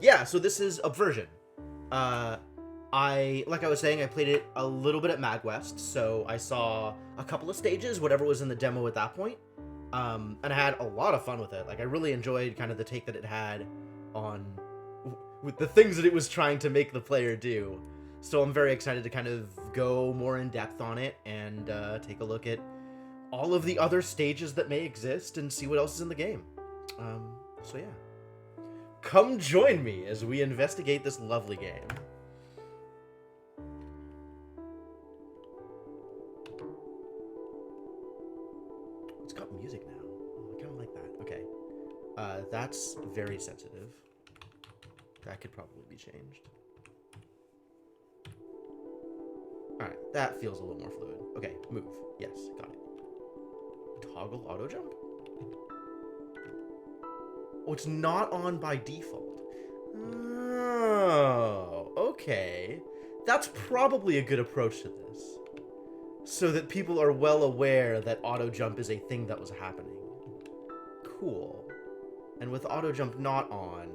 Yeah, so this is Obversion. Like I was saying, I played it a little bit at MagWest, so I saw a couple of stages, whatever was in the demo at that point, and I had a lot of fun with it. Like, I really enjoyed kind of the take that it had on with the things that it was trying to make the player do. So I'm very excited to kind of go more in depth on it and take a look at all of the other stages that may exist and see what else is in the game. So yeah. Come join me as we investigate this lovely game. It's got music now. Oh, I kind of like that. Okay. That's very sensitive. That could probably be changed. Alright, that feels a little more fluid. Okay, move. Yes, got it. Toggle auto jump? Oh, it's not on by default. Oh, okay. That's probably a good approach to this. So that people are well aware that auto jump is a thing that was happening. Cool. And with auto jump not on,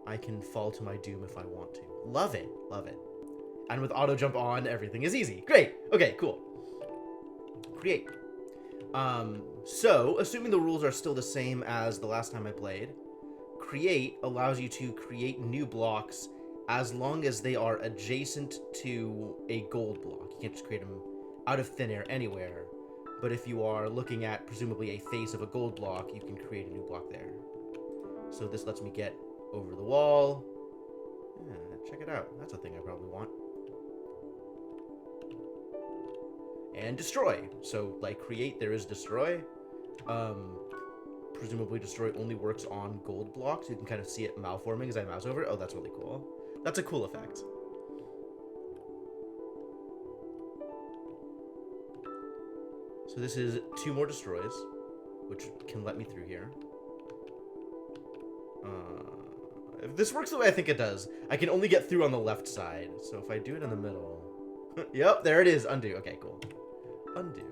I can fall to my doom if I want to. Love it. Love it. And with auto jump on, everything is easy. Great. Okay, cool. Create. So, assuming the rules are still the same as the last time I played, create allows you to create new blocks as long as they are adjacent to a gold block. You can't just create them out of thin air anywhere, but if you are looking at presumably a face of a gold block, you can create a new block there. So this lets me get over the wall. Yeah, check it out. That's a thing I probably want. And destroy. So, like, create, there is destroy. Presumably destroy only works on gold blocks. You can kind of see it malforming as I mouse over it. Oh, that's really cool. That's a cool effect. So this is 2 more destroys, which can let me through here. If this works the way I think it does, I can only get through on the left side. So if I do it in the middle... Yep, there it is. Undo. Okay, cool. Undo.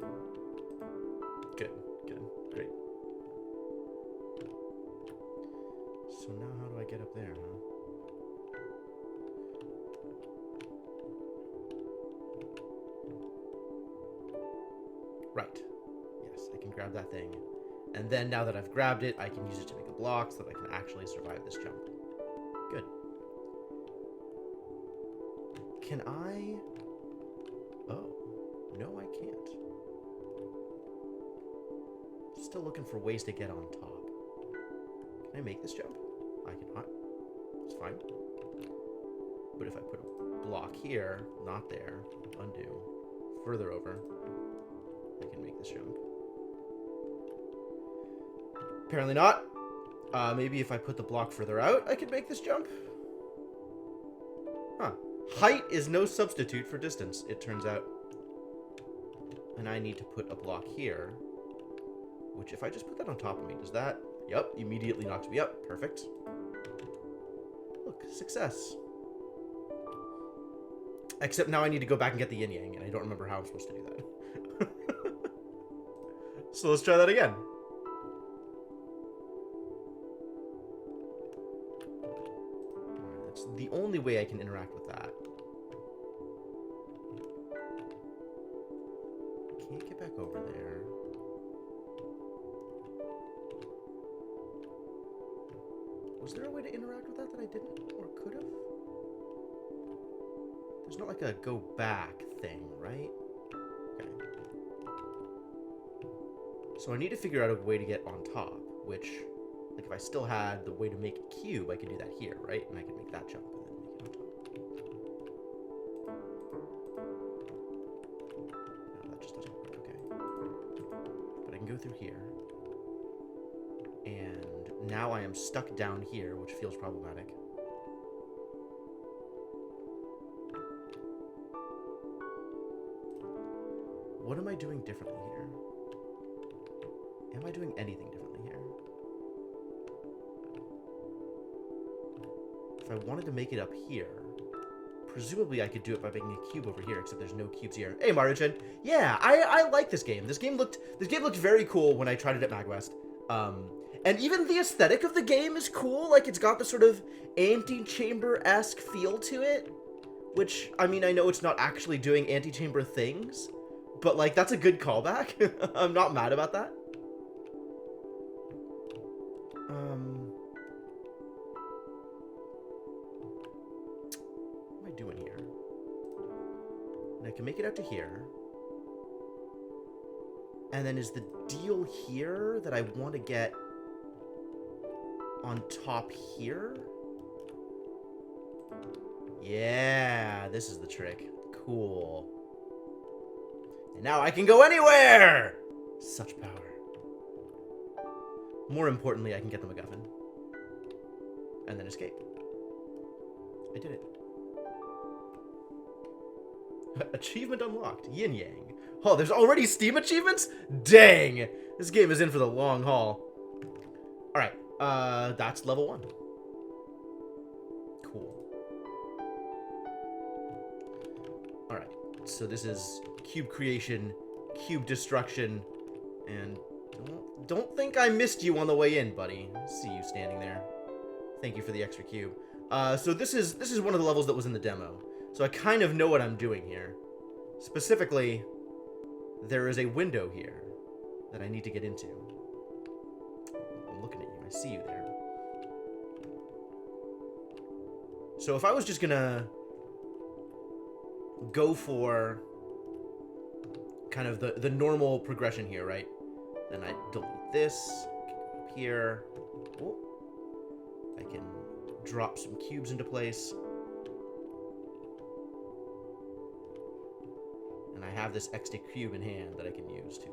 Good, good, great. So now how do I get up there, huh? Right. Yes, I can grab that thing. And then now that I've grabbed it, I can use it to make a block so that I can actually survive this jump. Good. Can I... Oh. No, I can't. Still looking for ways to get on top. Can I make this jump? I cannot. It's fine. But if I put a block here, not there, undo, further over, I can make this jump. Apparently not. Maybe if I put the block further out, I could make this jump? Huh. Height is no substitute for distance, it turns out. And I need to put a block here, which if I just put that on top of me, does that? Yep, immediately knocks me up. Perfect. Look, success. Except now I need to go back and get the yin-yang, and I don't remember how I'm supposed to do that. So let's try that again. That's the only way I can interact with that. Can't get back over there. Was there a way to interact with that I didn't or could have? There's not like a go back thing, right? Okay. So I need to figure out a way to get on top, which, like, if I still had the way to make a cube, I could do that here, right? And I could make that jump and then make it on top. No, that just doesn't work, okay. But I can go through here. And now I am stuck down here, which feels problematic. What am I doing differently here? Am I doing anything differently here? If I wanted to make it up here, presumably I could do it by making a cube over here, except there's no cubes here. Hey, Mario-chan. Yeah, I like this game. This game looked very cool when I tried it at MagWest. And And even the aesthetic of the game is cool. Like, it's got the sort of antechamber-esque feel to it. Which, I mean, I know it's not actually doing antechamber things. But, like, that's a good callback. I'm not mad about that. What am I doing here? And I can make it out to here. And then is the deal here that I want to get on top here? Yeah, this is the trick. Cool. And now I can go anywhere! Such power. More importantly, I can get the MacGuffin. And then escape. I did it. Achievement unlocked. Yin Yang. Oh, there's already Steam achievements? Dang! This game is in for the long haul. Alright, that's level 1. Cool. Alright, so this is cube creation, cube destruction, and don't think I missed you on the way in, buddy. I see you standing there. Thank you for the extra cube. So this is one of the levels that was in the demo. So I kind of know what I'm doing here. Specifically, there is a window here that I need to get into. I'm looking at you. I see you there. So if I was just gonna go for kind of the normal progression here, right? Then I delete this, up here. Oh, I can drop some cubes into place. And I have this extra cube in hand that I can use to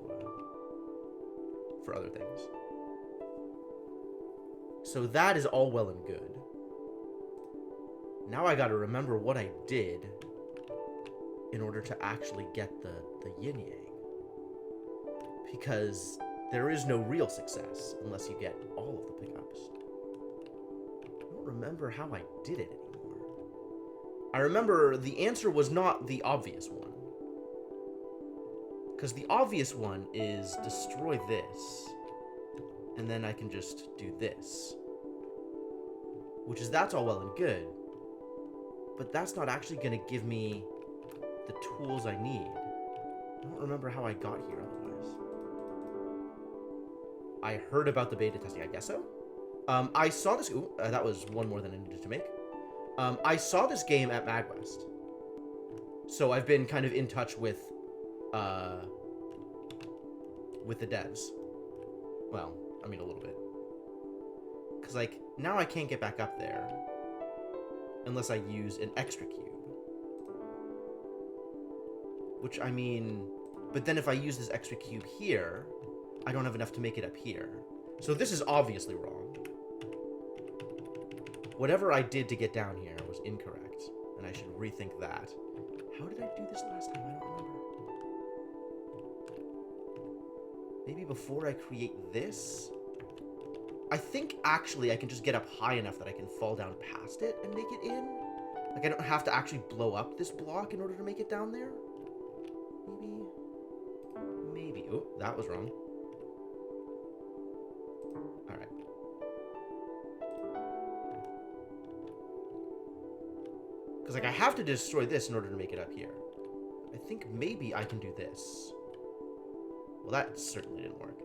for other things. So that is all well and good. Now I gotta remember what I did in order to actually get the yin yang. Because there is no real success unless you get all of the pickups. I don't remember how I did it anymore. I remember the answer was not the obvious one. Because the obvious one is destroy this, and then I can just do this. Which is, that's all well and good, but that's not actually going to give me the tools I need. I don't remember how I got here otherwise. I heard about the beta testing, I guess so. I saw this, that was one more than I needed to make. I saw this game at MagWest. So I've been kind of in touch with the devs. Well, I mean a little bit. Because, like, now I can't get back up there unless I use an extra cube. Which, I mean, but then if I use this extra cube here, I don't have enough to make it up here. So this is obviously wrong. Whatever I did to get down here was incorrect, and I should rethink that. How did I do this last time? I don't remember. Maybe before I create this? I think actually I can just get up high enough that I can fall down past it and make it in. Like, I don't have to actually blow up this block in order to make it down there. Maybe. Oh, that was wrong. Alright. Because, like, I have to destroy this in order to make it up here. I think maybe I can do this. Well, that certainly didn't work.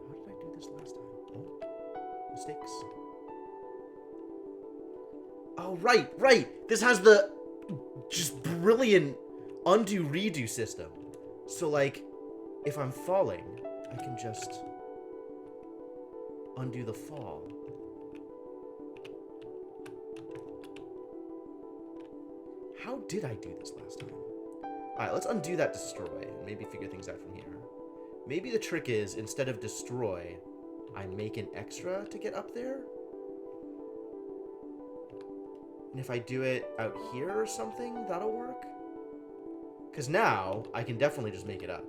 How did I do this last time? Oh, mistakes. Oh, right! This has the just brilliant undo-redo system. So, like, if I'm falling, I can just undo the fall. How did I do this last time? Alright, let's undo that destroy and maybe figure things out from here. Maybe the trick is, instead of destroy, I make an extra to get up there? And if I do it out here or something, that'll work? Because now, I can definitely just make it up.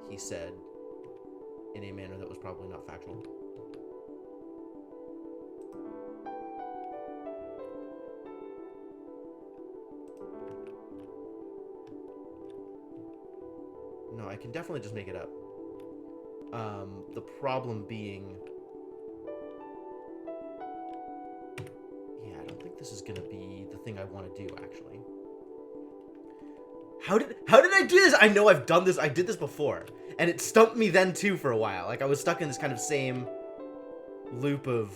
He said, in a manner that was probably not factual. no, I can definitely just make it up. The problem being... Yeah, I don't think this is gonna be the thing I want to do, actually. How did I do this? I know I've done this. I did this before. And it stumped me then, too, for a while. Like, I was stuck in this kind of same loop of,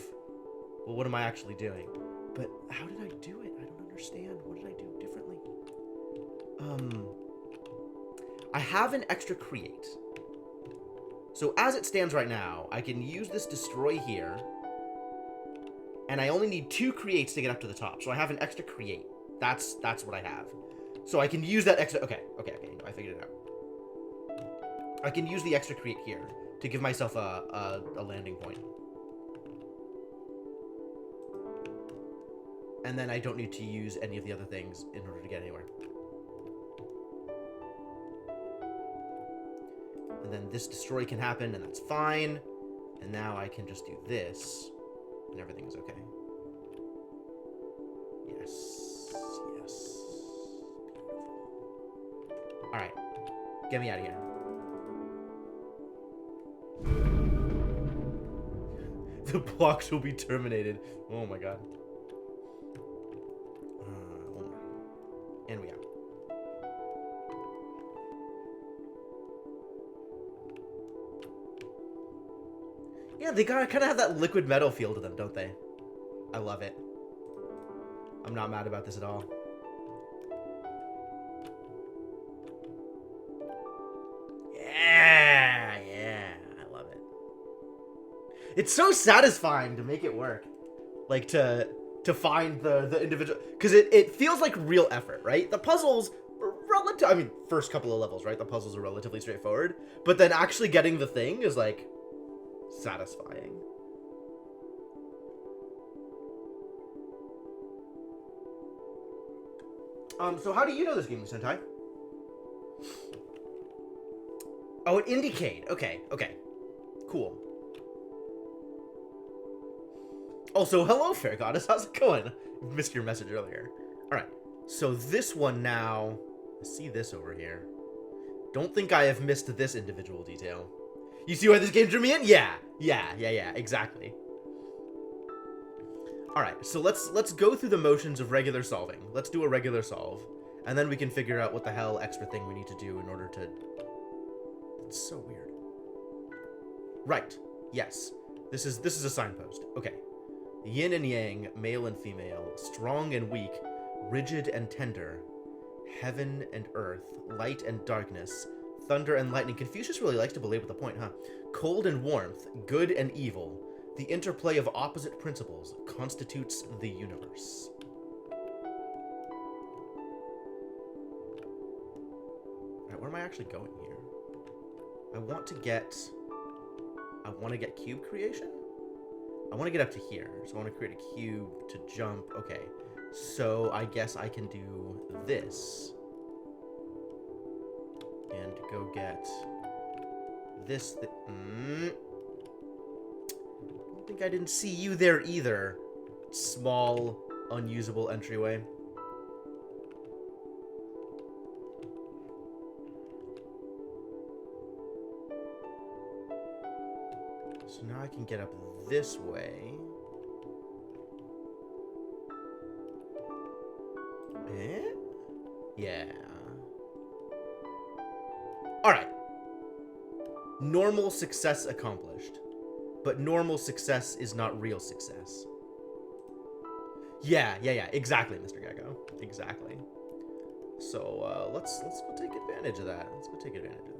well, what am I actually doing? But how did I do it? I don't understand. What did I do differently? I have an extra create. So as it stands right now, I can use this destroy here. And I only need 2 creates to get up to the top. So I have an extra create. That's what I have. So I can use that extra... Okay. No, I figured it out. I can use the extra create here to give myself a landing point. And then I don't need to use any of the other things in order to get anywhere. And then this destroy can happen, and that's fine. And now I can just do this, and everything is okay. Yes. Alright. Get me out of here. The blocks will be terminated. Oh my god. One more. And we out. Yeah, they kind of have that liquid metal feel to them, don't they? I love it. I'm not mad about this at all. Yeah, I love it. It's so satisfying to make it work. Like, to find the individual... Because it feels like real effort, right? The puzzles... I mean, first couple of levels, right? The puzzles are relatively straightforward. But then actually getting the thing is, like, satisfying. So how do you know this game, Sentai? Oh, an Indiecade. Okay. Cool. Also, hello, Fair Goddess. How's it going? Missed your message earlier. Alright. So this one now... I see this over here. Don't think I have missed this individual detail. You see why this game drew me in? Yeah, exactly. Alright, so let's go through the motions of regular solving. Let's do a regular solve. And then we can figure out what the hell extra thing we need to do in order to... It's so weird. Right. Yes. This is a signpost. Okay. Yin and yang, male and female, strong and weak, rigid and tender, heaven and earth, light and darkness, thunder and lightning. Confucius really likes to belabor the point, huh? Cold and warmth, good and evil. The interplay of opposite principles constitutes the universe. Alright, where am I actually going here? I want to get cube creation? I want to get up to here, so I want to create a cube to jump. Okay, so I guess I can do this. And go get this. I don't think I didn't see you there either. Small, unusable entryway. So now I can get up this way. Eh? Yeah. Alright. Normal success accomplished. But normal success is not real success. Yeah. Exactly, Mr. Gecko. Exactly. So, let's go take advantage of that. Let's go take advantage of that.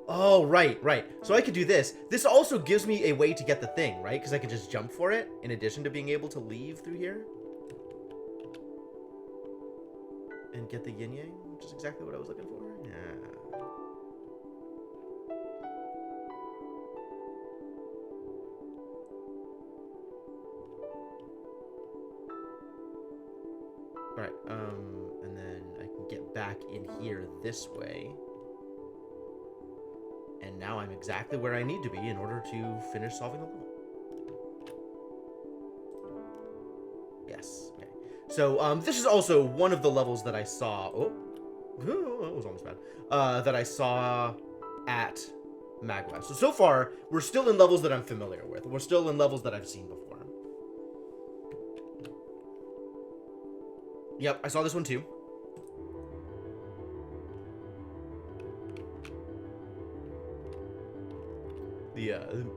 Oh, right. So I could do this. This also gives me a way to get the thing, right? Because I can just jump for it, in addition to being able to leave through here. And get the yin-yang, which is exactly what I was looking for. Yeah. Alright, and then I can get back in here this way. And now I'm exactly where I need to be in order to finish solving the level. Yes, okay. So, this is also one of the levels that I saw... Oh, that was almost bad. That I saw at MagWest. So far, we're still in levels that I'm familiar with. We're still in levels that I've seen before. Yep, I saw this one too.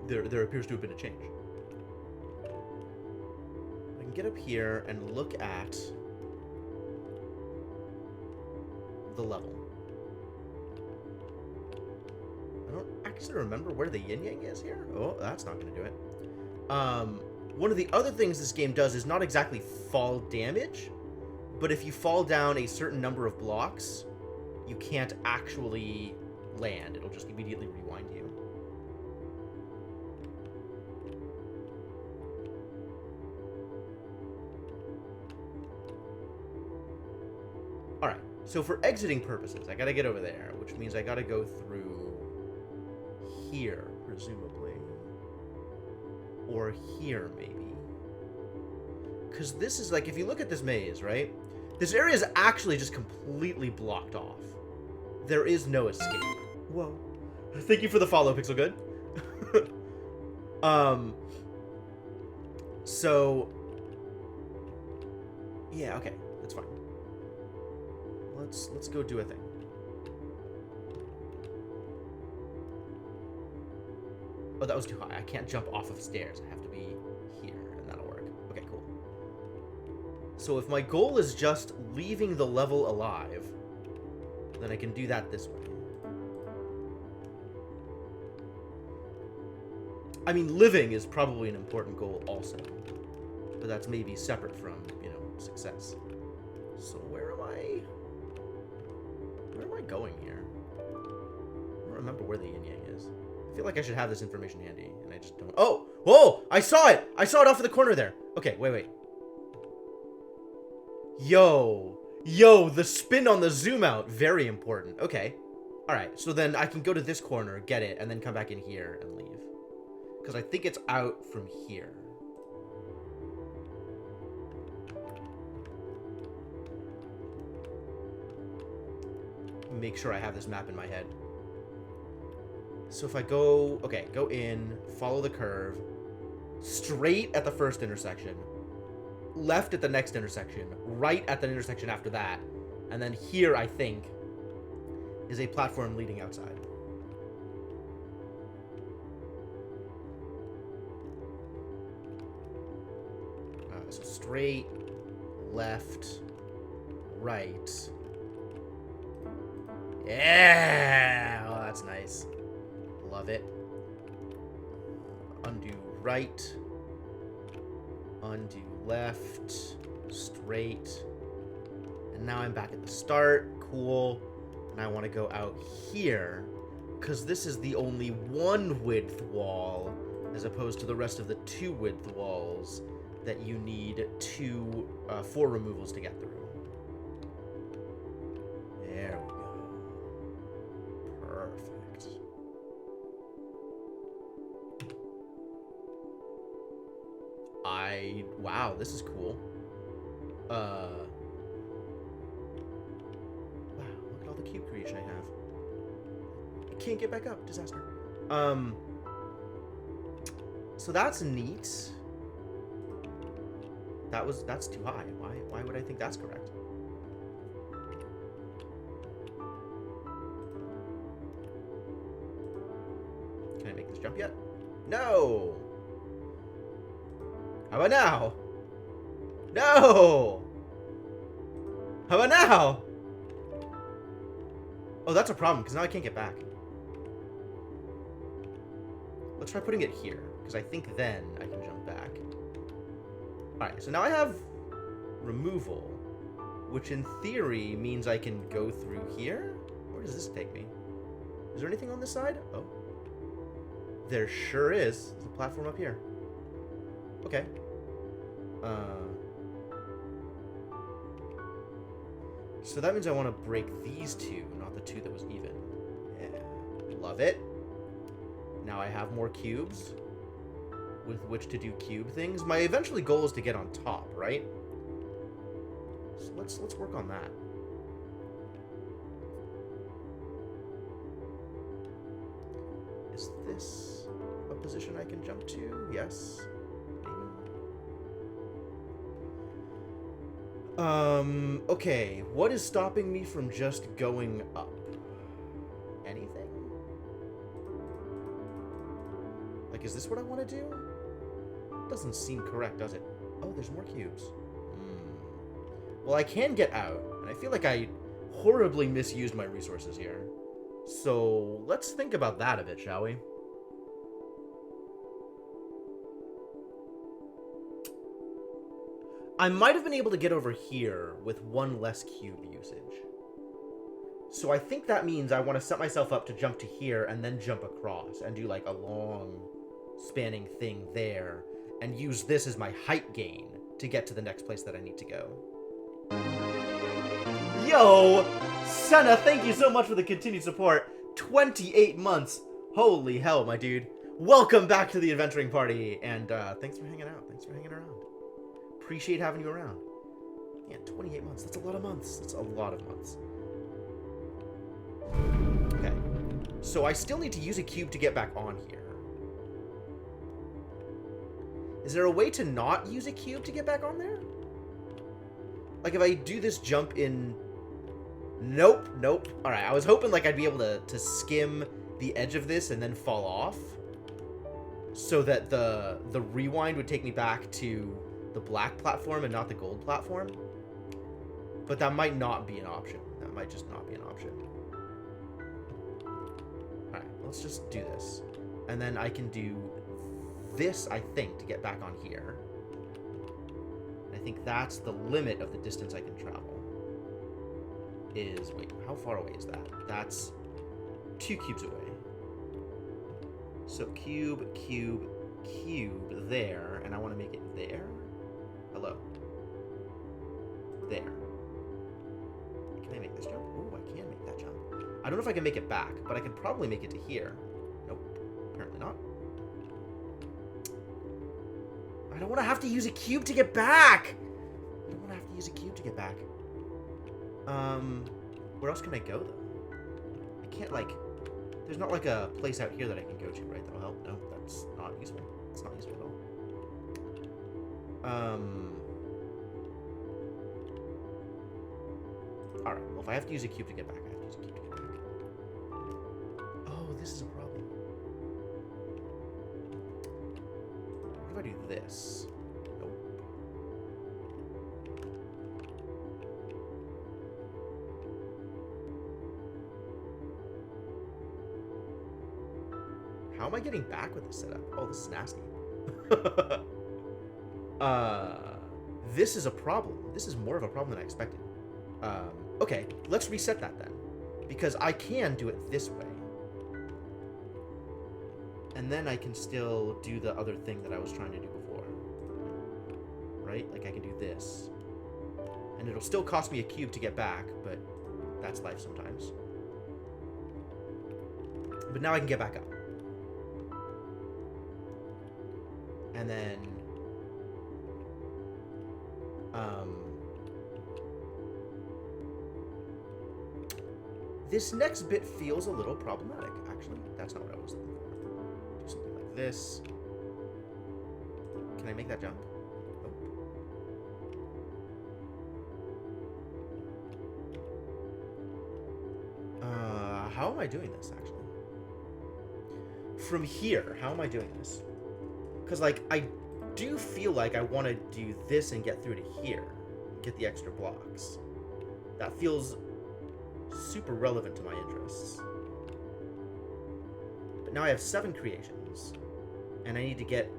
There appears to have been a change. I can get up here and look at the level. I don't actually remember where the yin-yang is here. Oh, that's not going to do it. One of the other things this game does is not exactly fall damage, but if you fall down a certain number of blocks, you can't actually land. It'll just immediately rewind you. Alright, so for exiting purposes, I gotta get over there, which means I gotta go through here, presumably. Or here, maybe. Because this is like, if you look at this maze, right? This area is actually just completely blocked off. There is no escape. Whoa. Thank you for the follow, Pixel Good. So... yeah, okay. That's fine. Let's go do a thing. Oh, that was too high. I can't jump off of stairs. I have to be here, and that'll work. Okay, cool. So if my goal is just leaving the level alive, then I can do that this way. I mean, living is probably an important goal also. But that's maybe separate from, you know, success. So where am I? Where am I going here? I don't remember where the yin-yang is. I feel like I should have this information handy, and I just don't. Oh! Whoa! I saw it! I saw it off in the corner there. Okay, wait. Yo! Yo, the spin on the zoom out. Very important. Okay. Alright, so then I can go to this corner, get it, and then come back in here and leave. Because I think it's out from here. Make sure I have this map in my head. So if I go... okay, go in, follow the curve, straight at the first intersection, left at the next intersection, right at the intersection after that, and then here, I think, is a platform leading outside. So straight, left, right. Yeah! Oh, that's nice. Love it. Undo right. Undo left. Straight. And now I'm back at the start. Cool. And I want to go out here, because this is the only one width wall, as opposed to the rest of the two width walls that you need 4 removals to get through. There we go. Perfect. Wow, this is cool. Wow, look at all the cube creation I have. I can't get back up. Disaster. So that's neat. That's too high. Why would I think that's correct? Can I make this jump yet? No! How about now? No! How about now? Oh, that's a problem, because now I can't get back. Let's try putting it here, because I think then I can jump back. Alright, so now I have removal, which in theory means I can go through here? Where does this take me? Is there anything on this side? Oh. There sure is. There's a platform up here. Okay. So that means I want to break these two, not the two that was even. Yeah. Love it. Now I have more cubes with which to do cube things. My eventually goal is to get on top, right? let's work on that. Is this a position I can jump to? Yes. Maybe. Okay. What is stopping me from just going up? Anything? Like, is this what I want to do? Doesn't seem correct, does it? Oh, there's more cubes. Well, I can get out, and I feel like I horribly misused my resources here. So, let's think about that a bit, shall we? I might have been able to get over here with one less cube usage. So I think that means I want to set myself up to jump to here and then jump across and do like a long spanning thing there and use this as my height gain to get to the next place that I need to go. Yo! Senna, thank you so much for the continued support. 28 months. Holy hell, my dude. Welcome back to the adventuring party. And thanks for hanging out. Thanks for hanging around. Appreciate having you around. Yeah, 28 months. That's a lot of months. That's a lot of months. Okay. So I still need to use a cube to get back on here. Is there a way to not use a cube to get back on there? Like if I do this jump in... Nope, nope. Alright, I was hoping like I'd be able to skim the edge of this and then fall off. So that the rewind would take me back to the black platform and not the gold platform. But that might not be an option. That might just not be an option. Alright, let's just do this. And then I can do this, I think, to get back on here. I think that's the limit of the distance I can travel. Wait, how far away is that? That's 2 cubes away. So cube, cube, cube there, and I want to make it there. Hello. There. Can I make this jump? Oh, I can make that jump. I don't know if I can make it back, but I can probably make it to here. Nope. Apparently not. I don't want to have to use a cube to get back! I don't want to have to use a cube to get back. Where else can I go, though? I can't, like... There's not, like, a place out here that I can go to, right? That'll help. No, that's not useful. It's not useful at all. Alright, well, if I have to use a cube to get back, I have to use a cube to get back. Oh, this is a problem. What if I do this? Nope. How am I getting back with this setup? Oh, this is nasty. This is a problem. This is more of a problem than I expected. Okay, let's reset that then. Because I can do it this way. And then I can still do the other thing that I was trying to do before. Right? Like I can do this. And it'll still cost me a cube to get back, but that's life sometimes. But now I can get back up. And then... this next bit feels a little problematic, actually. That's not what I was looking for. Do something like this. Can I make that jump? Nope. How am I doing this, actually? From here, how am I doing this? Because, like, I do feel like I want to do this and get through to here. Get the extra blocks. That feels super relevant to my interests. But now I have 7 creations. And I need to get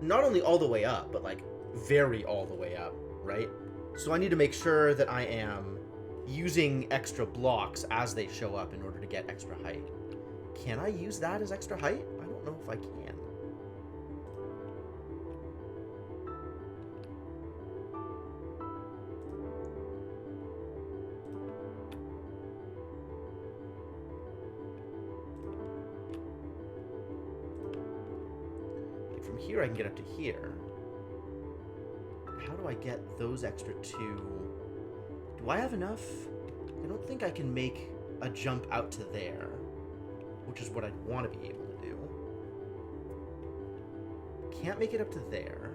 not only all the way up, but, like, very all the way up, right? So I need to make sure that I am using extra blocks as they show up in order to get extra height. Can I use that as extra height? I don't know if I can. From here I can get up to here. How do I get those extra 2 Do I have enough? I don't think I can make a jump out to there, which is what I'd want to be able to do. Can't make it up to there.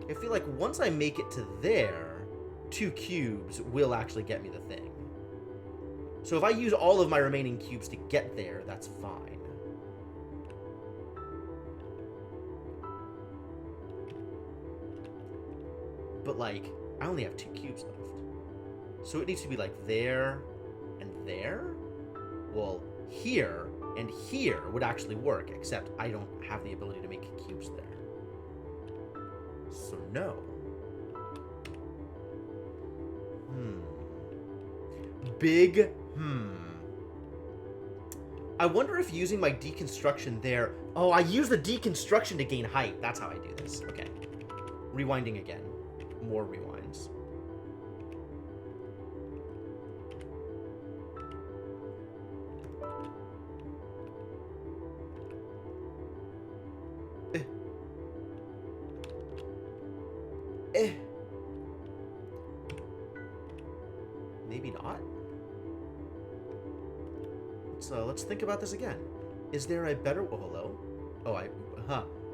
I feel like once I make it to there, 2 cubes will actually get me the thing. So if I use all of my remaining cubes to get there, that's fine. But, like, I only have 2 cubes left. So it needs to be, like, there and there? Well, here and here would actually work, except I don't have the ability to make cubes there. So, no. Big I wonder if using my deconstruction there... Oh, I use the deconstruction to gain height. That's how I do this. Okay. Rewinding again. More rewinds. Maybe not. So let's think about this again. Is there a better... Oh, hello? Oh,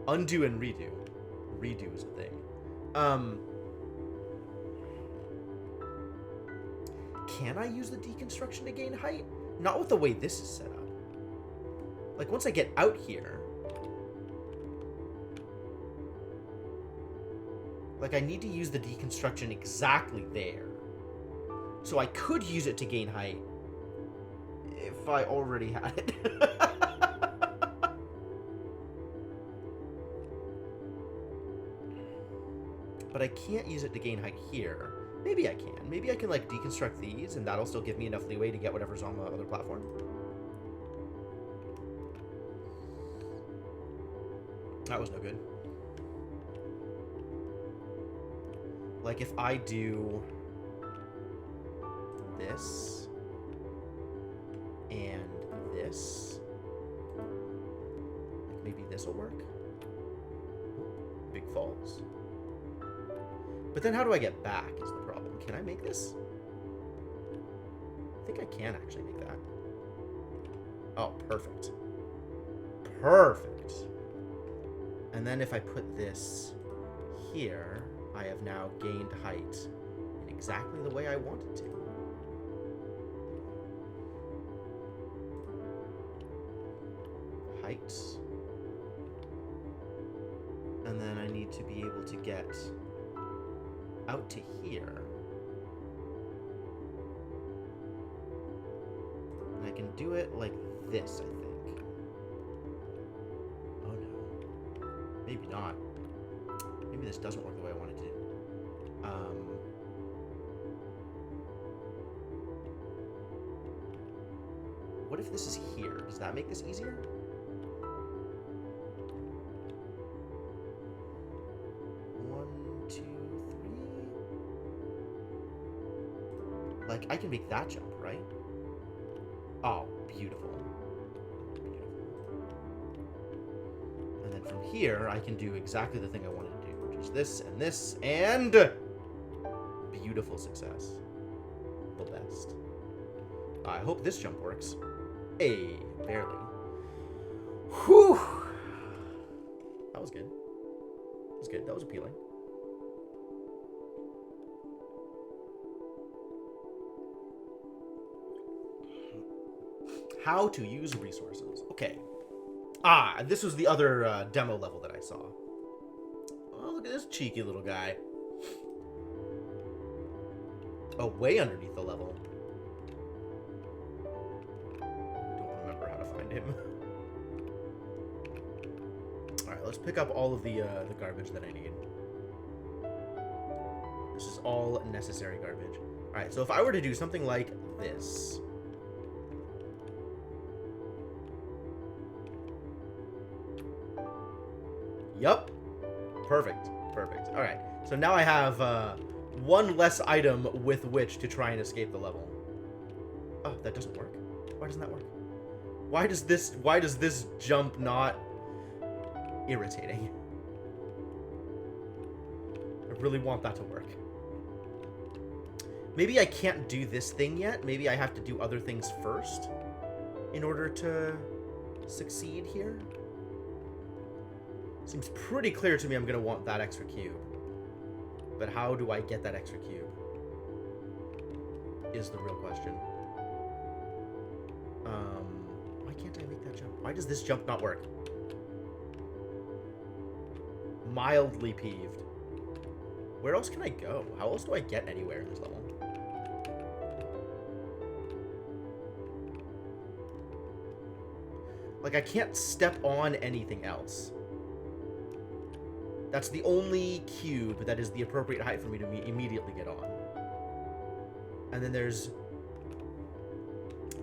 undo and redo. Redo is a thing. Can I use the deconstruction to gain height? Not with the way this is set up. Like, once I get out here... Like, I need to use the deconstruction exactly there. So I could use it to gain height if I already had it. But I can't use it to gain height here. Maybe I can. Maybe I can, like, deconstruct these, and that'll still give me enough leeway to get whatever's on the other platform. That was no good. Like, if I do this and this, like, maybe this will work. Big falls. But then how do I get back is the problem. Can I make this? I think I can actually make that. Oh, perfect. Perfect. And then if I put this here, I have now gained height in exactly the way I wanted to. Height. And then I need to be able to get out to here. And I can do it like this, I think. Oh no. Maybe not. Maybe this doesn't work the way I want it to. What if this is here? Does that make this easier? Like, I can make that jump, right? Oh, beautiful. Beautiful. And then from here, I can do exactly the thing I wanted to do, which is this, and... Beautiful success. The best. I hope this jump works. Hey, barely. Whew! That was good. That was good. That was appealing. How to use resources. Okay. Ah, this was the other demo level that I saw. Oh, look at this cheeky little guy. Oh, way underneath the level. Don't remember how to find him. Alright, let's pick up all of the garbage that I need. This is all necessary garbage. Alright, so if I were to do something like this... Yup. Perfect. Perfect. Alright. So now I have one less item with which to try and escape the level. Oh, that doesn't work. Why doesn't that work? Why does this jump not... Irritating. I really want that to work. Maybe I can't do this thing yet. Maybe I have to do other things first in order to succeed here. Seems pretty clear to me I'm going to want that extra cube. But how do I get that extra cube? Is the real question. Why can't I make that jump? Why does this jump not work? Mildly peeved. Where else can I go? How else do I get anywhere in this level? Like, I can't step on anything else. That's the only cube that is the appropriate height for me to immediately get on. And then there's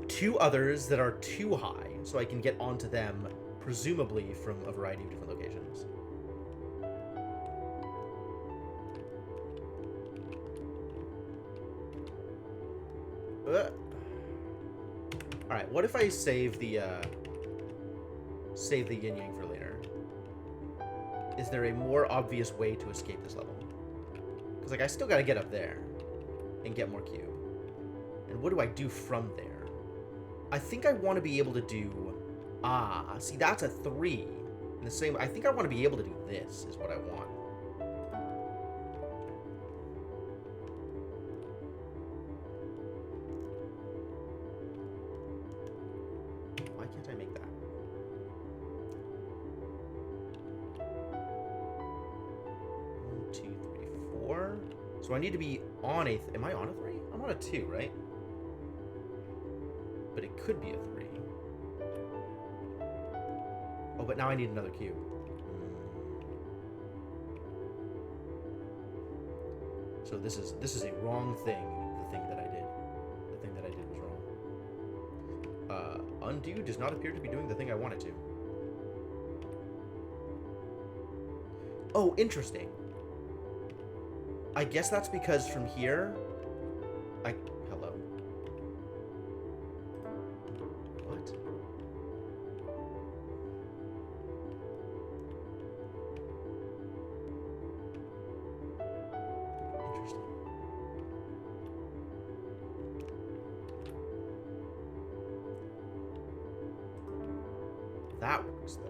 2 others that are too high, so I can get onto them, presumably from a variety of different locations. Alright, what if I save the yin yang for later? Is there a more obvious way to escape this level? Because, like, I still gotta get up there and get more cube. And what do I do from there? I think I want to be able to do... see, that's a 3. In the same... I think I want to be able to do this, is what I want. Why can't I make that? One, two, three, 4. So I need to be on a... Am I on a 3? I'm on a 2, right? But it could be a 3. Oh, but now I need another cube. So this is a wrong thing. The thing that I did. The thing that I did was wrong. Undo does not appear to be doing the thing I want it to. Oh, interesting. I guess that's because from here... Hello. What? Interesting. That works, though.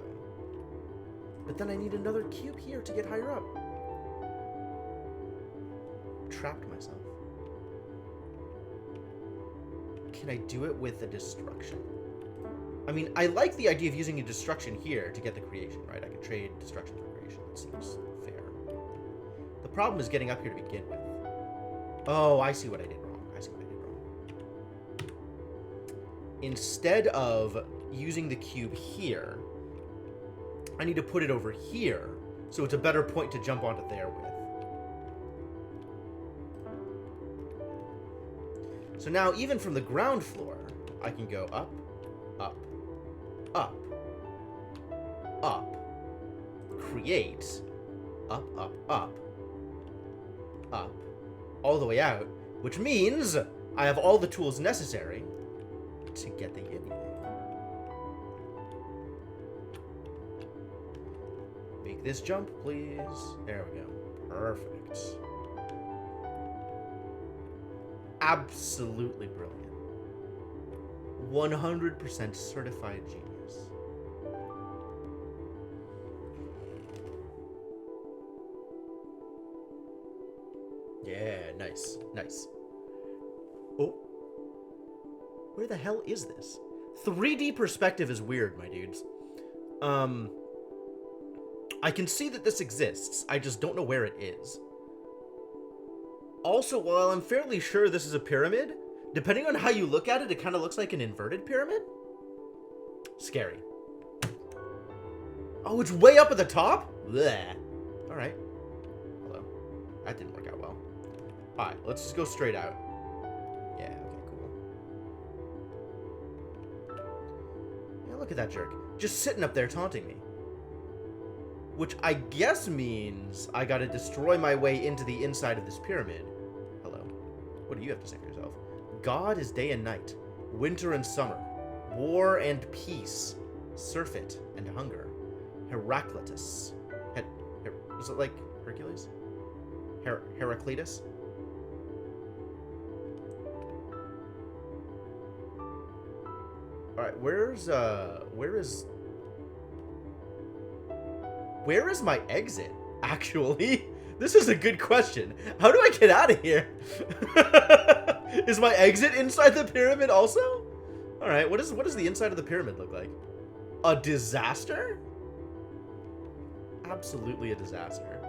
But then I need another cube here to get higher up. Trapped myself. Can I do it with a destruction? I mean, I like the idea of using a destruction here to get the creation, right? I could trade destruction for creation. That seems fair. The problem is getting up here to begin with. Oh, I see what I did wrong. Instead of using the cube here, I need to put it over here, so it's a better point to jump onto there with. So now, even from the ground floor, I can go up, up, up, up, create, up, up, up, up, all the way out, which means I have all the tools necessary to get the yin yang. Make this jump, please. There we go. Perfect. Absolutely brilliant. 100% certified genius. Yeah, nice. Nice. Oh. Where the hell is this? 3D perspective is weird, my dudes. I can see that this exists. I just don't know where it is. Also, while I'm fairly sure this is a pyramid, depending on how you look at it, it kind of looks like an inverted pyramid. Scary. Oh, it's way up at the top? Bleh. Alright. Hello. That didn't work out well. Alright, let's just go straight out. Yeah, okay, cool. Yeah, look at that jerk. Just sitting up there taunting me. Which I guess means I gotta destroy my way into the inside of this pyramid. Hello. What do you have to say for yourself? God is day and night, winter and summer, war and peace, surfeit and hunger, Heraclitus. Is it like Hercules? Heraclitus? Alright, where is my exit, actually? This is a good question. How do I get out of here? Is my exit inside the pyramid also? Alright, what does the inside of the pyramid look like? A disaster? Absolutely a disaster.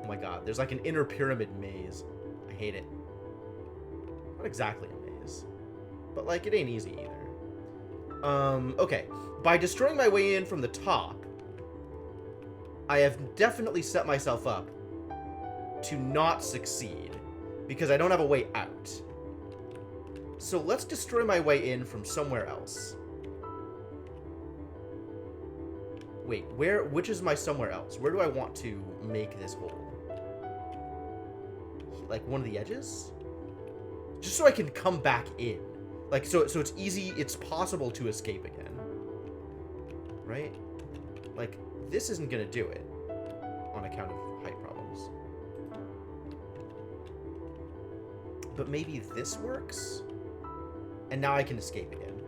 Oh my god, there's like an inner pyramid maze. I hate it. Not exactly a maze, but like it ain't easy either. Okay. By destroying my way in from the top, I have definitely set myself up to not succeed because I don't have a way out. So let's destroy my way in from somewhere else. Wait, which is my somewhere else? Where do I want to make this hole? Like one of the edges? Just so I can come back in. Like, so it's easy, it's possible to escape again. Right? Like, this isn't gonna do it on account of height problems. But maybe this works? And now I can escape again.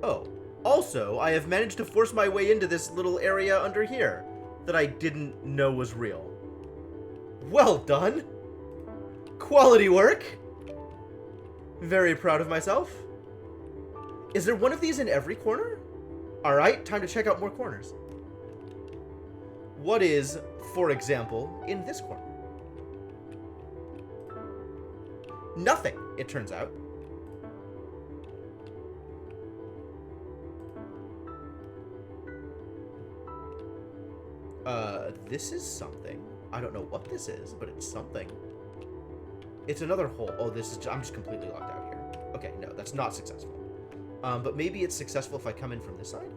Oh. Also, I have managed to force my way into this little area under here that I didn't know was real. Well done! Quality work! Very proud of myself. Is there one of these in every corner? Alright, time to check out more corners. What is, for example, in this corner? Nothing, it turns out. This is something. I don't know what this is, but it's something. It's another hole. Oh, this is... I'm just completely locked out here. Okay, no, that's not successful. But maybe it's successful if I come in from this side?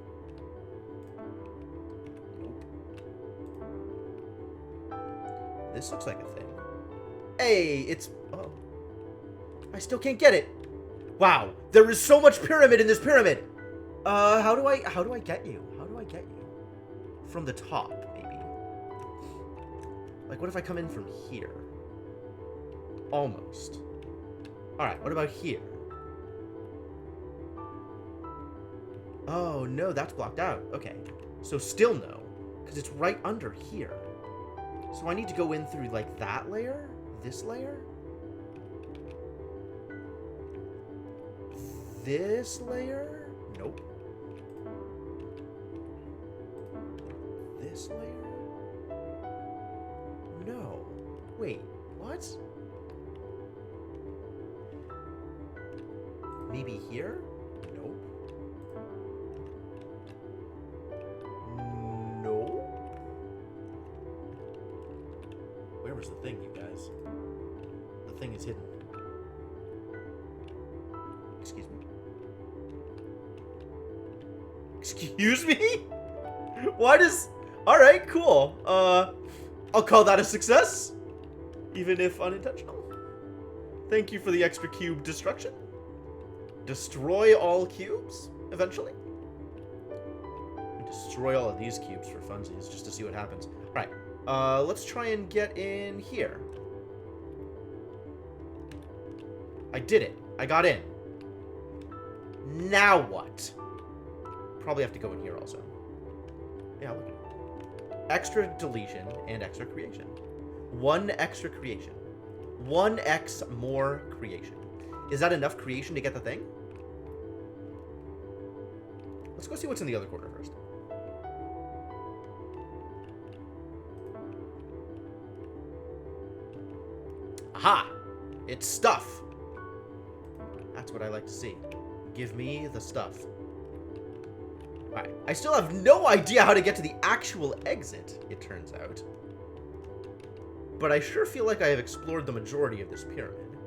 Nope. This looks like a thing. Hey, it's... Oh. I still can't get it. Wow, there is so much pyramid in this pyramid. How do I get you? How do I get you? From the top, maybe. Like, what if I come in from here? Almost. Alright, what about here? Oh, no, that's blocked out. Okay. So still no, because it's right under here. So I need to go in through, like, that layer? This layer? This layer? Nope. This layer? No. Wait, what? Maybe here? Nope. Nope. Where was the thing, you guys? The thing is hidden. Excuse me. Excuse me? Why does... Alright, cool. I'll call that a success. Even if unintentional. Thank you for the extra cube destruction. Destroy all cubes, eventually. Destroy all of these cubes for funsies, just to see what happens. Alright, let's try and get in here. I did it. I got in. Now what? Probably have to go in here also. Yeah, look at it. Extra deletion and extra creation. 1 extra creation. 1x more creation. Is that enough creation to get the thing? Let's go see what's in the other corner first. Aha! It's stuff. That's what I like to see. Give me the stuff. Alright, I still have no idea how to get to the actual exit, it turns out. But I sure feel like I have explored the majority of this pyramid.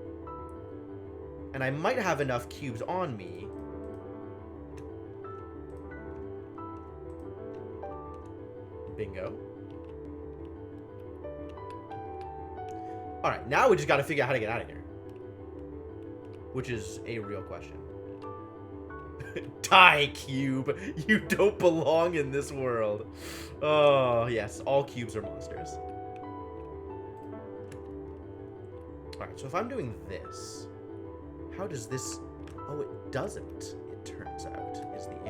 And I might have enough cubes on me. Bingo. Alright, now we just gotta figure out how to get out of here. Which is a real question. Die, cube! You don't belong in this world. Oh, yes, all cubes are monsters. Alright, so if I'm doing this, how does this... Oh, it doesn't, it turns out, is the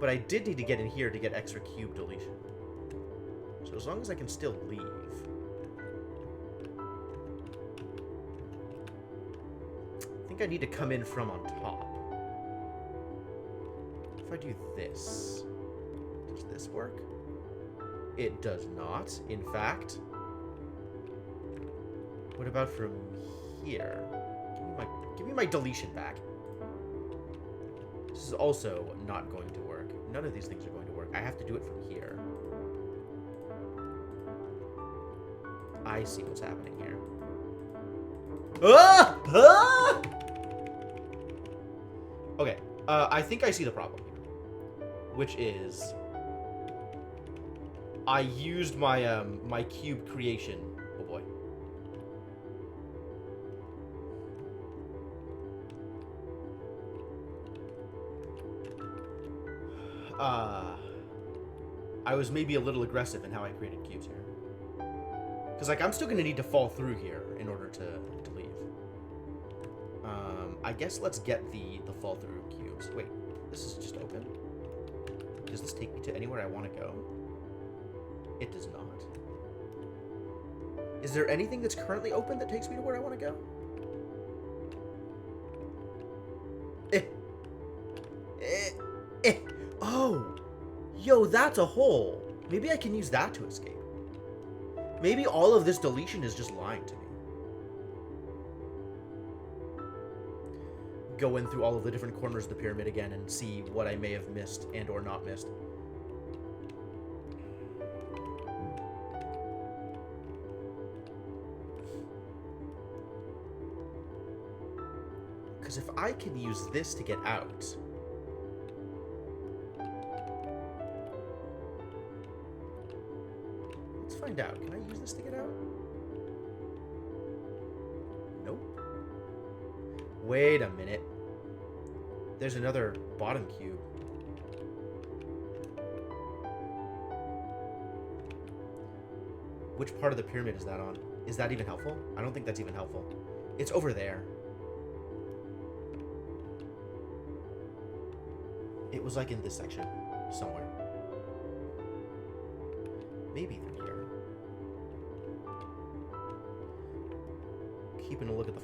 But I did need to get in here to get extra cube deletion. So as long as I can still leave. I think I need to come in from on top. If I do this, does this work? It does not, in fact. What about from here? Give me my deletion back. This is also not going to work. None of these things are going to work. I have to do it from here. I see what's happening here. Ah! Ah! Okay, I think I see the problem here, which is I used my my cube creation. Oh boy. I was maybe a little aggressive in how I created cubes here. Because, like, I'm still going to need to fall through here in order to leave. I guess let's get the fall through cubes. Wait, this is just open? Does this take me to anywhere I want to go? It does not. Is there anything that's currently open that takes me to where I want to go? Oh! Yo, that's a hole. Maybe I can use that to escape. Maybe all of this deletion is just lying to me. Go in through all of the different corners of the pyramid again and see what I may have missed and or not missed. Because if I can use this to get out... Let's find out. Can I use this to get out? Nope. Wait a minute. There's another bottom cube. Which part of the pyramid is that on? Is that even helpful? I don't think that's even helpful. It's over there. It was like in this section somewhere. Maybe through here. Keeping a look at the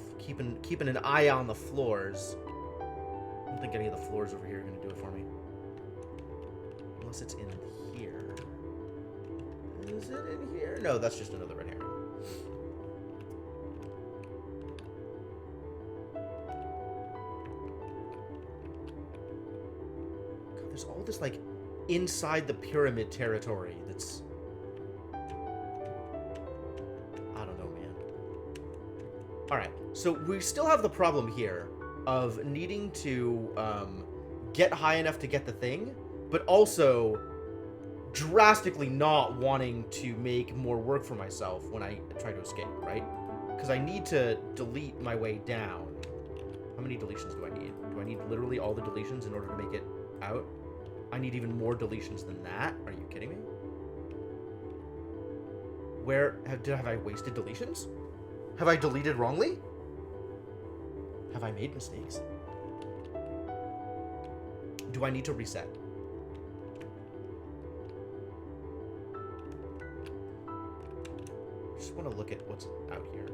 keeping an eye on the floors. I don't think any of the floors over here are going to do it for me. Unless it's in here. Is it in here? No, that's just another red herring. God, there's all this, like, inside the pyramid territory that's... I don't know, man. Alright, so we still have the problem here of needing to get high enough to get the thing, but also drastically not wanting to make more work for myself when I try to escape, right? Because I need to delete my way down. How many deletions do I need? Do I need literally all the deletions in order to make it out? I need even more deletions than that? Are you kidding me? Where have I wasted deletions? Have I deleted wrongly? Have I made mistakes? Do I need to reset? I just want to look at what's out here.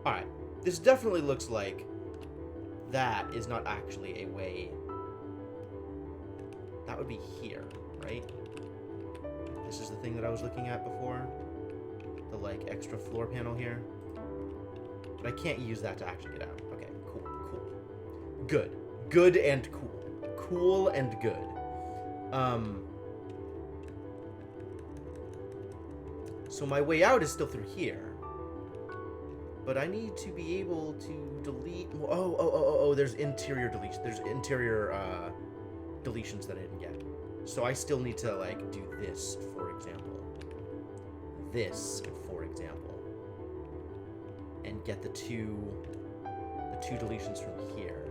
Alright, this definitely looks like that is not actually a way. That would be here, right? This is the thing that I was looking at before. The, like, extra floor panel here. But I can't use that to actually get out. Okay, cool, cool. Good. Good and cool. Cool and good. So my way out is still through here. But I need to be able to delete... Oh, there's interior deletion. There's interior, deletions that I didn't get. So I still need to, like, do this, for example. This, for example. And get the two deletions from here.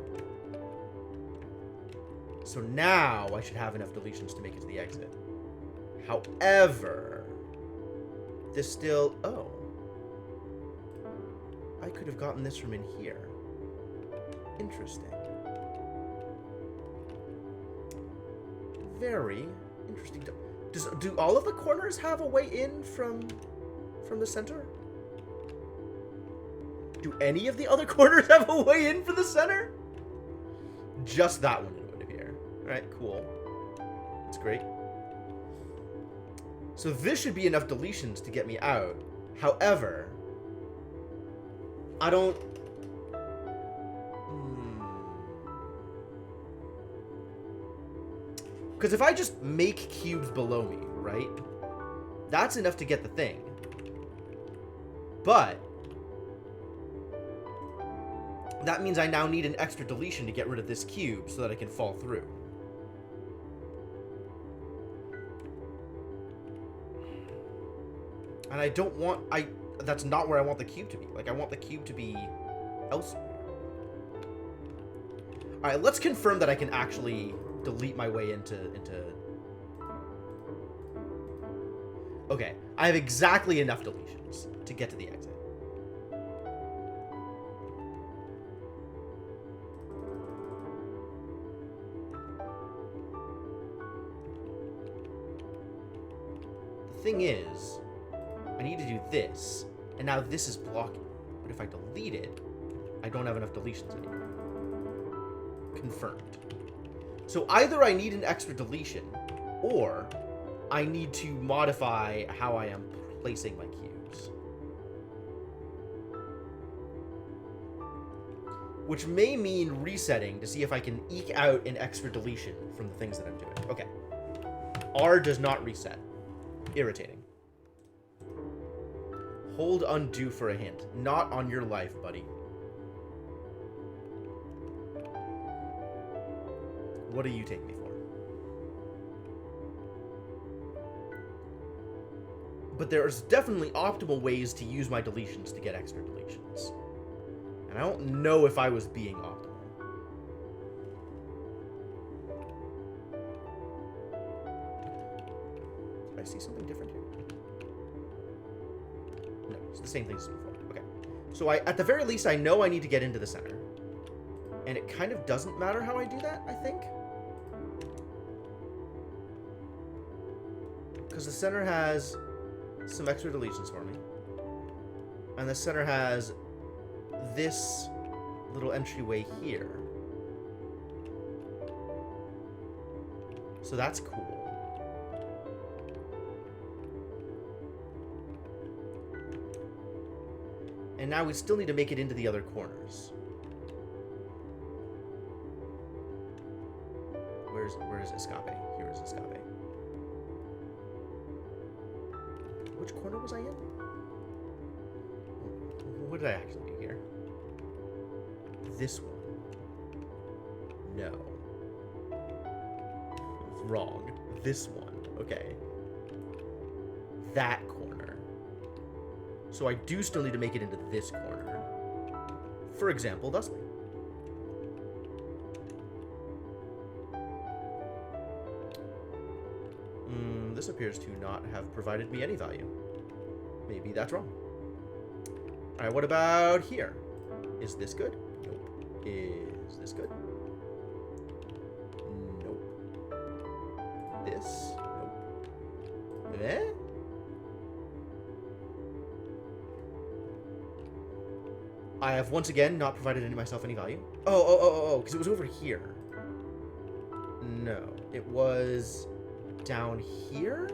So now I should have enough deletions to make it to the exit. However, this still... Oh. I could have gotten this from in here. Interesting. Very interesting. Do all of the corners have a way in from the center? Do any of the other corners have a way in from the center? Just that one would appear. Alright, cool. That's great. So this should be enough deletions to get me out. However, I don't... Because if I just make cubes below me, right? That's enough to get the thing. But that means I now need an extra deletion to get rid of this cube so that I can fall through. And I don't want... That's not where I want the cube to be. Like, I want the cube to be elsewhere. Alright, let's confirm that I can actually delete my way into... Okay, I have exactly enough deletions to get to the exit. The thing is, I need to do this, and now this is blocking. But if I delete it, I don't have enough deletions anymore. Confirmed. So either I need an extra deletion, or I need to modify how I am placing my cubes. Which may mean resetting to see if I can eke out an extra deletion from the things that I'm doing. Okay. R does not reset. Irritating. Hold undo for a hint. Not on your life, buddy. What do you take me for? But there's definitely optimal ways to use my deletions to get extra deletions. And I don't know if I was being optimal. Did I see something different here? No, it's the same thing as before. Okay. So at the very least, I know I need to get into the center. And it kind of doesn't matter how I do that, I think. Because the center has some extra deletions for me. And the center has this little entryway here. So that's cool. And now we still need to make it into the other corners. Where is escape? Here is escape. Which corner was I in? What did I actually do here? This one. No. Wrong. This one. Okay. That corner. So I do still need to make it into this corner. For example, thusly. This appears to not have provided me any value. Maybe that's wrong. Alright, what about here? Is this good? Nope. Is this good? Nope. This? Nope. Eh? I have once again not provided myself any value. Oh, because it was over here. No, it was down here?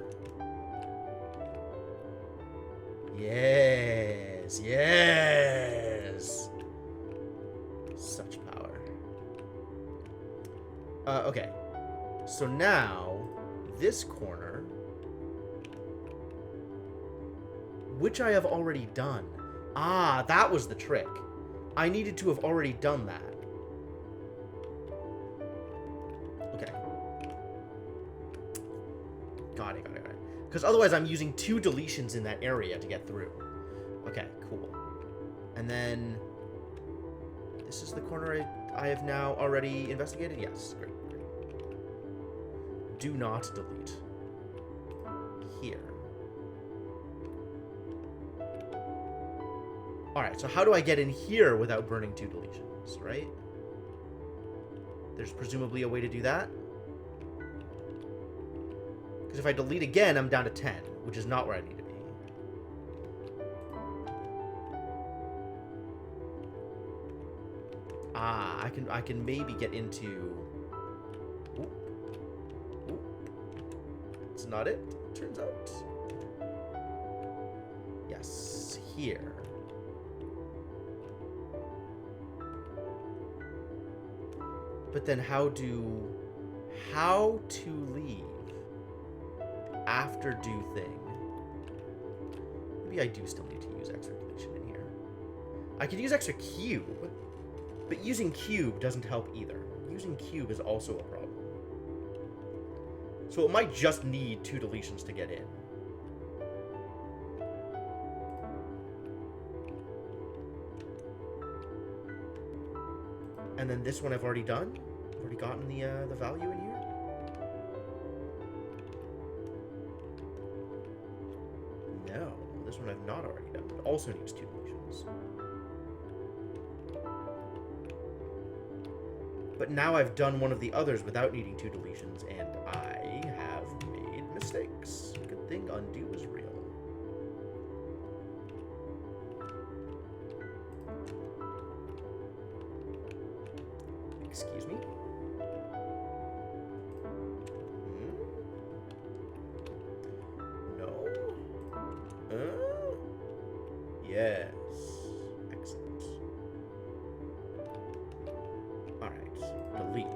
Yes, yes. Such power. Okay. So now, this corner, which I have already done. Ah, that was the trick. I needed to have already done that. Okay. Got it. Because otherwise I'm using 2 deletions in that area to get through. Okay, cool. And then... This is the corner I have now already investigated? Yes, great. Do not delete. here. Alright, so how do I get in here without burning 2 deletions, right? There's presumably a way to do that. Because if I delete again, I'm down to 10, which is not where I need to be. Ah, I can maybe get into... Oop. Oop. It's not it, turns out. Yes, here. But then how to leave after do thing? Maybe I do still need to use extra deletion in here. I could use extra cube, but using cube doesn't help either. Using cube is also a problem. So it might just need 2 deletions to get in. And then this one I've already done. I've already gotten the value in here. No, this one I've not already done. It also needs 2 deletions. But now I've done one of the others without needing 2 deletions, and I have made mistakes. Good thing undo is real. Excuse me. No. Yes. Excellent. Alright. Delete.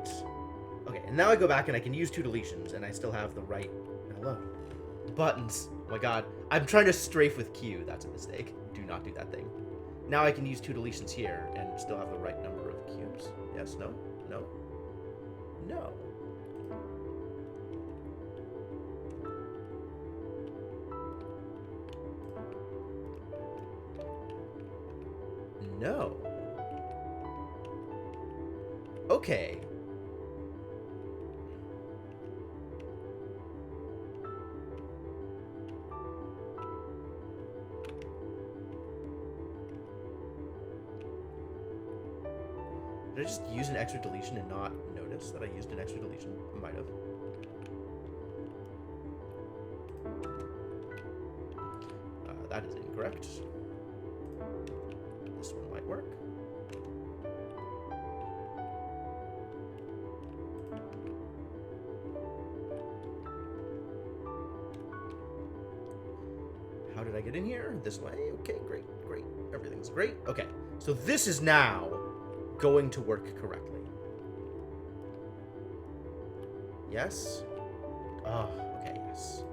Okay, and now I go back and I can use 2 deletions, and I still have the right... Hello. Buttons. Oh my god. I'm trying to strafe with Q. That's a mistake. Do not do that thing. Now I can use 2 deletions here and still have the right number of cubes. Yes, no, no, no. No. Okay. Did I just use an extra deletion and not notice that I used an extra deletion? I might have. That is incorrect. This one might work. How did I get in here? This way? Okay, great, great. Everything's great. Okay, so this is now going to work correctly. Yes? Oh, okay, yes.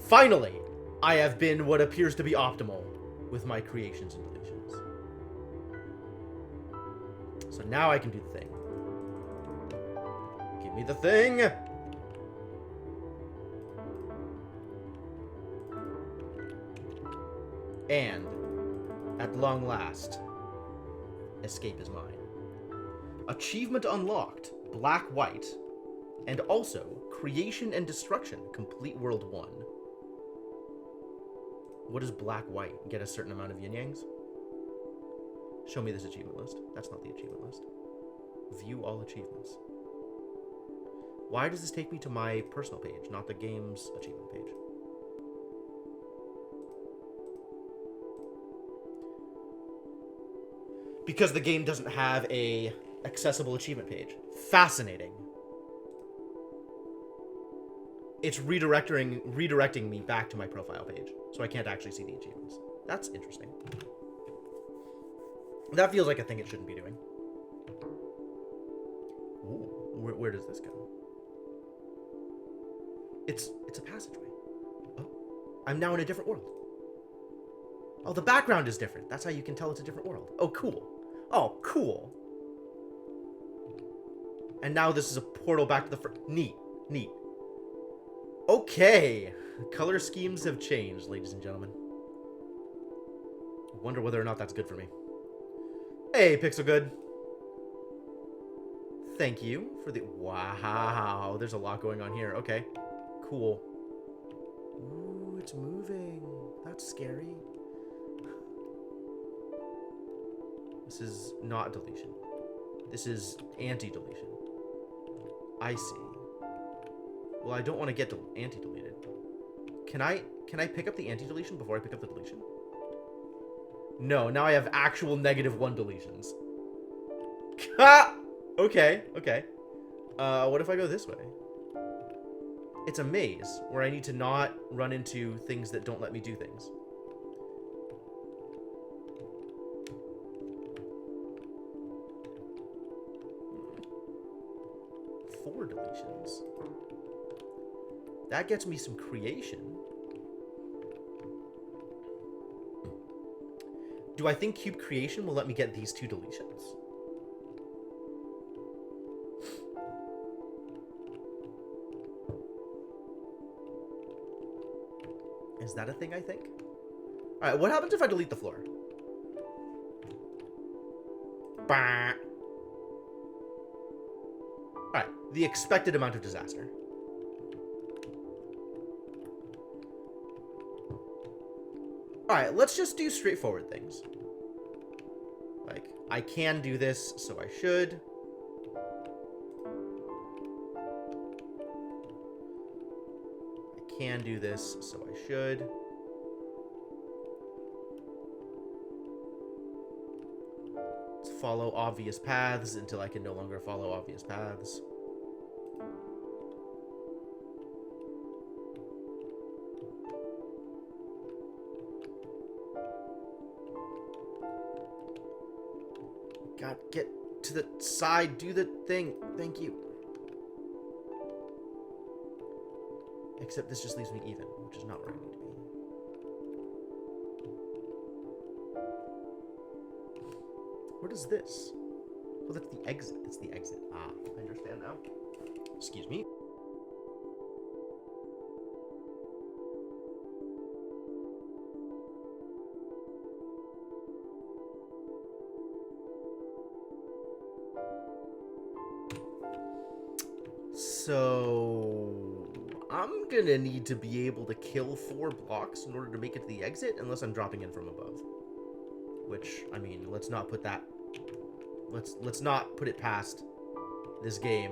Finally, I have been what appears to be optimal with my creations and deletions. So now I can do the thing. Give me the thing! And, at long last, escape is mine. Achievement unlocked, black, white, and also creation and destruction, complete world 1. What is black, white? Get a certain amount of yin-yangs? Show me this achievement list. That's not the achievement list. View all achievements. Why does this take me to my personal page, not the game's achievement page? Because the game doesn't have a accessible achievement page. Fascinating. It's redirecting me back to my profile page, so I can't actually see the achievements. That's interesting. That feels like a thing it shouldn't be doing. Ooh, where does this go? It's a passageway. Oh, I'm now in a different world. Oh, the background is different. That's how you can tell it's a different world. Oh, cool. Oh, cool. And now this is a portal back to the neat, neat. Okay. Color schemes have changed, ladies and gentlemen. I wonder whether or not that's good for me. Hey, Pixel Good. Thank you for the... Wow, there's a lot going on here. Okay, cool. Ooh, it's moving. That's scary. This is not deletion. This is anti-deletion. I see. Well, I don't want to get anti-deleted. Can I pick up the anti-deletion before I pick up the deletion? No, now I have actual -1 deletions. Ha! Okay. What if I go this way? It's a maze where I need to not run into things that don't let me do things. Four deletions. That gets me some creation. Do I think cube creation will let me get these 2 deletions? Is that a thing I think? Alright, what happens if I delete the floor? Bah. Alright, the expected amount of disaster. Alright, let's just do straightforward things. Like, I can do this, so I should. I can do this, so I should. Let's follow obvious paths until I can no longer follow obvious paths. God, get to the side, do the thing. Thank you. Except this just leaves me even, which is not where I need to be. What is this? Oh, that's the exit. It's the exit. Ah, I understand now. Excuse me. So I'm gonna need to be able to kill 4 blocks in order to make it to the exit, unless I'm dropping in from above. Which, I mean, let's not put that... Let's not put it past this game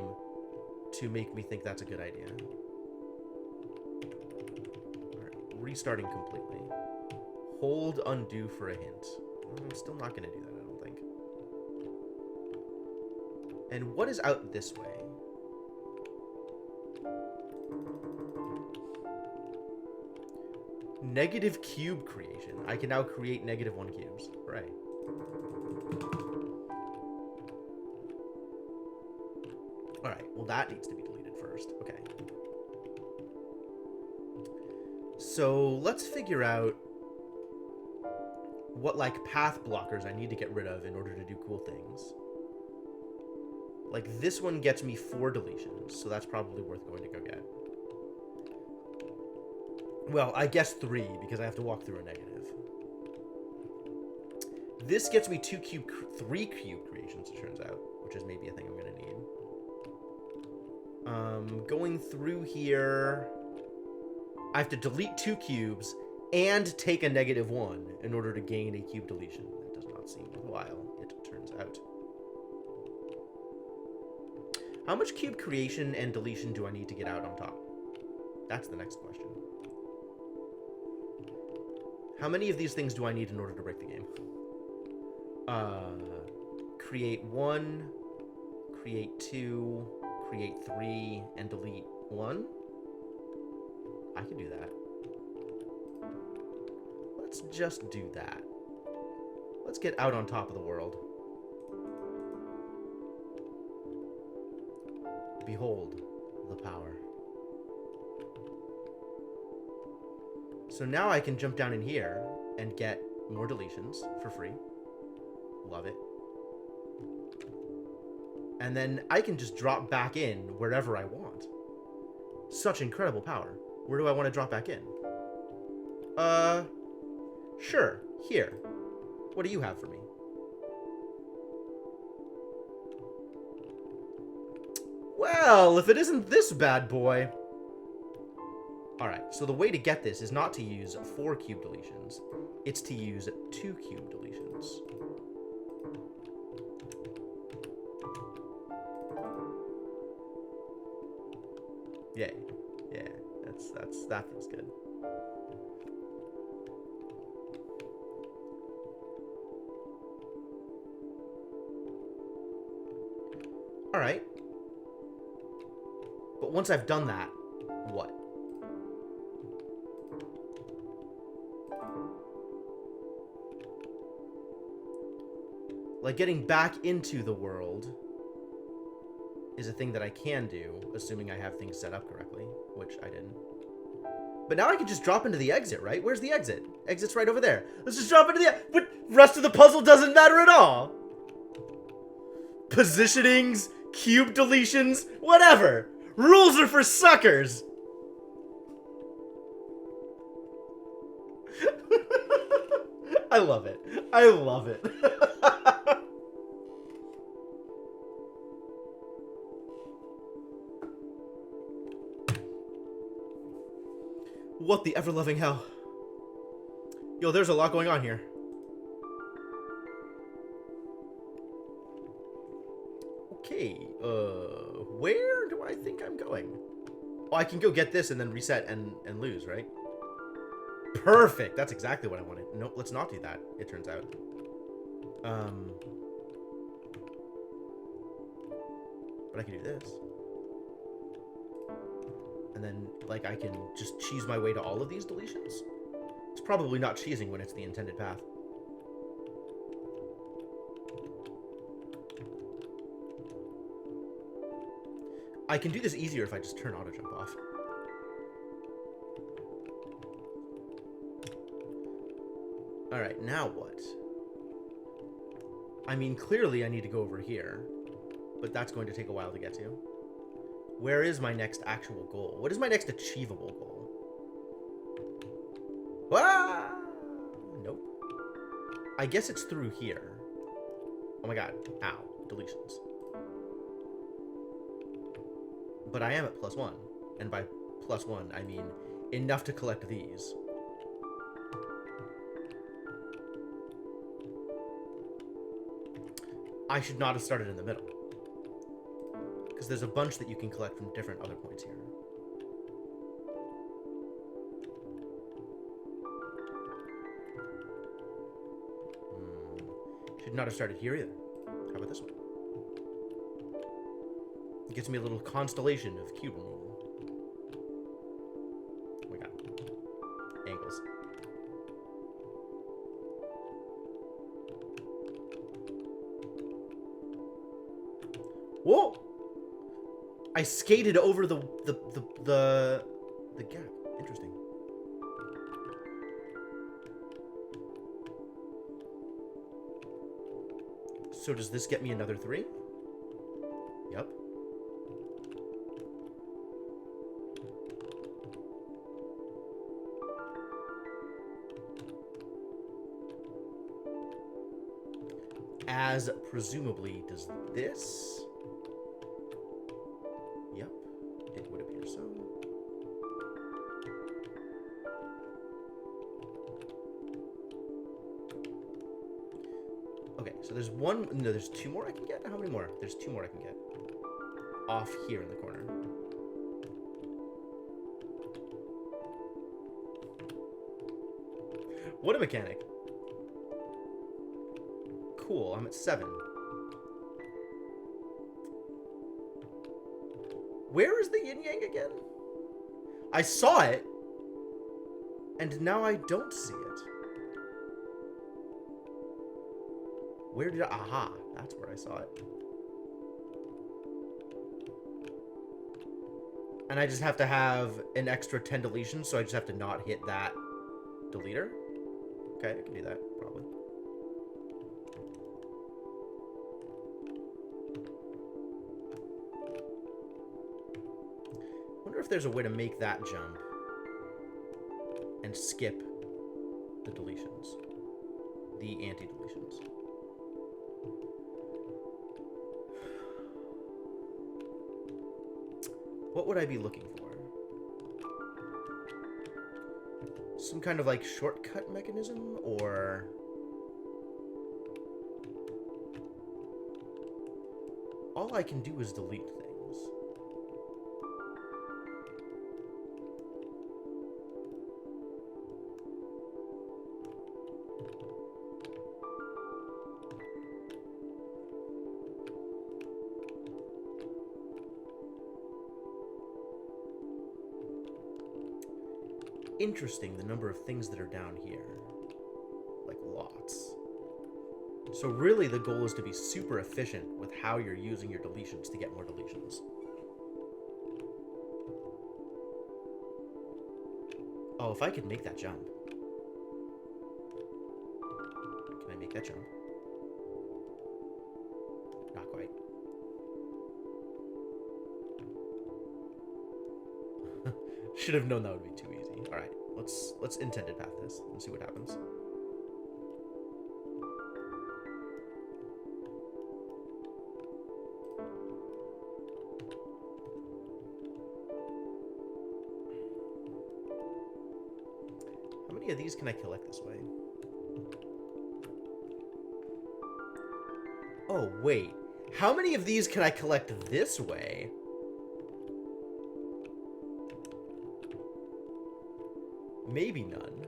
to make me think that's a good idea. Alright, restarting completely. Hold undo for a hint. I'm still not gonna do that, I don't think. And what is out this way? Negative cube creation. I can now create -1 cubes. Right. Alright, well that needs to be deleted first. Okay. So let's figure out what, like, path blockers I need to get rid of in order to do cool things. Like, this one gets me 4 deletions, so that's probably worth going to go get. Well, I guess 3, because I have to walk through a negative. This gets me 3 cube creations, it turns out, which is maybe a thing I'm going to need. Going through here, I have to delete 2 cubes and take a -1 in order to gain a cube deletion. That does not seem worthwhile, it turns out. How much cube creation and deletion do I need to get out on top? That's the next question. How many of these things do I need in order to break the game? Create 1, create 2, create 3, and delete 1? I can do that. Let's just do that. Let's get out on top of the world. Behold the power. So now I can jump down in here and get more deletions for free. Love it. And then I can just drop back in wherever I want. Such incredible power. Where do I want to drop back in? Sure. Here. What do you have for me? Well, if it isn't this bad boy. Alright, so the way to get this is not to use 4 cube deletions. It's to use 2 cube deletions. Yay. Yeah, that feels good. Alright. But once I've done that, what? Like, getting back into the world is a thing that I can do, assuming I have things set up correctly, which I didn't. But now I can just drop into the exit, right? Where's the exit? Exit's right over there. Let's just drop into the... But rest of the puzzle doesn't matter at all. Positionings, cube deletions, whatever. Rules are for suckers. I love it. I love it. What the ever-loving hell? Yo, there's a lot going on here. Okay, where do I think I'm going? Oh, I can go get this and then reset and lose, right? Perfect! That's exactly what I wanted. Nope, let's not do that, it turns out. But I can do this. And then, like, I can just cheese my way to all of these deletions? It's probably not cheesing when it's the intended path. I can do this easier if I just turn auto jump off. Alright, now what? I mean, clearly I need to go over here, but that's going to take a while to get to. Where is my next actual goal? What is my next achievable goal? Ah! Nope. I guess it's through here. Oh my god. Ow. Deletions. But I am at +1. And by +1, I mean enough to collect these. I should not have started in the middle. Because there's a bunch that you can collect from different other points here. Should not have started here either. How about this one? It gives me a little constellation of cube removal. Oh my god. Angles. Whoa! I skated over the gap. Interesting. So does this get me another 3? Yep. As presumably does this. Yep, it would appear so. Okay, so there's one, no, there's 2 more I can get? How many more? There's 2 more I can get. Off here in the corner. What a mechanic. Cool, I'm at 7. Where is the yin-yang again? I saw it, and now I don't see it. Where did I... Aha, that's where I saw it. And I just have to have an extra 10 deletions, so I just have to not hit that deleter. Okay, I can do that, probably. Wonder if there's a way to make that jump and skip the deletions, the anti-deletions. What would I be looking for? some kind of like shortcut mechanism, or all I can do is delete things. Interesting, the number of things that are down here. Like, lots. So really the goal is to be super efficient with how you're using your deletions to get more deletions. Oh, if I could make that jump. Can I make that jump? Not quite. Should have known that would be too easy. All right, let's intended path this and see what happens. How many of these can I collect this way? Oh, wait. How many of these can I collect this way? Maybe none.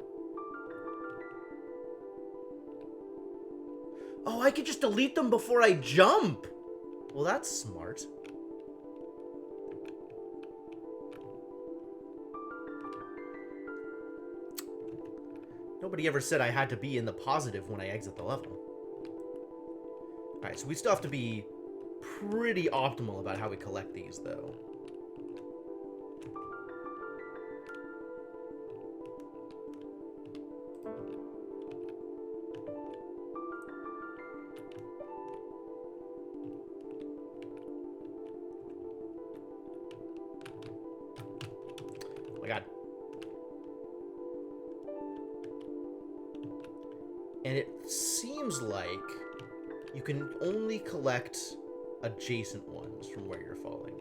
Oh, I could just delete them before I jump! Well, that's smart. Nobody ever said I had to be in the positive when I exit the level. Alright, so we still have to be pretty optimal about how we collect these, though. Oh my god. And it seems like you can only collect adjacent ones from where you're falling.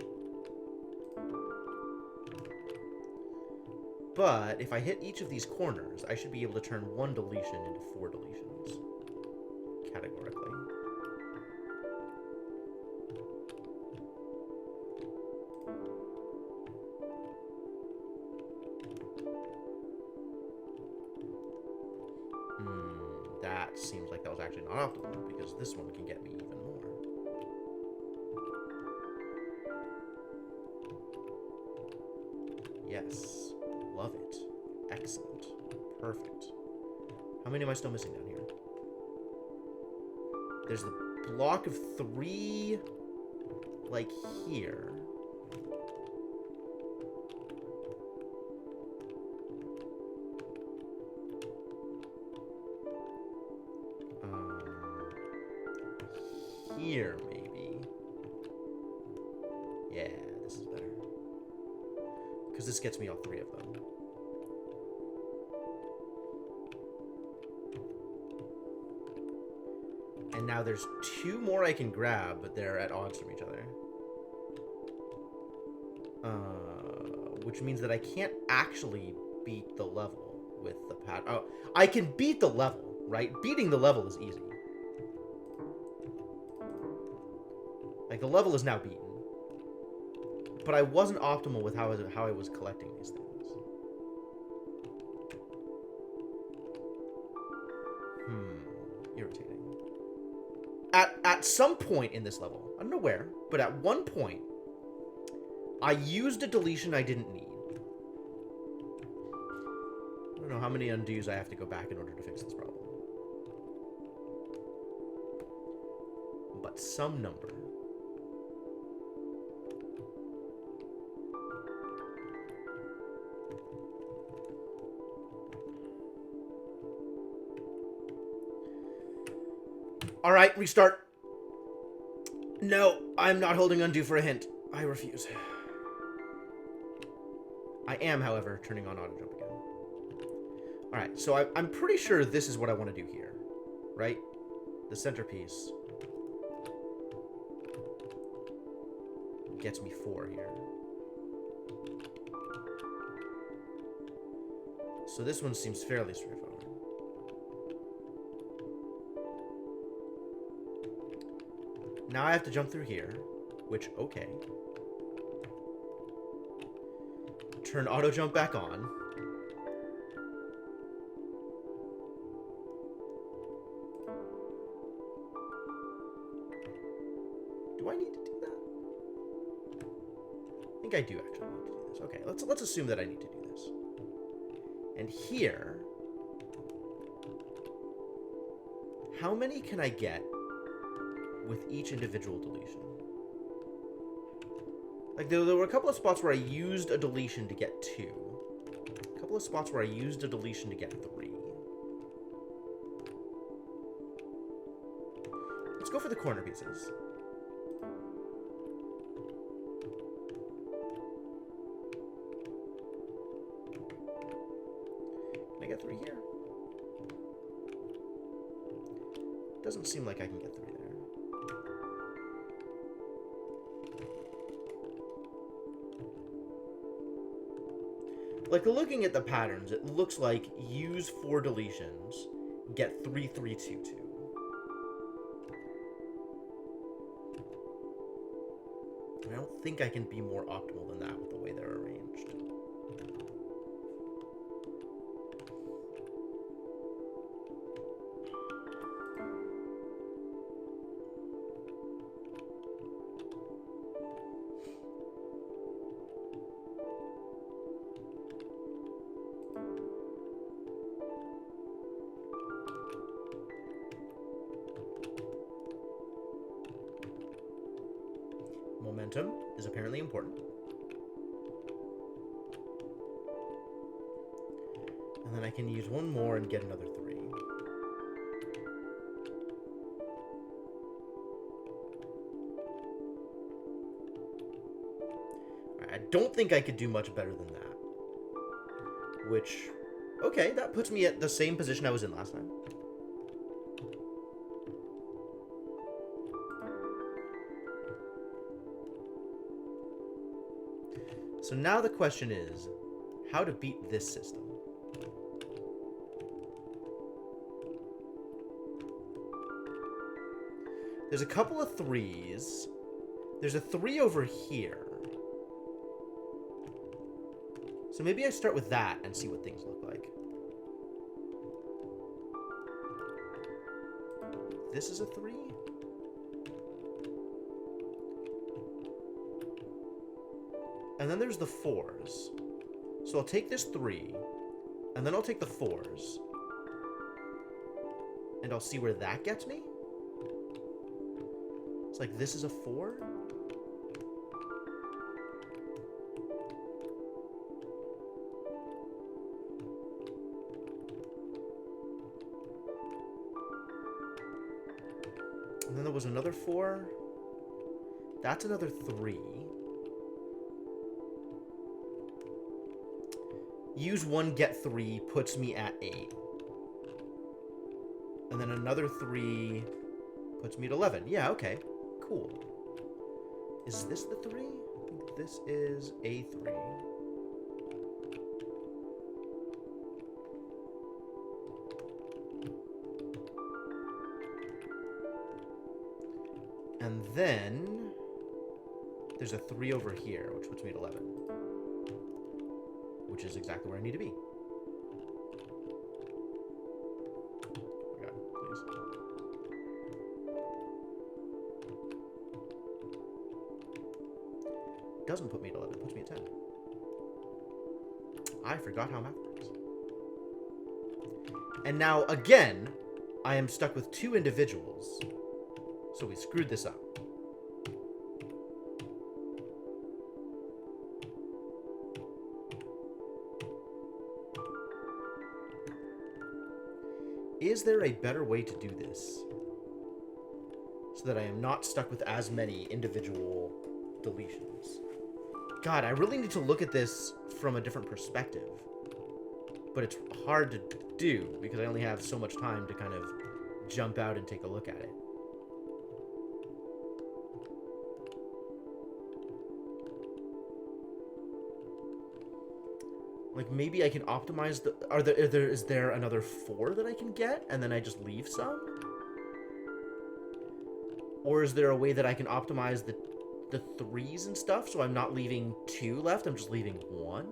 But if I hit each of these corners, I should be able to turn one deletion into 4 deletions. Categorically. That seems like that was actually not optimal, because this one can get me even more. Yes. Love it. Excellent. Perfect. How many am I still missing down here? There's the block of 3, like, here. Here, maybe. Yeah, this is better. Because this gets me all 3 of them. And now there's 2 more I can grab, but they're at odds from each other. Which means that I can't actually beat the level with the pad. Oh, I can beat the level, right? Beating the level is easy. Like, the level is now beaten. But I wasn't optimal with how I was collecting these things. Irritating. At some point in this level, I don't know where, but at one point, I used a deletion I didn't need. I don't know how many undos I have to go back in order to fix this problem. But some number. Alright, restart. No, I'm not holding undo for a hint. I refuse. I am, however, turning on auto jump again. Alright, so I'm pretty sure this is what I want to do here. Right? The centerpiece gets me 4 here. So this one seems fairly straightforward. Now I have to jump through here, which, okay. Turn auto jump back on. Do I need to do that? I think I do actually need to do this. Okay, let's assume that I need to do this. And here, how many can I get with each individual deletion? Like, there were a couple of spots where I used a deletion to get 2. A couple of spots where I used a deletion to get 3. Let's go for the corner pieces. Can I get 3 here? Doesn't seem like I can get 3 there. Like, looking at the patterns, it looks like use 4 deletions, get 3, 3, 2, 2. I don't think I can be more optimal than that with the way they're arranged. Momentum is apparently important. And then I can use 1 more and get another 3. I don't think I could do much better than that. Which, okay, that puts me at the same position I was in last time. So now the question is, how to beat this system? There's a couple of 3s. There's a 3 over here. So maybe I start with that and see what things look like. This is a 3? And then there's the 4s. So I'll take this 3, and then I'll take the 4s. And I'll see where that gets me. It's like this is a 4. And then there was another 4. That's another 3. Use 1, get 3, puts me at 8. And then another 3 puts me at 11. Yeah, okay. Cool. Is this the 3? I think this is a 3. And then there's a 3 over here, which puts me at 11. Which is exactly where I need to be. Oh my god, please. Doesn't put me at 11, puts me at 10. I forgot how math works. And now, again, I am stuck with 2 individuals. So we screwed this up. Is there a better way to do this so that I am not stuck with as many individual deletions? God, I really need to look at this from a different perspective. But it's hard to do because I only have so much time to kind of jump out and take a look at it. Like, maybe I can optimize the... Is there another 4 that I can get, and then I just leave some? Or is there a way that I can optimize the 3s and stuff, so I'm not leaving 2 left, I'm just leaving 1?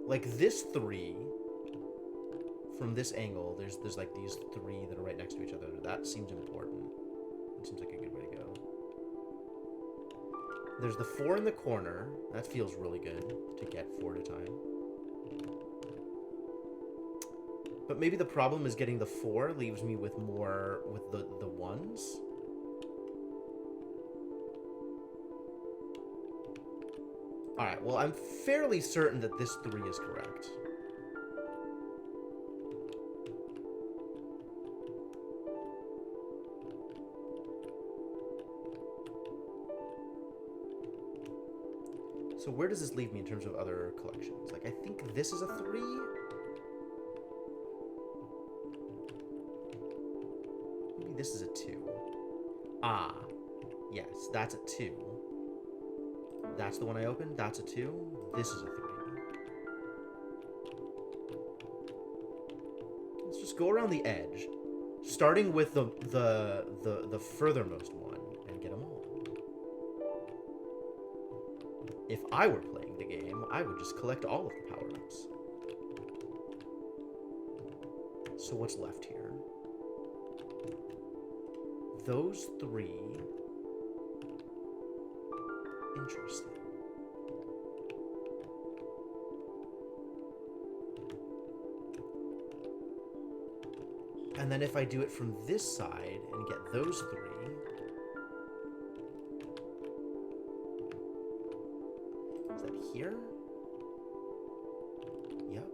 Like, this 3, from this angle, there's like these 3 that are right next to each other. That seems important. That seems like a good way to go. There's the 4 in the corner. That feels really good to get 4 at a time. But maybe the problem is getting the 4 leaves me with more with the 1s. Alright, well, I'm fairly certain that this 3 is correct. So where does this leave me in terms of other collections? Like, I think this is a 3. Maybe this is a 2. Ah, yes, that's a 2. That's the one I opened. That's a 2. This is a 3. Let's just go around the edge, starting with the furthermost one, and get them all. If I were playing the game, I would just collect all of the power-ups. So what's left here? Those 3. Interesting. And then if I do it from this side and get those 3... Is that here? Yep.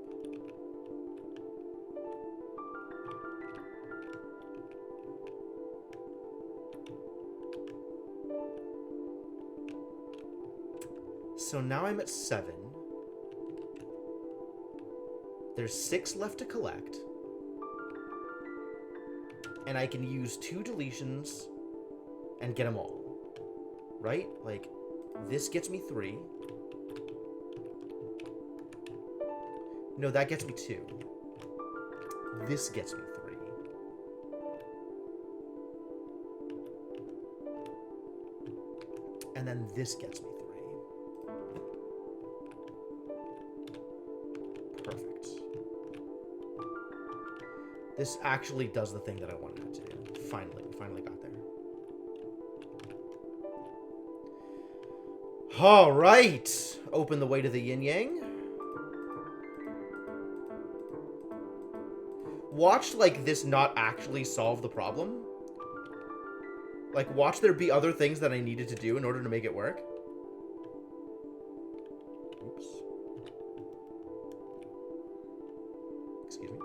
So now I'm at 7. There's 6 left to collect. And I can use 2 deletions and get them all. Right? Like, this gets me 3. No, that gets me 2. This gets me 3. And then this gets me 3. Perfect. This actually does the thing that I wanted it to do. Finally got there. All right. Open the way to the yin-yang. Watch, like, this not actually solve the problem. Like, watch there be other things that I needed to do in order to make it work. Oops. Excuse me.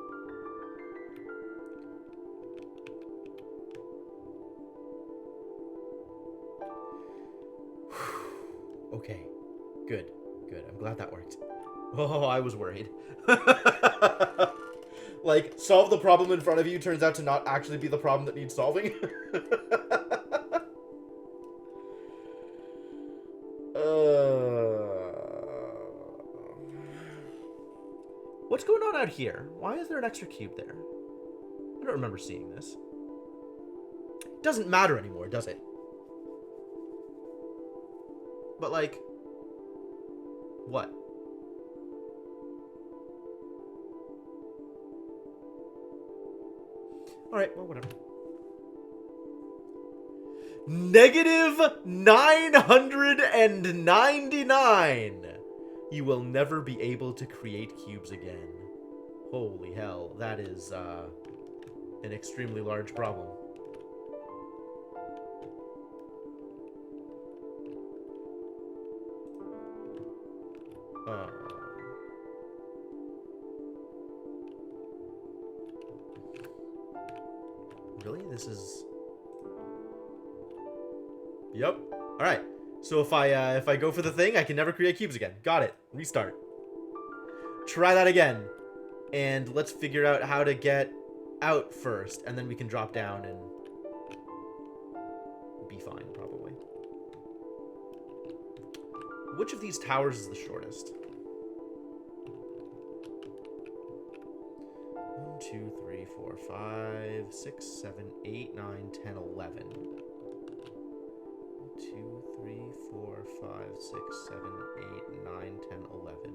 Okay. Good. Good. I'm glad that worked. Oh, I was worried. Like, solve the problem in front of you turns out to not actually be the problem that needs solving. What's going on out here? Why is there an extra cube there? I don't remember seeing this. It doesn't matter anymore, does it? But, like, what? Alright, well, whatever. Negative 999! You will never be able to create cubes again. Holy hell, that is, an extremely large problem. Really? This is... Yep. Alright. So if I go for the thing, I can never create cubes again. Got it. Restart. Try that again. And let's figure out how to get out first. And then we can drop down and be fine, probably. Which of these towers is the shortest? 1, 2, 3, 4, 5, 6, 7, 8, 9, 10, 11. 1, 2, 3, 4, 5, 6, 7, 8, 9, 10, 11.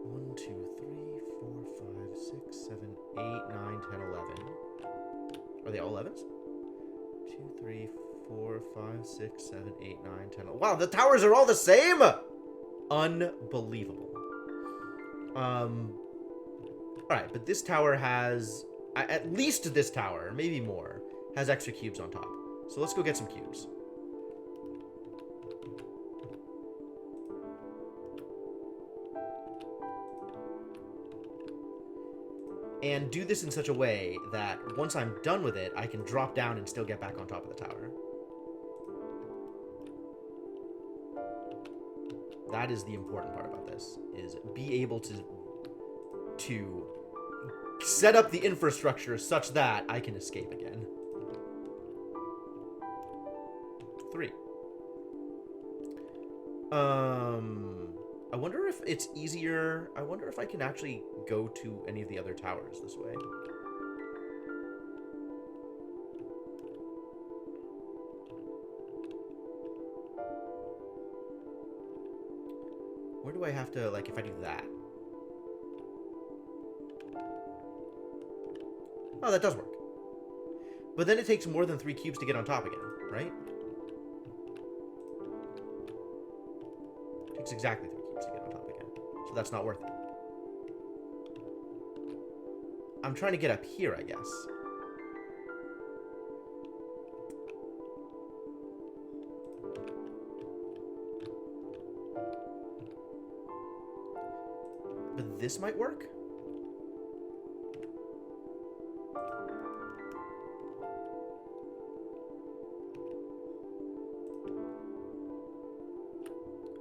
1, 2, 3, 4, 5, 6, 7, 8, 9, 10, 11. Are they all 11s? 2, 3, 4, 5, 6, 7, 8, 9, 10. Wow, the towers are all the same! Unbelievable. Alright, but this tower has... At least this tower, maybe more, has extra cubes on top. So let's go get some cubes. And do this in such a way that once I'm done with it, I can drop down and still get back on top of the tower. That is the important part about this, is be able to set up the infrastructure such that I can escape again. 3. I wonder if it's easier. I wonder if I can actually go to any of the other towers this way. Where do I have to, like, if I do that? Oh, that does work. But then it takes more than 3 cubes to get on top again, right? It takes exactly 3 cubes to get on top again. So that's not worth it. I'm trying to get up here, I guess. But this might work?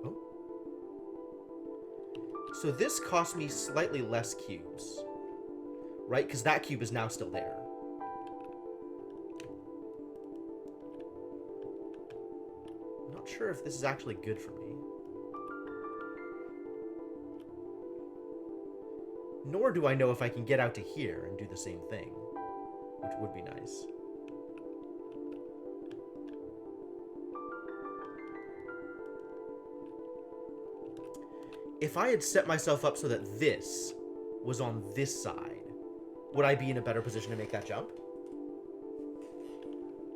Oh. So this cost me slightly less cubes. Right? Because that cube is now still there. I'm not sure if this is actually good for me. Nor do I know if I can get out to here and do the same thing, which would be nice. If I had set myself up so that this was on this side, would I be in a better position to make that jump?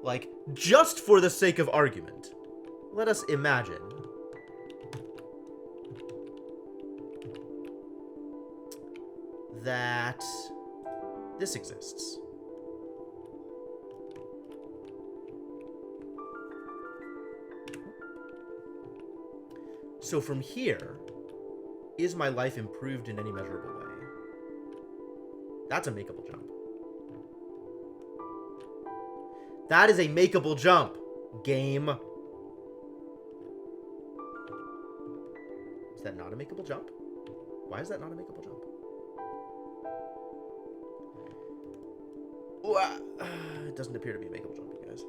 Like, just for the sake of argument, let us imagine that this exists. So from here, is my life improved in any measurable way? That's a makeable jump. That is a makeable jump, game. Is that not a makeable jump? Why is that not a makeable jump? It doesn't appear to be a makeable jump, you guys.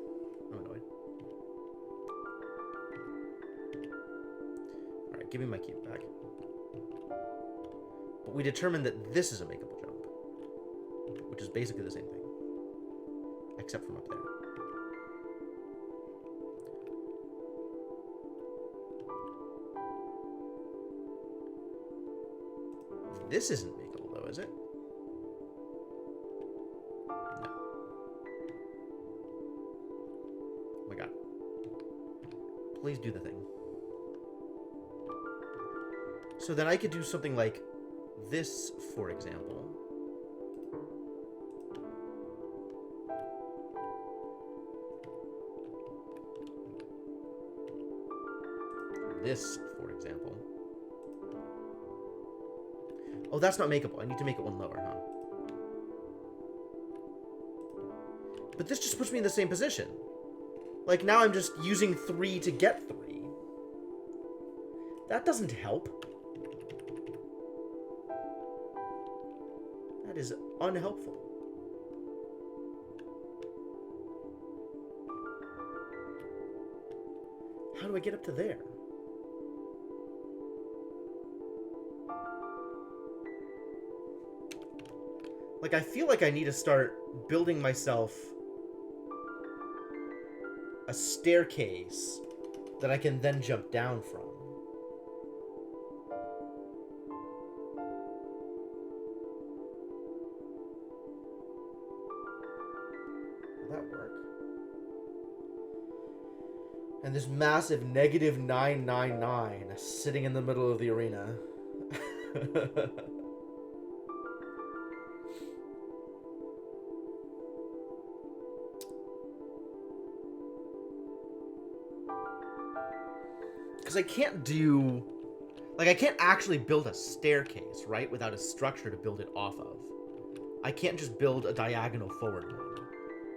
I'm annoyed. Alright, give me my cube back. But we determined that this is a makeable jump, which is basically the same thing, except from up there. This isn't makeable, though, is it? No. Oh my god. Please do the thing. So then I could do something like this, for example. This, for example. Oh, that's not makeable. I need to make it one lower, huh? But this just puts me in the same position. Like, now I'm just using 3 to get 3. That doesn't help. That is unhelpful. How do I get up to there? Like, I feel like I need to start building myself a staircase that I can then jump down from. Will that work? And this massive negative 999 sitting in the middle of the arena. Because I can't do... Like, I can't actually build a staircase, right? Without a structure to build it off of. I can't just build a diagonal forward one.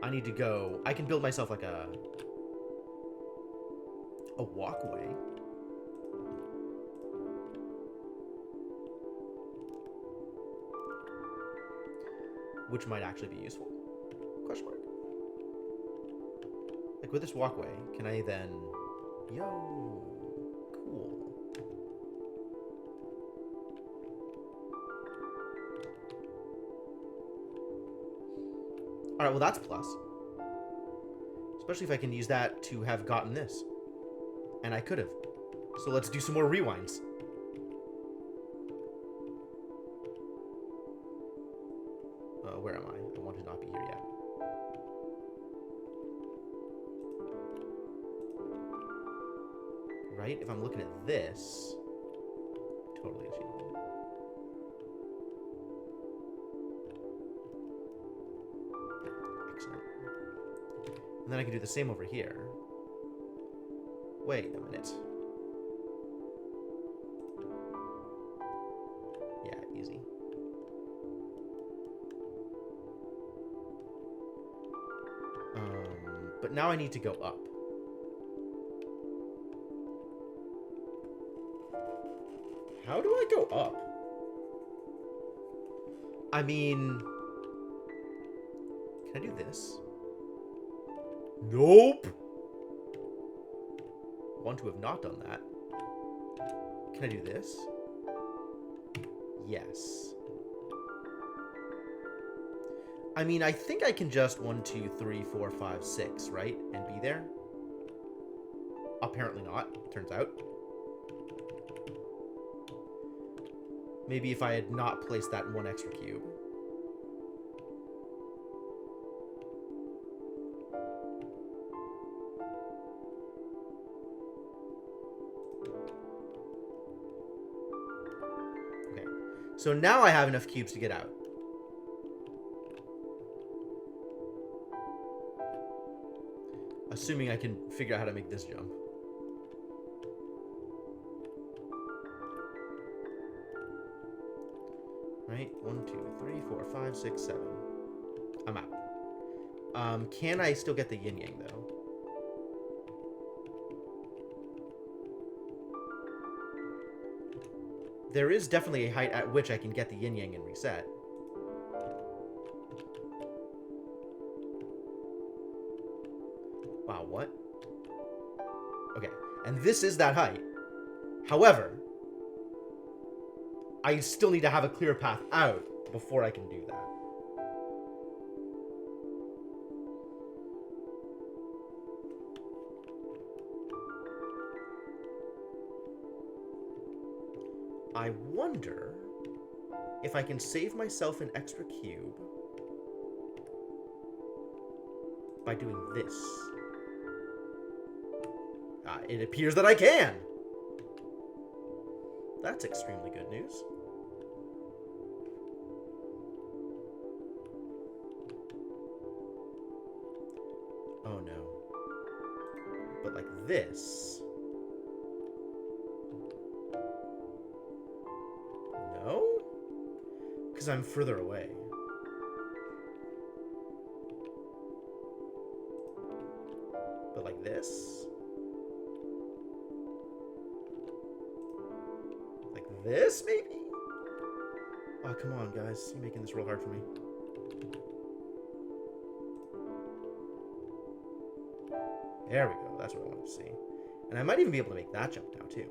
I need to go... I can build myself like a walkway. Which might actually be useful. Question mark. Like, with this walkway, can I then... Yo... Cool. Alright, well that's a plus. Especially if I can use that to have gotten this. And I could have. So let's do some more rewinds. Where am I? I want to not be here yet. Right? If I'm looking at this, totally achievable. Excellent. And then I can do the same over here. Wait a minute. Yeah, easy. But now I need to go up. How do I go up? I mean... Can I do this? Nope! Want to have not done that. Can I do this? Yes. I mean, I think I can just 1, 2, 3, 4, 5, 6, right? And be there? Apparently not, turns out. Maybe if I had not placed that one extra cube. Okay. So now I have enough cubes to get out. Assuming I can figure out how to make this jump. Right? 1, 2, 3, 4, 5, 6, 7. I'm out. Can I still get the yin yang though? There is definitely a height at which I can get the yin yang and reset. Wow, what? Okay, and this is that height. However, I still need to have a clear path out before I can do that. I wonder if I can save myself an extra cube by doing this. It appears that I can! That's extremely good news. Oh no. But like this... No? Because I'm further away. But like this? Like this, maybe? Oh, come on, guys. You're making this real hard for me. There we go. That's what I wanted to see. And I might even be able to make that jump now, too.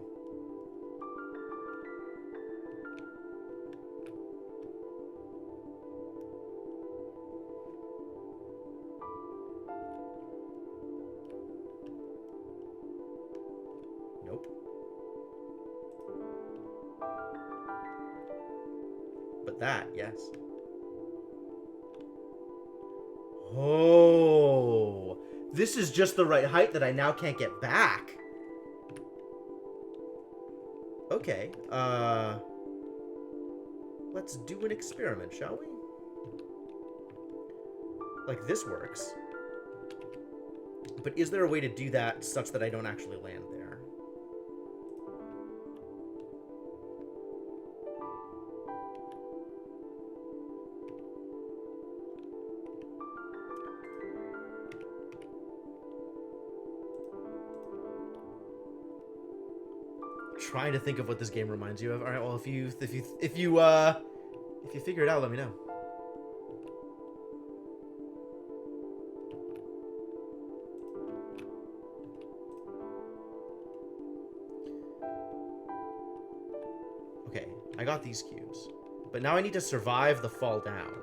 Nope. But that, yes. Oh, this is just the right height that I now can't get back. Okay, let's do an experiment, shall we? Like, this works. But is there a way to do that such that I don't actually land there? Trying to think of what this game reminds you of. All right, well, if you figure it out, let me know. Okay, I got these cubes, but now I need to survive the fall down.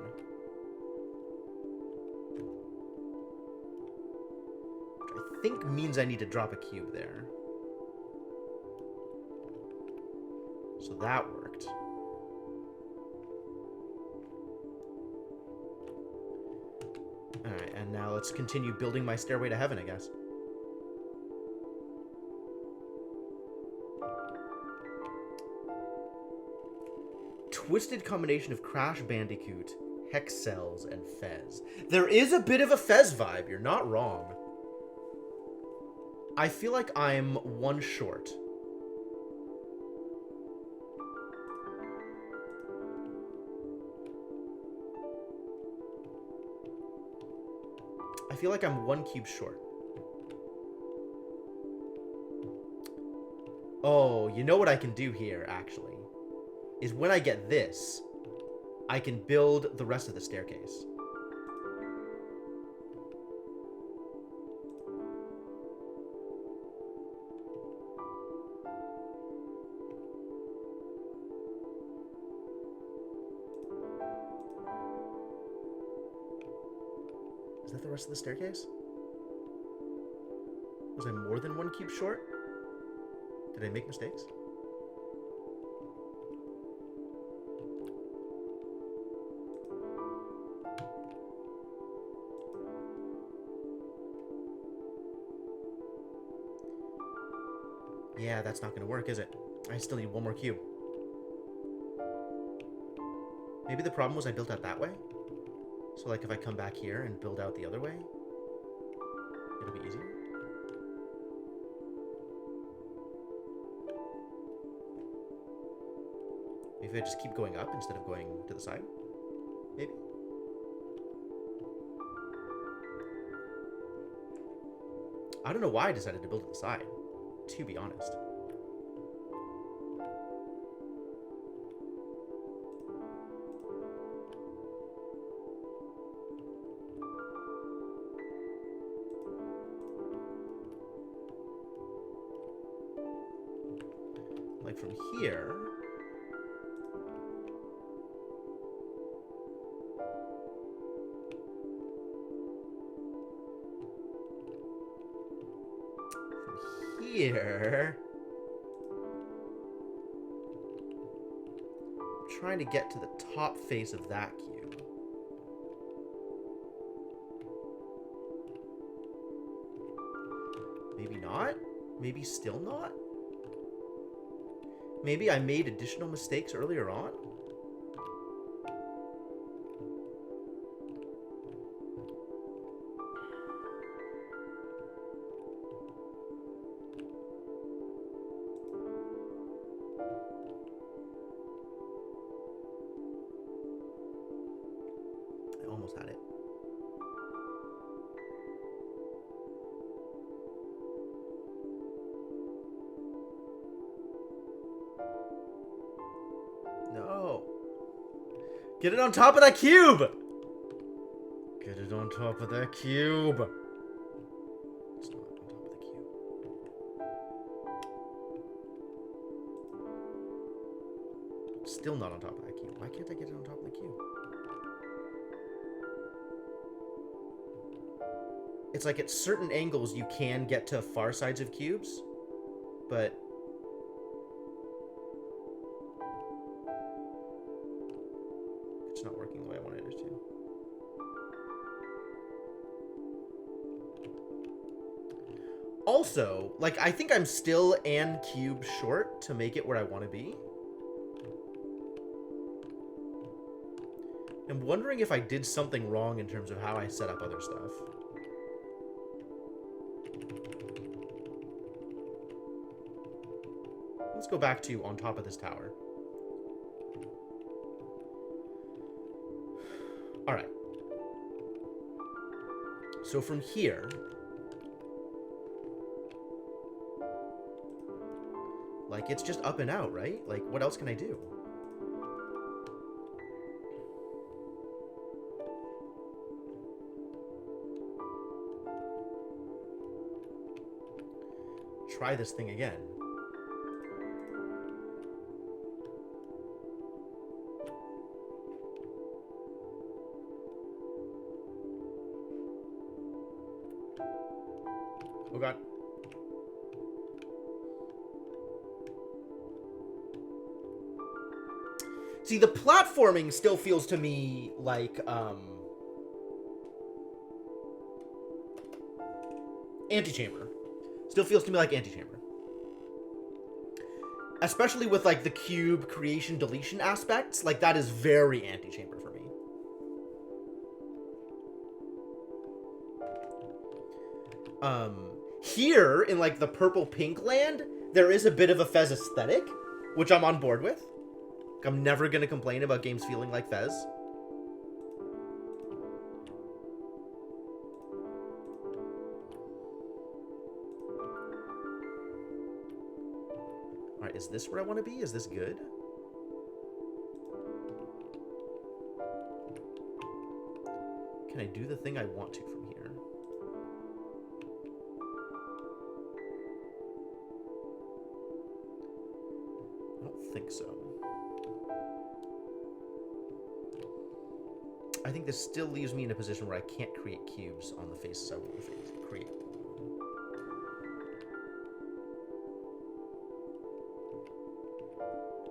Which I think means I need to drop a cube there. So that worked. Alright, and now let's continue building my stairway to heaven, I guess. Twisted combination of Crash Bandicoot, Hex Cells, and Fez. There is a bit of a Fez vibe, you're not wrong. I feel like I'm one short. I feel like I'm one cube short. Oh, you know what I can do here, actually? Is when I get this, I can build the rest of the staircase. Is that the rest of the staircase? Was I more than one cube short? Did I make mistakes? Yeah, that's not gonna work, is it? I still need one more cube. Maybe the problem was I built out that way? So, like, if I come back here and build out the other way, it'll be easier? Maybe I just keep going up instead of going to the side? Maybe? I don't know why I decided to build to the side, to be honest. Like from here... Here... I'm trying to get to the top face of that cube. Maybe not? Maybe still not? Maybe I made additional mistakes earlier on? I almost had it. No. Get it on top of that cube! Get it on top of that cube. It's not on top of the cube. still not on top of that cube. Why can't I get it on top of the cube? It's like at certain angles you can get to far sides of cubes, but it's not working the way I wanted it to. Also, like, I think I'm still an cube short to make it where I want to be. I'm wondering if I did something wrong in terms of how I set up other stuff. Let's go back to on top of this tower. Alright. So from here... like, it's just up and out, right? Like, what else can I do? Try this thing again. Oh god. See, the platforming still feels to me like, Antechamber. Still feels to me like Antechamber. Especially with, like, the cube creation deletion aspects. Like, that is very Antechamber for me. Here, in, like, the purple-pink land, there is a bit of a Fez aesthetic, which I'm on board with. I'm never gonna complain about games feeling like Fez. Alright, is this where I want to be? Is this good? Can I do the thing I want to from here? I don't think so. I think this still leaves me in a position where I can't create cubes on the faces I want to create.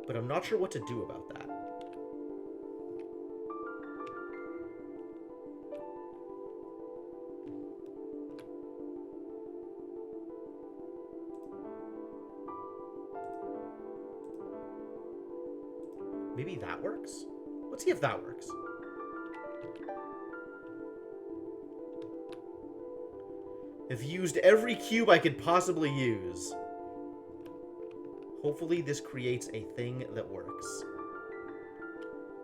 But I'm not sure what to do about that. Maybe that works? Let's see if that works. I've used every cube I could possibly use. Hopefully this creates a thing that works.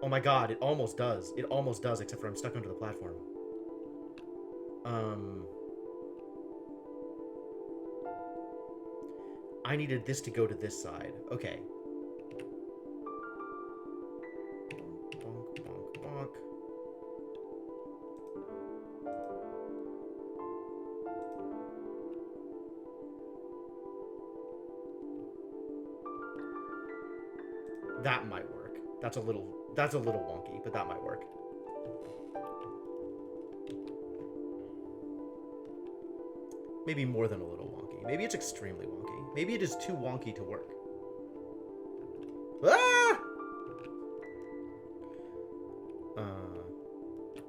Oh my god, it almost does. It almost does, except for I'm stuck under the platform. I needed this to go to this side. Okay. Bonk, bonk, bonk. That might work. That's a little wonky, but that might work. Maybe more than a little wonky. Maybe it's extremely wonky. Maybe it is too wonky to work. Ah!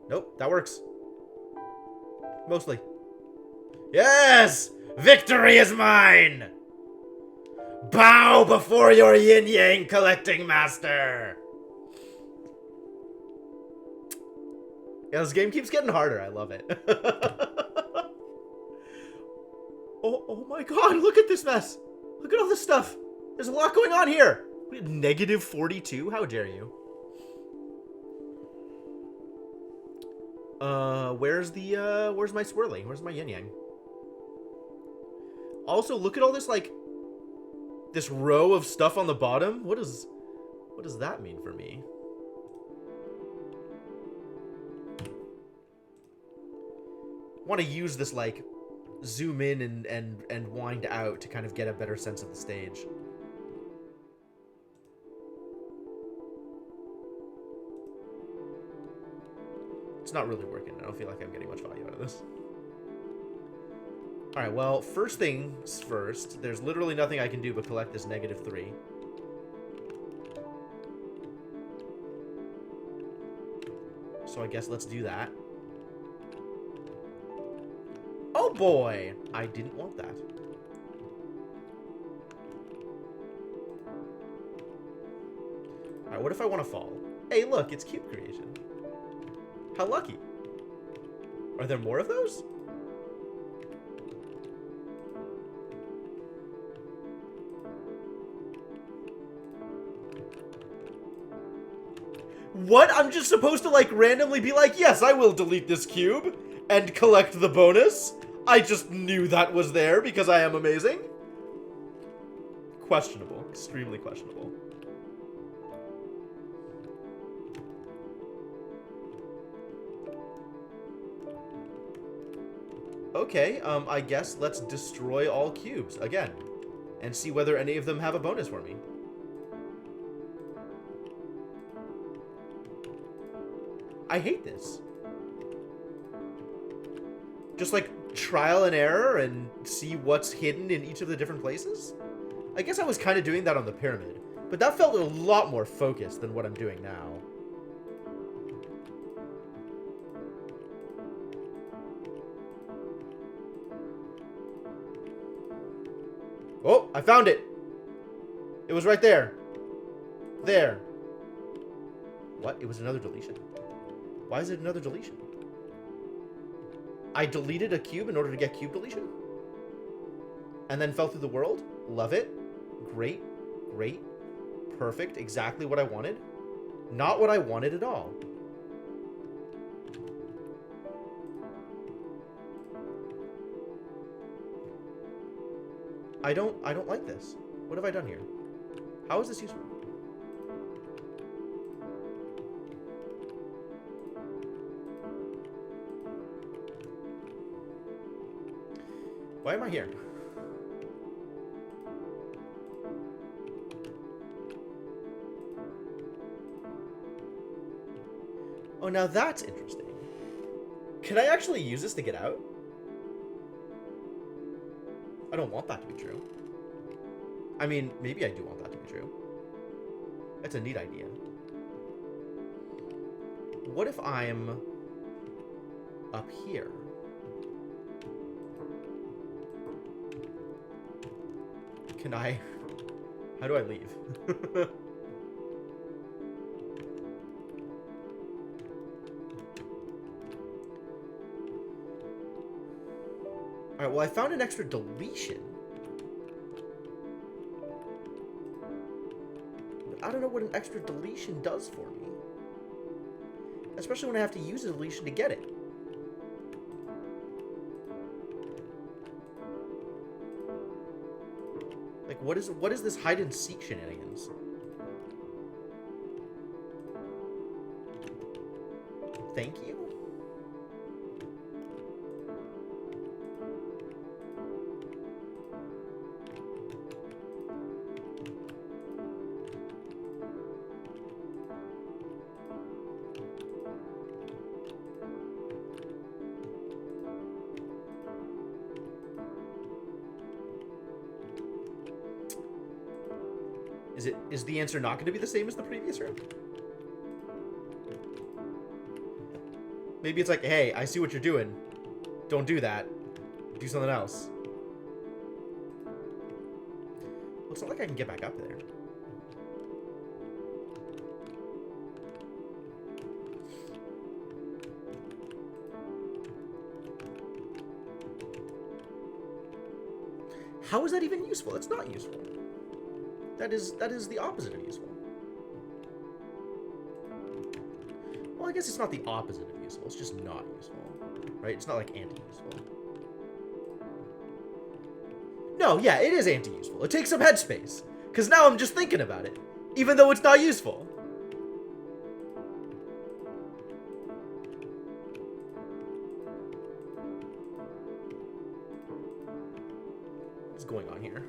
Nope, that works. Mostly. Yes! Victory is mine! Bow before your yin-yang collecting master! Yeah, this game keeps getting harder. I love it. Oh my god, look at this mess. Look at all this stuff. There's a lot going on here. Negative 42? How dare you? Where's my swirly? Where's my yin-yang? Also, look at all this, like, this row of stuff on the bottom. What does that mean for me? I want to use this, like, zoom in and wind out to kind of get a better sense of the stage. It's not really working. I don't feel like I'm getting much value out of this. Alright, well, first things first. There's literally nothing I can do but collect this -3. So I guess let's do that. Oh boy! I didn't want that. Alright, what if I want to fall? Hey, look, it's cube creation. How lucky. Are there more of those? What? I'm just supposed to, like, randomly be like, yes, I will delete this cube and collect the bonus? I just knew that was there because I am amazing? Questionable. Extremely questionable. Okay, I guess let's destroy all cubes again and see whether any of them have a bonus for me. I hate this. Just like trial and error and see what's hidden in each of the different places? I guess I was kind of doing that on the pyramid, but that felt a lot more focused than what I'm doing now. Oh, I found it. It was right there. There. What? It was another deletion. Why is it another deletion? I deleted a cube in order to get cube deletion? And then fell through the world? Love it. Great. Great. Perfect. Exactly what I wanted. Not what I wanted at all. I don't like this. What have I done here? How is this useful? Why am I here? Oh, now that's interesting. Can I actually use this to get out? I don't want that to be true. I mean, maybe I do want that to be true. That's a neat idea. What if I'm up here? Can I... How do I leave? Alright, well, I found an extra deletion. But I don't know what an extra deletion does for me. Especially when I have to use a deletion to get it. Like, what is this hide-and-seek shenanigans? Thank you? Is the answer not going to be the same as the previous room? Maybe it's like, hey, I see what you're doing. Don't do that. Do something else. Looks not like I can get back up there. How is that even useful? It's not useful. That is the opposite of useful. Well, I guess it's not the opposite of useful. It's just not useful, right? It's not like anti-useful. No, yeah, it is anti-useful. It takes some headspace. Because now I'm just thinking about it, even though it's not useful. What's going on here?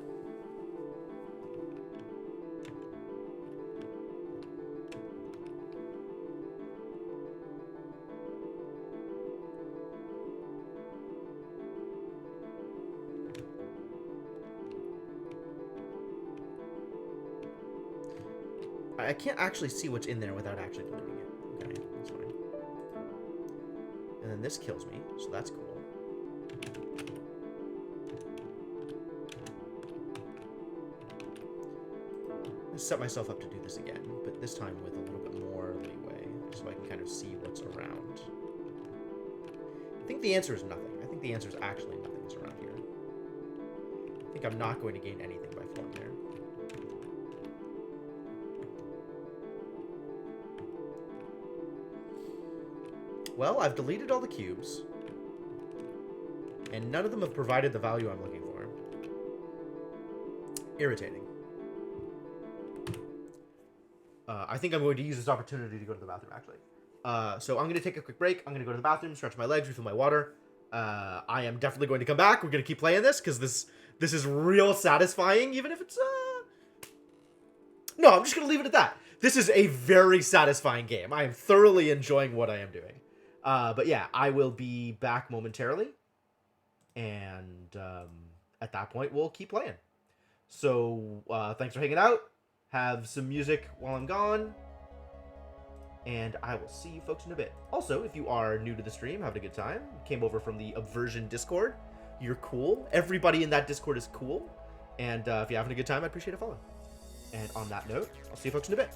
I can't actually see what's in there without actually deleting it. Okay, that's fine. And then this kills me, so that's cool. I set myself up to do this again, but this time with a little bit more leeway, so I can kind of see what's around. I think the answer is nothing. I think the answer is actually nothing's around here. I think I'm not going to gain anything by falling there. Well, I've deleted all the cubes, and none of them have provided the value I'm looking for. Irritating. I think I'm going to use this opportunity to go to the bathroom, actually. So I'm going to take a quick break. I'm going to go to the bathroom, stretch my legs, refill my water. I am definitely going to come back. We're going to keep playing this, because this is real satisfying, even if it's... No, I'm just going to leave it at that. This is a very satisfying game. I am thoroughly enjoying what I am doing. But yeah, I will be back momentarily. And at that point, we'll keep playing. So thanks for hanging out. Have some music while I'm gone. And I will see you folks in a bit. Also, if you are new to the stream, having a good time, came over from the Obversion Discord, you're cool. Everybody in that Discord is cool. And if you're having a good time, I'd appreciate a follow. And on that note, I'll see you folks in a bit.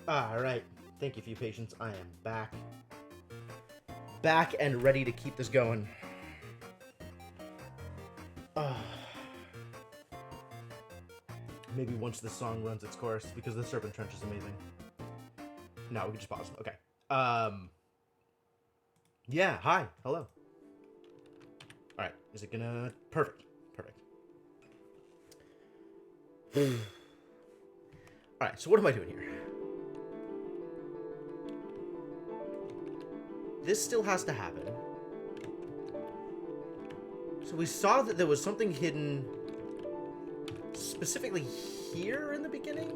Alright. Thank you for your patience. I am back. Back and ready to keep this going. Maybe once this song runs its course, because the Serpent Trench is amazing. No, we can just pause. Okay. Yeah, hi. Hello. Alright, is it gonna... Perfect. Alright, so what am I doing here? This still has to happen. So we saw that there was something hidden specifically here in the beginning?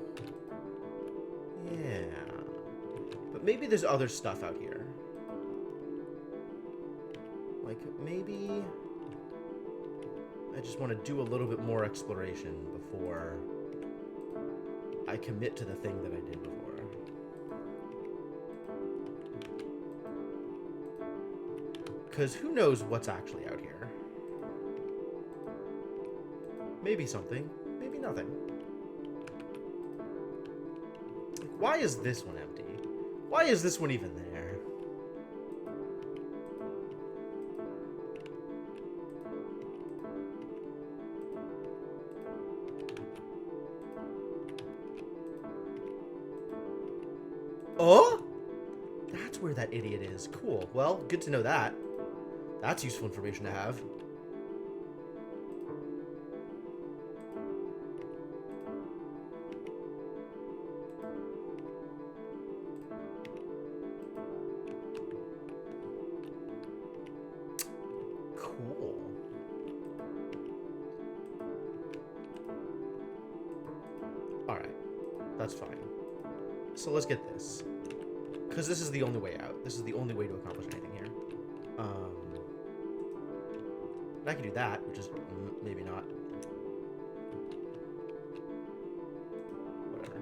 Yeah. But maybe there's other stuff out here. Like, maybe... I just want to do a little bit more exploration before I commit to the thing that I did before. Because who knows what's actually out here. Maybe something, maybe nothing. Why is this one empty? Why is this one even there? Oh? That's where that idiot is. Cool. Well, good to know that. That's useful information to have. Cool. Alright. That's fine. So let's get this. Because this is the only way out. This is the only way to accomplish anything here. I can do that, which is maybe not. Whatever.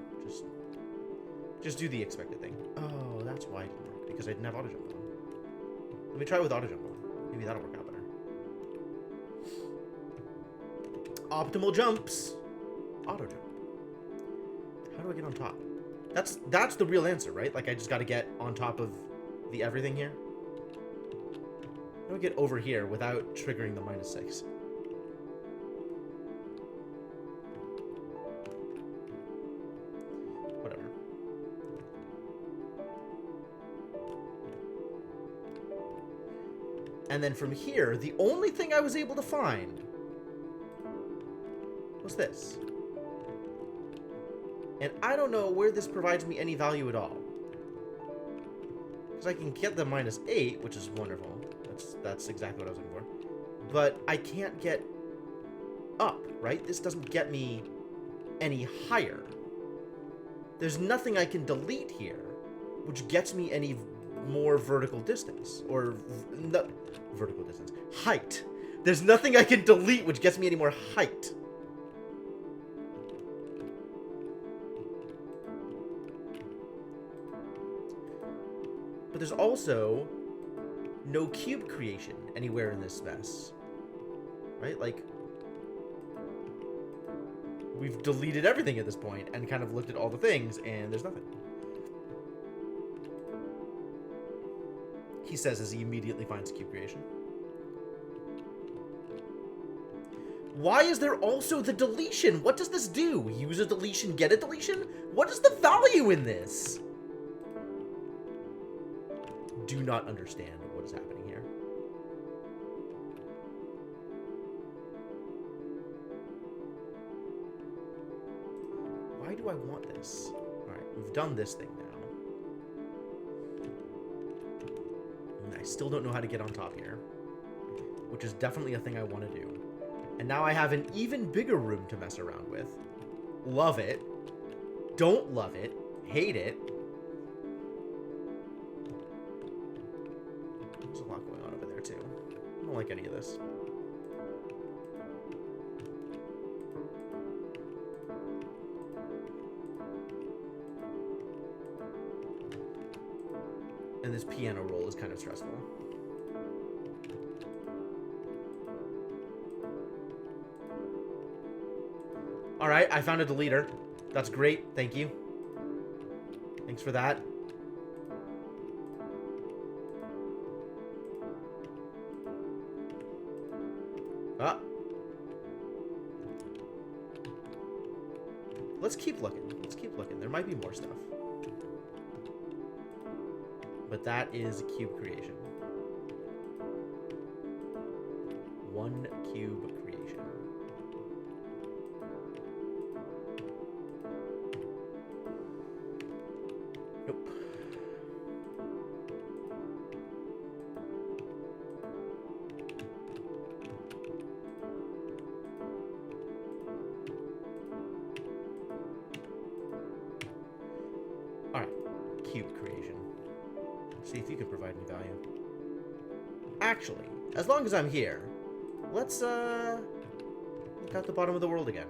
Just do the expected thing. Oh, that's why it didn't work. Because I didn't have auto jump on. Let me try it with auto jump on. Maybe that'll work out better. Optimal jumps. Auto jump. How do I get on top? That's the real answer, right? Like, I just gotta get on top of the everything here. How do I get over here without triggering the -6? Whatever. And then from here, the only thing I was able to find was this. And I don't know where this provides me any value at all. Because I can get the -8, which is wonderful. That's exactly what I was looking for. But I can't get up, right? This doesn't get me any higher. There's nothing I can delete here, which gets me any more vertical distance. Or, no, vertical distance. Height. There's nothing I can delete which gets me any more height. But there's also no cube creation anywhere in this mess. Right? Like, we've deleted everything at this point and kind of looked at all the things, and there's nothing. He says as he immediately finds cube creation. Why is there also the deletion? What does this do? Use a deletion, get a deletion? What is the value in this? Do not understand what is happening here. Why do I want this? Alright, we've done this thing now. And I still don't know how to get on top here. Which is definitely a thing I want to do. And now I have an even bigger room to mess around with. Love it. Don't love it. Hate it. There's a lot going on over there, too. I don't like any of this. And this piano roll is kind of stressful. Alright, I found a deleter. That's great. Thank you. Thanks Thanks for that. Ah. Let's keep looking. Let's keep looking. There might be more stuff. But that is cube creation. One cube creation. Nope. Alright. Cube creation. See if you can provide me value. Actually, as long as I'm here, let's look out the bottom of the world again.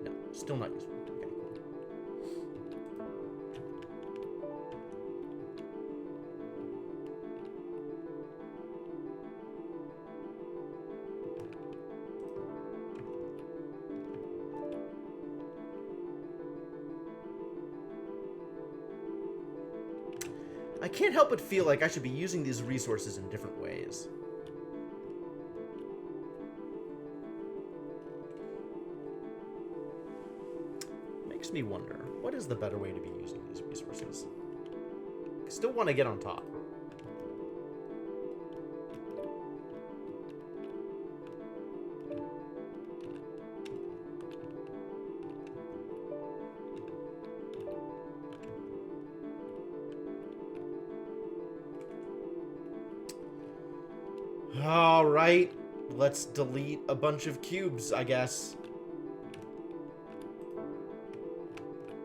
No, still not useful. Okay, cool. I can't help but feel like I should be using these resources in different ways. Makes me wonder, what is the better way to be using these resources? I still want to get on top. Alright, let's delete a bunch of cubes, I guess.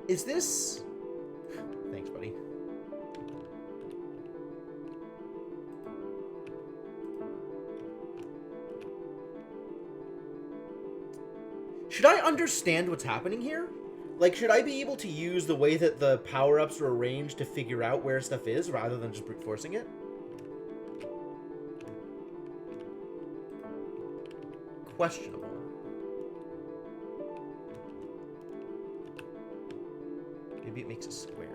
Is this... Thanks, buddy. Should I understand what's happening here? Like, should I be able to use the way that the power-ups are arranged to figure out where stuff is, rather than just brute forcing it? Questionable. Maybe it makes a square.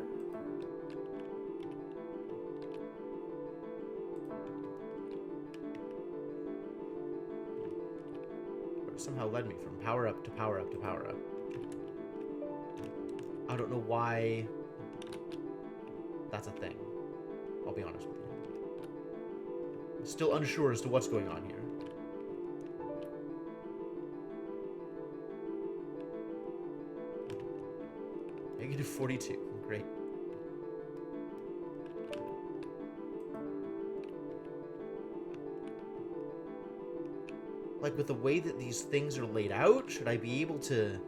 Or it somehow led me from power up to power up to power up. I don't know why that's a thing. I'll be honest with you. I'm still unsure as to what's going on here. Negative 42. Great. Like, with the way that these things are laid out, should I be able to...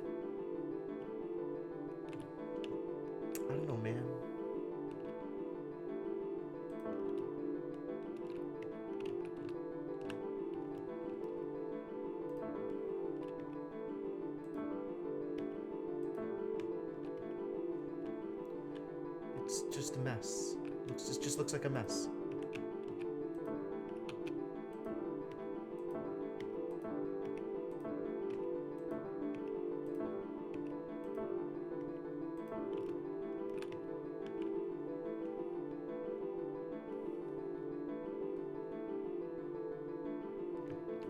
I don't know, man. It's just a mess. It just looks like a mess.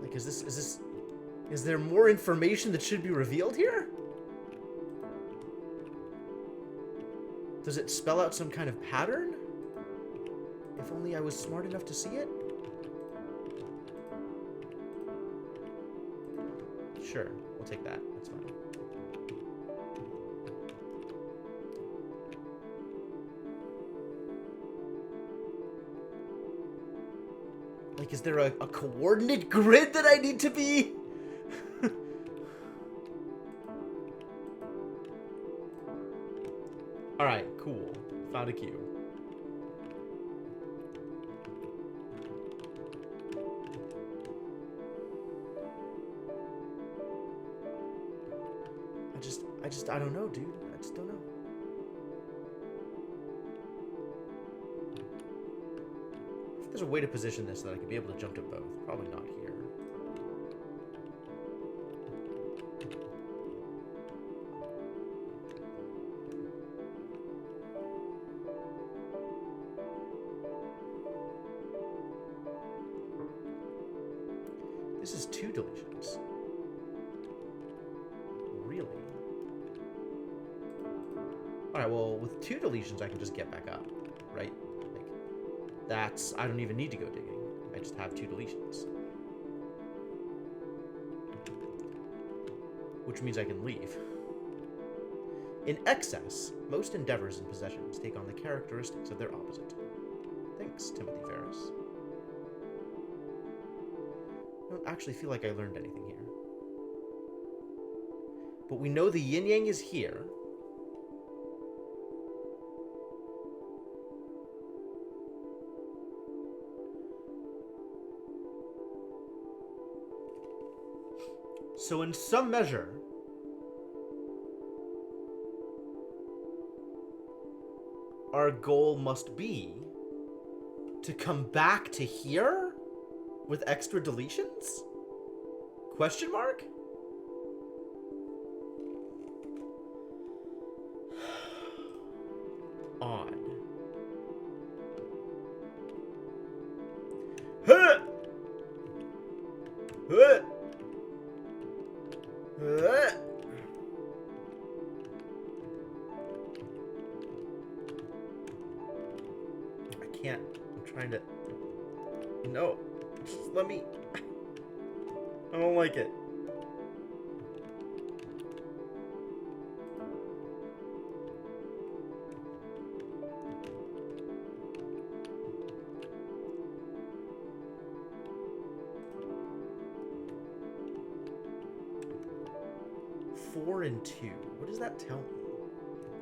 Like, is there more information that should be revealed here? Does it spell out some kind of pattern? If only I was smart enough to see it? Sure, we'll take that. That's fine. Like, is there a coordinate grid that I need to be? Alright, cool. Found a cube. I don't know, dude. I just don't know. If there's a way to position this that I could be able to jump to both. Probably not here. This is 2 deletions. Really? Alright, well, with 2 deletions, I can just get back up, right? Like, that's... I don't even need to go digging. I just have 2 deletions. Which means I can leave. In excess, most endeavors and possessions take on the characteristics of their opposite. Thanks, Timothy Ferris. I don't actually feel like I learned anything here. But we know the yin-yang is here. So in some measure, our goal must be to come back to here with extra deletions? Question mark? Odd. Huh! Huh! Huh! I can't. I'm trying to... No. Just let me... I don't like it. Four and 2. What does that tell me?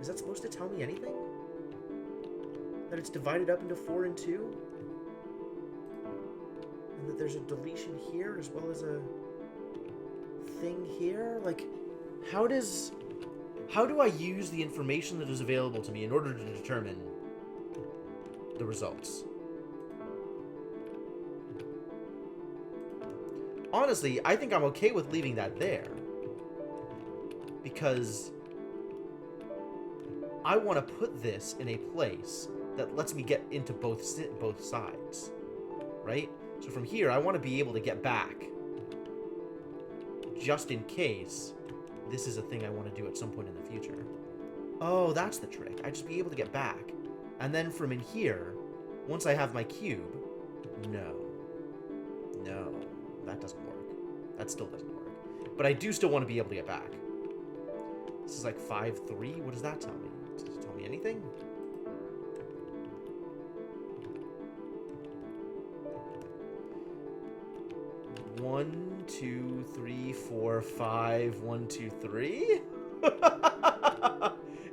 Is that supposed to tell me anything? That it's divided up into 4 and 2? And that there's a deletion here as well as a thing here? Like, how do I use the information that is available to me in order to determine the results? Honestly, I think I'm okay with leaving that there. Because I want to put this in a place that lets me get into both sides, right? So from here, I want to be able to get back, just in case this is a thing I want to do at some point in the future. Oh, that's the trick. I just be able to get back. And then from in here, once I have my cube, no, that doesn't work. That still doesn't work. But I do still want to be able to get back. This is like 5-3. What does that tell me? Does it tell me anything? One, 2, 3, 4, 5. 1, 2, 3.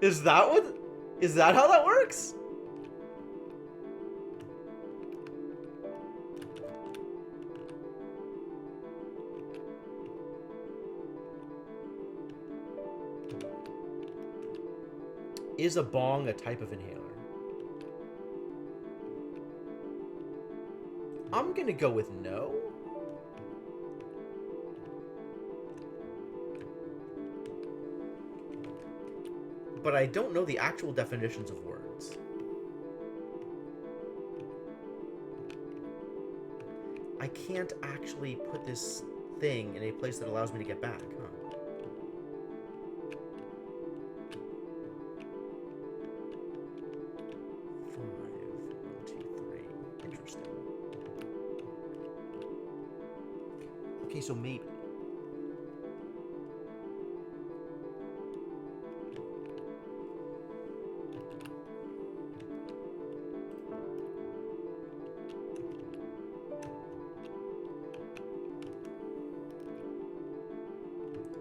Is that how that works? Is a bong a type of inhaler? I'm gonna go with no. But I don't know the actual definitions of words. I can't actually put this thing in a place that allows me to get back, huh? Okay, so maybe.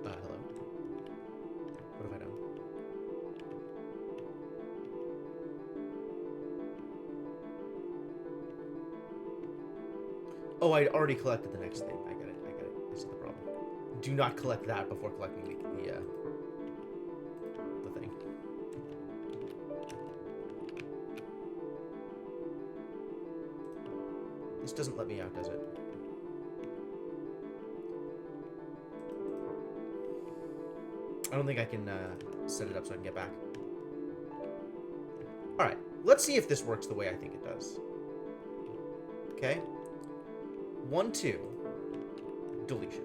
Hello. What have I done? Oh, I already collected the next thing. I got it. This is the problem. Do not collect that before collecting the thing. This doesn't let me out, does it? I don't think I can set it up so I can get back. Alright, let's see if this works the way I think it does. Okay. 1, 2. deletion.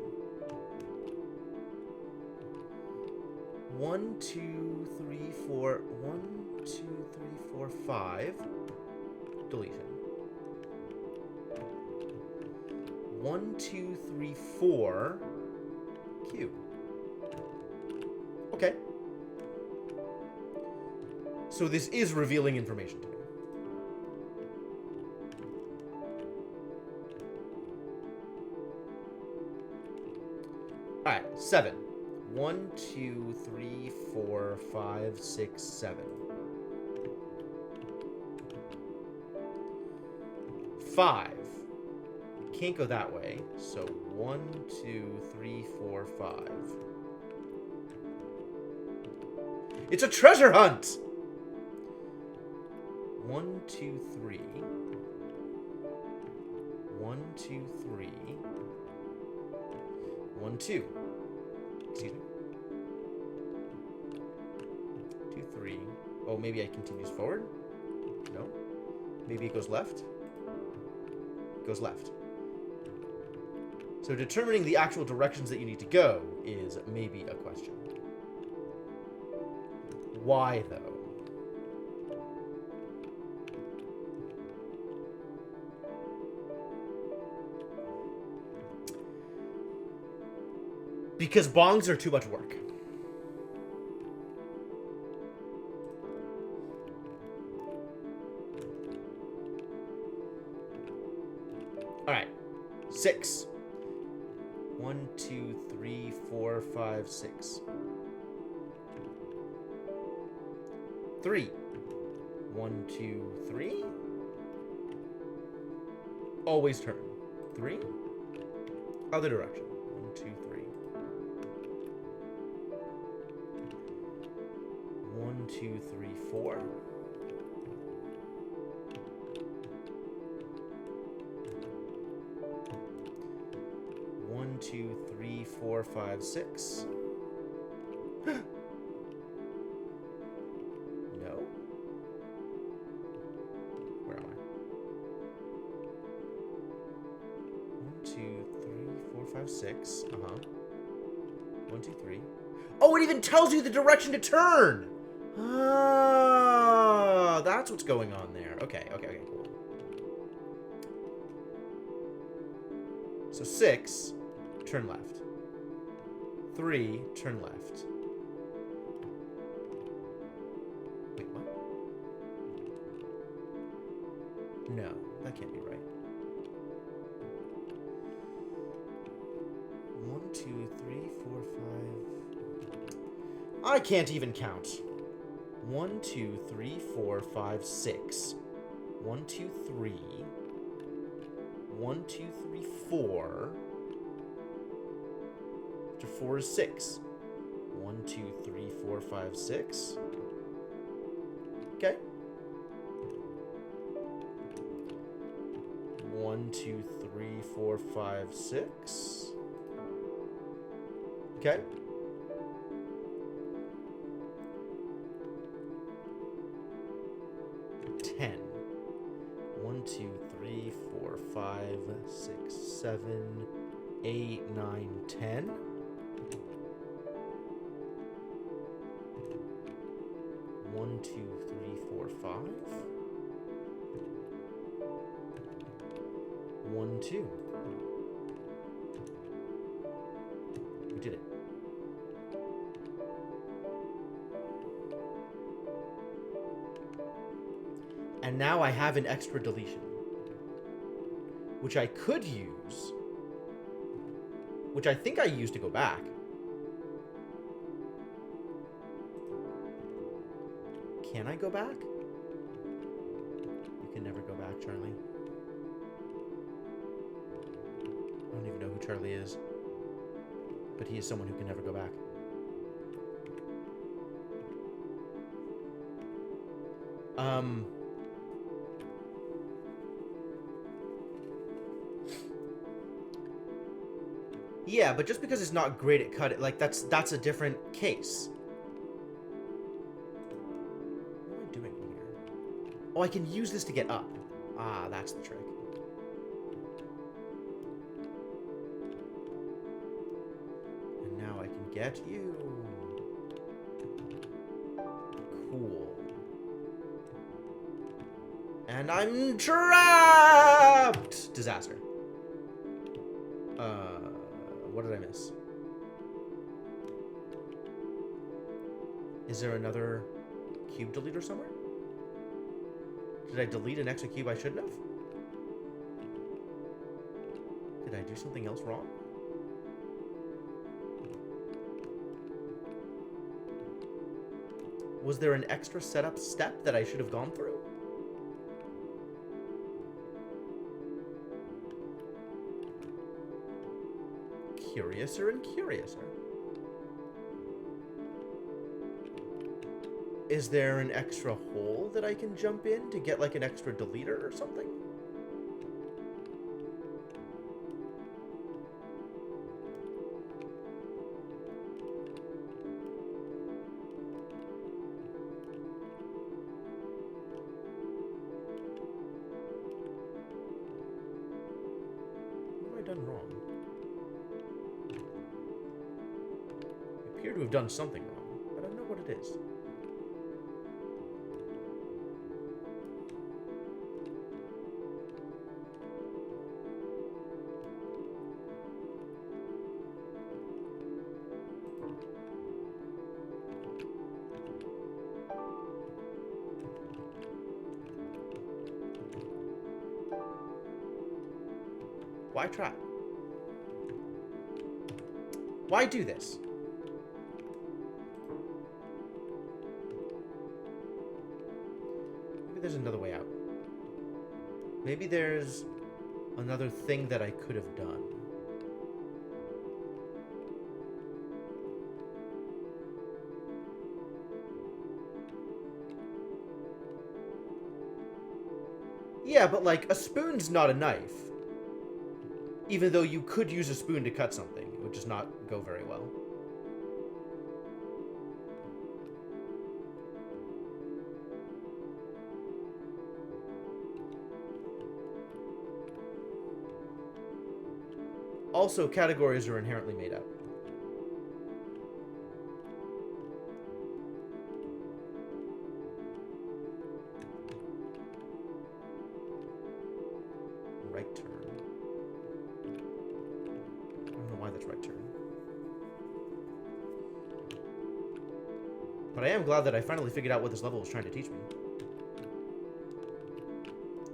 1, 2, 3, 4. 1, 2, 3, 4, 5. Deletion. 1, 2, 3, 4. Q. Okay. So this is revealing information to me. Alright, 7. 1, 2, 3, 4, 5, 6, 7. 5. Can't go that way. So 1, 2, 3, 4, 5. It's a treasure hunt! 1, 2, 3. 1, 2, 3. 1, 2. Excuse me. 2, 3. Oh, maybe I continues forward? No. Maybe it goes left? It goes left. So determining the actual directions that you need to go is maybe a question. Why, though? Because bongs are too much work. Alright. 6. 1, 2, 3, 4, 5, 6. 3. 1, 2, 3. Always turn. 3. Other direction. 1, 2, 3. 1, 2, 3, 4. 1, 2, 3, 4, 5, 6. No. Where am I? 1, 2, 3, 4, 5, 6. 1, 2, 3. Oh, it even tells you the direction to turn! Ah, that's what's going on there. Okay, cool. So 6, turn left. 3, turn left. Wait, what? No, that can't be right. 1, 2, 3, 4, 5. I can't even count. 1, 2, 3, 4, 5, 6. 1, 2, 3. 1, 2, 3, 4. After 4 is 6. 1, 2, 3, 4, 5, 6. Okay. 1, 2, 3, 4, 5, 6. Okay. 10. 1, 2, 3, 4, 5, 6, 7, 8, 9, 10. 1, 2, 3, 4, 5. 1, 2. We did it. And now I have an extra deletion, which I could use, which I think I used to go back. Can I go back? You can never go back, Charlie. I don't even know who Charlie is, but he is someone who can never go back. Yeah, but just because it's not great at cutting, like, that's a different case. What am I doing here? Oh, I can use this to get up. Ah, that's the trick. Now I can get you. Cool. And I'm trapped! Disaster. What did I miss? Is there another cube deleter somewhere? Did I delete an extra cube I shouldn't have? Did I do something else wrong? Was there an extra setup step that I should have gone through? Curiouser and curiouser. Is there an extra hole that I can jump in to get like an extra deleter or something? What have I done wrong? I appear to have done something wrong, but I don't know what it is. Why try? Why do this? Maybe there's another way out. Maybe there's another thing that I could have done. Yeah, but like, a spoon's not a knife. Even though you could use a spoon to cut something, it would just not go very well. Also, categories are inherently made up. Right turn. I don't know why that's right turn. But I am glad that I finally figured out what this level was trying to teach me.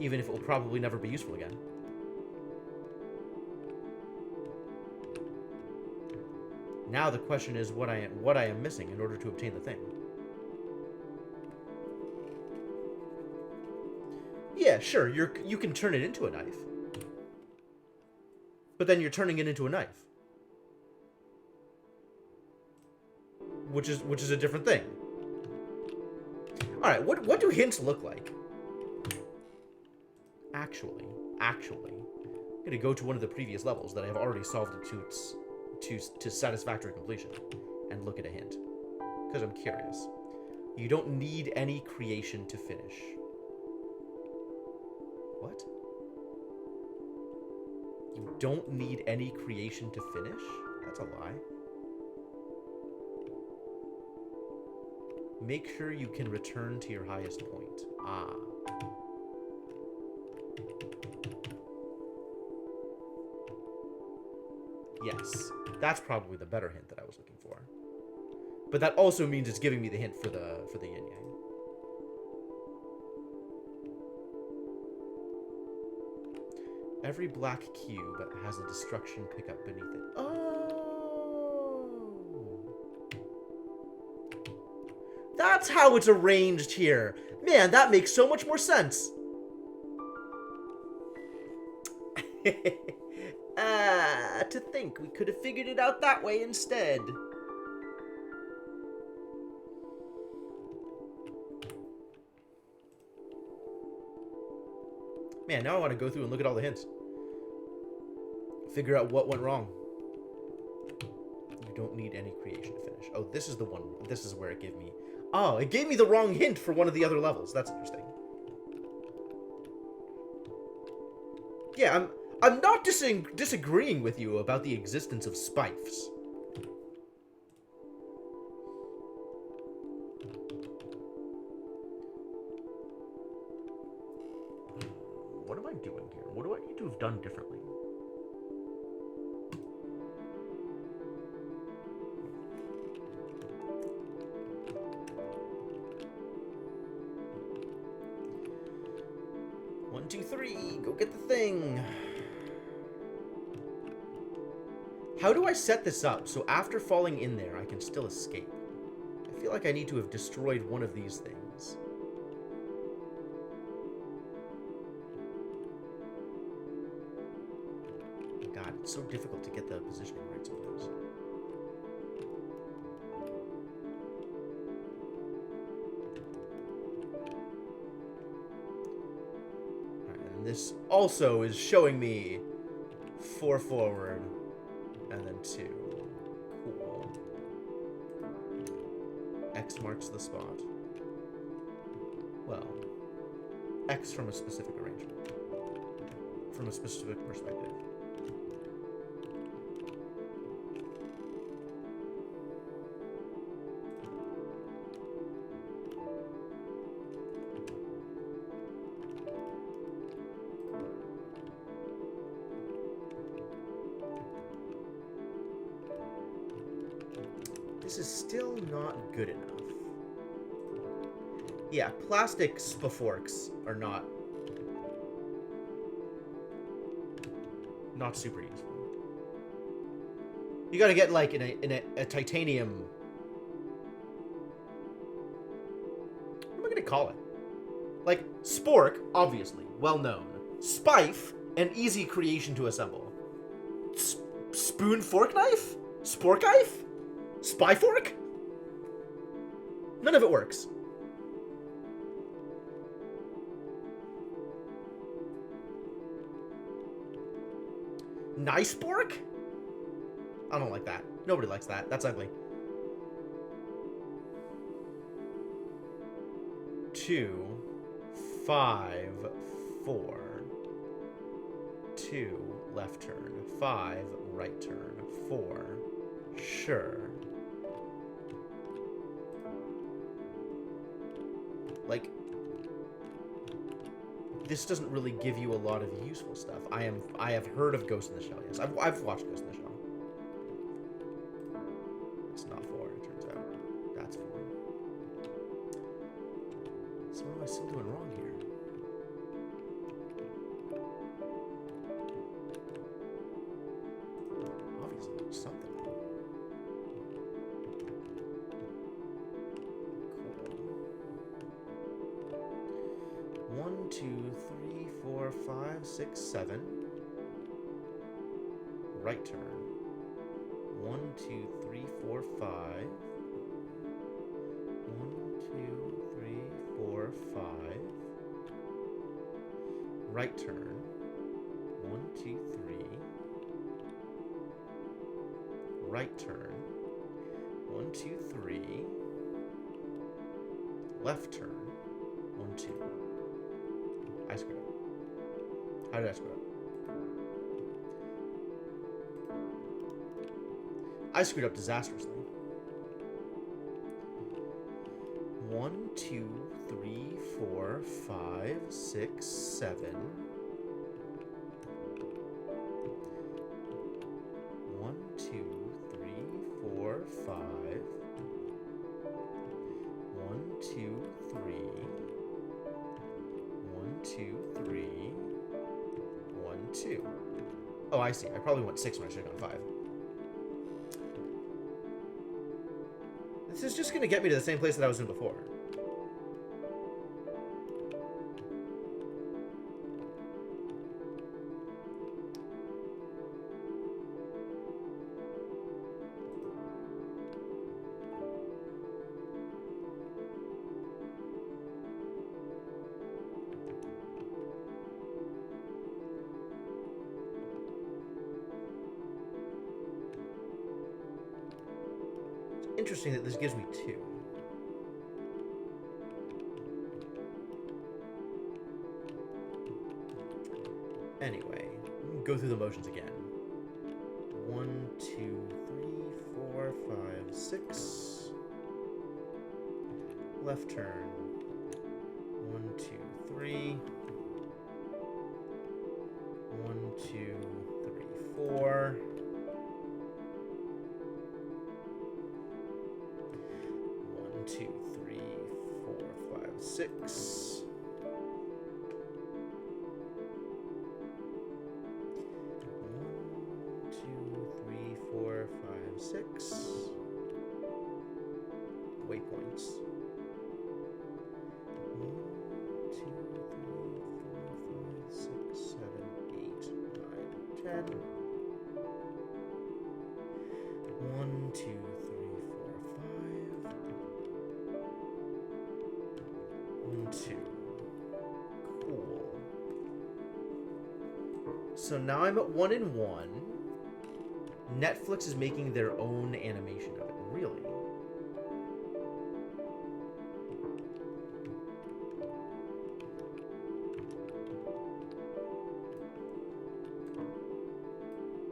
Even if it will probably never be useful again. Now the question is what I am missing in order to obtain the thing. Yeah, sure, you can turn it into a knife. But then you're turning it into a knife. Which is a different thing. Alright, what do hints look like? Actually, I'm gonna go to one of the previous levels that I have already solved to satisfactory completion and look at a hint. Because I'm curious. You don't need any creation to finish. What? You don't need any creation to finish? That's a lie. Make sure you can return to your highest point. Ah. Yes. That's probably the better hint that I was looking for. But that also means it's giving me the hint for the yin-yang. Every black cube has a destruction pickup beneath it. Oh! That's how it's arranged here. Man, that makes so much more sense. To think we could have figured it out that way instead. Man, now I want to go through and look at all the hints. Figure out what went wrong. You don't need any creation to finish. Oh, this is the one. This is where it gave me... Oh, it gave me the wrong hint for one of the other levels. That's interesting. Yeah, I'm not disagreeing with you about the existence of spifes. I doing here? What do I need to have done differently? One, two, three. Go get the thing. How do I set this up so after falling in there, I can still escape? I feel like I need to have destroyed one of these things. Oh God, it's so difficult to get the positioning right sometimes. Alright, and this also is showing me 4 forward and then 2. Cool. X marks the spot. Well, X from a specific arrangement. From a specific perspective. This is still not good enough. Yeah, plastic spaforks are not super useful. You gotta get like in a titanium. What am I gonna call it? Like spork, obviously, well known. Spife, an easy creation to assemble. Spoon fork knife? Spork knife? Spy fork? None of it works. Nice spork? I don't like that. Nobody likes that. That's ugly. 2, 5, 4. 2, left turn. 5, right turn. 4. Sure. Like, this doesn't really give you a lot of useful stuff. I have heard of Ghost in the Shell, yes. I've watched Ghost in the Shell. It's not 4, it turns out. That's 4. So what am I still doing wrong here? Obviously, there's something. 1, 2, 3, 4, 5, 6, 7. Right turn. 1, 2, 3, 4, 5. 1, 2, 3, 4, 5. Right turn. 1, 2, 3. Right turn. 1, 2, 3. Left turn. 1, 2. I screwed up. How did I screw up? I screwed up disastrously. 1, 2, 3, 4, 5, 6, 7. 1, 2, 3, 4, 5. 1, 2, 3. 1, 2, 3. 1, 2. Oh, I see. I probably went 6 when I should have gone 5. This is just going to get me to the same place that I was in before. Interesting that this gives me 2. Anyway, go through the motions again. 1, 2, 3, 4, 5, 6. Left turn. 1, 2, 3. deletes. 1, 2, 3, 4, 5, 6, 7, 8, 9, 10. 1, 2, 3, 4, 5. 1, 2. Cool. So now I'm at 1 and 1. Netflix is making their own animation of it. Really?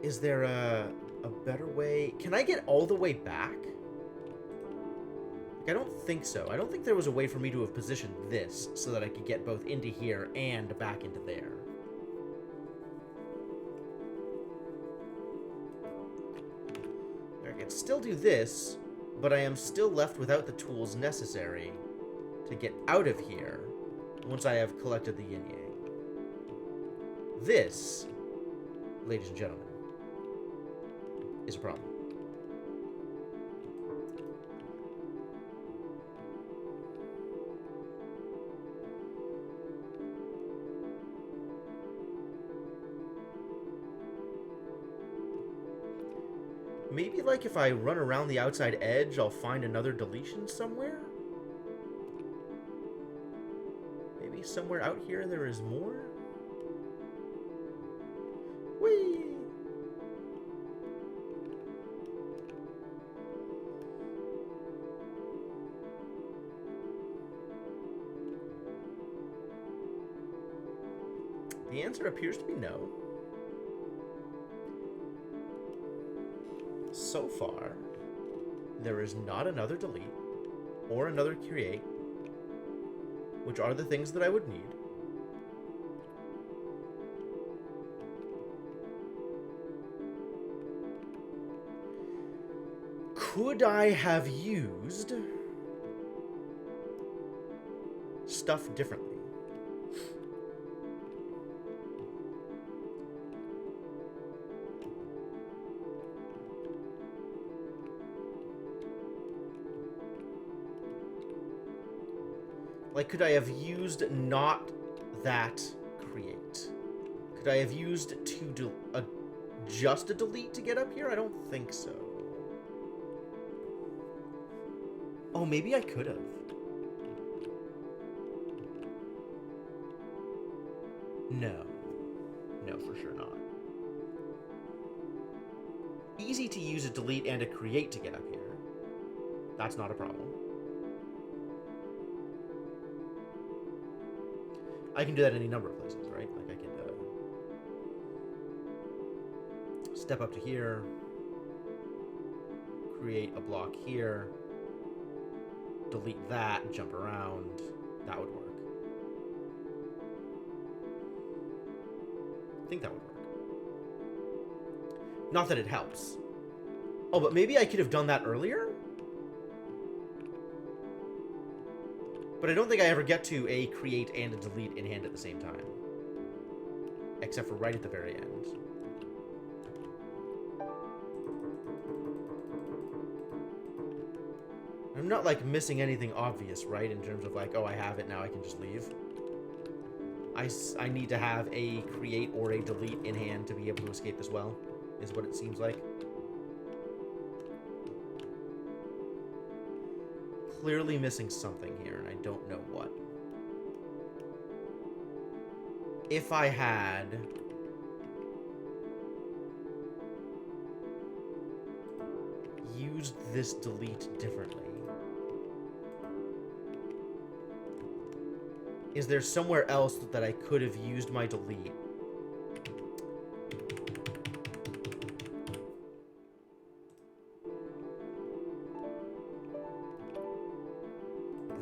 Is there a better way? Can I get all the way back? Like, I don't think so. I don't think there was a way for me to have positioned this so that I could get both into here and back into there. I can still do this, but I am still left without the tools necessary to get out of here once I have collected the yin-yang. This, ladies and gentlemen, is a problem. Maybe, like, if I run around the outside edge, I'll find another deletion somewhere? Maybe somewhere out here there is more? Whee! The answer appears to be no. So far, there is not another delete or another create, which are the things that I would need. Could I have used stuff differently? Like, could I have used not that create? Could I have used just a delete to get up here? I don't think so. Oh, maybe I could have. No. No, for sure not. Easy to use a delete and a create to get up here. That's not a problem. I can do that any number of places, right? Like, I can step up to here, create a block here, delete that, jump around. That would work. I think that would work. Not that it helps. Oh, but maybe I could have done that earlier? But I don't think I ever get to a create and a delete in hand at the same time. Except for right at the very end. I'm not, like, missing anything obvious, right? In terms of, like, oh, I have it, now I can just leave. I need to have a create or a delete in hand to be able to escape as well, is what it seems like. Clearly missing something here, and I don't know what. If I had used this delete differently, is there somewhere else that I could have used my delete?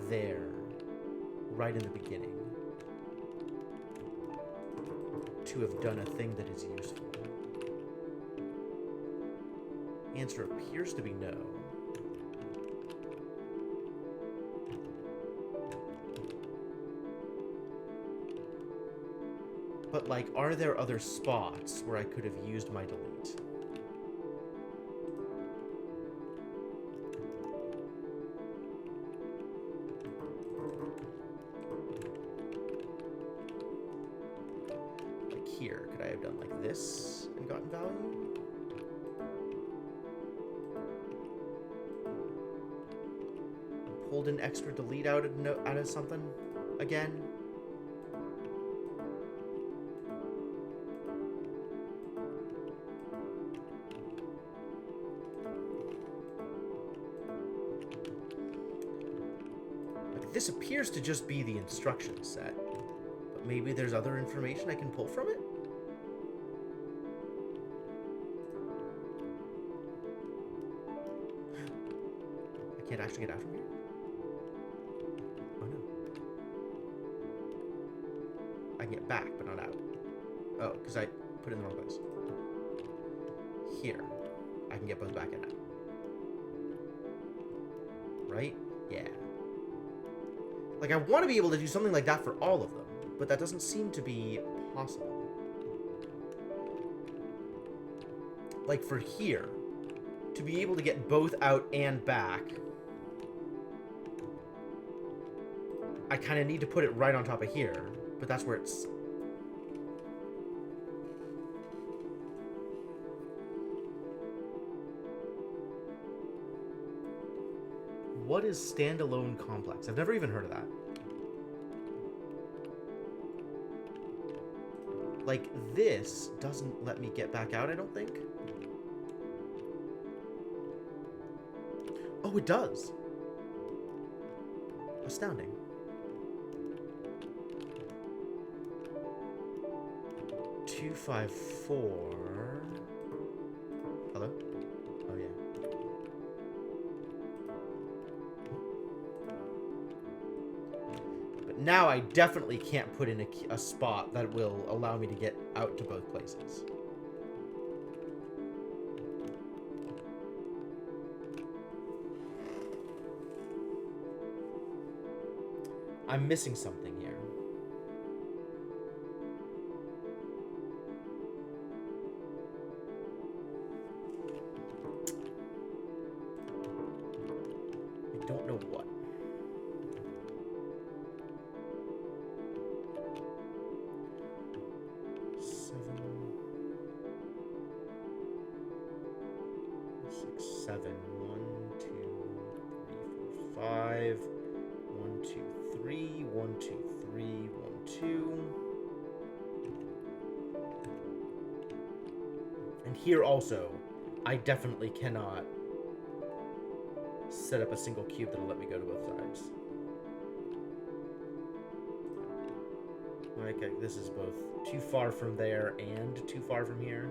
There, right in the beginning, to have done a thing that is useful? Answer appears to be no. But, like, are there other spots where I could have used my delete? here? Could I have done like this and gotten value? Pulled an extra delete out of something again? Like, this appears to just be the instruction set, but maybe there's other information I can pull from it? I can't actually get out from here? Oh no. I can get back, but not out. Oh, because I put it in the wrong place. Here. I can get both back and out. Right? Yeah. Like, I want to be able to do something like that for all of them, but that doesn't seem to be possible. Like, for here, to be able to get both out and back, I kind of need to put it right on top of here, but that's where it's... What is standalone complex? I've never even heard of that. Like, this doesn't let me get back out, I don't think. Oh, it does. Astounding. Two, 5, 4. Hello? Oh, yeah. But now I definitely can't put in a spot that will allow me to get out to both places. I'm missing something here. I don't know what. Seven. 1, 2, 3, 4, 5. 1, 2, 3. 1, 2, 3. 1, 2. And here also, I definitely cannot set up a single cube that'll let me go to both sides. Like, this is both too far from there and too far from here.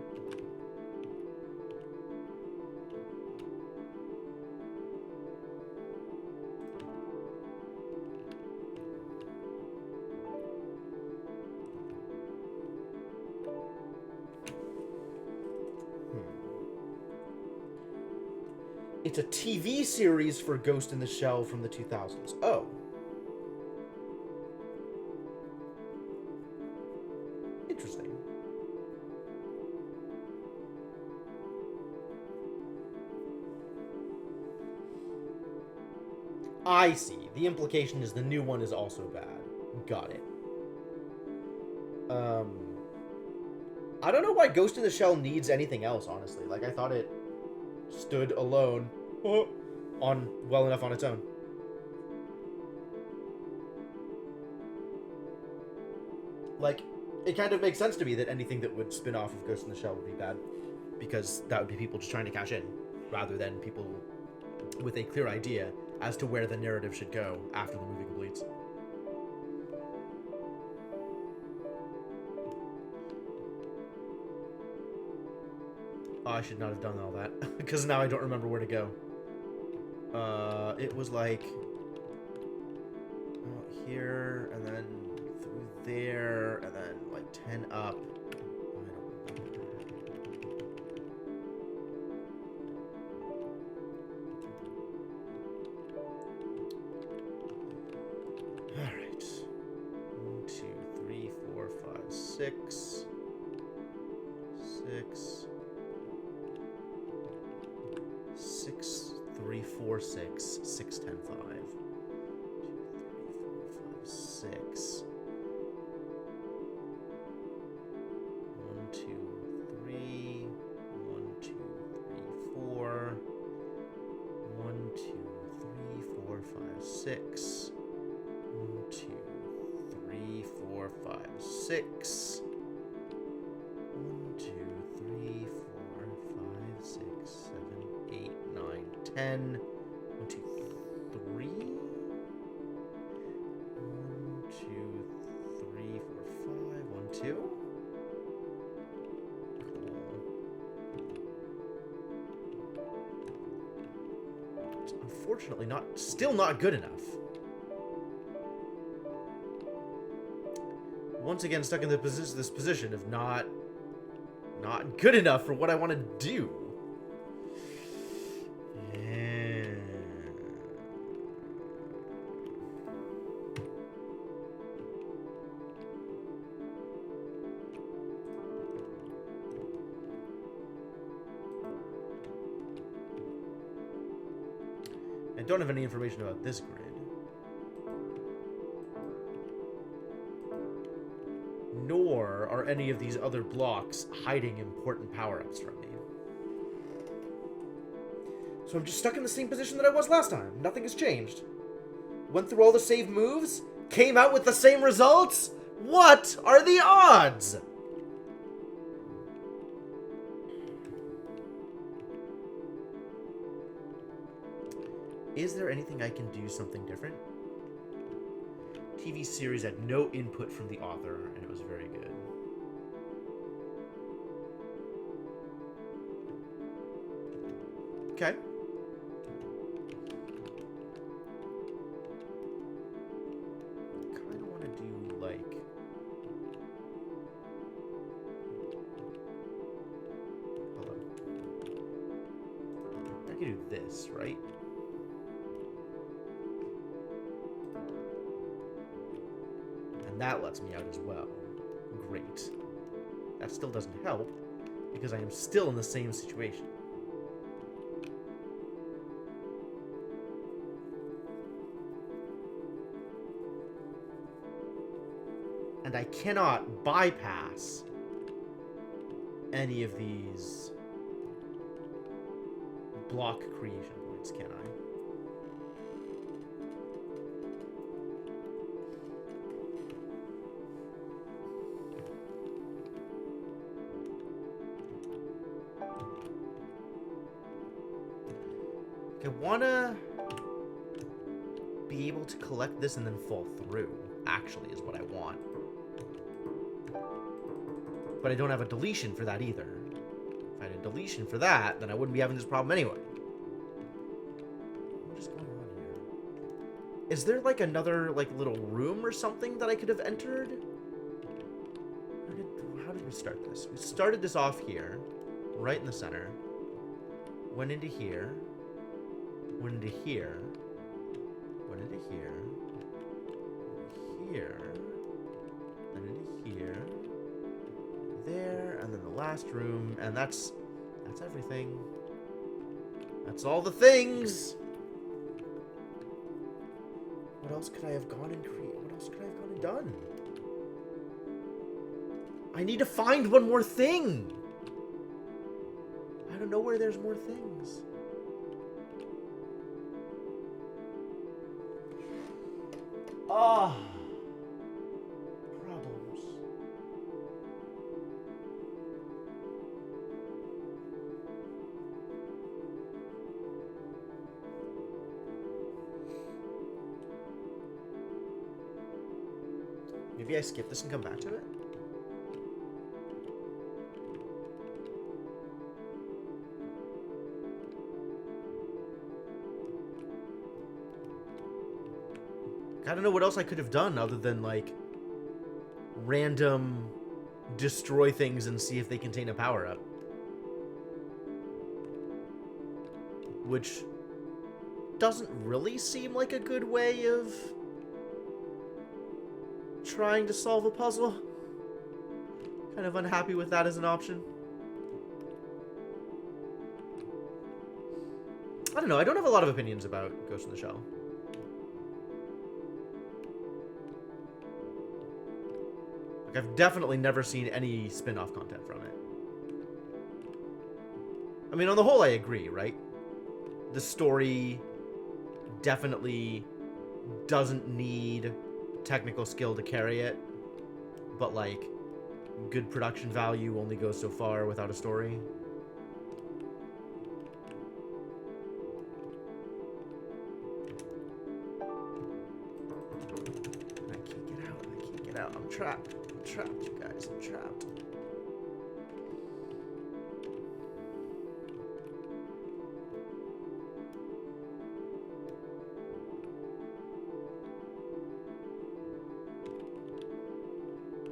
It's a TV series for Ghost in the Shell from the 2000s. Oh. Interesting. I see. The implication is the new one is also bad. Got it. I don't know why Ghost in the Shell needs anything else, honestly. Like, I thought it stood alone on well enough on its own. Like, it kind of makes sense to me that anything that would spin off of Ghost in the Shell would be bad, because that would be people just trying to cash in, rather than people with a clear idea as to where the narrative should go after the movie completes. Oh, I should not have done all that, because now I don't remember where to go. It was like here, and then through there, and then like 10 up. I don't remember. All right. 1, 2, 3, 4, 5, 6. 6, 3, 4, 6, 6, 10, 5. 2, 3, 4, 5, 6. 6. 1, 2, 3, 4, 5, 6. 1, 2, 3, 4, 5, 6, 7, 8, 9, 10. 1, 2, 3. 1, 2, 3, 4, 5. 1, 2. Unfortunately, still not good enough. Once again, stuck in this position of not good enough for what I want to do. I don't have any information about this grid. Nor are any of these other blocks hiding important power-ups from me. So I'm just stuck in the same position that I was last time. Nothing has changed. Went through all the save moves, came out with the same results? What are the odds? Is there anything I can do something different? TV series had no input from the author, and it was very good. Okay. Kind of want to do, like... Hold on. I can do this, right? That lets me out as well. Great. That still doesn't help, because I am still in the same situation. And I cannot bypass any of these block creation points, can I? I want to be able to collect this and then fall through, actually, is what I want. But I don't have a deletion for that either. If I had a deletion for that, then I wouldn't be having this problem anyway. What is going on here? Is there, like, another, like, little room or something that I could have entered? How did we start this? We started this off here, right in the center. Went into here. Went into here, went into here, here, then into here, there, and then the last room, and that's everything. That's all the things. What else could I have gone and created? What else could I have gone and done? I need to find one more thing. I don't know where there's more things. Ah, problems. Maybe I skip this and come back to it? I don't know what else I could have done other than, like, random destroy things and see if they contain a power-up. Which doesn't really seem like a good way of trying to solve a puzzle. Kind of unhappy with that as an option. I don't know, I don't have a lot of opinions about Ghost in the Shell. Like, I've definitely never seen any spin-off content from it. I mean, on the whole, I agree, right? The story definitely doesn't need technical skill to carry it, but like good production value only goes so far without a story. I can't get out. I can't get out. I'm trapped. I'm trapped, you guys. I'm trapped.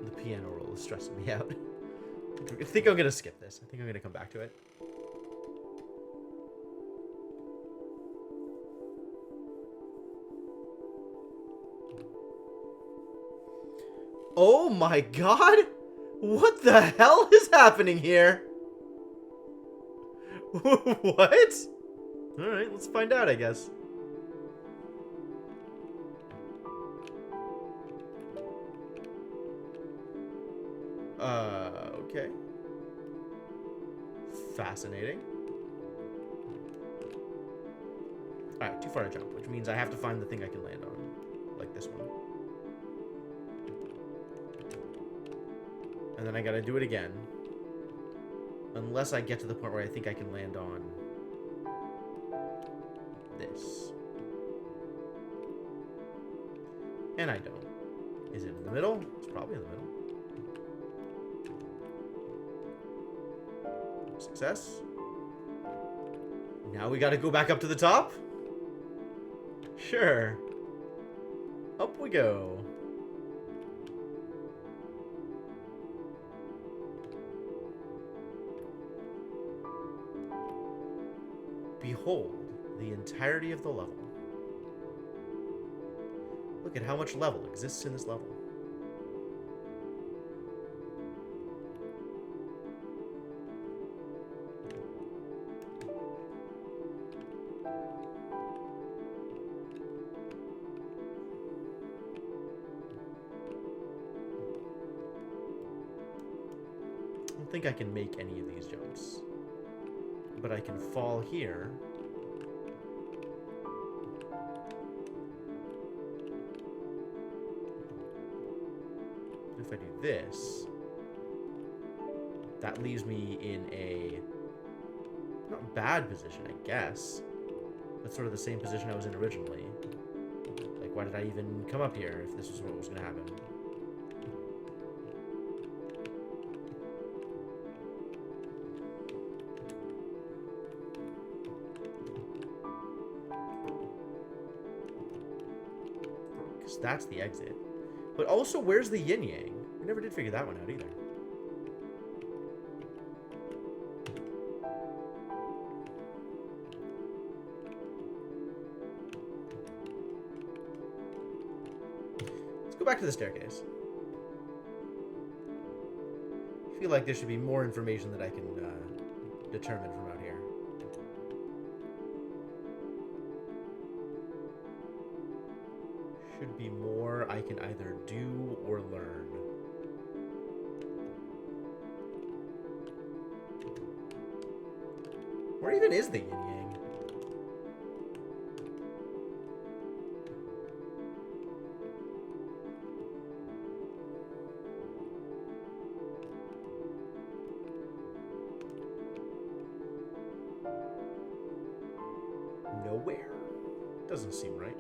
The piano roll is stressing me out. I think I'm gonna skip this. I think I'm gonna come back to it. Oh my god! What the hell is happening here? What? Alright, let's find out, I guess. Okay. Fascinating. Alright, too far to jump, which means I have to find the thing I can land on. Like this one. And then I gotta do it again. Unless I get to the point where I think I can land on this. And I don't. Is it in the middle? It's probably in the middle. Success. Now we gotta go back up to the top? Sure. Up we go. Behold the entirety of the level. Look at how much level exists in this level. I don't think I can make any of these jumps. But I can fall here. If I do this, that leaves me in a not bad position, I guess, but sort of the same position I was in originally. Like, why did I even come up here if this was what was going to happen? Because that's the exit. But also, where's the yin-yang? We never did figure that one out either. Let's go back to the staircase. I feel like there should be more information that I can determine from out here. Should be more I can either do or learn. Where even is the yin-yang? Nowhere? Doesn't seem right.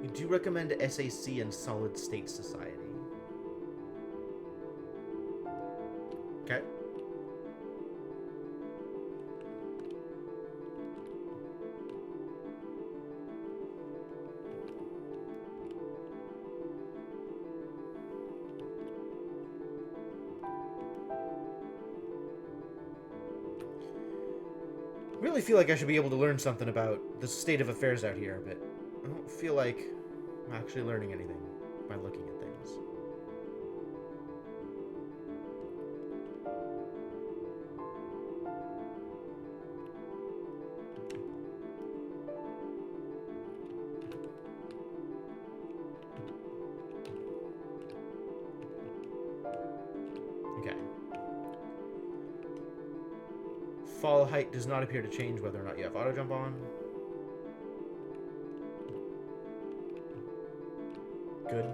You do recommend SAC and Solid State Society. Okay. Really feel like I should be able to learn something about the state of affairs out here, but I don't feel like I'm actually learning anything by looking at things. fall height does not appear to change whether or not you have auto jump on. Good.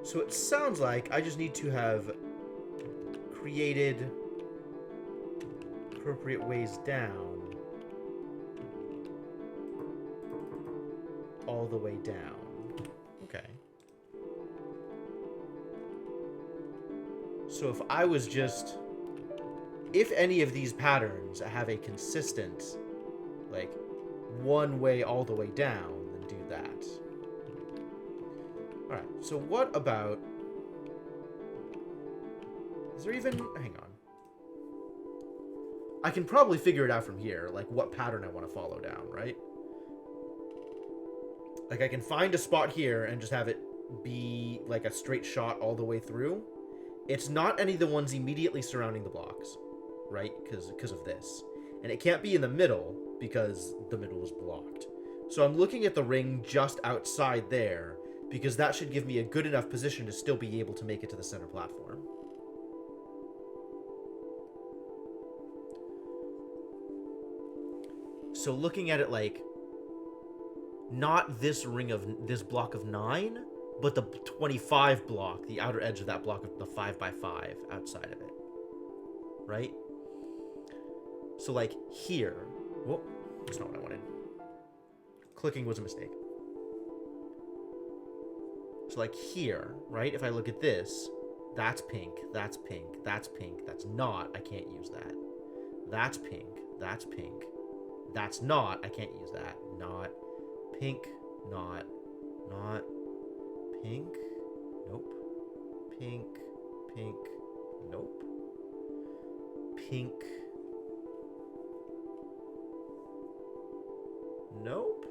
So it sounds like I just need to have created appropriate ways down all the way down. Okay. So if I was just... If any of these patterns have a consistent, like, one way all the way down, then do that. Alright, so what about... Is there even... Hang on. I can probably figure it out from here, like what pattern I want to follow down, right? Like I can find a spot here and just have it be like a straight shot all the way through. It's not any of the ones immediately surrounding the blocks, right? Because of this. And it can't be in the middle because the middle is blocked. So I'm looking at the ring just outside there because that should give me a good enough position to still be able to make it to the center platform. So looking at it like, not this this block of 9, but the 25 block, the outer edge of that block of the 5x5 outside of it. Right? So like here, whoop, that's not what I wanted. Clicking was a mistake. So like here, right? If I look at this, that's pink, that's pink, that's pink, that's not, I can't use that. That's pink, that's pink. That's not, I can't use that. Not pink, not pink, nope. Pink, pink, nope. Pink, nope.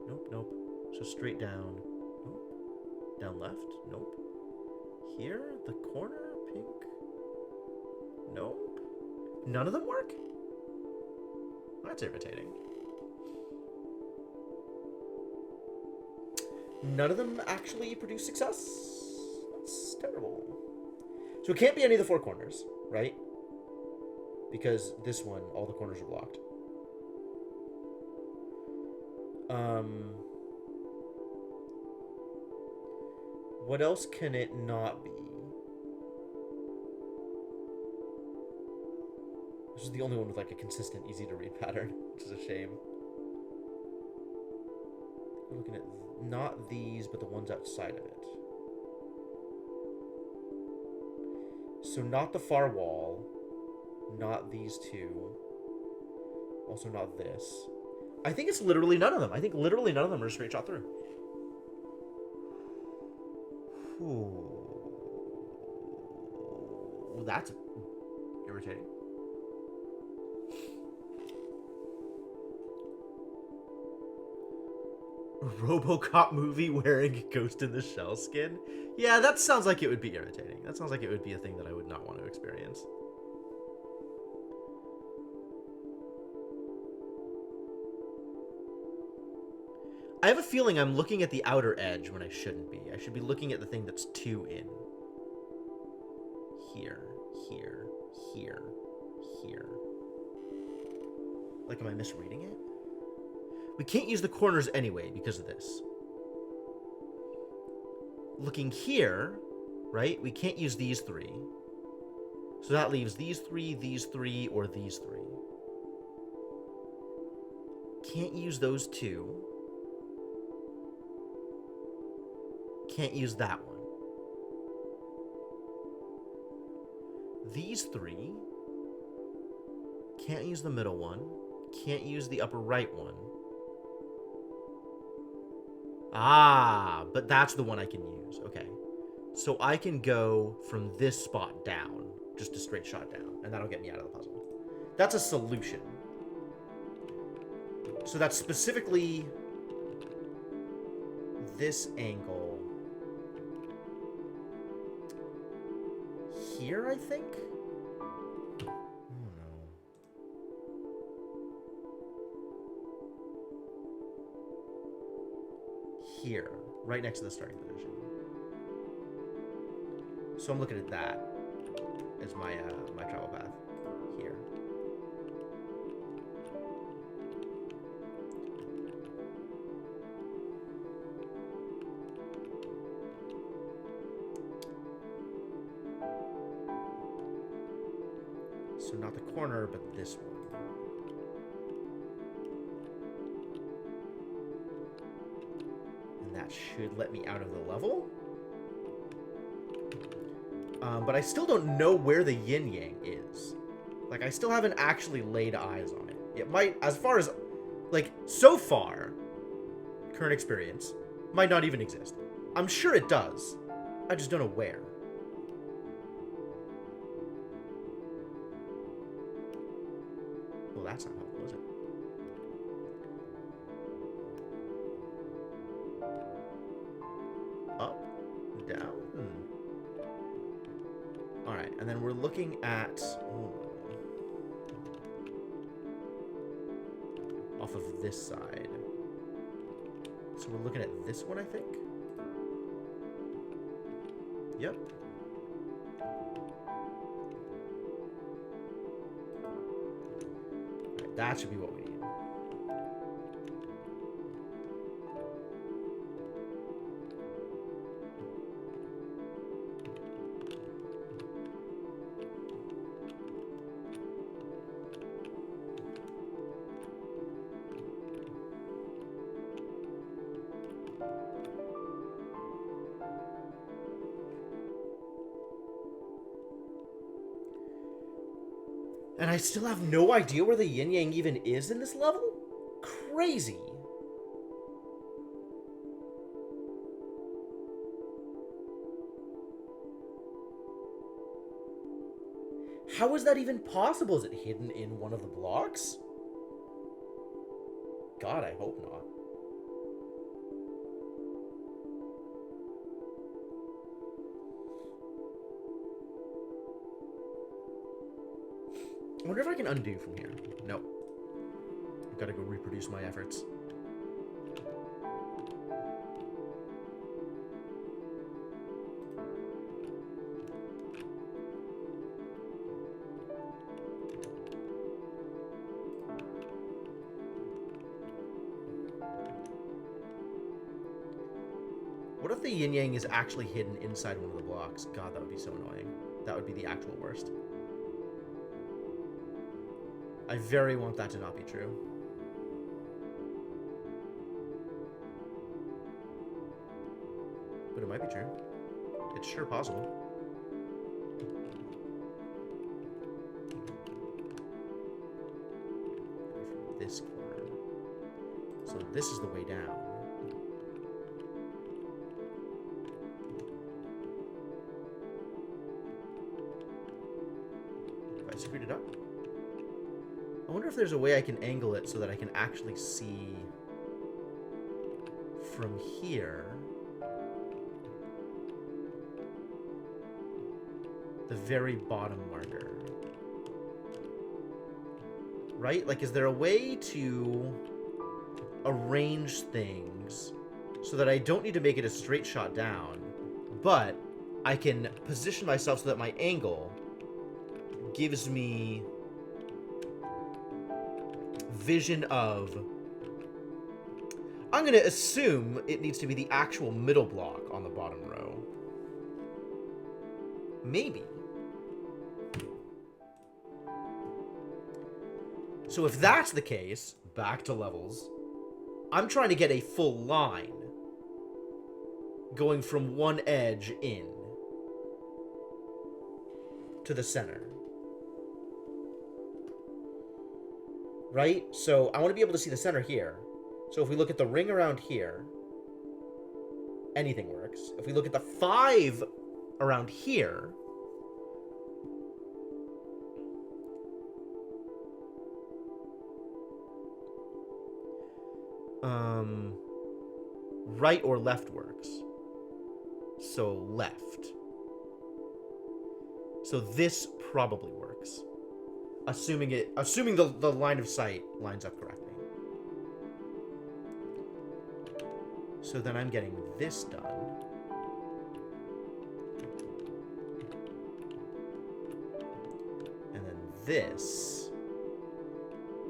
Nope, nope. So straight down, nope. Down left, nope. Here, the corner, pink, nope. None of them work? That's irritating. None of them actually produce success? That's terrible. So it can't be any of the 4 corners, right? Because this one, all the corners are blocked. What else can it not be? This is the only one with like a consistent, easy to read pattern, which is a shame. We're looking at not these, but the ones outside of it. So not the far wall, not these 2, also not this. I think it's literally none of them. I think literally none of them are a straight shot through. Ooh. That's irritating. RoboCop movie wearing Ghost in the Shell skin? Yeah, that sounds like it would be irritating. That sounds like it would be a thing that I would not want to experience. I have a feeling I'm looking at the outer edge when I shouldn't be. I should be looking at the thing that's 2 in. Here, here, here, here. Like, am I misreading it? We can't use the corners anyway because of this. Looking here, right? We can't use these 3. So that leaves these 3, or these 3. Can't use those 2. Can't use that one. These 3. Can't use the middle one. Can't use the upper right one. Ah, but that's the one I can use. Okay. So I can go from this spot down, just a straight shot down, and that'll get me out of the puzzle. That's a solution. So that's specifically this angle here, I think? Oh, no. Here, right next to the starting position. So I'm looking at that as my my travel path here. So not the corner, but this one. And that should let me out of the level. But I still don't know where the yin-yang is. Like, I still haven't actually laid eyes on it. It might, as far as, like, so far, current experience, might not even exist. I'm sure it does. I just don't know where. Well, that's not helpful, is it? Up, down. Alright, and then we're looking at... off of this side. So we're looking at this one, I think? Yep. Right, that should be what we need. And I still have no idea where the yin-yang even is in this level? Crazy. How is that even possible? Is it hidden in one of the blocks? God, I hope not. I wonder if I can undo from here. Nope. I've got to go reproduce my efforts. What if the yin-yang is actually hidden inside one of the blocks? God, that would be so annoying. That would be the actual worst. I very want that to not be true. But it might be true. It's sure possible. From this corner. So this is the way down. Have I screwed it up? I wonder if there's a way I can angle it so that I can actually see from here the very bottom marker. Right? Like, is there a way to arrange things so that I don't need to make it a straight shot down, but I can position myself so that my angle gives me vision of... I'm going to assume it needs to be the actual middle block on the bottom row. Maybe. So if that's the case, back to levels, I'm trying to get a full line going from one edge in to the center. Right? So I want to be able to see the center here. So if we look at the ring around here, anything works. If we look at the 5 around here, right or left works. So left. So this probably works. Assuming the line of sight lines up correctly. So then I'm getting this done. And then this.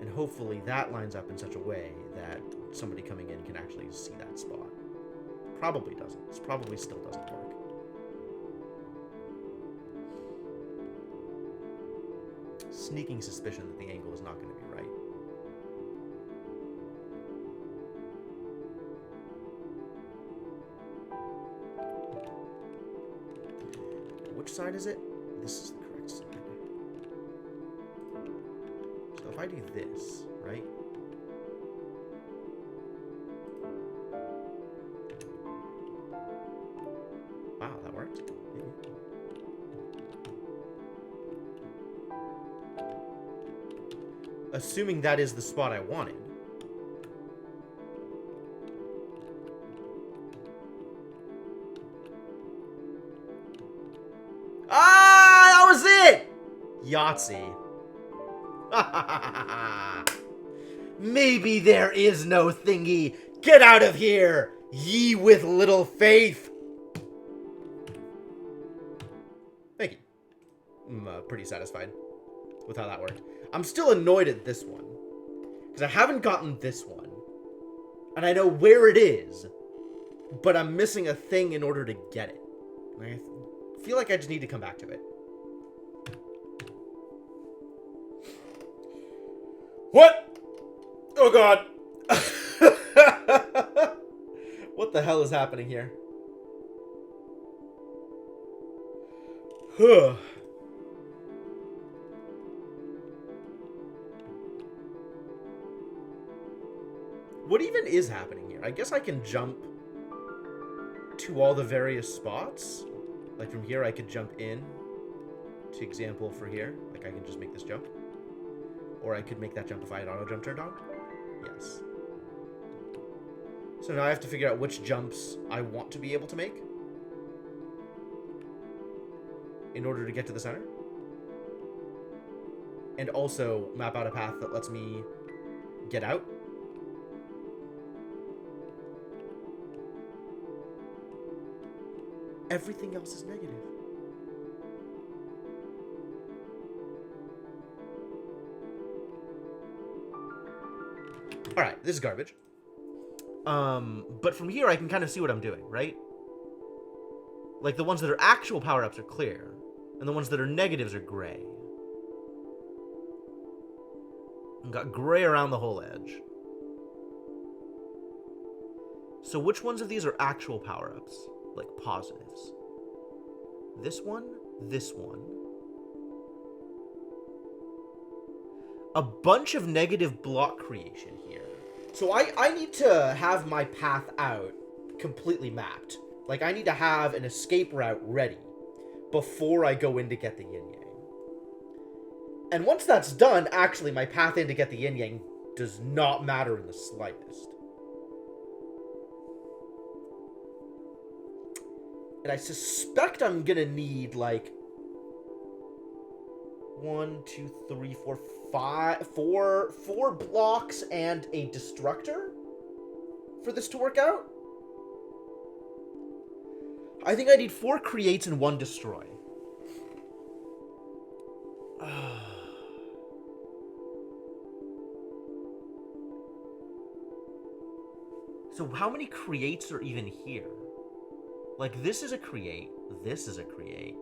And hopefully that lines up in such a way that somebody coming in can actually see that spot. Probably doesn't. This probably still doesn't work. Sneaking suspicion that the angle is not going to be right. Which side is it? This is the correct side. So if I do this, right? Wow, that worked. Assuming that is the spot I wanted. Ah, that was it! Yahtzee. Maybe there is no thingy. Get out of here, ye with little faith. Thank you. I'm pretty satisfied with how that worked. I'm still annoyed at this one, because I haven't gotten this one, and I know where it is, but I'm missing a thing in order to get it. I feel like I just need to come back to it. What? Oh god. What the hell is happening here? Huh. What even is happening here? I guess I can jump to all the various spots. Like from here, I could jump in to example for here. Like I can just make this jump. Or I could make that jump if I had auto jump turned on. Yes. So now I have to figure out which jumps I want to be able to make in order to get to the center. And also map out a path that lets me get out. Everything else is negative. Alright, this is garbage. But from here I can kind of see what I'm doing, right? Like the ones that are actual power-ups are clear, and the ones that are negatives are gray. And got gray around the whole edge. So which ones of these are actual power-ups? Like positives. This one, this one. A bunch of negative block creation here. So I need to have my path out completely mapped. Like I need to have an escape route ready before I go in to get the yin-yang. And once that's done, actually my path in to get the yin-yang does not matter in the slightest. And I suspect I'm gonna need, like, 1, 2, 3, 4, 5, 4 blocks and a destructor for this to work out. I think I need 4 creates and 1 destroy. So how many creates are even here? Like, this is a create, this is a create.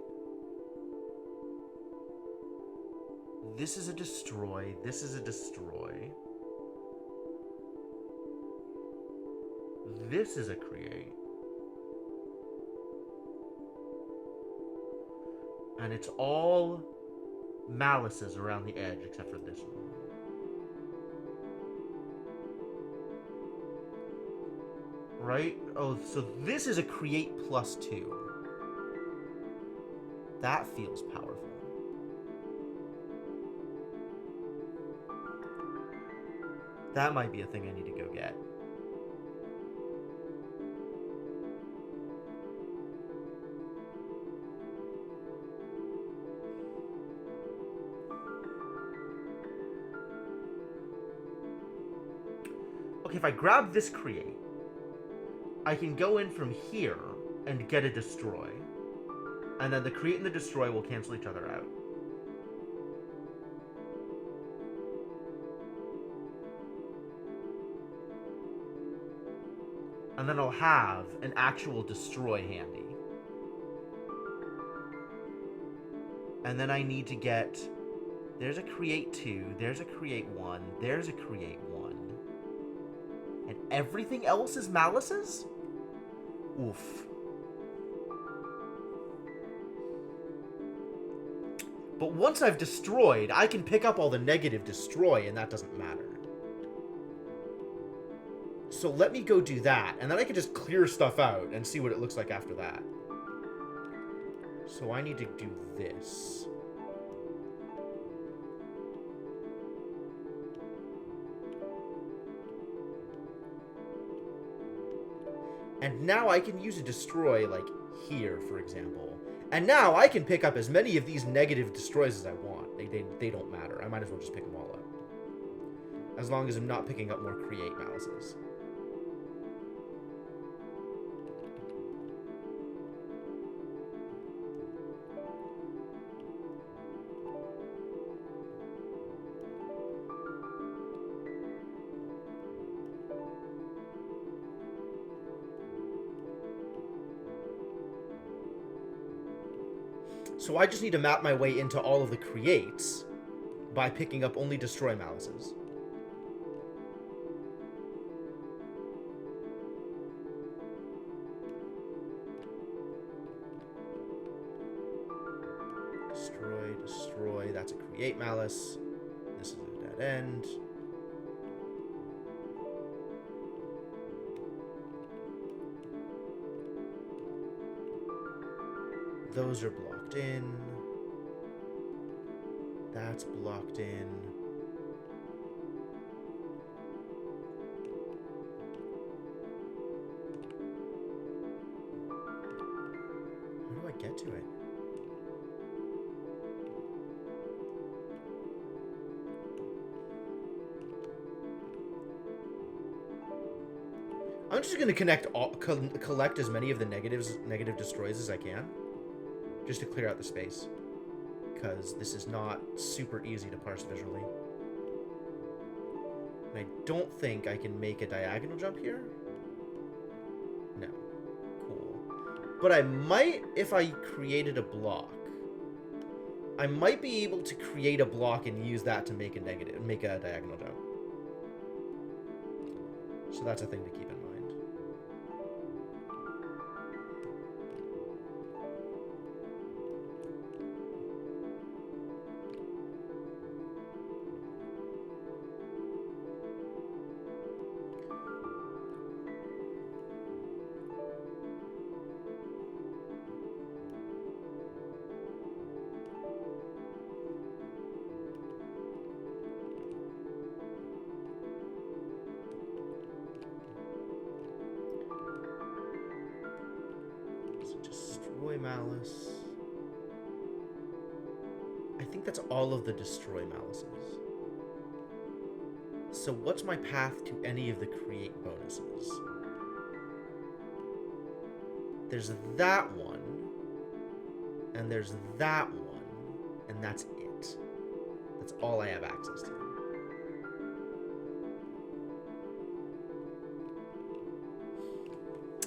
This is a destroy, this is a destroy. This is a create. And it's all malices around the edge except for this one. Right? Oh, so this is a create +2. That feels powerful. That might be a thing I need to go get. Okay, if I grab this create, I can go in from here and get a destroy. And then the create and the destroy will cancel each other out. And then I'll have an actual destroy handy. And then I need to get... There's a create 2, there's a create 1, there's a create 1. And everything else is Malice's? Oof. But once I've destroyed, I can pick up all the negative destroy, and that doesn't matter. So let me go do that, and then I can just clear stuff out and see what it looks like after that. So I need to do this. And now I can use a destroy, like, here, for example. And now I can pick up as many of these negative destroys as I want. They don't matter. I might as well just pick them all up. As long as I'm not picking up more create malices. So I just need to map my way into all of the creates by picking up only destroy malices. Destroy, destroy. That's a create malice. This is a dead end. Those are blocked in. That's blocked in. How do I get to it? I'm just going to collect as many of the negative destroys as I can. Just to clear out the space, because this is not super easy to parse visually. And I don't think I can make a diagonal jump here. No. Cool. But I might, if I created a block. I might be able to create a block and use that to make a diagonal jump. So that's a thing to keep in mind. Malice. I think that's all of the destroy malices. So what's my path to any of the create bonuses? There's that one, and there's that one, and that's it. That's all I have access to.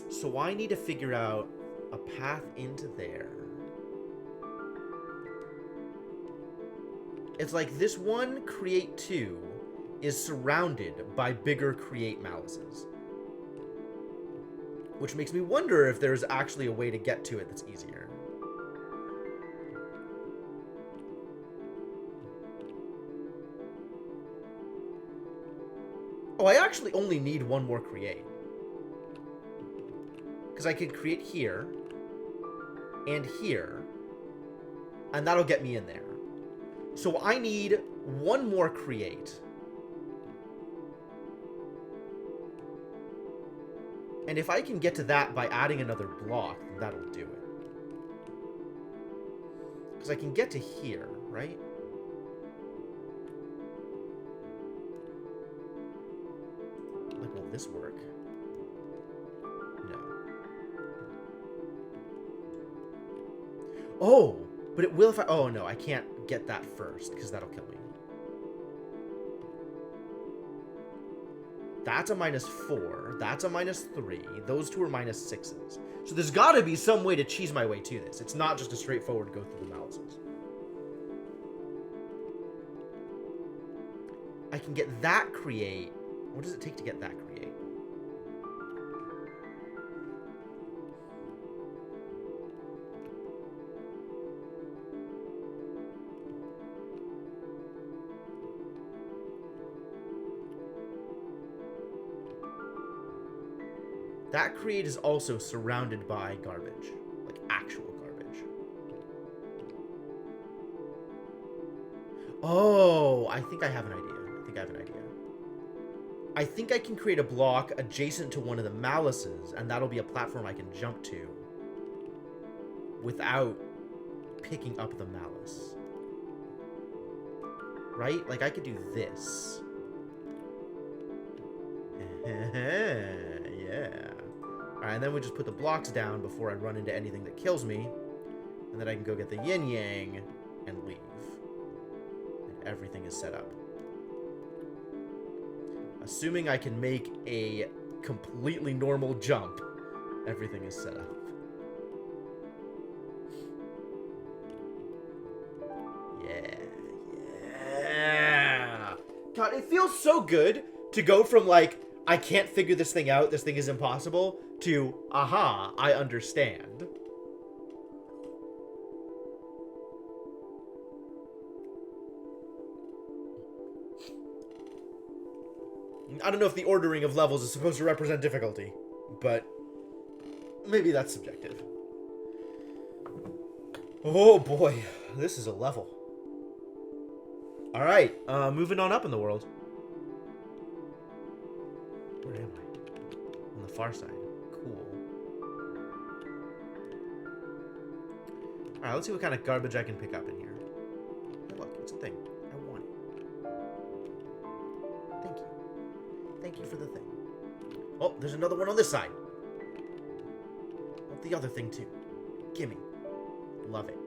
So I need to figure out a path into there. It's like this one create 2 is surrounded by bigger create malices. Which makes me wonder if there's actually a way to get to it that's easier. Oh, I actually only need one more create. Because I could create here, and here, and that'll get me in there. So I need one more create. And if I can get to that by adding another block, then that'll do it. Because I can get to here, right? Like, well, this work? No. Oh, but it will if I... Oh, no, I can't get that first, because that'll kill me. That's a -4. That's a -3. Those two are -6s. So there's got to be some way to cheese my way to this. It's not just a straightforward go through the malices. I can get that create. What does it take to get that create? That create is also surrounded by garbage. Like, actual garbage. Oh, I think I have an idea. I think I can create a block adjacent to one of the malices, and that'll be a platform I can jump to without picking up the malice. Right? Like, I could do this. Yeah. Alright, and then we just put the blocks down before I run into anything that kills me. And then I can go get the yin-yang and leave. And everything is set up. Assuming I can make a completely normal jump, everything is set up. Yeah. God, it feels so good to go from, like, I can't figure this thing out, this thing is impossible, to, aha, I understand. I don't know if the ordering of levels is supposed to represent difficulty, but maybe that's subjective. Oh boy, this is a level. Alright, moving on up in the world. Where am I? On the far side. Cool. Alright, let's see what kind of garbage I can pick up in here. Oh, look, it's a thing. I want it. Thank you. Thank you for the thing. Oh, there's another one on this side. Oh, the other thing too. Gimme. Love it.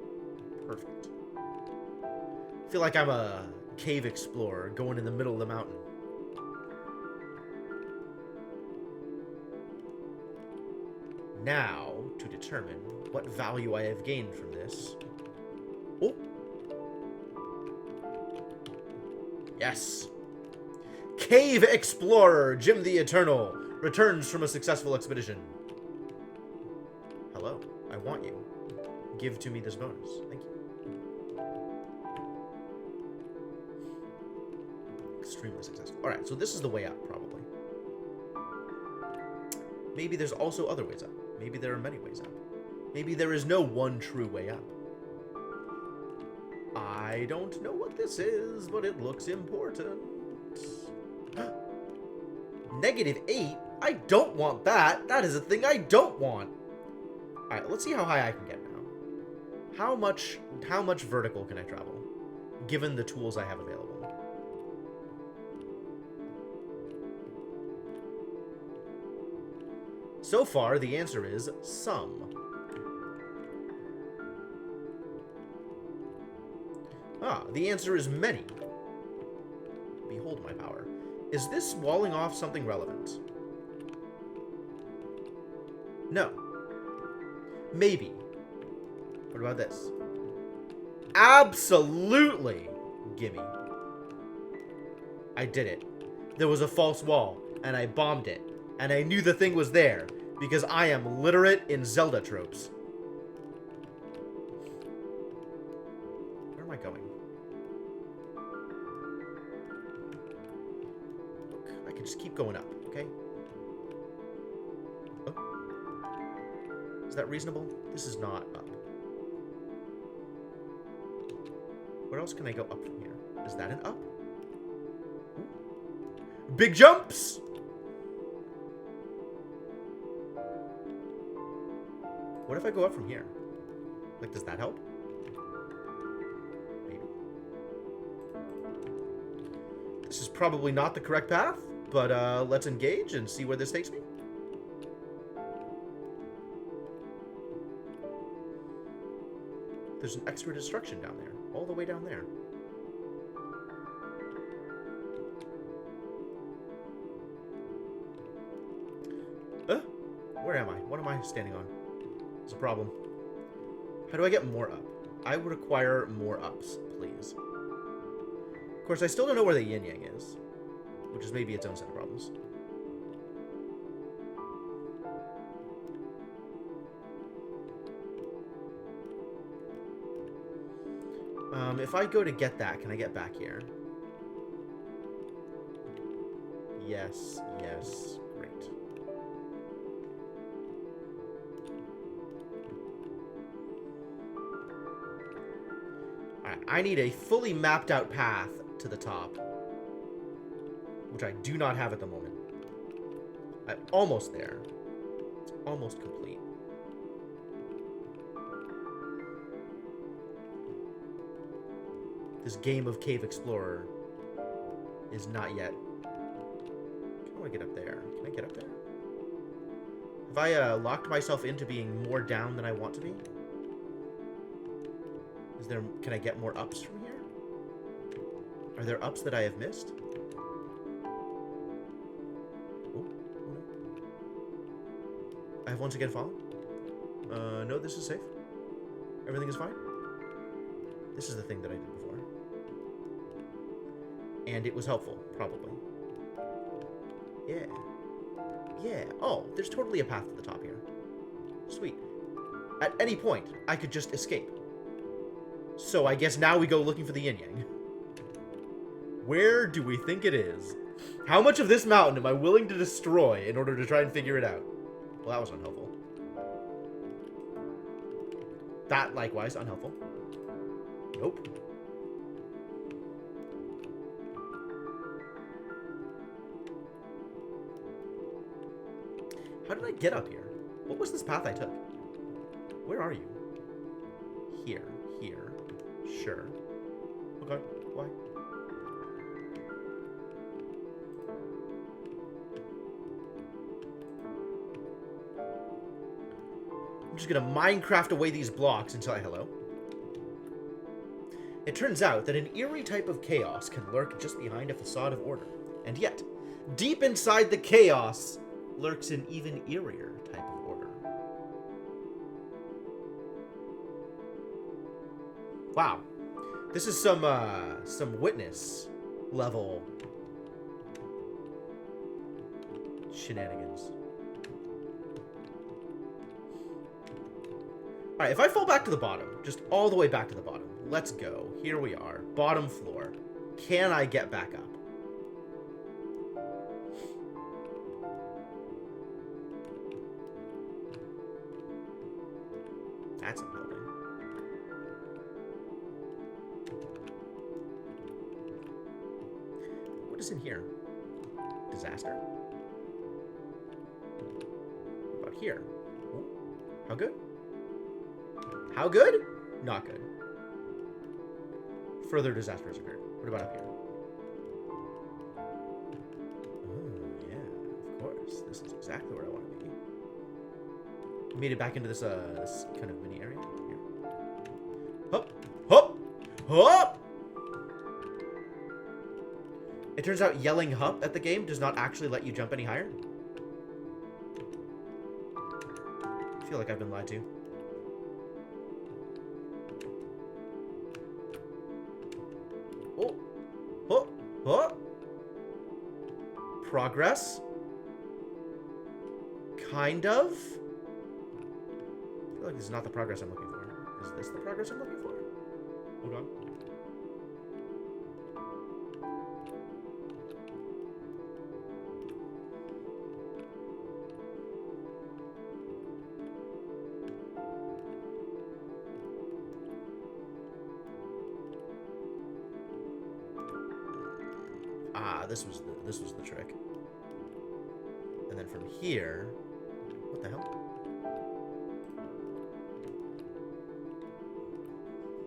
Perfect. I feel like I'm a cave explorer going in the middle of the mountain. Now, to determine what value I have gained from this. Oh! Yes! Cave Explorer Jim the Eternal returns from a successful expedition. Hello, I want you. Give to me this bonus. Thank you. Extremely successful. Alright, so this is the way up, probably. Maybe there's also other ways up. Maybe there are many ways up. Maybe there is no one true way up. I don't know what this is, but it looks important. -8? I don't want that. That is a thing I don't want. Alright, let's see how high I can get now. How much vertical can I travel, given the tools I have available? So far, the answer is some. Ah, the answer is many. Behold my power. Is this walling off something relevant? No. Maybe. What about this? Absolutely! Gimme. I did it. There was a false wall, and I bombed it. And I knew the thing was there, because I am literate in Zelda tropes. Where am I going? Look, I can just keep going up, okay? Oh. Is that reasonable? This is not up. Where else can I go up from here? Is that an up? Ooh. Big jumps! What if I go up from here? Like, does that help? Maybe. This is probably not the correct path, But let's engage and see where this takes me. There's an extra destruction down there. All the way down there. Where am I? What am I standing on? It's a problem. How do I get more up? I would require more ups, please. Of course, I still don't know where the yin-yang is, which is maybe its own set of problems. If I go to get that, can I get back here? Yes, yes, great. Alright, I need a fully mapped out path to the top, which I do not have at the moment. I'm almost there. It's almost complete. This game of Cave Explorer is not yet. How do I get up there? Can I get up there? Have I locked myself into being more down than I want to be? Is there? Can I get more ups from here? Are there ups that I have missed? Oh, no. I have once again fallen. No, this is safe. Everything is fine. This is the thing that I did before. And it was helpful, probably. Yeah. Yeah. Oh, there's totally a path to the top here. Sweet. At any point, I could just escape. So I guess now we go looking for the yin-yang. Where do we think it is? How much of this mountain am I willing to destroy in order to try and figure it out? Well, that was unhelpful. That, likewise, unhelpful. Nope. How did I get up here? What was this path I took? Where are you? Here. Here. Sure. Okay. Why? I'm just gonna Minecraft away these blocks until I... Hello? It turns out that an eerie type of chaos can lurk just behind a facade of order. And yet, deep inside the chaos lurks an even eerier type of order. Wow. This is some witness level shenanigans. Alright, if I fall back to the bottom, just all the way back to the bottom, let's go. Here we are. Bottom floor. Can I get back up? That's a building. What is in here? Disaster? What about here? Ooh. How good? How good? Not good. Further disaster has occurred. What about up here? Oh, yeah, of course. This is exactly where I want to be. Made it back into this this kind of mini area here. Hop! Hop! Hop! It turns out yelling "hup" at the game does not actually let you jump any higher. I feel like I've been lied to. Oh! Oh! Oh! Progress? Kind of? I feel like this is not the progress I'm looking for. Is this the progress I'm looking for? Hold on. Ah, this was the trick. And then from here, what the hell?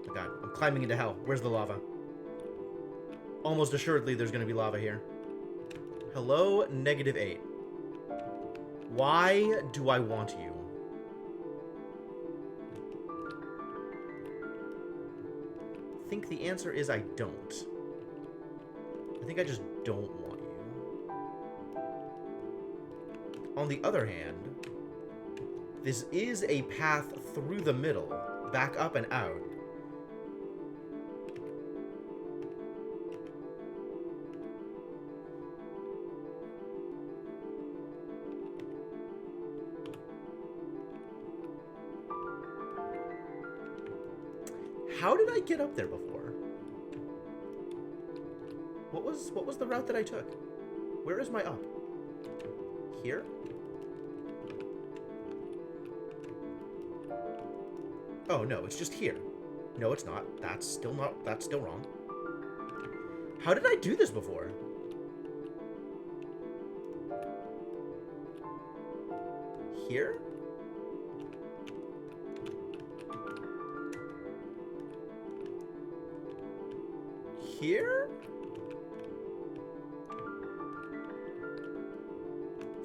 Oh god, I'm climbing into hell. Where's the lava? Almost assuredly there's gonna be lava here. Hello, -8. Why do I want you? I think the answer is I don't. I think I just don't want you. On the other hand, this is a path through the middle, back up and out. How did I get up there before? What was the route that I took? Where is my up? Here? Oh no, it's just here. No, it's not. That's still wrong. How did I do this before? Here? Here?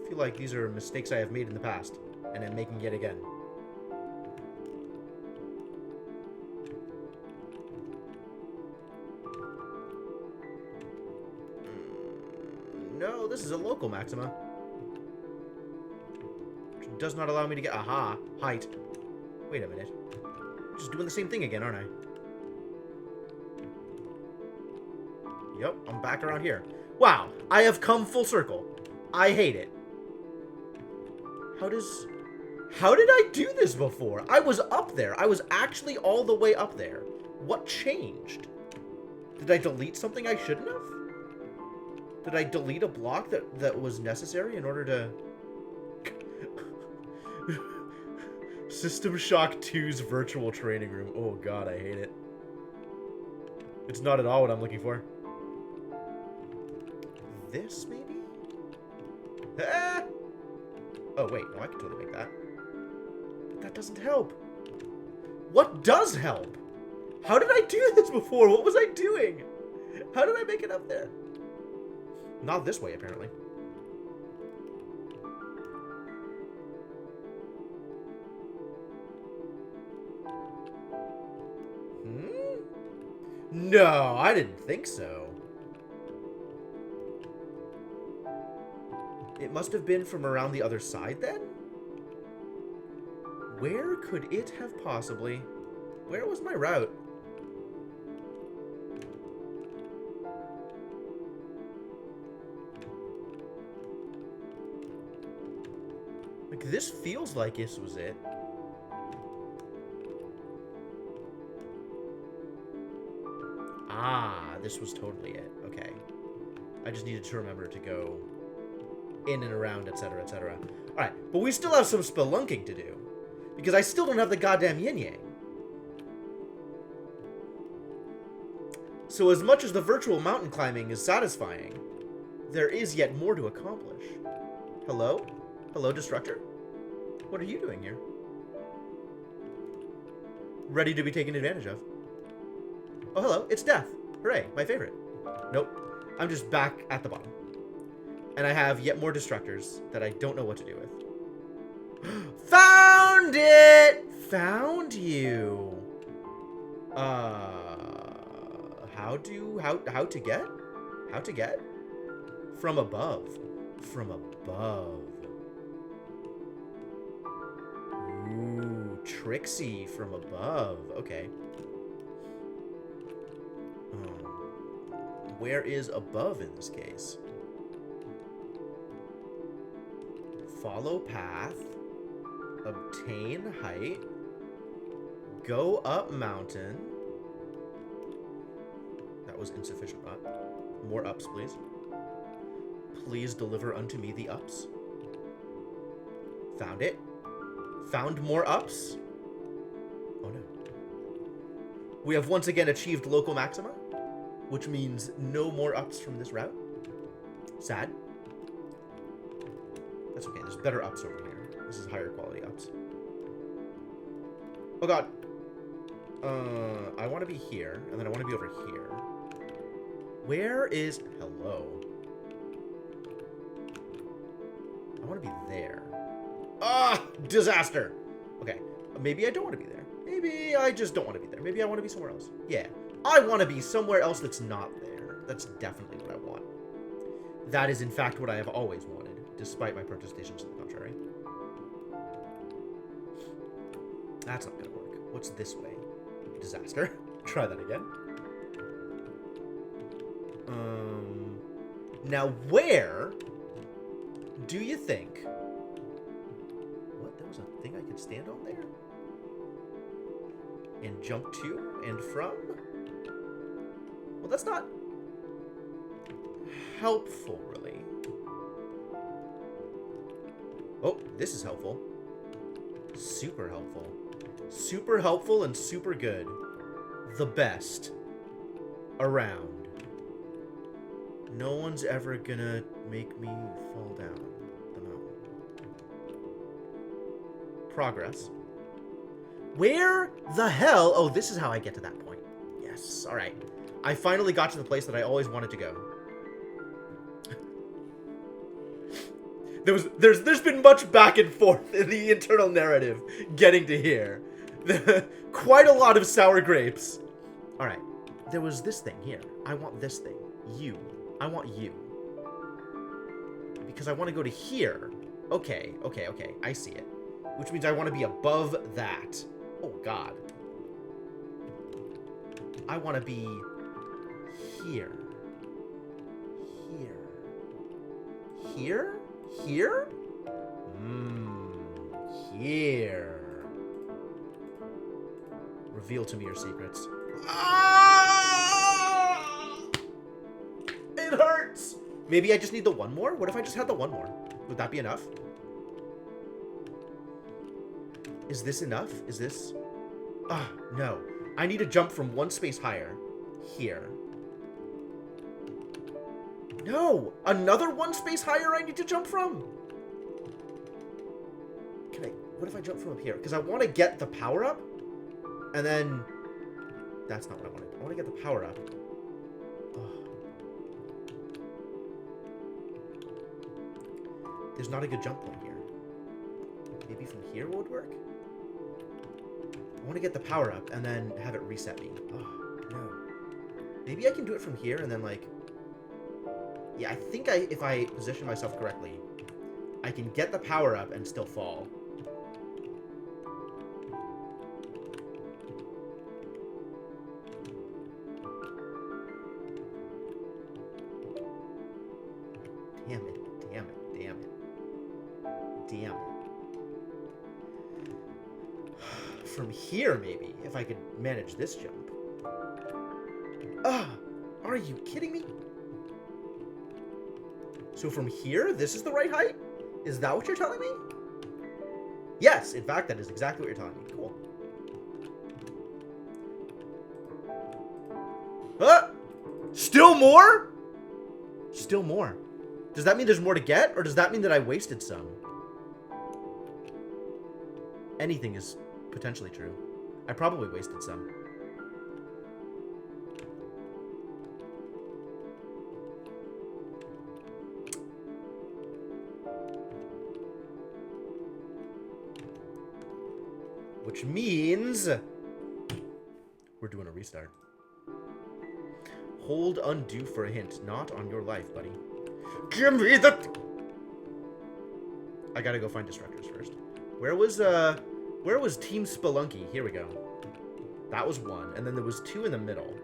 I feel like these are mistakes I have made in the past, and I'm making yet again. No, this is a local maxima. Which does not allow me to get... Aha! Height. Wait a minute. I'm just doing the same thing again, aren't I? Yep, I'm back around here. Wow, I have come full circle. I hate it. How did I do this before? I was up there. I was actually all the way up there. What changed? Did I delete something I shouldn't have? Did I delete a block that was necessary in order to... System Shock 2's virtual training room. Oh god, I hate it. It's not at all what I'm looking for. This, maybe? Ah! Oh, wait. No, I can totally make that. But that doesn't help. What does help? How did I do this before? What was I doing? How did I make it up there? Not this way, apparently. No, I didn't think so. It must have been from around the other side, then? Where could it have possibly... Where was my route? Like, this feels like this was it. Ah, this was totally it. Okay. I just needed to remember to go in and around, etc., etc. Alright, but we still have some spelunking to do. Because I still don't have the goddamn yin-yang. So as much as the virtual mountain climbing is satisfying, there is yet more to accomplish. Hello? Hello, Destructor? What are you doing here? Ready to be taken advantage of. Oh, hello, it's Death. Hooray, my favorite. Nope, I'm just back at the bottom. And I have yet more Destructors that I don't know what to do with. Found it! Found you. How to get? How to get? From above. From above. Ooh, Trixie from above. Okay. Where is above in this case? Follow path. Obtain height. Go up mountain. That was insufficient up. More ups, please. Please deliver unto me the ups. Found it. Found more ups. Oh no. We have once again achieved local maxima, which means no more ups from this route. Sad. That's okay, there's better ups over here. This is higher quality ups. Oh god. I want to be here, and then I want to be over here. Where is... Hello. I want to be there. Ah! Disaster! Okay. Maybe I don't want to be there. Maybe I just don't want to be there. Maybe I want to be somewhere else. Yeah. I want to be somewhere else that's not there. That's definitely what I want. That is, in fact, what I have always wanted, despite my protestations to the contrary. That's not going to work. What's this way? Disaster. Try that again. Now where do you think... What? There was a thing I could stand on there? And jump to and from? Well, that's not helpful, really. Oh, this is helpful. Super helpful. Super helpful and super good. The best around. No one's ever gonna make me fall down the mountain. Progress. Where the hell? Oh, this is how I get to that point. Yes, alright. I finally got to the place that I always wanted to go. There's been much back and forth in the internal narrative getting to here. Quite a lot of sour grapes. Alright. There was this thing here. I want this thing. You. I want you. Because I want to go to here. Okay. I see it. Which means I want to be above that. Oh, God. I want to be here. Here? Here? Here. Reveal to me your secrets. Ah! It hurts! Maybe I just need the one more? What if I just had the one more? Would that be enough? Is this enough? Is this... Ah, no. I need to jump from one space higher. Here. No! Another one space higher I need to jump from? What if I jump from up here? Because I want to get the power up. And then... That's not what I wanted. I want to get the power up. Ugh. There's not a good jump point here. Maybe from here would work? I want to get the power up and then have it reset me. Oh, no. Maybe I can do it from here and then, like... Yeah, I think if I position myself correctly, I can get the power up and still fall. Damn it. From here, maybe, if I could manage this jump. Are you kidding me? So from here, this is the right height? Is that what you're telling me? Yes, in fact, that is exactly what you're telling me. Cool. Still more? Still more. Does that mean there's more to get, or does that mean that I wasted some? Anything is potentially true. I probably wasted some. Which means we're doing a restart. Hold undo for a hint. Not on your life, buddy. Give me the... I gotta go find destructors first. Where was Team Spelunky? Here we go. That was one. And then there was two in the middle.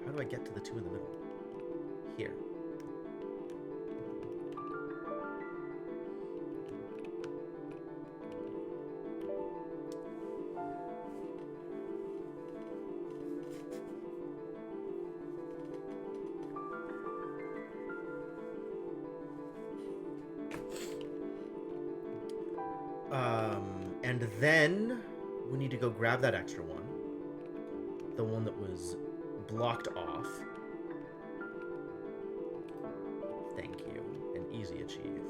How do I get to the two in the middle? Here. And then we need to go grab that extra one. The one that was blocked off. Thank you. An easy achieve.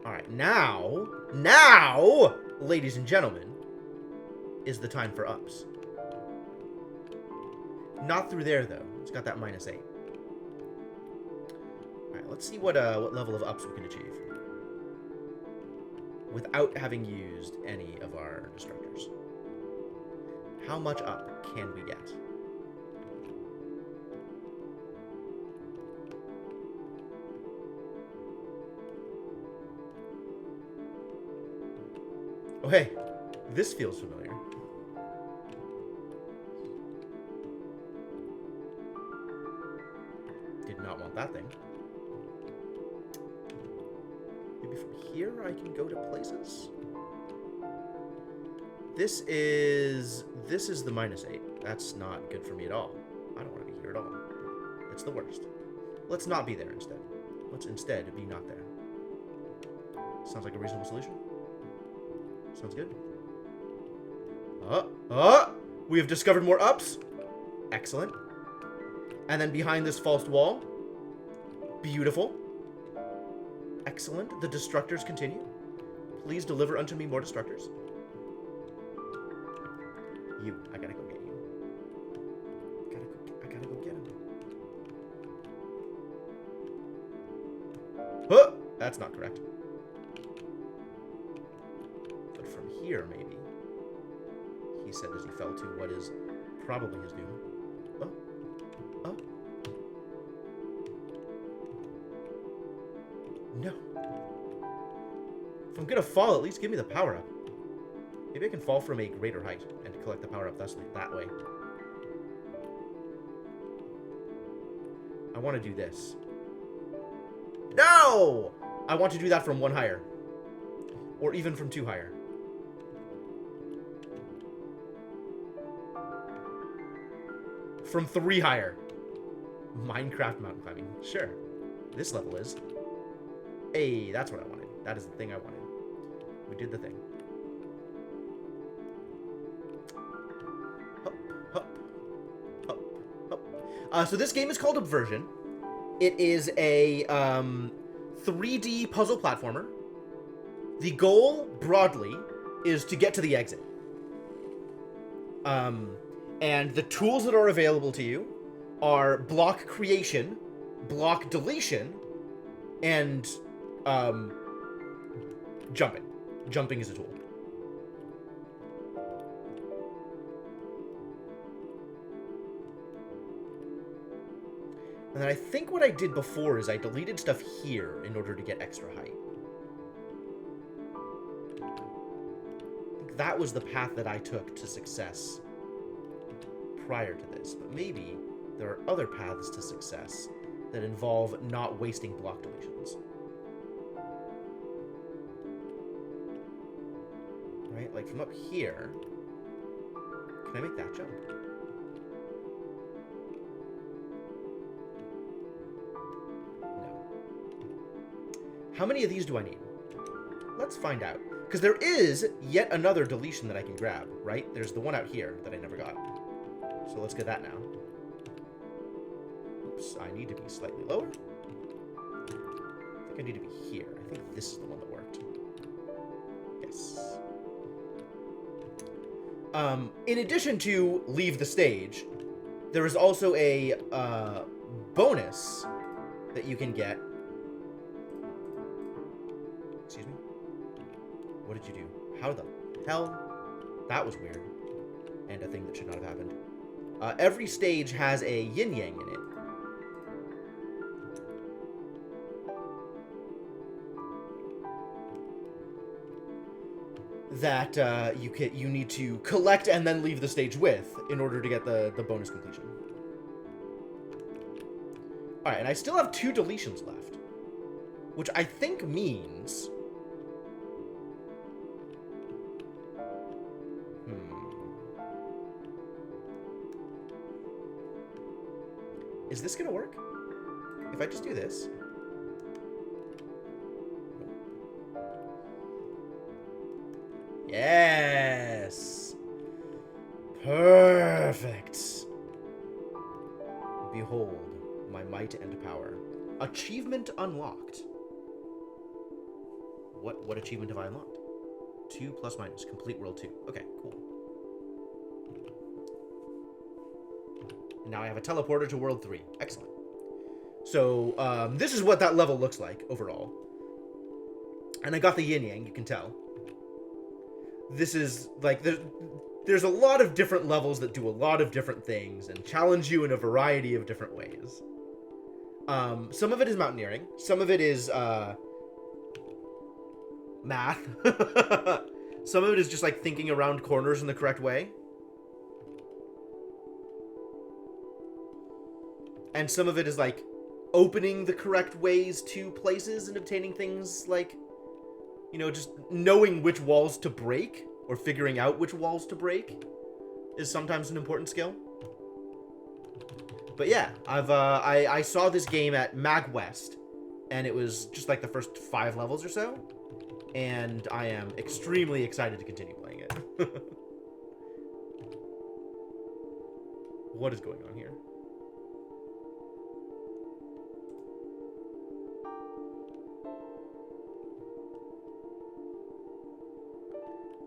Alright, now, ladies and gentlemen, is the time for ups. Not through there, though. It's got that -8. Alright, let's see what level of ups we can achieve. Without having used any of our destructors. How much up can we get? Oh, hey. This feels familiar. Did not want that thing. Maybe from here I can go to places? This is the -8. That's not good for me at all. I don't want to be here at all. It's the worst. Let's not be there instead. Let's instead be not there. Sounds like a reasonable solution. Sounds good. We have discovered more ups. Excellent. And then behind this false wall. Beautiful. Excellent. The destructors continue. Please deliver unto me more destructors. You. I gotta go get you. I gotta go get him. Huh! That's not correct. But from here, maybe. He said as he fell to what is probably his doom. No. If I'm gonna fall, at least give me the power-up. Maybe I can fall from a greater height and collect the power-up that way. I want to do this. No! I want to do that from 1 higher. Or even from 2 higher. From 3 higher. Minecraft mountain climbing. Sure. This level is. Hey, that's what I wanted. That is the thing I wanted. We did the thing. Hup, hup, hup, hup. So this game is called Obversion. It is a 3D puzzle platformer. The goal, broadly, is to get to the exit. And the tools that are available to you are block creation, block deletion, and jumping. Jumping is a tool. And then I think what I did before is I deleted stuff here in order to get extra height. I think that was the path that I took to success prior to this, but maybe there are other paths to success that involve not wasting block deletions. Right? Like from up here, can I make that jump? No. How many of these do I need? Let's find out. Because there is yet another deletion that I can grab, right? There's the one out here that I never got. So let's get that now. Oops, I need to be slightly lower. I think I need to be here. I think this is the one that worked. Yes. In addition to leave the stage, there is also a bonus that you can get. Excuse me? What did you do? How the hell? That was weird. And a thing that should not have happened. Every stage has a yin-yang in it. That you need to collect and then leave the stage with in order to get the bonus completion. Alright, and I still have 2 deletions left. Which I think means... Is this gonna work? If I just do this... Yes! Perfect! Behold, my might and power. Achievement unlocked. What achievement have I unlocked? 2 ±, complete world 2. Okay, cool. Now I have a teleporter to World 3. Excellent. So, this is what that level looks like, overall. And I got the yin-yang, you can tell. This is, like, there's a lot of different levels that do a lot of different things and challenge you in a variety of different ways. Some of it is mountaineering. Some of it is, math. Some of it is just, like, thinking around corners in the correct way. And some of it is, like, opening the correct ways to places and obtaining things, like, you know, just knowing which walls to break or figuring out which walls to break is sometimes an important skill. But yeah, I saw this game at MagWest, and it was just like the first 5 levels or so, and I am extremely excited to continue playing it. What is going on here?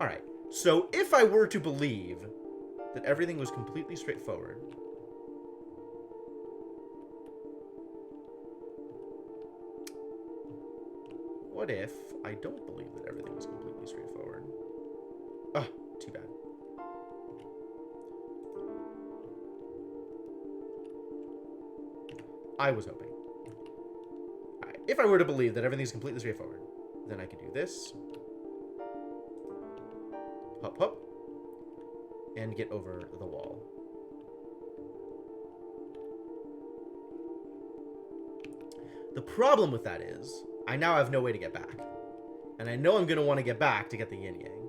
Alright, so if I were to believe that everything was completely straightforward, what if I don't believe that everything was completely straightforward? Ah, too bad. I was hoping. Alright, if I were to believe that everything's completely straightforward, then I could do this. Hop, hop. And get over the wall. The problem with that is, I now have no way to get back. And I know I'm going to want to get back to get the yin-yang.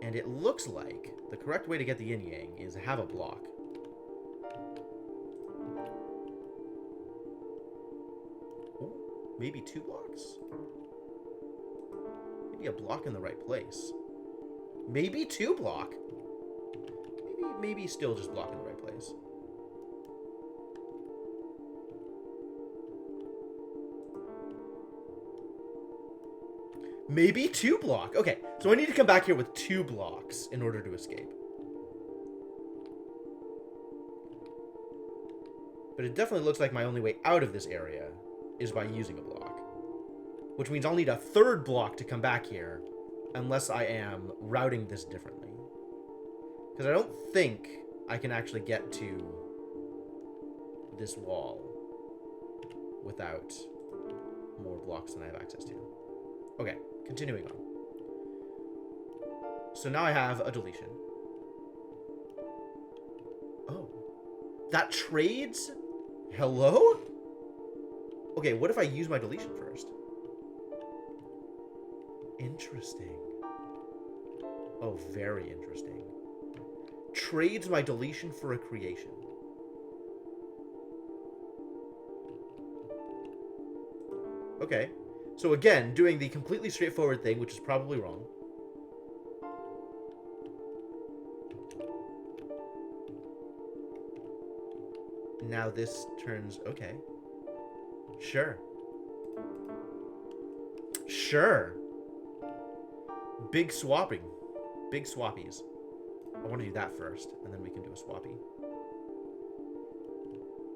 And it looks like the correct way to get the yin-yang is have a block. Ooh, maybe 2 blocks? Maybe a block in the right place. Maybe 2 block? Maybe still just block in the right place. Maybe 2 block. Okay, so I need to come back here with 2 blocks in order to escape. But it definitely looks like my only way out of this area is by using a block. Which means I'll need a 3rd block to come back here, unless I am routing this differently. Because I don't think I can actually get to this wall without more blocks than I have access to. Okay, continuing on. So now I have a deletion. Oh. That trades? Hello? Okay, what if I use my deletion first? Interesting. Oh, very interesting. Trades my deletion for a creation. Okay. So again, doing the completely straightforward thing, which is probably wrong. Now this turns... Okay. Sure. Sure. Big swapping. Big swappies. I want to do that first, and then we can do a swappy.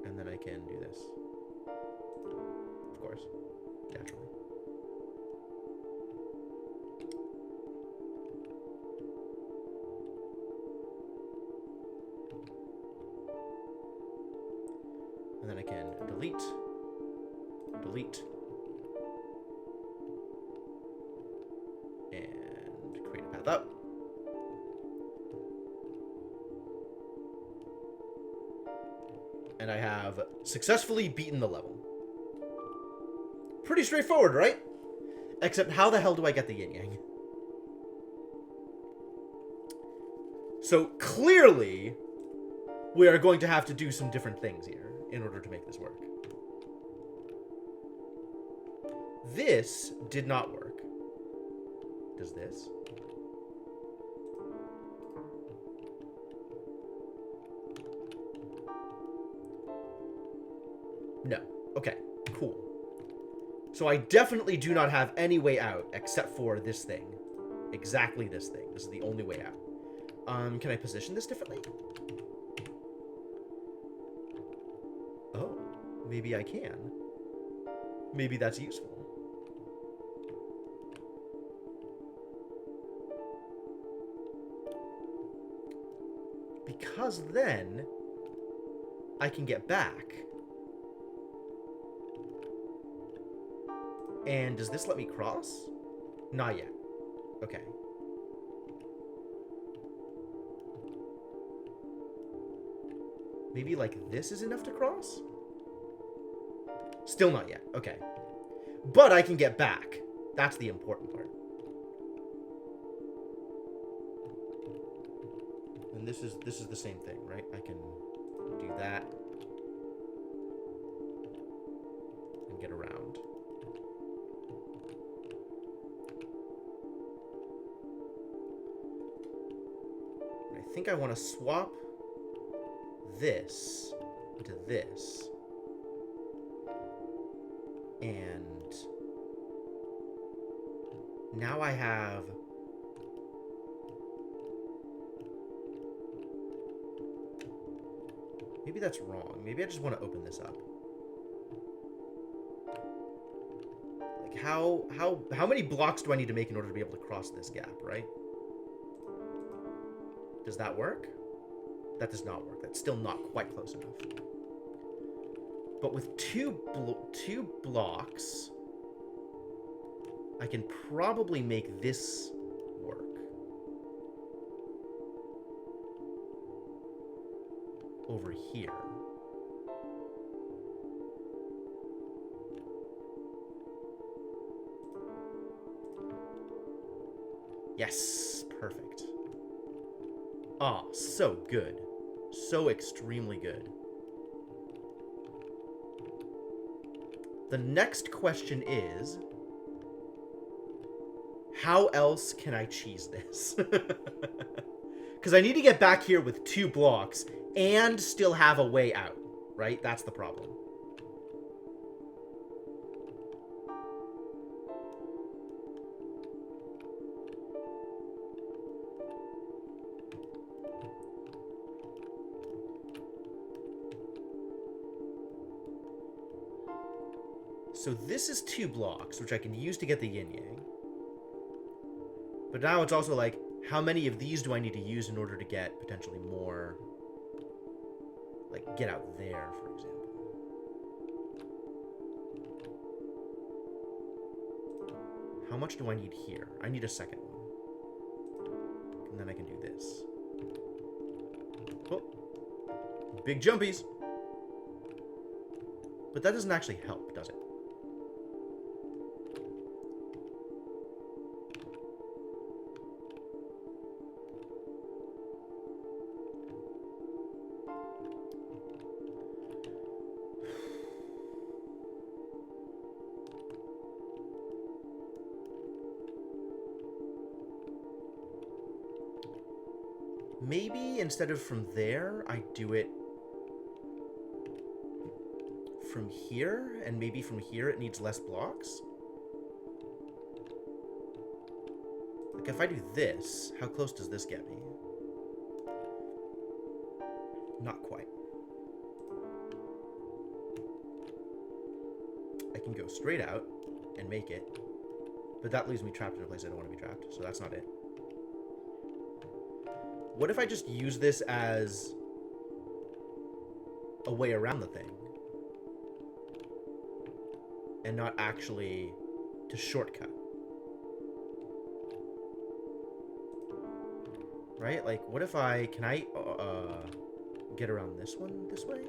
And then I can do this. Of course. Naturally. And then I can delete. Delete. And create a path up. And I have successfully beaten the level. Pretty straightforward, right? Except how the hell do I get the yin-yang? So clearly, we are going to have to do some different things here in order to make this work. This did not work. Does this? No. Okay, cool. So I definitely do not have any way out except for this thing. Exactly this thing. This is the only way out. Can I position this differently? Oh, maybe I can. Maybe that's useful. Because then I can get back. And does this let me cross? Not yet. Okay. Maybe like this is enough to cross? Still not yet. Okay. But I can get back. That's the important part. And this is the same thing, right? I can do that and get around. I think I want to swap this into this. And now I have maybe that's wrong. Maybe I just want to open this up. Like how many blocks do I need to make in order to be able to cross this gap, right? Does that work? That does not work. That's still not quite close enough. But with two blocks, I can probably make this work. Over here. Yes, perfect. Ah, so good. So extremely good. The next question is, how else can I cheese this? Because I need to get back here with 2 blocks and still have a way out, right? That's the problem. So this is 2 blocks, which I can use to get the yin-yang. But now it's also like, how many of these do I need to use in order to get potentially more? Like, get out there, for example. How much do I need here? I need a second one. And then I can do this. Oh. Big jumpies. But that doesn't actually help, does it? Maybe instead of from there, I do it from here, and maybe from here it needs less blocks? Like, if I do this, how close does this get me? Not quite. I can go straight out and make it, but that leaves me trapped in a place I don't want to be trapped, so that's not it. What if I just use this as a way around the thing? And not actually to shortcut. Right? Like, what if can I get around this one this way?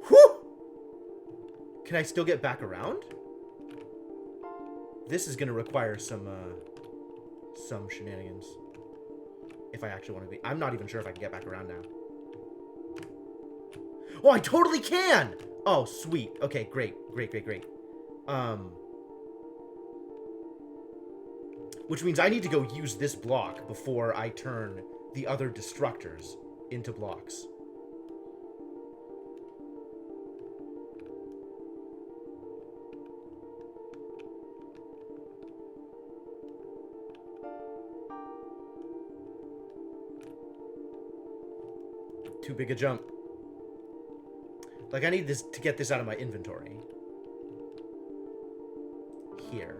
Whew! Can I still get back around? This is gonna require some shenanigans. If I actually want to be. I'm not even sure if I can get back around now. Oh, I totally can! Oh, sweet. Okay, great. Great. Which means I need to go use this block before I turn the other destructors into blocks. Too big a jump. Like, I need this to get this out of my inventory. Here.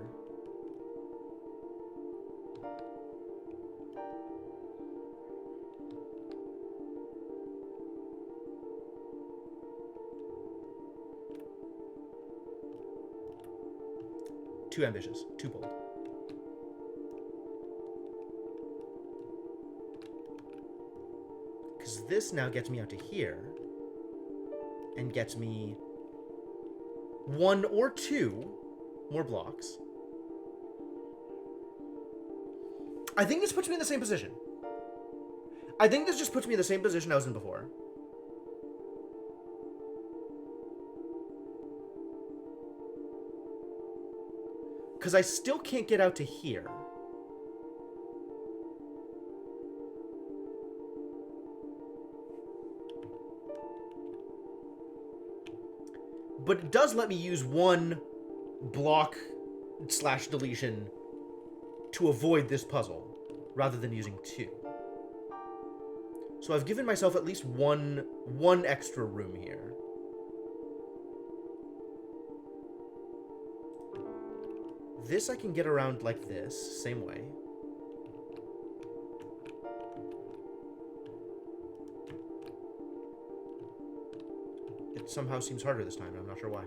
Too ambitious. Too bold. Because this now gets me out to here. And gets me 1 or 2 more blocks. I think this puts me in the same position. I think this just puts me in the same position I was in before. Because I still can't get out to here. But it does let me use 1 block / deletion to avoid this puzzle, rather than using 2. So I've given myself at least one extra room here. This I can get around like this, same way. It somehow seems harder this time, and I'm not sure why.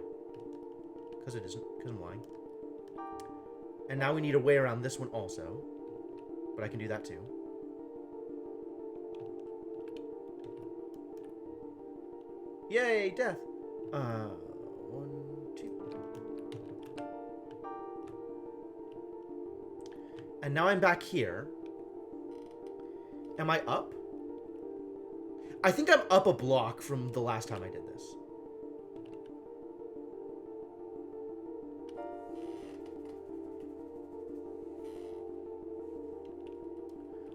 Because it isn't, because I'm lying. And now we need a way around this one also. But I can do that too. Yay, death! 1, 2. And now I'm back here. Am I up? I think I'm up a block from the last time I did this.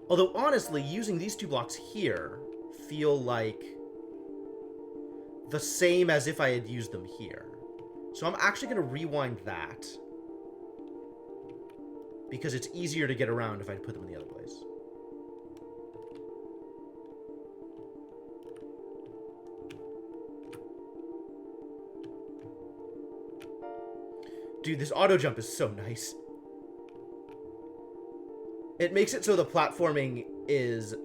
Although, honestly, using these 2 blocks here feel like the same as if I had used them here. So I'm actually going to rewind that. Because it's easier to get around if I put them in the other place. Dude, this auto jump is so nice. It makes it so the platforming is...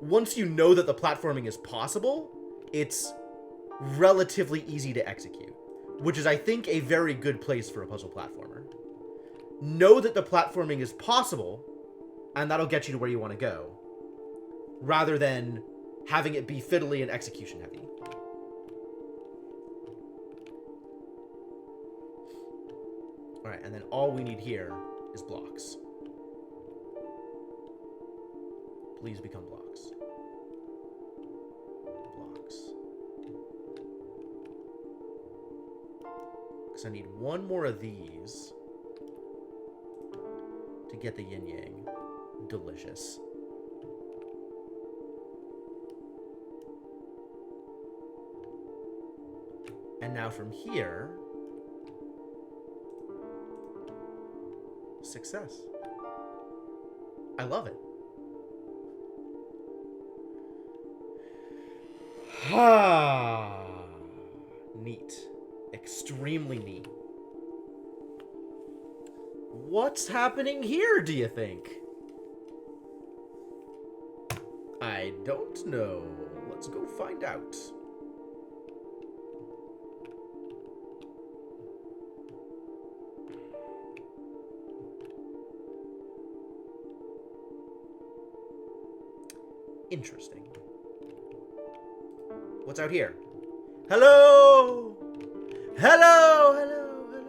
Once you know that the platforming is possible, it's relatively easy to execute. Which is, I think, a very good place for a puzzle platformer. Know that the platforming is possible, and that'll get you to where you want to go. Rather than having it be fiddly and execution heavy. Alright, and then all we need here is blocks. Please become blocks. Blocks. Because I need 1 more of these to get the yin-yang. Delicious. And now from here... Success. I love it. Neat. Extremely neat. What's happening here, do you think? I don't know. Let's go find out. Interesting. What's out here? Hello! Hello! Hello! Hello!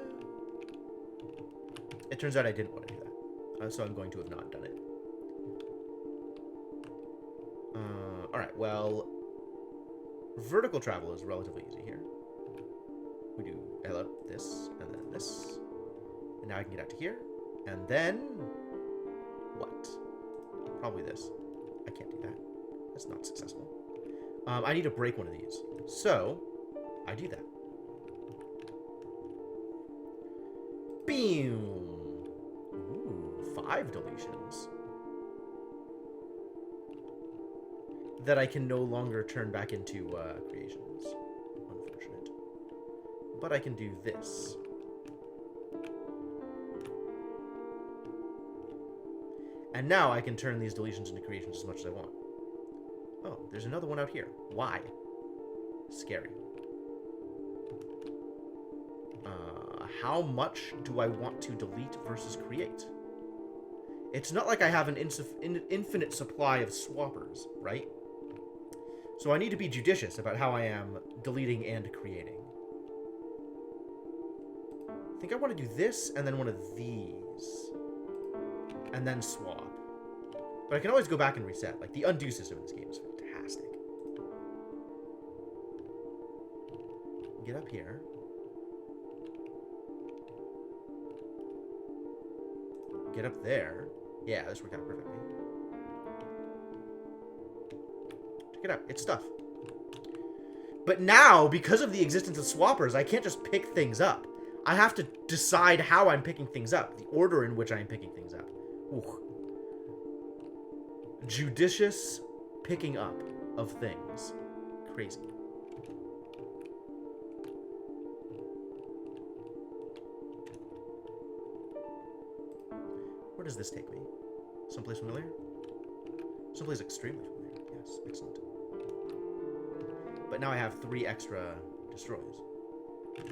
It turns out I didn't want to do that. So I'm going to have not done it. Alright, well... Vertical travel is relatively easy here. We do, hello, this, and then this. And now I can get out to here. And then... What? Probably this. I can't do that. That's not successful. I need to break one of these. So, I do that. Beam! Ooh, 5 deletions. that I can no longer turn back into creations. Unfortunate. But I can do this. And now I can turn these deletions into creations as much as I want. Oh, there's another one out here. Why? Scary. How much do I want to delete versus create? It's not like I have an infinite supply of swappers, right? So I need to be judicious about how I am deleting and creating. I think I want to do this and then one of these. And then swap. But I can always go back and reset. Like, the undo system in this game is fantastic. Get up here. Get up there. Yeah, this worked out perfectly. Check it out. It's stuff. But now, because of the existence of swappers, I can't just pick things up. I have to decide how I'm picking things up. The order in which I am picking things up. Ooh. Judicious picking up of things. Crazy. Where does this take me? Someplace familiar? Someplace extremely familiar. Yes, excellent. But now I have 3 extra destroys.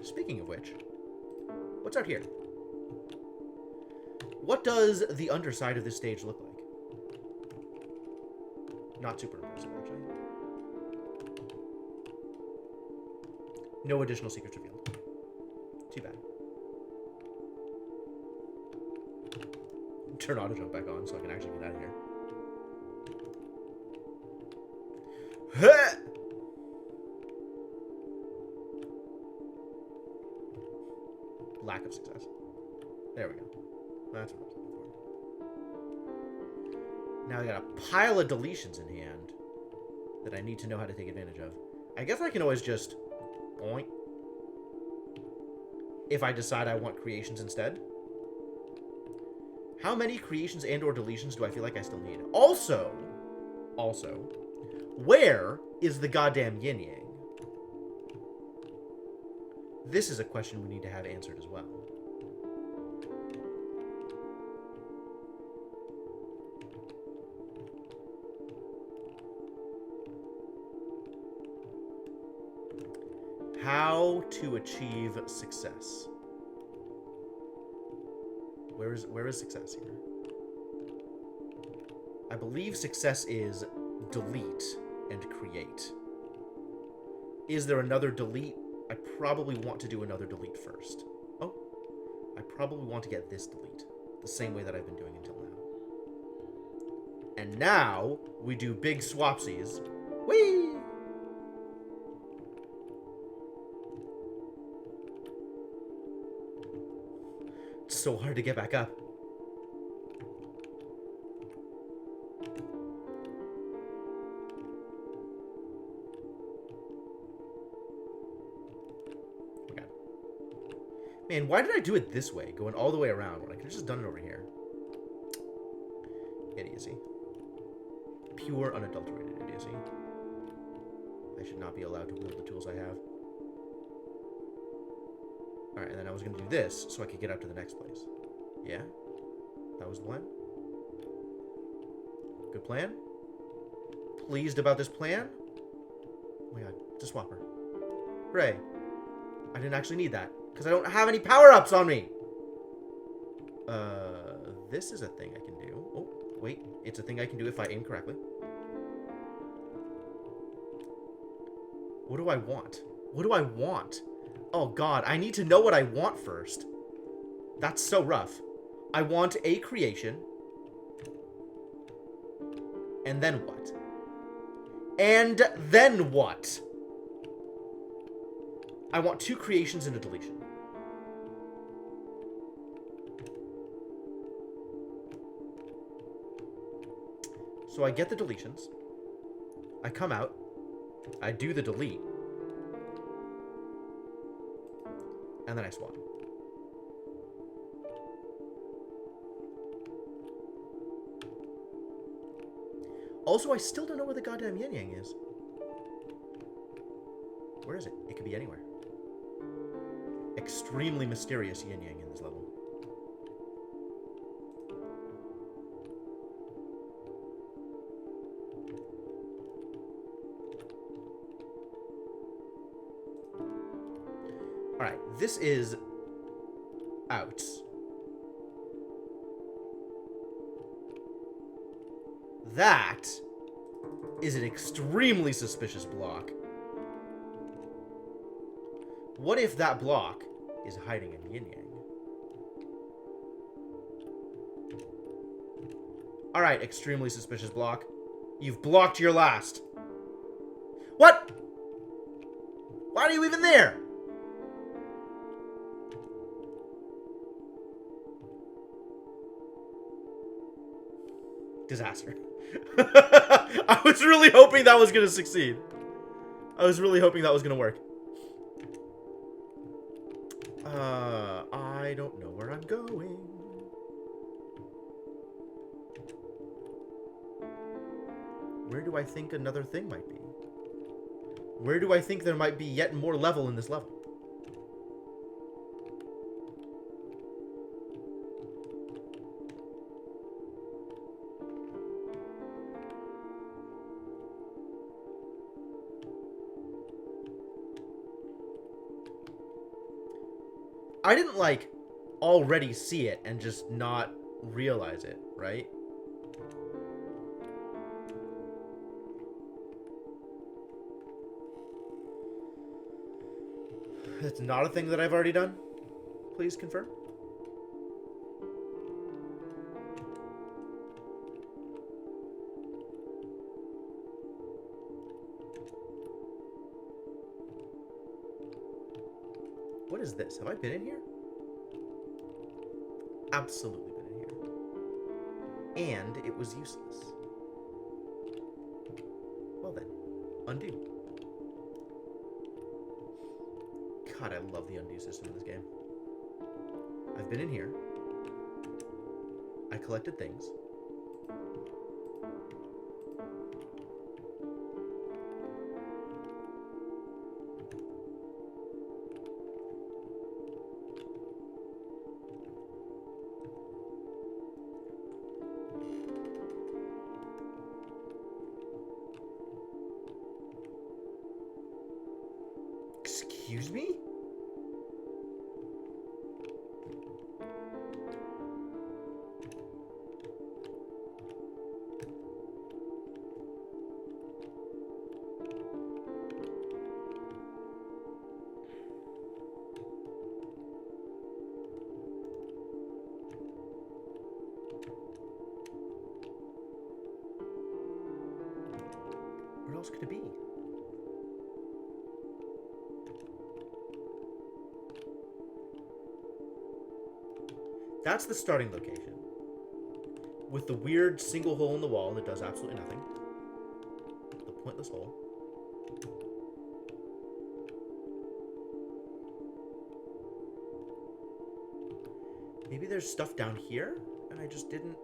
Speaking of which, what's out here? What does the underside of this stage look like? Not super impressive, actually. No additional secrets revealed. Too bad. Turn auto jump back on so I can actually get out of here. Lack of success. There we go. That's what I was looking for. Now I got a pile of deletions in hand that I need to know how to take advantage of. I guess I can always just boink if I decide I want creations instead. How many creations and or deletions do I feel like I still need? Also, where is the goddamn yin-yang? This is a question we need to have answered as well. How to achieve success. Where is success here? I believe success is delete and create. Is there another delete? I probably want to do another delete first. Oh, I probably want to get this delete the same way that I've been doing until now. And now we do big swapsies. Whee! It's so hard to get back up. Okay. Man, why did I do it this way? Going all the way around when I could have just done it over here. Idiocy. Pure, unadulterated idiocy. I should not be allowed to wield the tools I have. Alright, and then I was going to do this so I could get up to the next place. Yeah? That was the plan? Good plan? Pleased about this plan? Oh my god, it's a swapper. Hooray. I didn't actually need that, because I don't have any power-ups on me! This is a thing I can do. Oh, wait. It's a thing I can do if I aim correctly. What do I want? What do I want? Oh god, I need to know what I want first. That's so rough. I want a creation. And then what? And then what? I want 2 creations and a deletion. So I get the deletions. I come out. I do the delete. And then I swap. Also, I still don't know where the goddamn yin yang is. Where is it? It could be anywhere. Extremely mysterious yin yang in this level. Alright, this is out. That is an extremely suspicious block. What if that block is hiding in yin yang? Alright, extremely suspicious block. You've blocked your last. What? Why are you even there? Disaster. I was really hoping that was going to succeed. I was really hoping that was going to work. I don't know where I'm going. Where do I think another thing might be? Where do I think there might be yet more level in this level? I didn't, like, already see it and just not realize it, right? That's not a thing that I've already done. Please confirm. What is this? Have I been in here? Absolutely been in here. And it was useless. Well then, undo. God, I love the undo system in this game. I've been in here. I collected things. Excuse me? Where else could it be? That's the starting location. With the weird single hole in the wall that does absolutely nothing. The pointless hole. Maybe there's stuff down here, and I just didn't...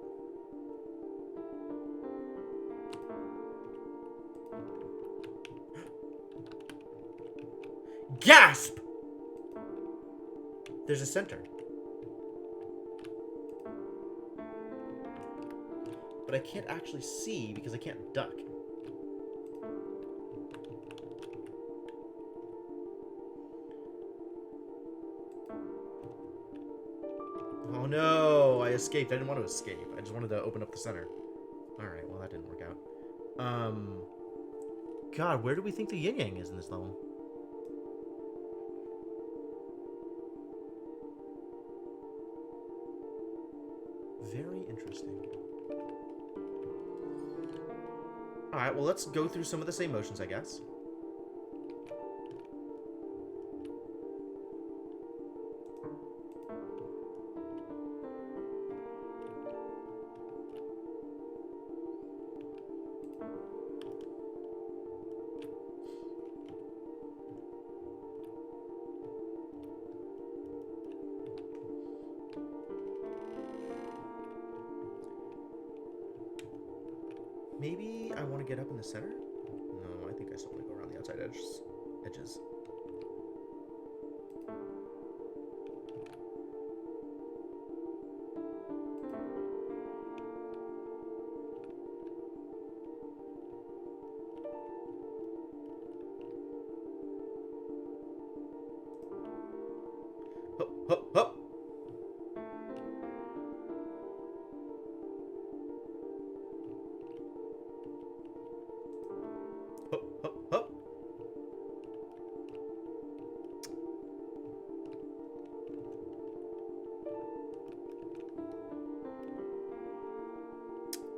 Gasp! There's a center. But I can't actually see because I can't duck. Oh no, I escaped. I didn't want to escape. I just wanted to open up the center. Alright, well that didn't work out. God, where do we think the yin yang is in this level? Very interesting. Alright, well let's go through some of the same motions, I guess. Maybe I want to get up in the center? No, I think I still want to go around the outside edges. Hup, hup, hup. Hup, hup, hup.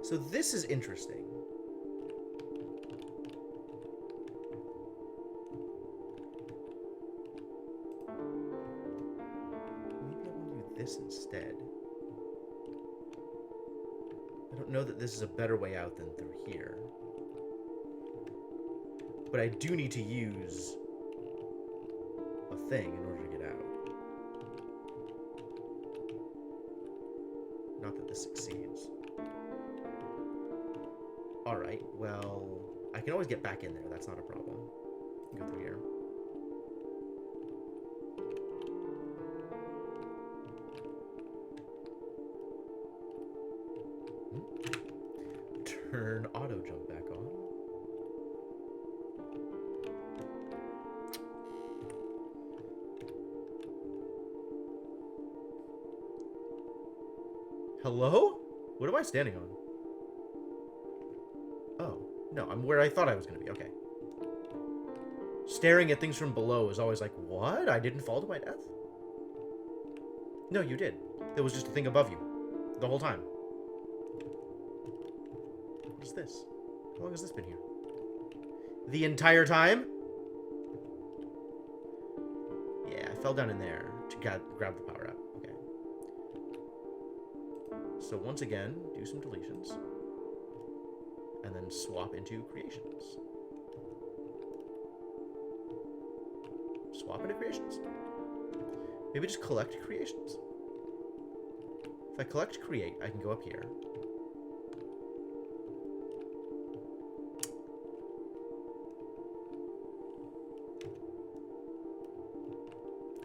So this is interesting. Maybe I want to do this instead. I don't know that this is a better way out than through here. But I do need to use a thing in order to get out. Not that this succeeds. Alright, well, I can always get back in there. That's not a problem. Go through here. Turn auto jump back on. Hello? What am I standing on? Oh, no, I'm where I thought I was going to be. Okay. Staring at things from below is always like, what? I didn't fall to my death? No, you did. There was just a thing above you. The whole time. What is this? How long has this been here? The entire time? Yeah, I fell down in there to grab the power up. Okay. So once again, do some deletions. And then swap into creations. Swap into creations. Maybe just collect creations. If I collect create, I can go up here.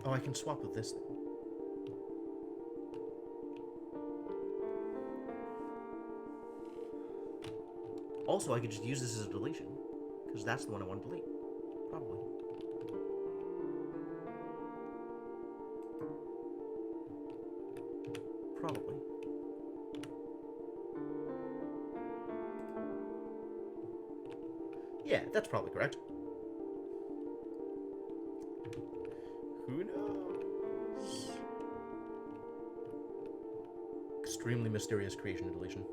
Oh, I can swap with this thing. Also, I could just use this as a deletion, because that's the one I want to delete. Probably. Probably. Yeah, that's probably correct. Who knows? Extremely mysterious creation and deletion.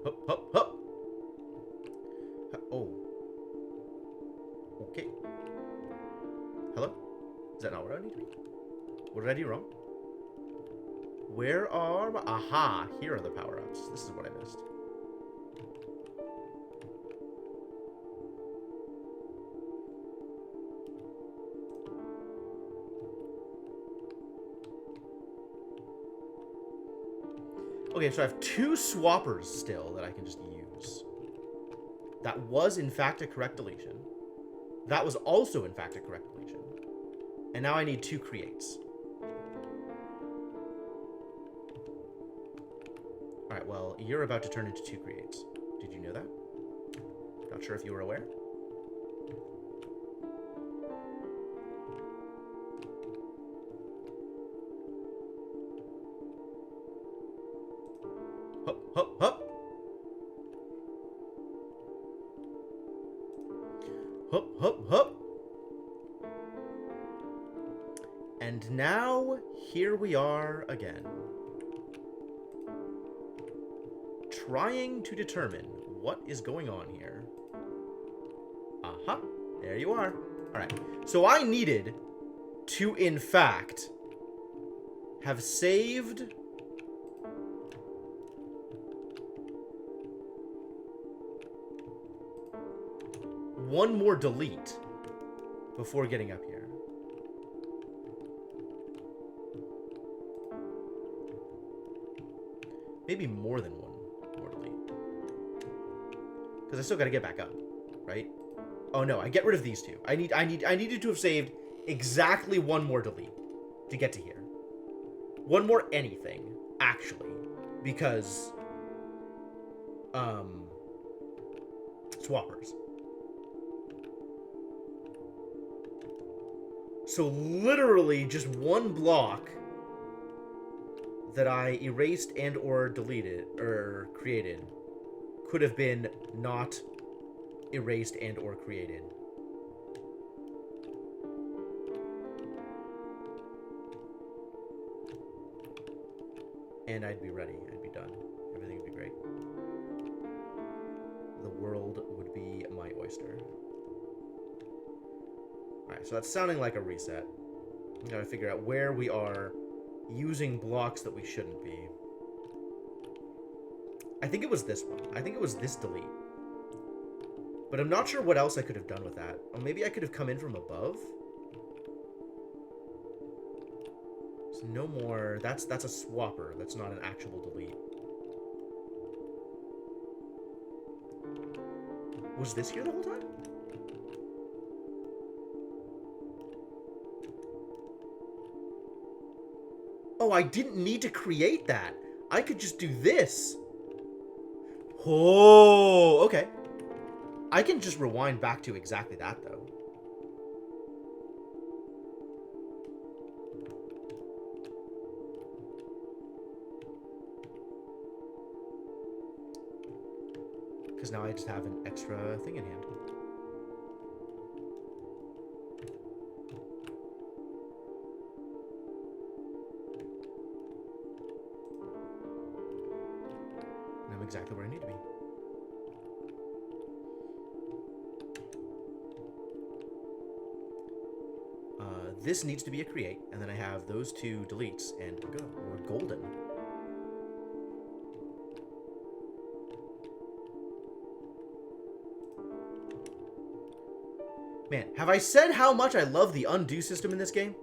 Hup, hup, hup. Oh. Okay. Hello? Is that not where I need to be? What did I do wrong? Where are my... Aha! Here are the power-ups. This is what I missed. Okay, so I have two swappers still that I can just use. That was, in fact, a correct deletion. That was also, in fact, a correct deletion. And now I need two creates. Alright, well, you're about to turn into two creates. Did you know that? Not sure if you were aware. Hup, hup, hup. Hup, hup, hup. And now, here we are again. Trying to determine what is going on here. Aha, there you are. Alright, so I needed to, in fact, have saved... one more delete before getting up here. Maybe more than one more delete. Because I still got to get back up, right? Oh no, I get rid of these two. I needed to have saved exactly one more delete to get to here. One more anything, actually, because swappers. So literally just one block that I erased and or deleted or created could have been not erased and or created. And I'd be ready. I'd be done. Everything would be great. The world would be my oyster. Alright, so that's sounding like a reset. We gotta figure out where we are using blocks that we shouldn't be. I think it was this one. I think it was this delete. But I'm not sure what else I could have done with that. Or maybe I could have come in from above? So no more... That's a swapper. That's not an actual delete. Was this here the whole time? Oh, I didn't need to create that. I could just do this. Oh, okay. I can just rewind back to exactly that, though. Because now I just have an extra thing in hand. And I'm exactly where I need to be. This needs to be a create, and then I have those two deletes, and we're good. We're golden. Man, have I said how much I love the undo system in this game?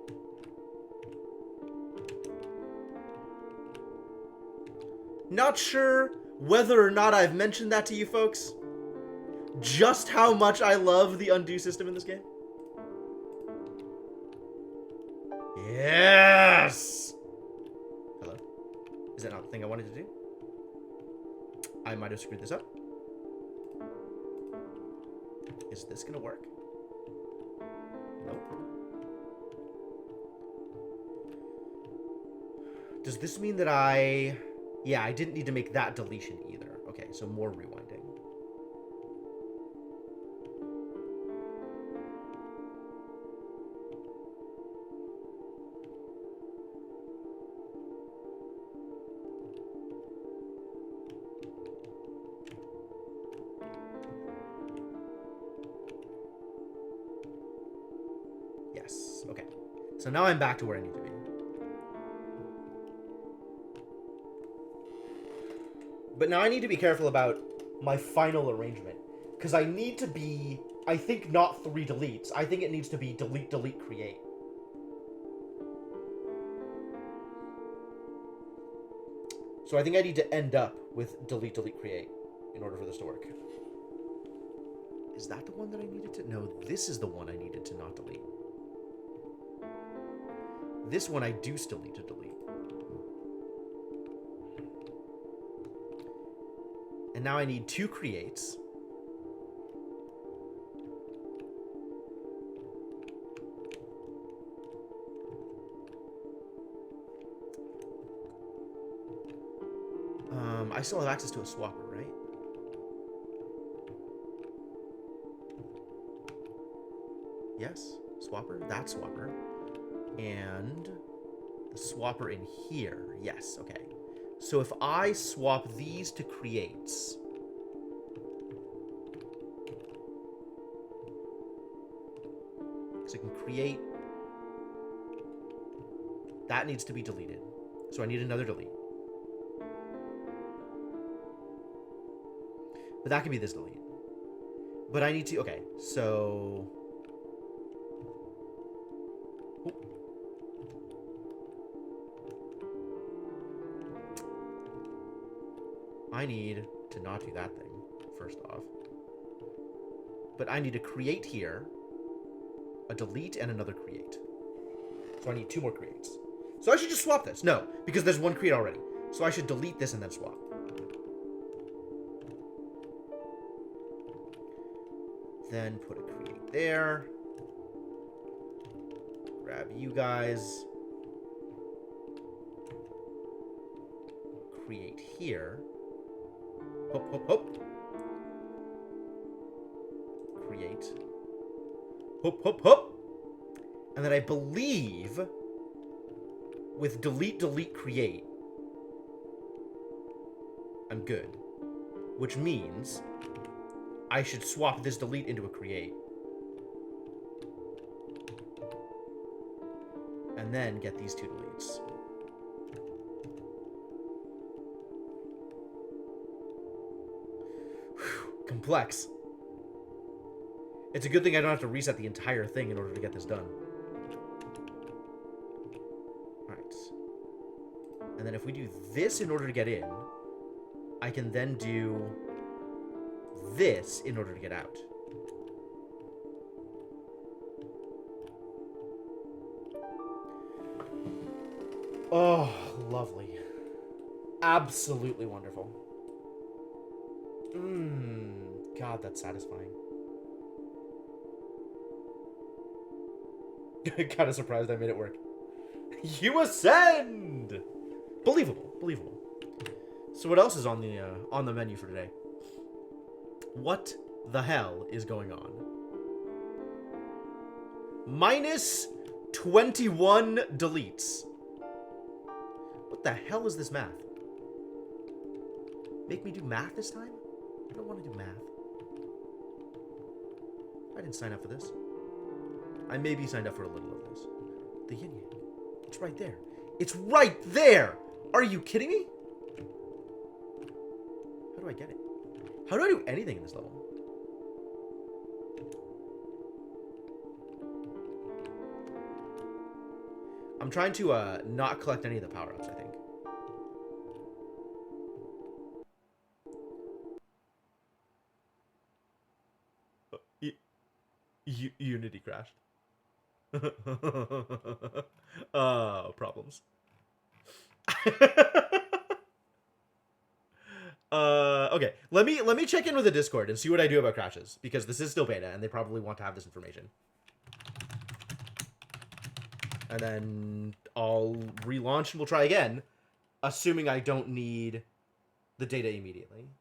Not sure whether or not I've mentioned that to you folks. Just how much I love the undo system in this game. Yes! Hello? Is that not the thing I wanted to do? I might have screwed this up. Is this gonna work? Nope. Does this mean that I... Yeah, I didn't need to make that deletion either. Okay, so more rewinding. Yes, okay. So now I'm back to where I need to be. But now I need to be careful about my final arrangement. Because I need to be, I think, not 3 deletes. I think it needs to be delete, delete, create. So I think I need to end up with delete, delete, create in order for this to work. Is that the one that I needed to? No, this is the one I needed to not delete. This one I do still need to delete. And now I need 2 creates. I still have access to a swapper, right? Yes, swapper, that swapper. And the swapper in here. Yes, okay. So if I swap these to creates, so I can create, that needs to be deleted. So I need another delete. But that could be this delete. But I need to, okay, so... I need to not do that thing, first off. But I need to create here, a delete, and another create. So I need 2 more creates. So I should just swap this. No, because there's 1 create already. So I should delete this and then swap. Then put a create there. Grab you guys. Create here. Hop, hop, hop. Create. Hop, hop, hop. And then I believe with delete, delete, create, I'm good. Which means I should swap this delete into a create. And then get these 2 deletes. Whew, complex. It's a good thing I don't have to reset the entire thing in order to get this done. Alright. And then if we do this in order to get in, I can then do this in order to get out. Oh, lovely. Absolutely wonderful. God, that's satisfying. Kind of surprised I made it work. You ascend! Believable, believable. So what else is on the menu for today? What the hell is going on? Minus 21 deletes. What the hell is this math? Make me do math this time? I don't want to do math. I didn't sign up for this. I maybe signed up for a little of this. The yin yang. It's right there. It's right there! Are you kidding me? How do I get it? How do I do anything in this level? I'm trying to not collect any of the power-ups, I think. Unity crashed. Problems. Okay. Let me check in with the Discord and see what I do about crashes, because this is still beta and they probably want to have this information. And then I'll relaunch and we'll try again, assuming I don't need the data immediately.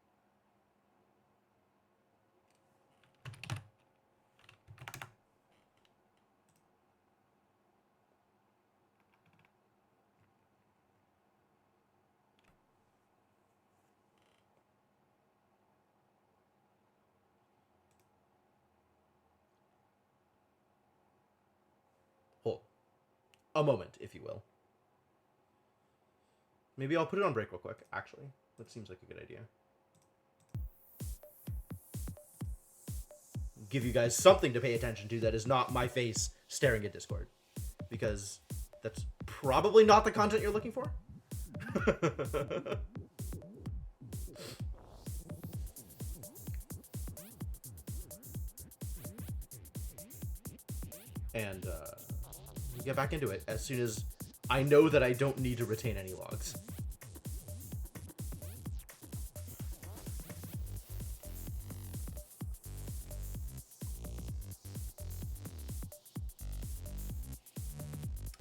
Hold a moment, if you will. Maybe I'll put it on break real quick, actually. That seems like a good idea. Give you guys something to pay attention to that is not my face staring at Discord. Because that's probably not the content you're looking for. And get back into it as soon as I know that I don't need to retain any logs.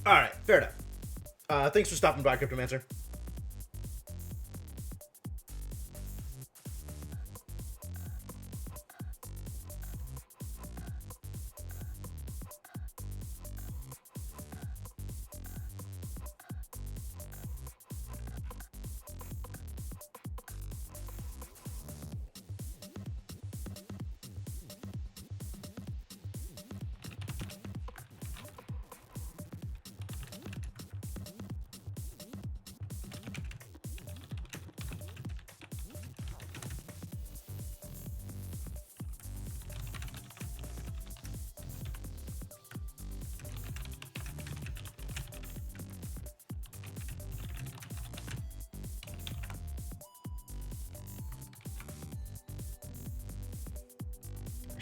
Alright, fair enough. Thanks for stopping by, Cryptomancer.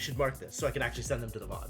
should mark this so I can actually send them to the VOD.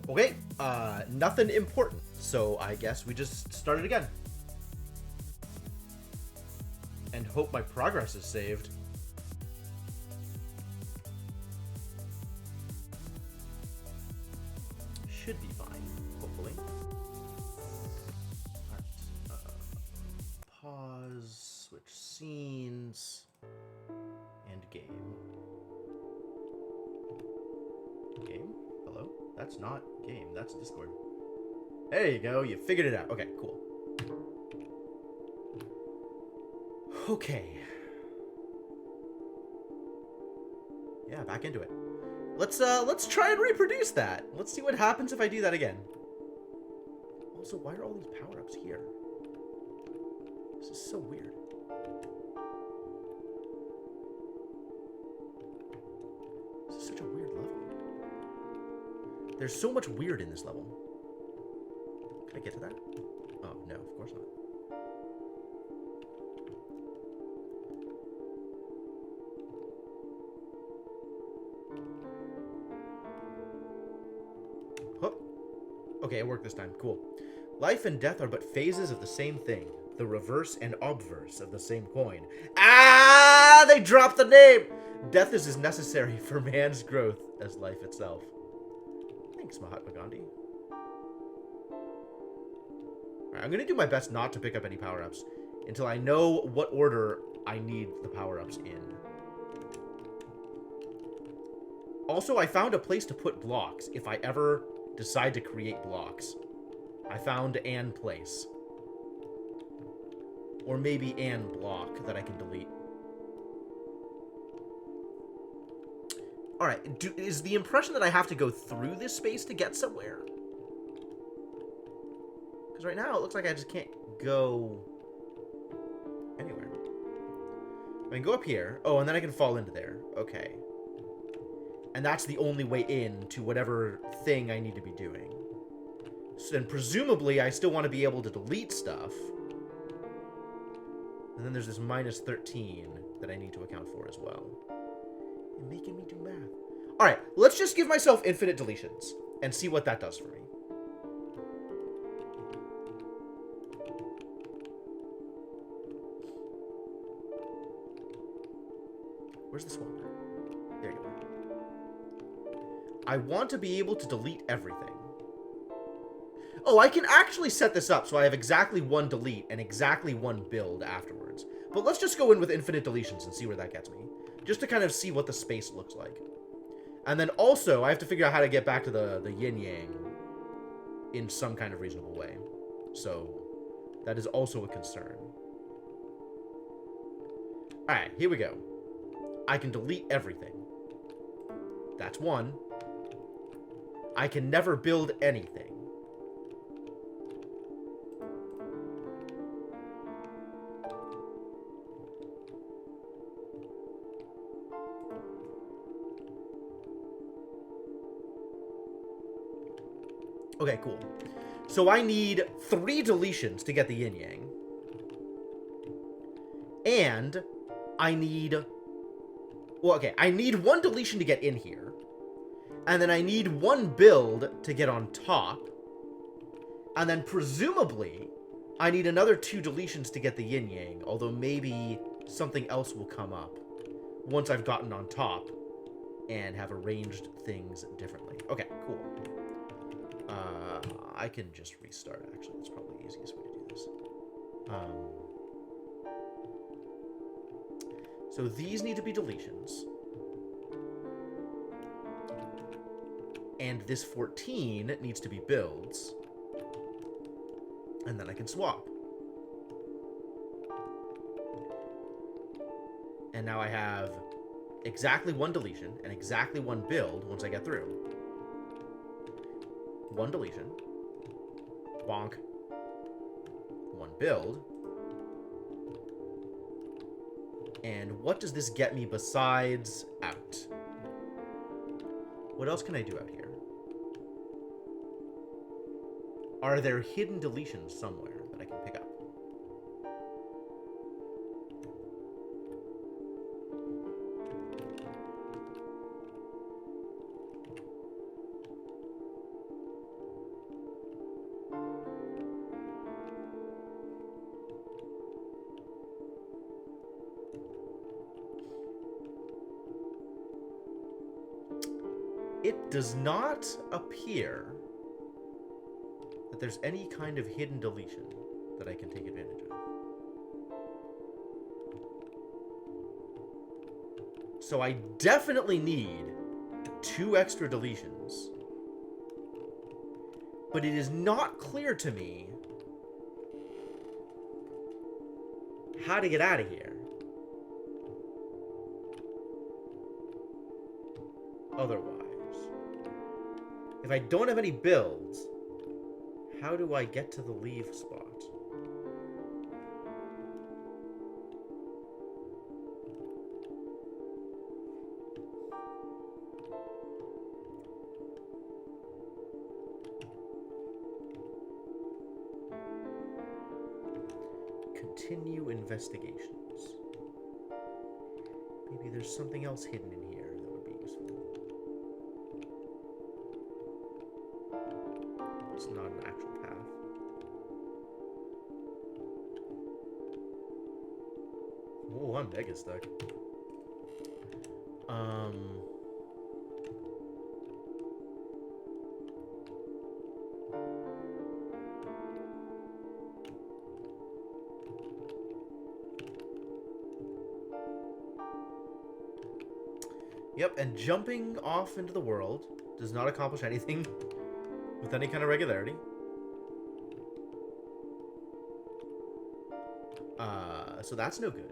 Okay, nothing important, so I guess we just start it again. And hope my progress is saved. Should be fine, hopefully. Alright, pause, switch scenes, and game. Game? Hello? That's not game, that's Discord. There you go, you figured it out. Okay, cool. Okay. Yeah, back into it. Let's try and reproduce that. Let's see what happens if I do that again. Also, why are all these power-ups here? This is so weird. This is such a weird level. There's so much weird in this level. Can I get to that? Oh, no, of course not. Huh. Okay, it worked this time. Cool. Life and death are but phases of the same thing. The reverse and obverse of the same coin. Ah! They dropped the name! Death is as necessary for man's growth as life itself. Thanks, Mahatma Gandhi. Alright, I'm gonna do my best not to pick up any power-ups until I know what order I need the power-ups in. Also, I found a place to put blocks if I ever decide to create blocks. I found an place. Or maybe an block that I can delete. Alright, is the impression that I have to go through this space to get somewhere? Because right now it looks like I just can't go anywhere. I can go up here. Oh, and then I can fall into there. Okay. And that's the only way in to whatever thing I need to be doing. So then presumably I still want to be able to delete stuff. And then there's this minus 13 that I need to account for as well. You're making me do math. Alright, let's just give myself infinite deletions and see what that does for me. Where's the swamp? There you are. I want to be able to delete everything. Oh, I can actually set this up so I have exactly one delete and exactly one build afterwards. But let's just go in with infinite deletions and see where that gets me. Just to kind of see what the space looks like. And then also, I have to figure out how to get back to the yin-yang in some kind of reasonable way. So, that is also a concern. Alright, here we go. I can delete everything. That's one. I can never build anything. Okay, cool. So I need 3 deletions to get the yin-yang. And I need... Well, okay, I need 1 deletion to get in here. And then I need 1 build to get on top. And then presumably, I need another 2 deletions to get the yin yang, although maybe something else will come up once I've gotten on top and have arranged things differently. Okay, cool. I can just restart, actually. That's probably the easiest way to do this. So these need to be deletions. And this 14 needs to be builds. And then I can swap. And now I have exactly 1 deletion and exactly 1 build once I get through. 1 deletion. Bonk. 1 build. And what does this get me besides out? What else can I do out here? Are there hidden deletions somewhere that I can pick up? It does not appear that there's any kind of hidden deletion that I can take advantage of. So I definitely need 2 extra deletions. But it is not clear to me how to get out of here. Otherwise. If I don't have any builds, how do I get to the leave spot? Continue investigations. Maybe there's something else hidden in here that would be useful. It's not an actual path. Oh, I'm mega stuck. Yep, and jumping off into the world does not accomplish anything with any kind of regularity. So that's no good.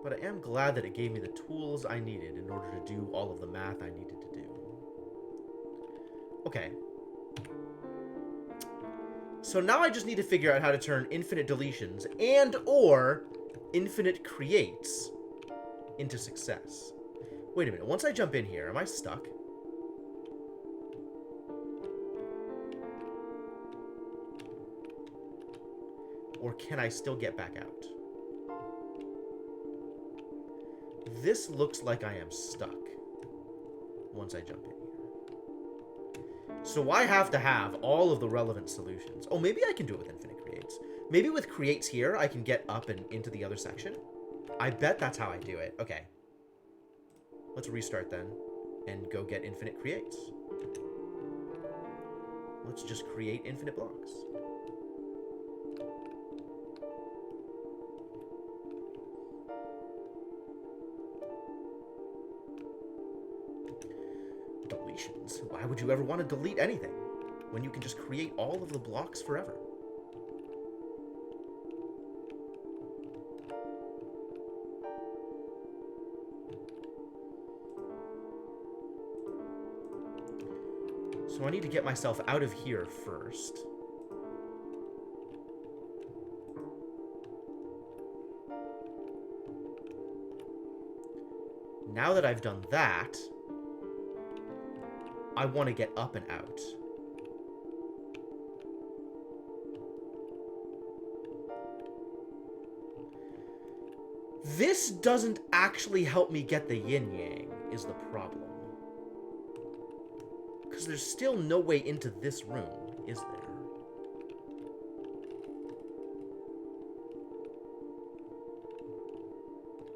But I am glad that it gave me the tools I needed in order to do all of the math I needed to do. Okay. So now I just need to figure out how to turn infinite deletions and or infinite creates into success. Wait a minute. Once I jump in here, am I stuck? Or can I still get back out? This looks like I am stuck once I jump in here. So I have to have all of the relevant solutions. Oh, maybe I can do it with infinite creates. Maybe with creates here, I can get up and into the other section. I bet that's how I do it. Okay. Let's restart then and go get infinite creates. Let's just create infinite blocks. Deletions. Why would you ever want to delete anything when you can just create all of the blocks forever? So I need to get myself out of here first. Now that I've done that, I want to get up and out. This doesn't actually help me get the yin-yang. is the problem. Because there's still no way into this room, is there?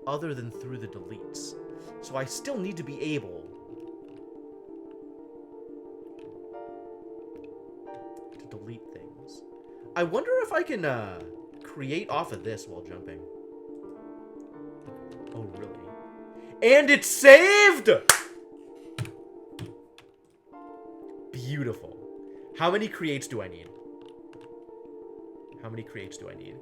Other than through the deletes. So I still need to be able to delete things. I wonder if I can create off of this while jumping. Oh, really? And it's saved! Beautiful. How many creates do I need? How many creates do I need?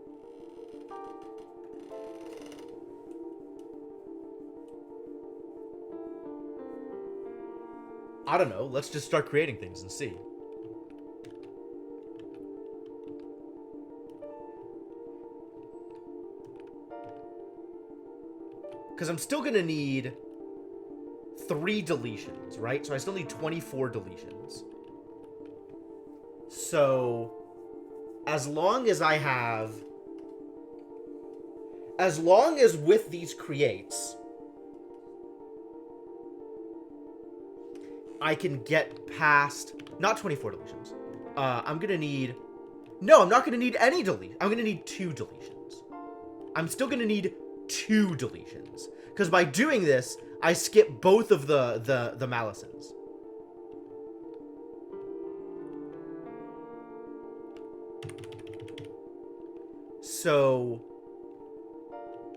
I don't know. Let's just start creating things and see. Because I'm still going to need 3 deletions, right? So I still need 24 deletions. So, as long as I have... As long as with these creates, I can get past... Not 24 deletions. I'm going to need... No, I'm not going to need any deletions. I'm going to need 2 deletions. I'm still going to need 2 deletions. Because by doing this, I skip both of the Malicens. So,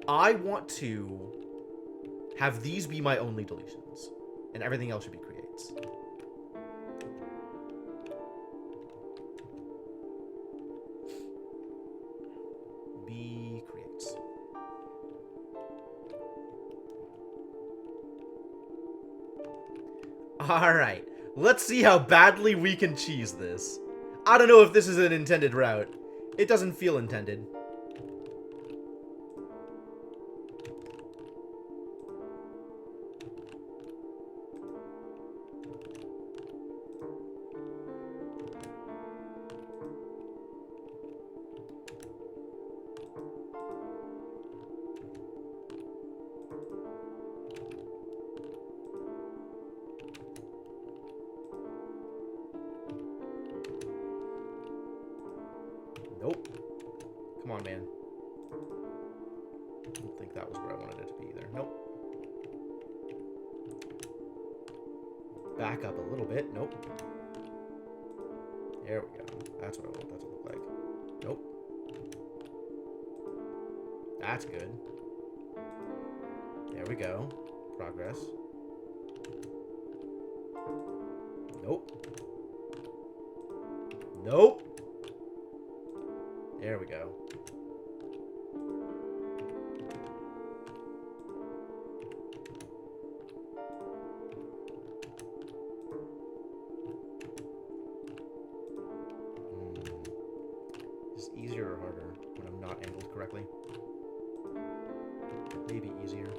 I want to have these be my only deletions. And everything else should be creates. Be creates. Alright, let's see how badly we can cheese this. I don't know if this is an intended route. It doesn't feel intended. Nope. Come on, man. I don't think that was where I wanted it to be either. Nope. Back up a little bit. Nope. There we go. That's what I want that to look like. Nope. That's good. There we go. Progress. Nope. Nope. There we go. Is this easier or harder when I'm not angled correctly? Maybe easier.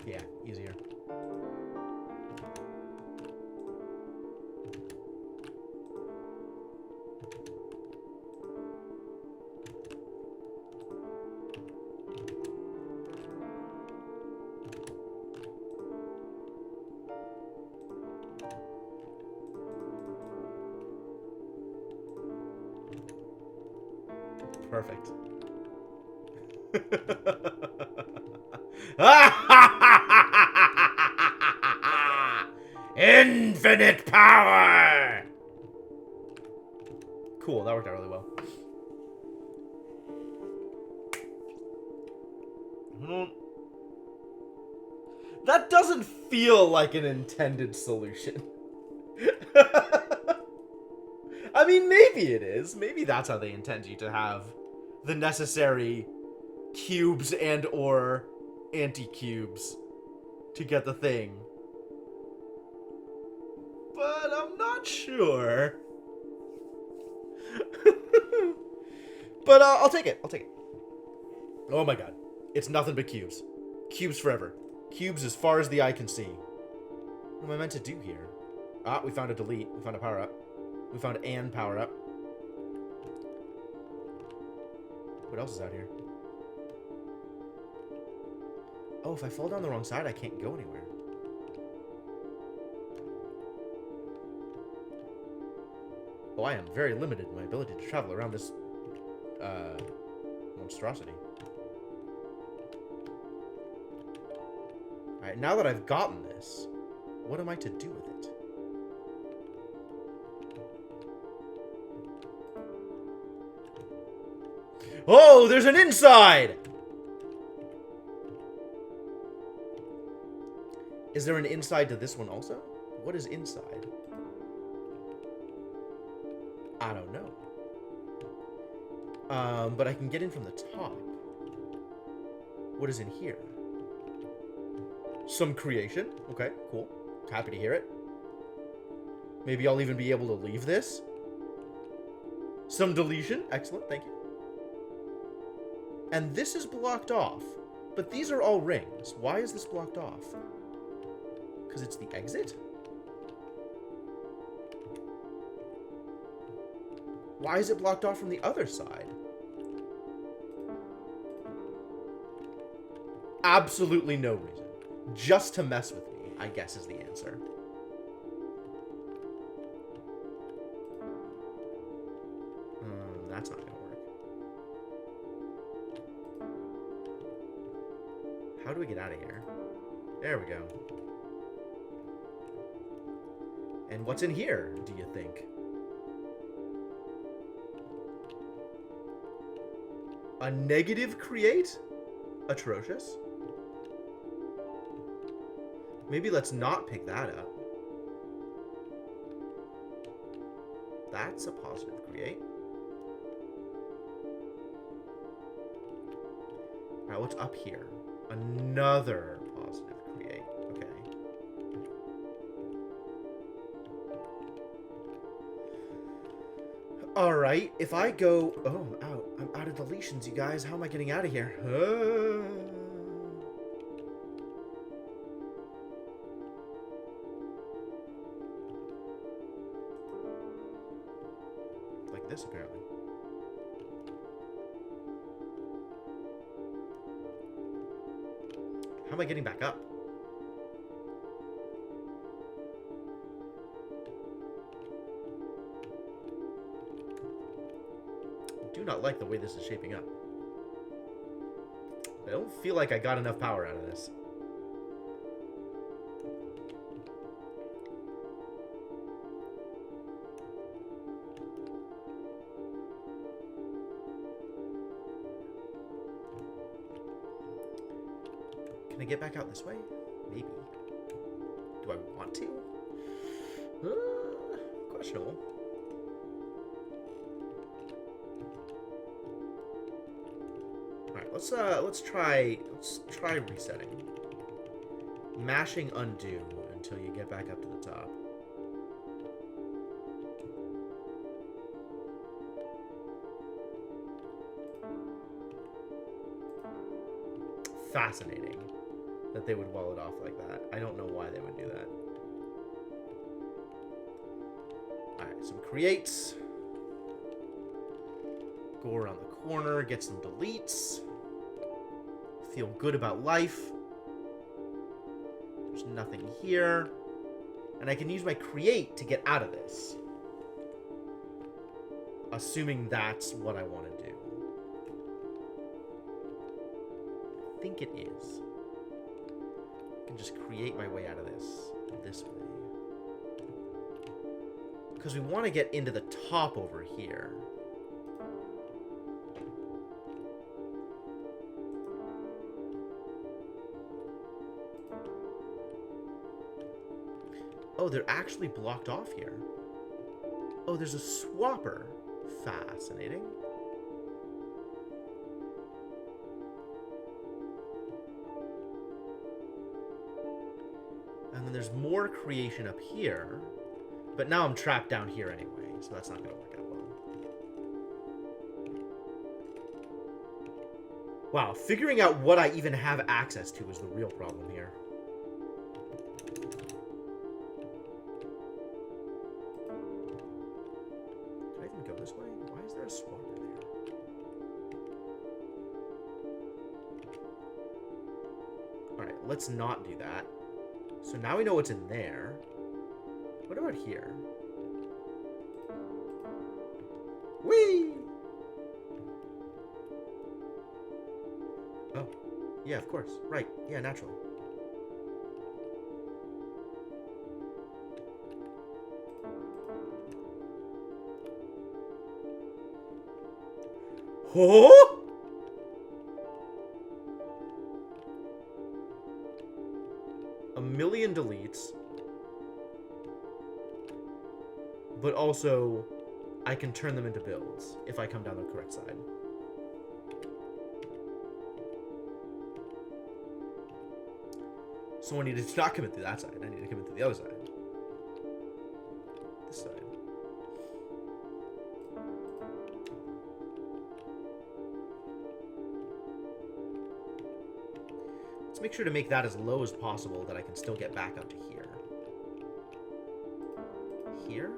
Yeah, easier. Perfect. Infinite power! Cool, that worked out really well. That doesn't feel like an intended solution. I mean, maybe it is. Maybe that's how they intend you to have the necessary cubes and or anti-cubes to get the thing. But I'm not sure. But I'll take it. I'll take it. Oh my god. It's nothing but cubes. Cubes forever. Cubes as far as the eye can see. What am I meant to do here? Ah, we found a delete. We found a power-up. We found an power-up. What else is out here? Oh, if I fall down the wrong side, I can't go anywhere. Oh, I am very limited in my ability to travel around this, monstrosity. Alright, now that I've gotten this, what am I to do with it? Oh, there's an inside! Is there an inside to this one also? What is inside? I don't know. But I can get in from the top. What is in here? Some creation. Okay, cool. Happy to hear it. Maybe I'll even be able to leave this. Some deletion. Excellent, thank you. And this is blocked off. But these are all rings. Why is this blocked off? Because it's the exit? Why is it blocked off from the other side? Absolutely no reason. Just to mess with me, I guess is the answer. That's not gonna work. How do we get out of here? There we go. And what's in here, do you think? A negative create? Atrocious. Maybe let's not pick that up. That's a positive create. Alright, what's up here? Another positive create. Okay. Alright, if I go... Oh, I'm out. I'm out of deletions, you guys. How am I getting out of here? Like this, apparently. How am I getting back up? I do not like the way this is shaping up. I don't feel like I got enough power out of this. Can I get back out this way? Maybe. Do I want to? Questionable. Alright, let's try resetting. Mashing undo until you get back up to the top. Fascinating that they would wall it off like that. I don't know why they would do that. Alright, some creates. Go around the corner, get some deletes. Feel good about life. There's nothing here. And I can use my create to get out of this. Assuming that's what I want to do. I think it is. I can just create my way out of this way. Because we want to get into the top over here. Oh, they're actually blocked off here. Oh, there's a swapper. Fascinating. And then there's more creation up here. But now I'm trapped down here anyway, so that's not going to work out well. Wow, figuring out what I even have access to is the real problem here. Can I even go this way? Why is there a swapper there? let's not do that. So now we know what's in there. What about here? Whee! Oh, yeah, of course. Right. Yeah, naturally. Oh! A million deletes. But also, I can turn them into builds if I come down the correct side. So I need to not commit through that side. I need to commit through the other side. This side. Let's make sure to make that as low as possible that I can still get back up to here. Here?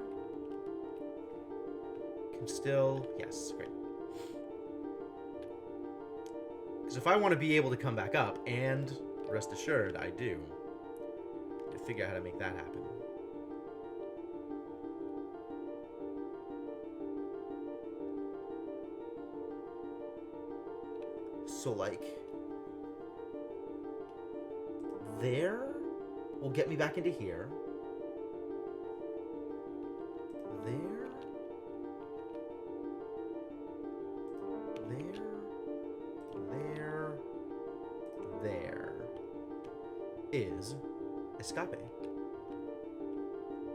Can still... Yes, great. Because if I want to be able to come back up, and rest assured, I do, to figure out how to make that happen. So, like... there will get me back into here. There. There is escape.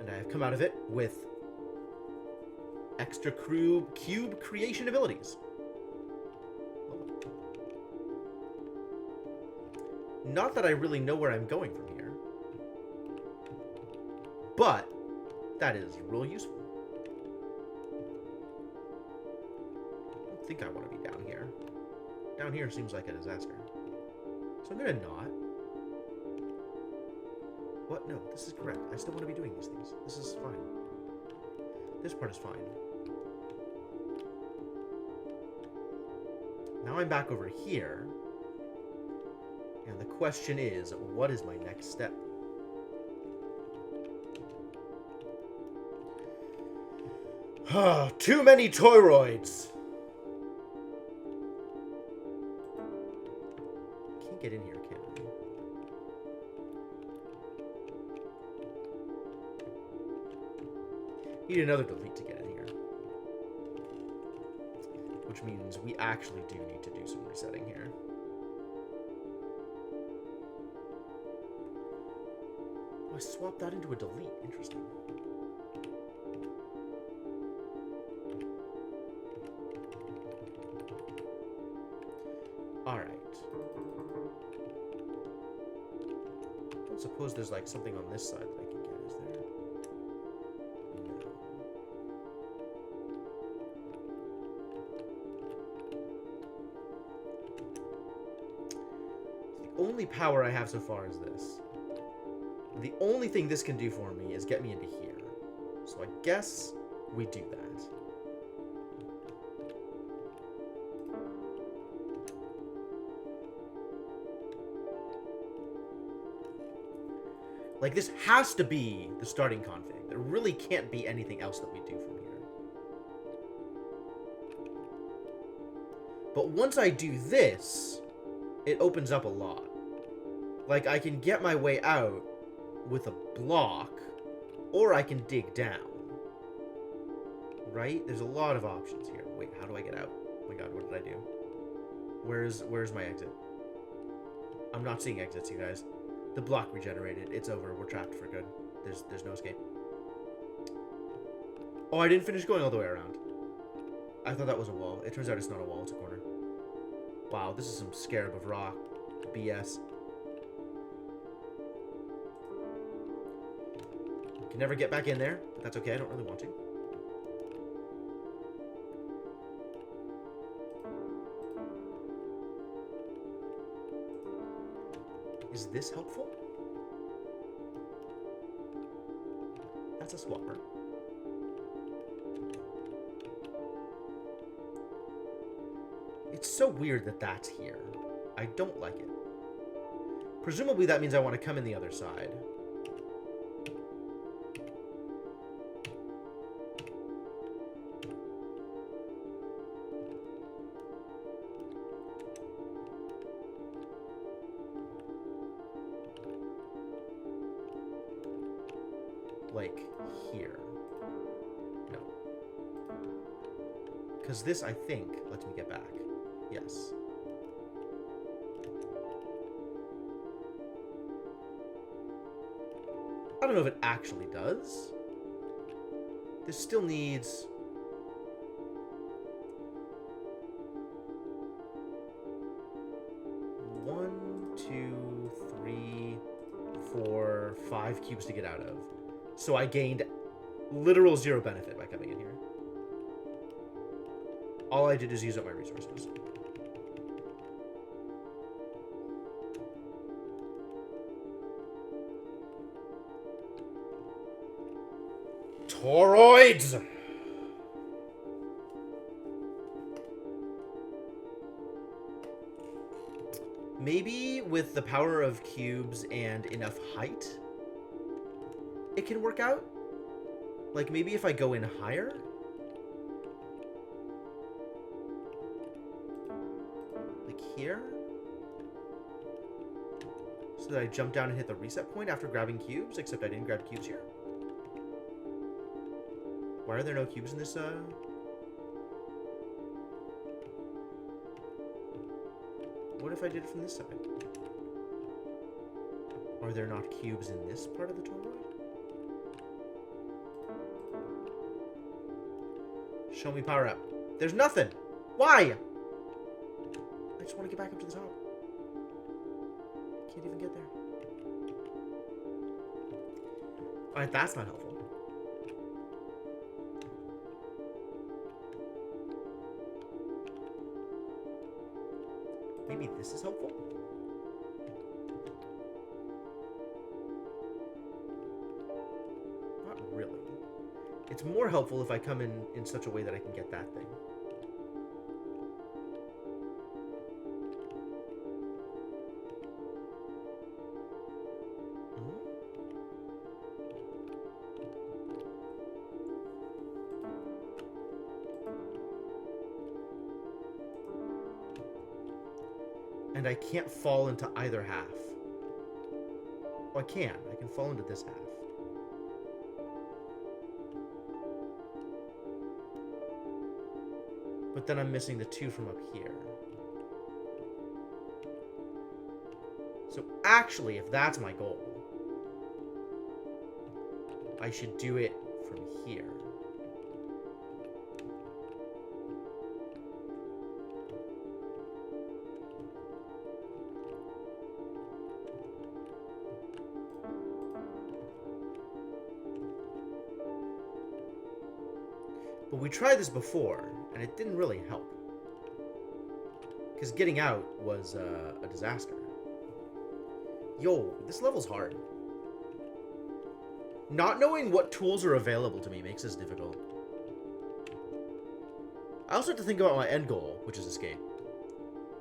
And I have come out of it with extra cube creation abilities. Not that I really know where I'm going from here, but that is real useful. I don't think I want to be down here. Down here seems like a disaster. So I'm gonna not. What? No, this is correct. I still want to be doing these things. This is fine. This part is fine. Now I'm back over here. And the question is, what is my next step? Too many toroids! Can't get in here, can I? Need another delete to get in here. Which means we actually do need to do some resetting here. I swapped that into a delete. Interesting. Alright. I don't suppose there's like something on this side that I can get, is there? No. The only power I have so far is this. The only thing this can do for me is get me into here. So I guess we do that. Like, this has to be the starting config. There really can't be anything else that we do from here. But once I do this, it opens up a lot. Like, I can get my way out with a block, or I can dig down. Right? There's a lot of options here. Wait, how do I get out? Oh my god, what did I do? Where's my exit? I'm not seeing exits, you guys. The block regenerated. It's over. We're trapped for good. There's no escape. Oh, I didn't finish going all the way around. I thought that was a wall. It turns out it's not a wall, it's a corner. Wow, this is some scarab of rock BS. Can never get back in there, but that's okay. I don't really want to. Is this helpful? That's a swapper. It's so weird that that's here. I don't like it. Presumably that means I want to come in the other side. Like here. No. Because this, I think, lets me get back. Yes. I don't know if it actually does. This still needs... one, two, three, four, 5 cubes to get out of. So I gained literal 0 benefit by coming in here. All I did is use up my resources. Toroids! Maybe with the power of cubes and enough height, it can work out. Like maybe if I go in higher. Like here. So that I jump down and hit the reset point after grabbing cubes, except I didn't grab cubes here. Why are there no cubes in this, What if I did it from this side? Are there not cubes in this part of the toroid? Show me power up. There's nothing! Why? I just want to get back up to the top. Can't even get there. Alright, that's not helpful. Maybe this is helpful? Not really. It's more helpful if I come in such a way that I can get that thing. And I can't fall into either half. Oh, I can. I can fall into this half. But then I'm missing the 2 from up here. So actually, if that's my goal, I should do it from here. But we tried this before, and it didn't really help. Because getting out was a disaster. Yo, this level's hard. Not knowing what tools are available to me makes this difficult. I also have to think about my end goal, which is escape.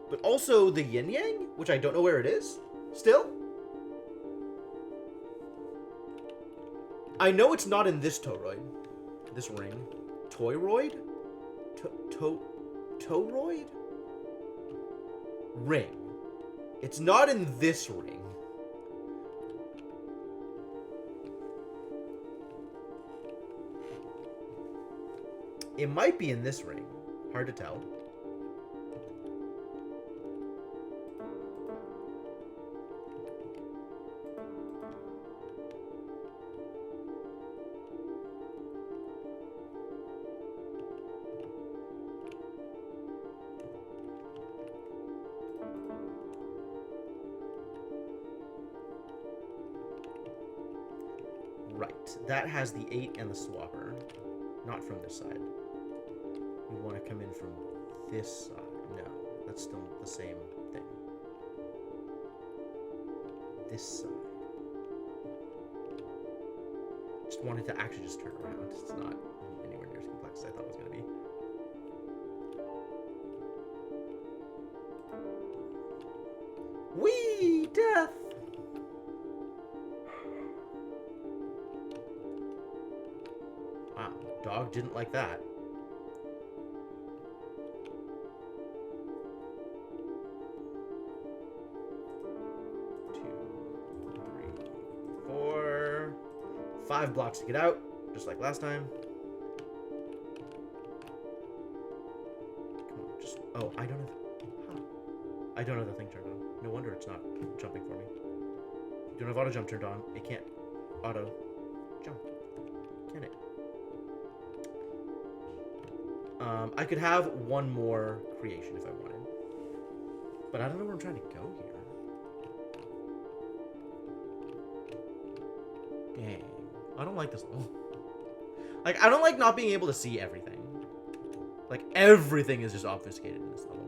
But also the yin-yang, which I don't know where it is, still. I know it's not in this toroid. This ring. Toroid? Toroid? Ring. It's not in this ring. It might be in this ring. Hard to tell. Right. That has the 8 and the swapper. Not from this side. We want to come in from this side. No, that's still the same thing. This side. Just wanted to actually just turn around. It's not anywhere near as complex as I thought it was going to be. Whee! Death! Wow, dog didn't like that. Two, three, four. 5 blocks to get out, just like last time. Come on, just... Oh, I don't have... Huh. I don't have the thing turned on. No wonder it's not jumping for me. You don't have auto jump turned on. It can't auto jump. Can it? I could have one more creation if I wanted. But I don't know where I'm trying to go here. Dang. I don't like this level. Like, I don't like not being able to see everything. Like, everything is just obfuscated in this level.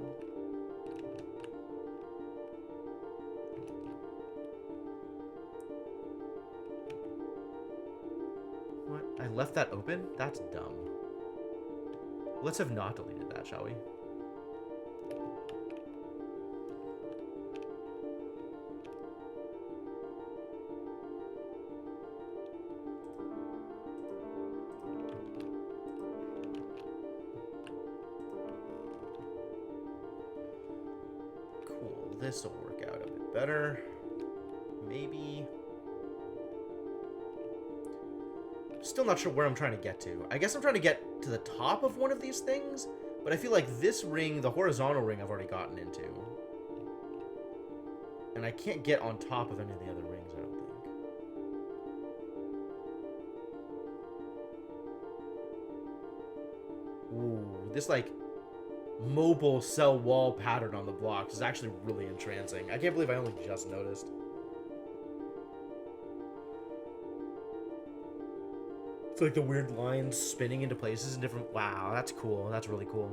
What? I left that open? That's dumb. Let's have not deleted that, shall we? Cool. This will work out a bit better. Maybe. Still not sure where I'm trying to get to. I guess I'm trying to get to the top of one of these things, but I feel like this ring, the horizontal ring, I've already gotten into. And I can't get on top of any of the other rings, I don't think. Ooh, this, like, mobile cell wall pattern on the blocks is actually really entrancing. I can't believe I only just noticed. It's like the weird lines spinning into places in different... Wow, that's cool. That's really cool.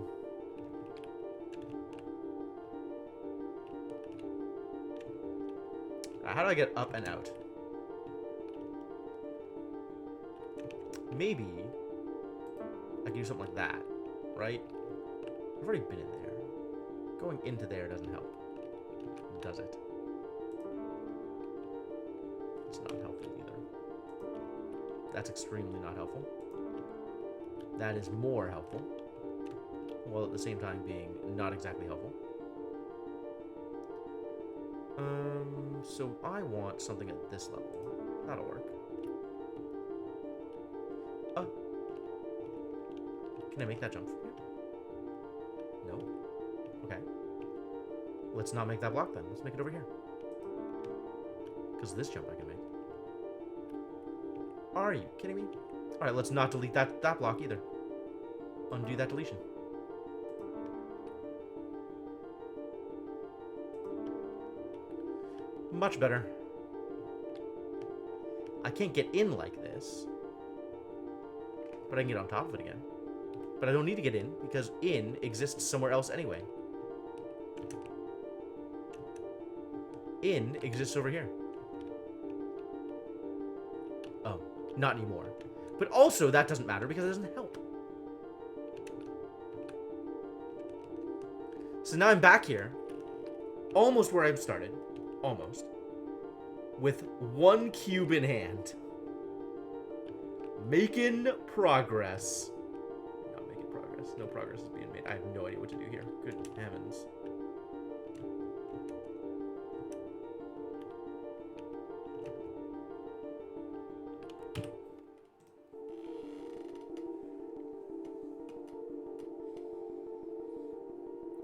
How do I get up and out? Maybe I can do something like that, right? I've already been in there. Going into there doesn't help, does it? It's not helpful either. That's extremely not helpful. That is more helpful, while at the same time being not exactly helpful. So I want something at this level. That'll work. Oh. Can I make that jump from here? No. Okay. Let's not make that block then. Let's make it over here. Because this jump I can make. Are you kidding me? Alright, let's not delete that block either. Undo that deletion. Much better. I can't get in like this. But I can get on top of it again. But I don't need to get in, because in exists somewhere else anyway. In exists over here. Oh, not anymore. But also, that doesn't matter because it doesn't help. So now I'm back here. Almost where I started. Almost. With 1 cube in hand. Making progress. Not making progress. No progress is being made. I have no idea what to do here. Good heavens.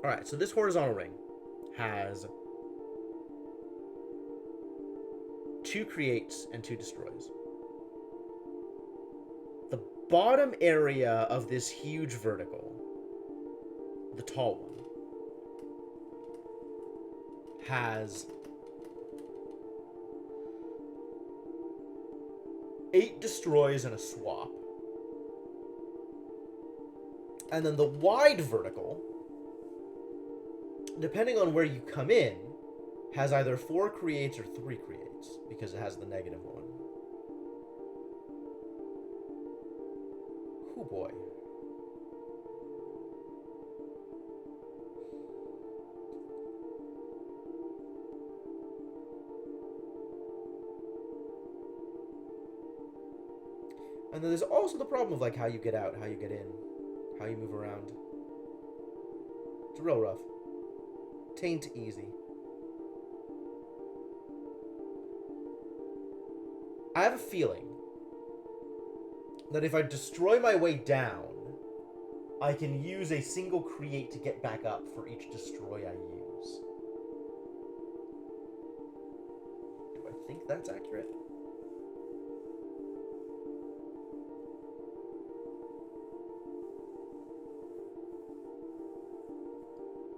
Alright, so this horizontal ring has 2 creates and 2 destroys. The bottom area of this huge vertical, the tall one, has 8 destroys and a swap. And then the wide vertical, depending on where you come in, has either 4 creates or 3 creates, because it has the negative one. Oh boy. And then there's also the problem of like how you get out, how you get in, how you move around. It's real rough. Taint easy. I have a feeling that if I destroy my way down, I can use a single create to get back up for each destroy I use. Do I think that's accurate?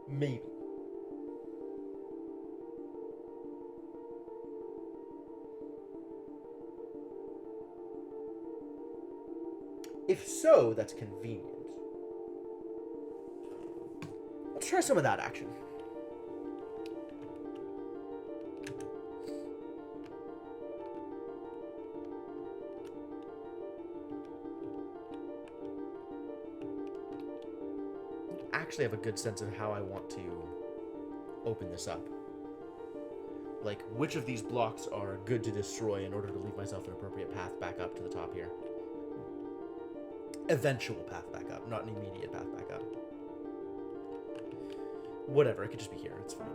Maybe. If so, that's convenient. Let's try some of that action. I actually have a good sense of how I want to open this up. Like, which of these blocks are good to destroy in order to leave myself an appropriate path back up to the top here. Eventual path back up, not an immediate path back up. Whatever, it could just be here, it's fine.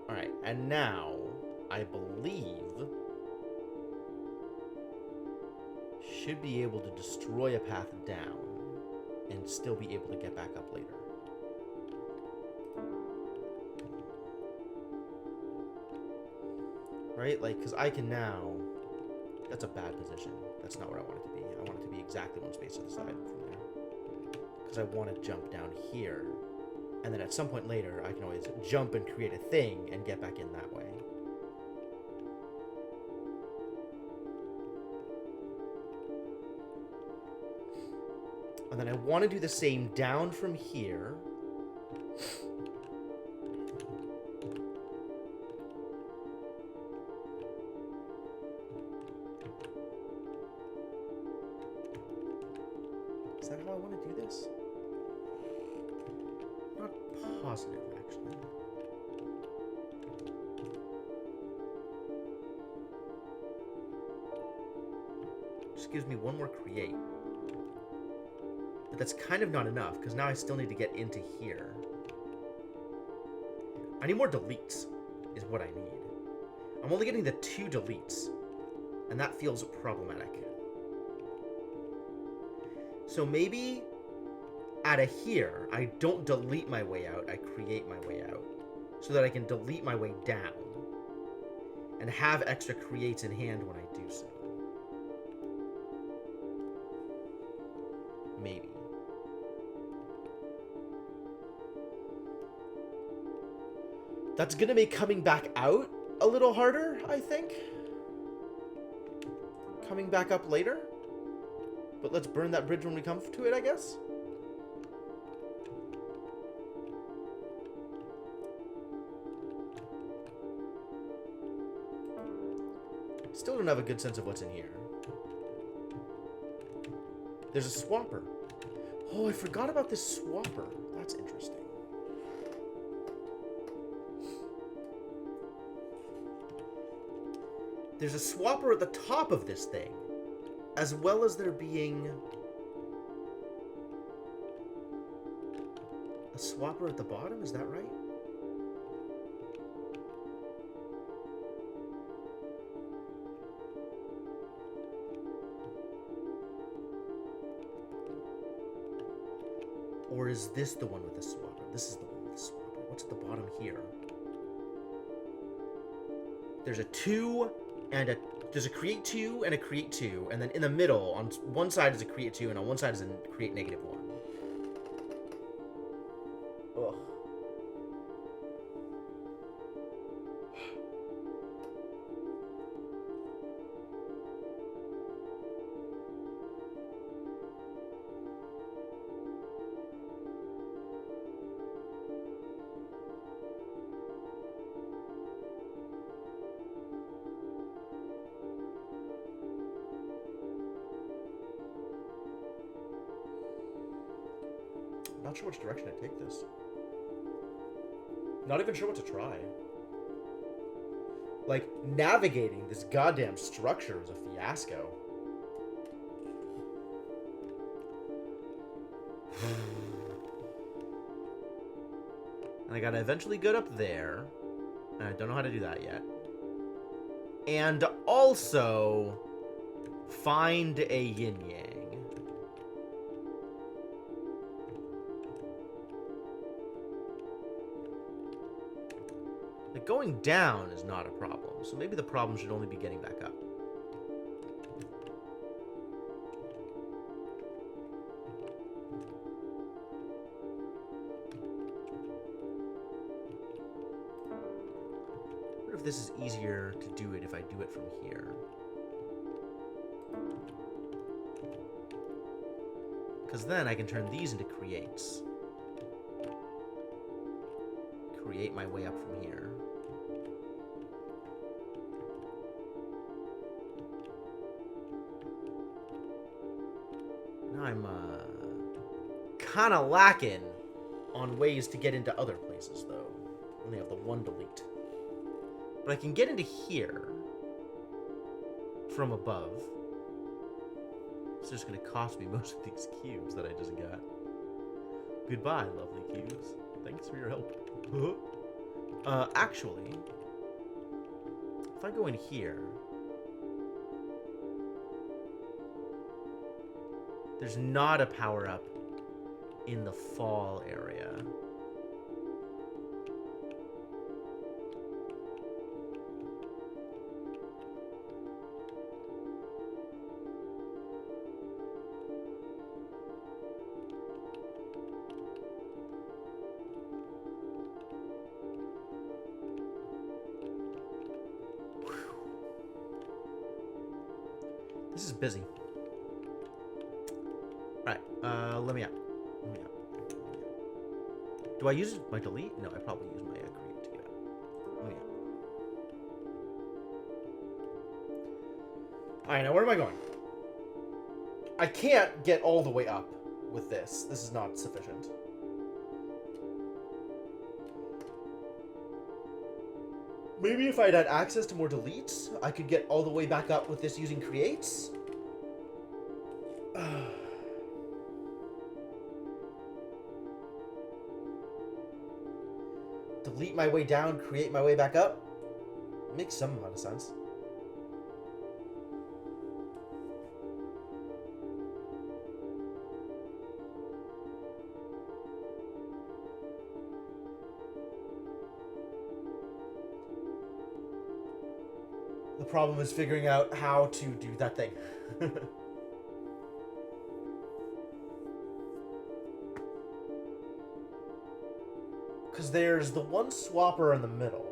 Alright, and now, I believe, should be able to destroy a path down and still be able to get back up later. Right? Like, because I can now... That's a bad position. That's not where I want it to be. I want it to be exactly one space to the side from there. Because I want to jump down here. And then at some point later, I can always jump and create a thing and get back in that way. And then I want to do the same down from here. Is that how I want to do this? Not positive, actually. Just gives me one more create. But that's kind of not enough, because now I still need to get into here. I need more deletes, is what I need. I'm only getting the 2 deletes, and that feels problematic. So maybe out of here, I don't delete my way out, I create my way out, so that I can delete my way down, and have extra creates in hand when I do so. Maybe. That's gonna make coming back out a little harder, I think. Coming back up later. But let's burn that bridge when we come to it, I guess. Still don't have a good sense of what's in here. There's a swapper. Oh, I forgot about this swapper. That's interesting. There's a swapper at the top of this thing, as well as there being a swapper at the bottom. Is that right? Or is this the one with the swapper? This is the one with the swapper. What's at the bottom here? There's a 2 and a... There's a create 2 and a create 2. And then in the middle, on one side is a create 2 and on one side is a create -1. Ugh. Not sure which direction to take this. Not even sure what to try. Like, navigating this goddamn structure is a fiasco. And I gotta eventually get up there. And I don't know how to do that yet. And also find a yin-yang. Like, going down is not a problem, so maybe the problem should only be getting back up. I wonder if this is easier to do it if I do it from here. Because then I can turn these into creates. Create my way up from here. Now I'm kind of lacking on ways to get into other places, though. Only have the one delete. But I can get into here from above. It's just going to cost me most of these cubes that I just got. Goodbye, lovely cubes. Thanks for your help. Actually, if I go in here, there's not a power-up in the fall area. This is busy. Alright, let me out. Let me out. Do I use my delete? No, I probably use my create to get out. Let me out. Alright, now where am I going? I can't get all the way up with this. This is not sufficient. Maybe if I'd had access to more deletes, I could get all the way back up with this using creates? Delete my way down, create my way back up? Makes some amount of sense. The problem is figuring out how to do that thing. Because there's the one swapper in the middle.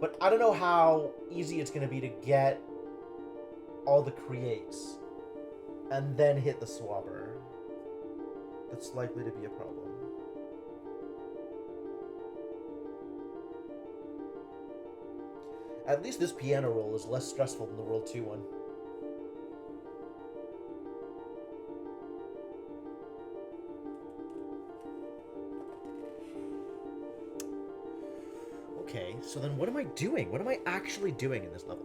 But I don't know how easy it's going to be to get all the creates and then hit the swapper. That's likely to be a problem. At least this piano roll is less stressful than the World 2 one. Okay, so then what am I doing? What am I actually doing in this level?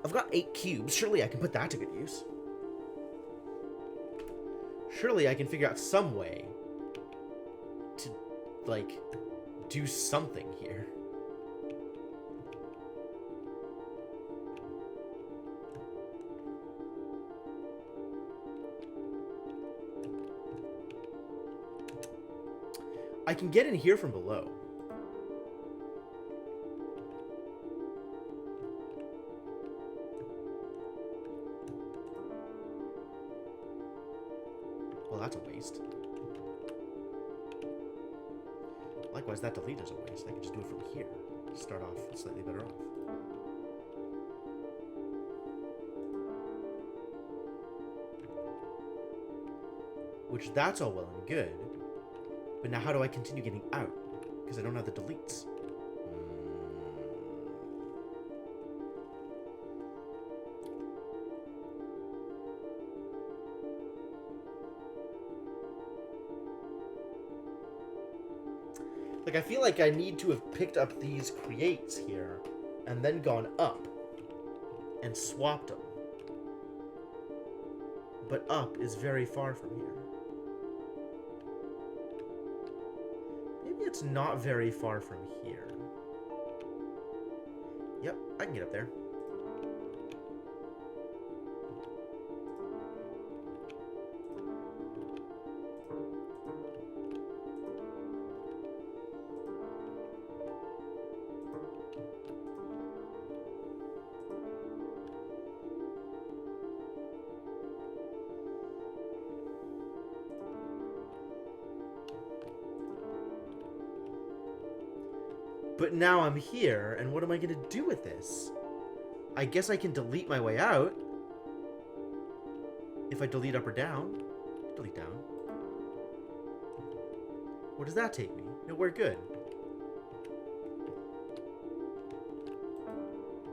I've got 8 cubes. Surely I can put that to good use. Surely I can figure out some way to, like, do something here. I can get in here from below. Well, that's a waste. Likewise, that delete is a waste. I can just do it from here. Start off slightly better off. Which, that's all well and good. But now how do I continue getting out? Because I don't have the deletes. Like, I feel like I need to have picked up these creates here and then gone up and swapped them. But up is very far from here. Maybe it's not very far from here. Yep, I can get up there. But now I'm here, and what am I going to do with this? I guess I can delete my way out. If I delete up or down. Delete down. Where does that take me? Nowhere good.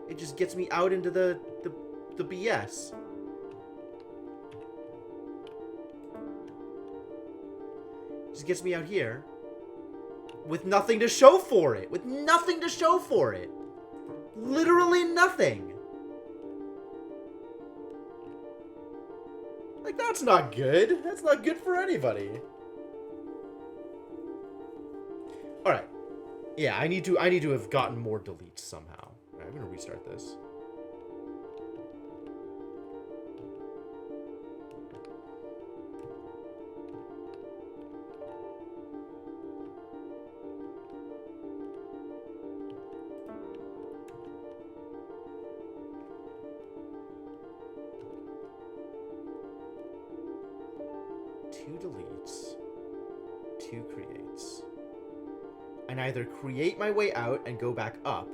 It just gets me out into the BS. Just gets me out here. With nothing to show for it. With nothing to show for it. Literally nothing. Like, that's not good. That's not good for anybody. Alright. Yeah, I need to have gotten more deletes somehow. Alright, I'm gonna restart this. Two deletes, two creates. And either create my way out and go back up,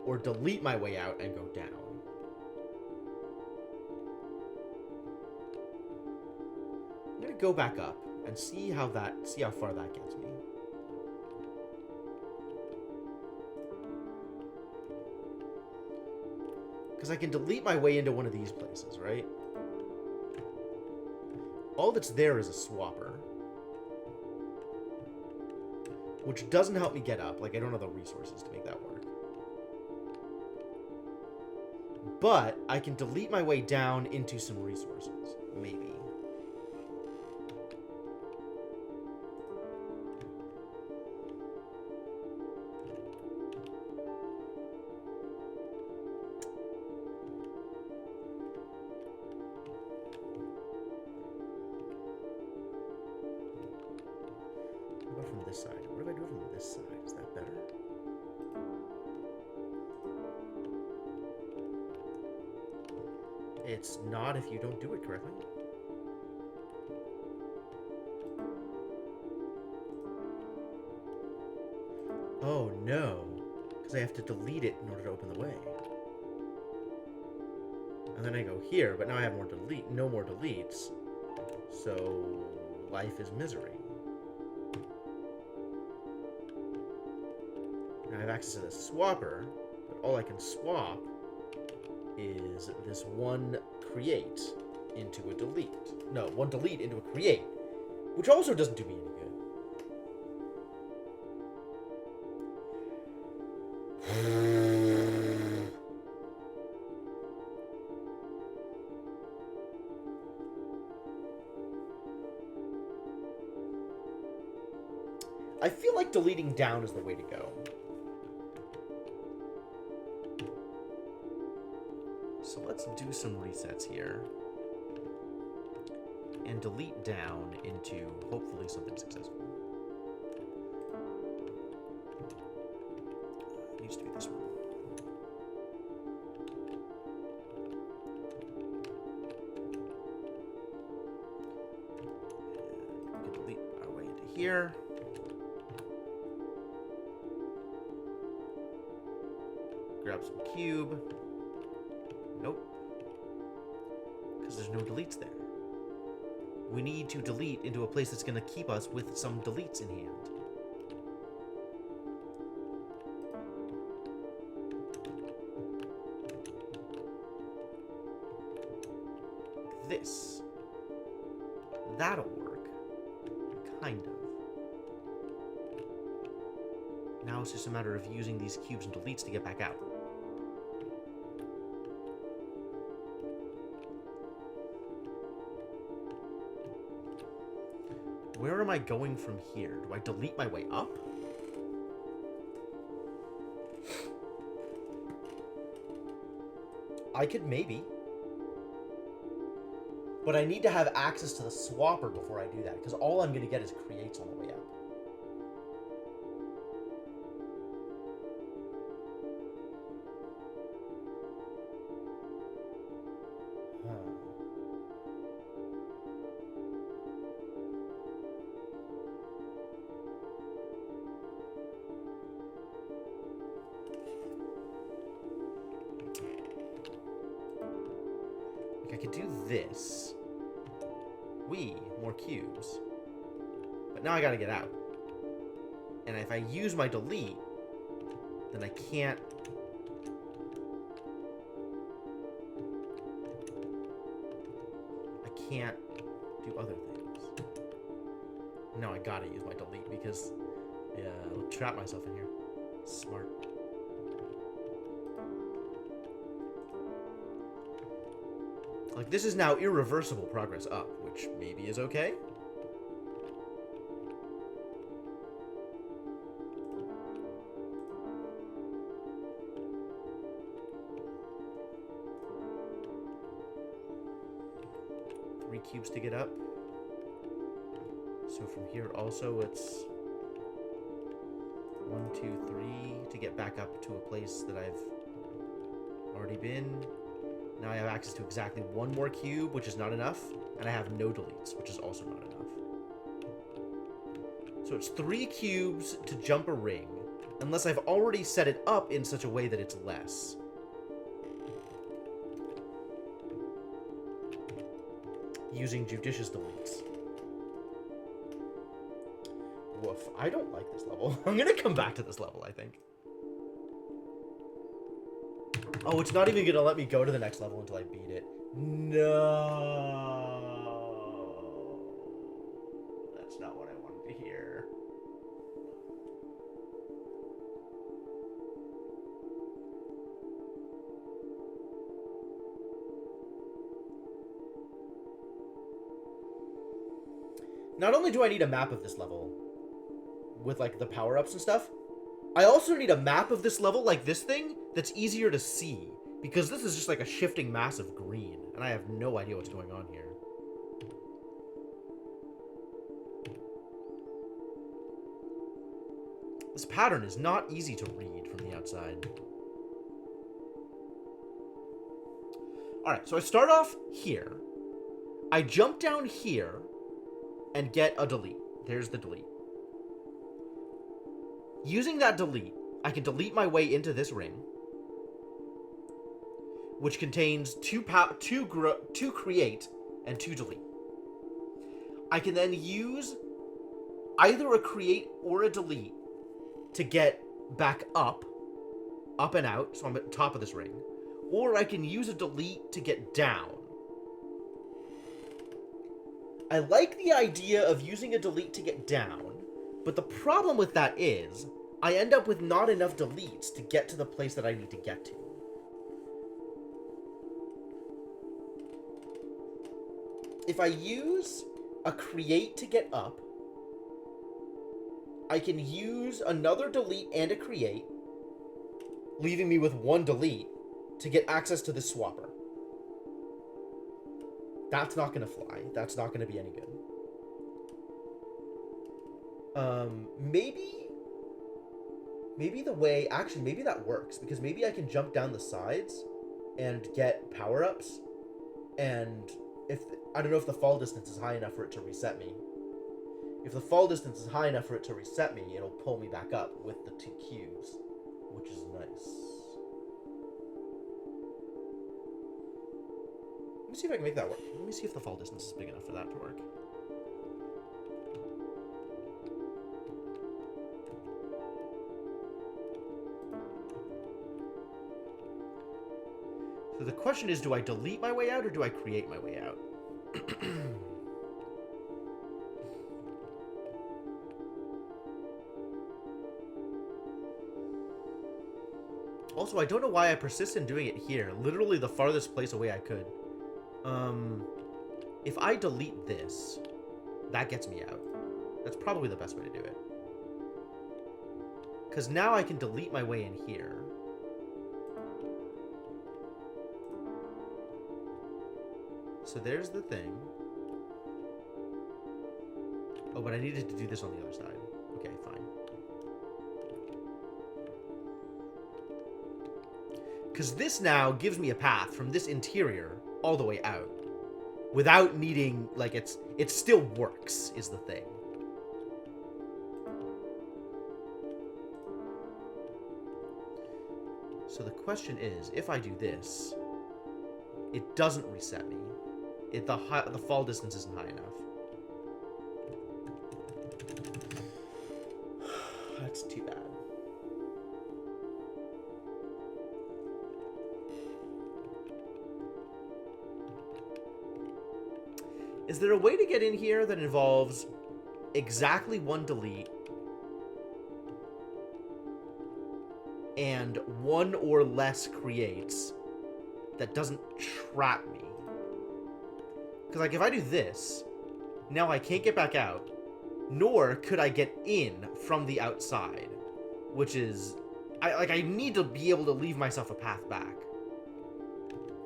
or delete my way out and go down. I'm gonna go back up and see how far that gets me. Because I can delete my way into one of these places, right? All that's there is a swapper. Which doesn't help me get up. Like, I don't have the resources to make that work. But I can delete my way down into some resources. Maybe. From this side. What if I do it from this side? Is that better? It's not if you don't do it correctly. Oh no, because I have to delete it in order to open the way. And then I go here, but now I have no more deletes. So life is misery. I have access to the swapper, but all I can swap is this one create into a delete. No, one delete into a create, which also doesn't do me any good. I feel like deleting down is the way to go. So let's do some resets here. And delete down into, hopefully, something successful. It needs to be this one. And we can delete our way into here. Grab some cube. Nope. Because there's no deletes there. We need to delete into a place that's going to keep us with some deletes in hand. This. That'll work. Kind of. Now it's just a matter of using these cubes and deletes to get back out. Where am I going from here? Do I delete my way up? I could maybe. But I need to have access to the swapper before I do that, because all I'm going to get is creates on the way up. I could do this. More cubes. But now I gotta get out. And if I use my delete, then I can't... do other things. No, I gotta use my delete because... yeah, I'll trap myself in here. Smart. Like, this is now irreversible progress up, which maybe is okay. Three cubes to get up. So from here also it's 1, 2, 3 to get back up to a place that I've already been. Now I have access to exactly one more cube, which is not enough, and I have no deletes, which is also not enough. So it's 3 cubes to jump a ring, unless I've already set it up in such a way that it's less. Using judicious deletes. Woof. I don't like this level. I'm gonna come back to this level, I think. Oh, it's not even gonna let me go to the next level until I beat it. No. That's not what I wanted to hear. Not only do I need a map of this level with, like, the power-ups and stuff, I also need a map of this level, like this thing, that's easier to see. Because this is just like a shifting mass of green, and I have no idea what's going on here. This pattern is not easy to read from the outside. Alright, so I start off here. I jump down here and get a delete. There's the delete. Using that delete, I can delete my way into this ring, which contains 2 create and 2 delete. I can then use either a create or a delete to get back up and out, so I'm at the top of this ring, or I can use a delete to get down. I like the idea of using a delete to get down, but the problem with that is I end up with not enough deletes to get to the place that I need to get to. If I use a create to get up, I can use another delete and a create, leaving me with 1 delete to get access to this swapper. That's not going to fly. That's not going to be any good. Maybe the way... Actually, maybe that works, because maybe I can jump down the sides and get power-ups, and if... I don't know if the fall distance is high enough for it to reset me. If the fall distance is high enough for it to reset me, it'll pull me back up with the 2 cubes, which is nice. Let me see if I can make that work. Let me see if the fall distance is big enough for that to work. So the question is, do I delete my way out or do I create my way out? Also, I don't know why I persist in doing it here. Literally the farthest place away I could. If I delete this, that gets me out. That's probably the best way to do it. Because now I can delete my way in here. So there's the thing. Oh, but I needed to do this on the other side. Okay, fine. Because this now gives me a path from this interior all the way out. Without needing, like, it still works, is the thing. So the question is, if I do this, it doesn't reset me. The fall distance isn't high enough. That's too bad. Is there a way to get in here that involves exactly one delete and one or less creates that doesn't trap me? Because, like, if I do this, now I can't get back out, nor could I get in from the outside, which is... I need to be able to leave myself a path back.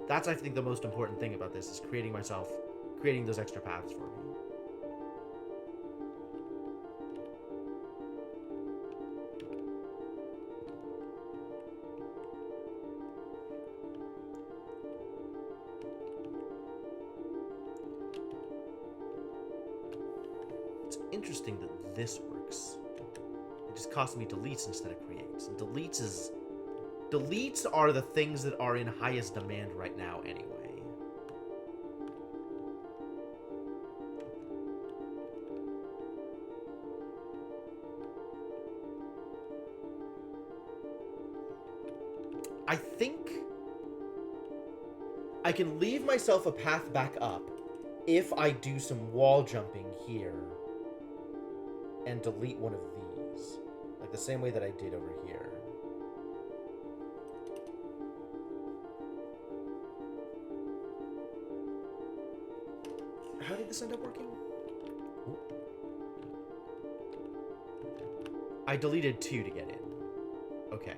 That's, I think, the most important thing about this, is creating those extra paths for me. It's interesting that this works. It just costs me deletes instead of creates. And deletes are the things that are in highest demand right now anyway. I think I can leave myself a path back up if I do some wall jumping here and delete one of these. Like the same way that I did over here. How did this end up working? Ooh. I deleted 2 to get in. Okay.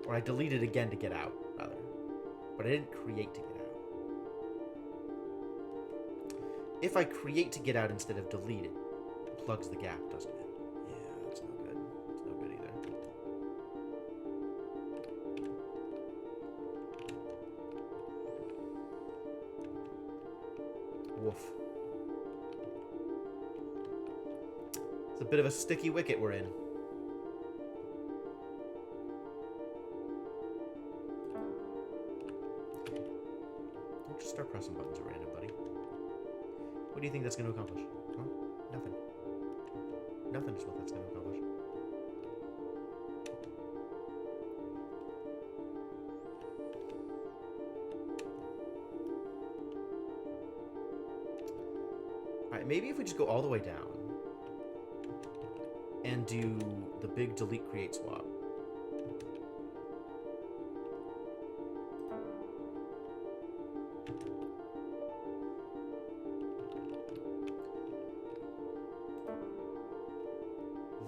Or I deleted again to get out, rather. But I didn't create to get out. If I create to get out instead of delete, it plugs the gap, doesn't it? Yeah, that's no good. That's no good either. Woof. It's a bit of a sticky wicket we're in. Don't just start pressing buttons at random, buddy. What do you think that's going to accomplish? Huh? Nothing. Nothing is what that's going to accomplish. Alright, maybe if we just go all the way down and do the big delete create swap.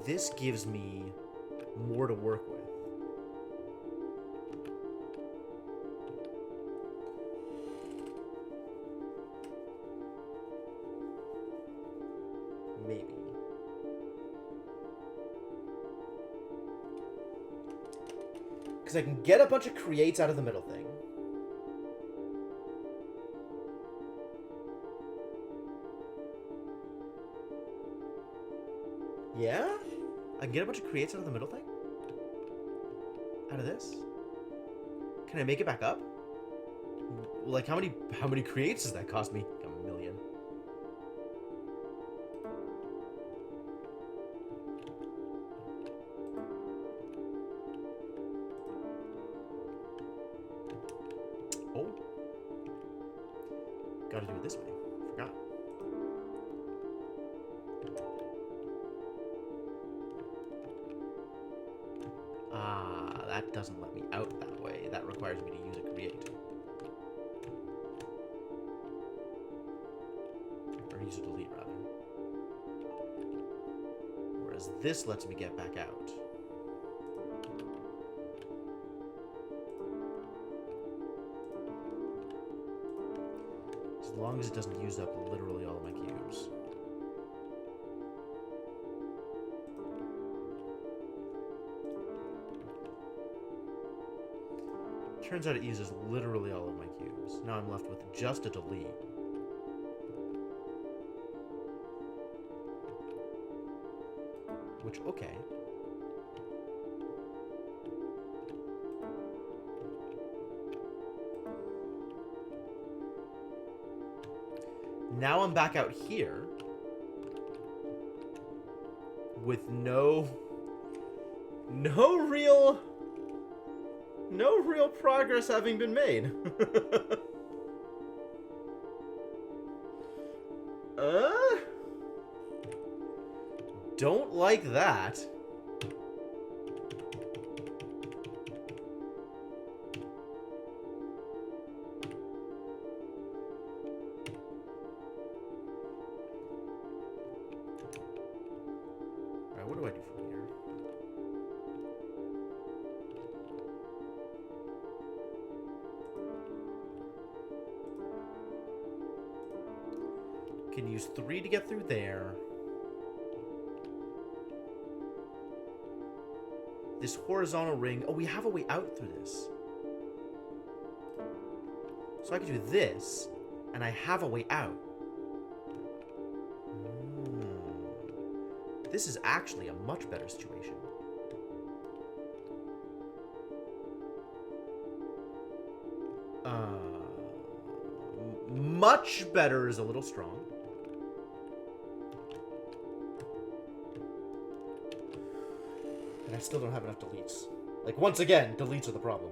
This gives me more to work with. Maybe. Because I can get a bunch of creates out of the middle thing. Yeah? I can get a bunch of creates out of the middle thing? Out of this? Can I make it back up? Like, how many creates does that cost me? A million. Oh. Gotta do it this way. Forgot. doesn't let me out that way. That requires me to use a create. Or use a delete, rather. Whereas this lets me get back out. As long as it doesn't use up literally all of my cubes. Turns out it uses literally all of my cubes. Now I'm left with just a delete. Which, okay. Now I'm back out here with no real progress having been made. Don't like that. Alright, what do I do from here? Can use 3 to get through there. This horizontal ring. Oh, we have a way out through this. So I can do this, and I have a way out. This is actually a much better situation. Much better is a little strong. And I still don't have enough deletes. Like, once again, deletes are the problem.